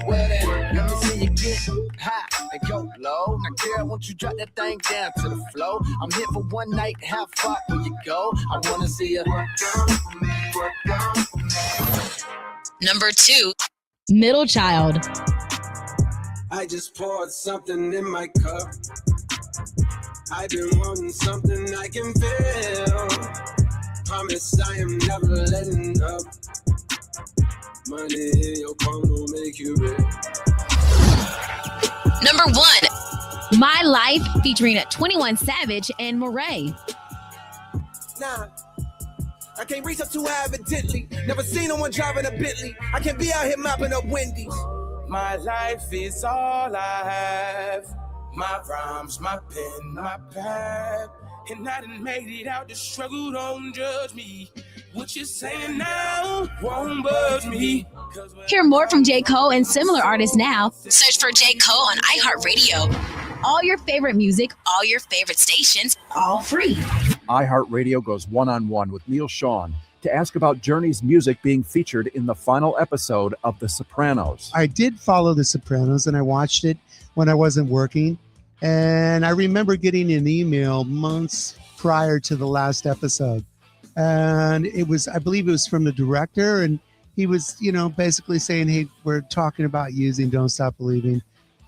S5: Well then, let me see you get high and go low. Now girl, won't you drop that thing down to the floor? I'm here for one night, how far will you go? I wanna see you work out.
S3: Number 2,
S2: Middle Child.
S5: I just poured something in my cup. I've been wanting something I can feel. Promise I am never letting up. Money in your palm will make you rich.
S3: Number 1,
S2: My Life featuring 21 Savage and Murray.
S5: Nah, I can't reach up too high evidently. Never seen no one driving a Bentley. I can't be out here mopping up Wendy's. My life is all I have. My rhymes, my pen, my pad. And I done made it out the struggle, don't judge me. What you saying now won't budge me.
S2: Hear more from J. Cole and similar artists now.
S3: search for J. Cole on iHeartRadio.
S2: All your favorite music,
S3: All your favorite stations,
S2: all free.
S13: iHeartRadio goes one-on-one with Neil Sean to ask about Journey's music being featured in the final episode of The Sopranos.
S14: I did follow The Sopranos, and I watched it when I wasn't working. And I remember getting an email months prior to the last episode. And I believe it was from the director. And he was, basically saying, hey, we're talking about using Don't Stop Believing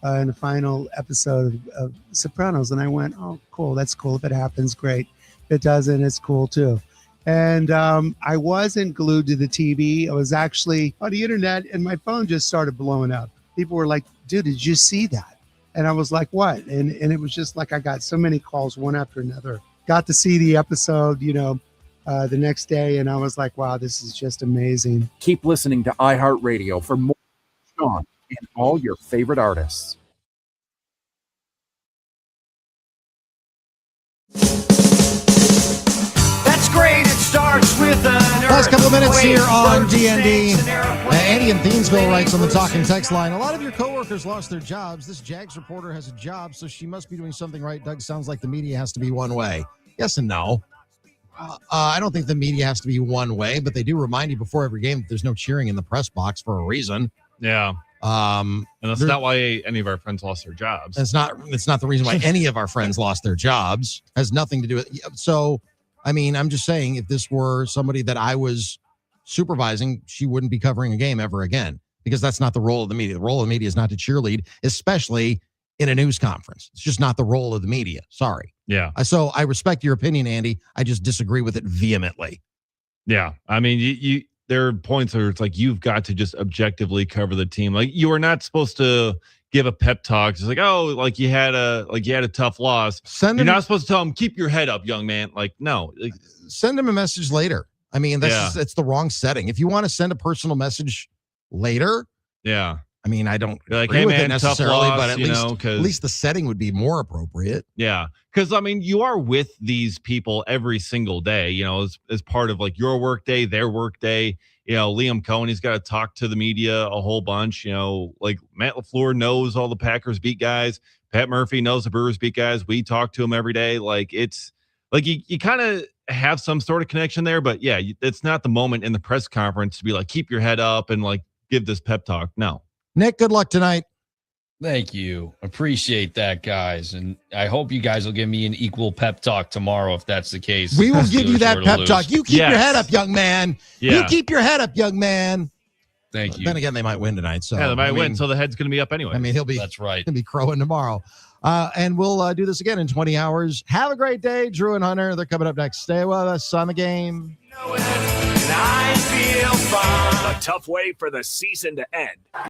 S14: in the final episode of Sopranos. And I went, oh, cool. That's cool. If it happens, great. If it doesn't, it's cool too. And I wasn't glued to the TV. I was actually on the internet, and my phone just started blowing up. People were like, dude, did you see that? And I was like, what? And it was just like I got so many calls one after another. Got to see the episode, the next day, and I was like, wow, this is just amazing.
S13: Keep listening to iHeartRadio for more Sean and all your favorite artists.
S5: That's great. It starts with an
S4: Last couple of minutes here on D.N.D. Andy in Thiensville writes on the talking text line, a lot of your coworkers lost their jobs. This Jags reporter has a job, so she must be doing something right. Doug, sounds like the media has to be one way. Yes and no. I don't think the media has to be one way, but they do remind you before every game that there's no cheering in the press box for a reason.
S10: Yeah. And that's not why any of our friends lost their jobs.
S4: It's not the reason why any of our friends lost their jobs. Has nothing to do with it. So, I mean, I'm just saying, if this were somebody that I was supervising, she wouldn't be covering a game ever again, because that's not the role of the media. The role of the media is not to cheerlead, especially in a news conference. It's just not the role of the media. Sorry.
S10: Yeah.
S4: So I respect your opinion, Andy. I just disagree with it vehemently.
S10: Yeah. I mean, you there are points where it's like you've got to just objectively cover the team. Like, you are not supposed to give a pep talk. It's like, oh, like you had a tough loss. You're not supposed to tell them, keep your head up, young man. Like, no.
S4: Send them a message later. I mean, it's the wrong setting. If you want to send a personal message later,
S10: yeah.
S4: I mean, I don't
S10: like,
S4: agree
S10: hey,
S4: with
S10: man,
S4: it necessarily,
S10: tough loss,
S4: but at least the setting would be more appropriate.
S10: Yeah. Because, I mean, you are with these people every single day, as part of like your work day, their work day. Liam Cohen, he's got to talk to the media a whole bunch. Like Matt LaFleur knows all the Packers beat guys. Pat Murphy knows the Brewers beat guys. We talk to him every day. Like, it's like you kind of have some sort of connection there. But, yeah, it's not the moment in the press conference to be like, keep your head up and like give this pep talk. No.
S4: Nick, good luck tonight.
S12: Thank you. Appreciate that, guys. And I hope you guys will give me an equal pep talk tomorrow if that's the case.
S4: We will give you that pep talk. You keep your head up, young man.
S10: Yeah.
S4: You keep your head up, young man.
S12: Thank you.
S4: Then again, they might win tonight. So
S10: yeah, they might win. So the head's going to be up anyway.
S4: I mean,
S12: That's right.
S4: He'll be crowing tomorrow. And we'll do this again in 20 hours. Have a great day, Drew and Hunter. They're coming up next. Stay with us on the game.
S1: I feel fine. A tough way for the season to end.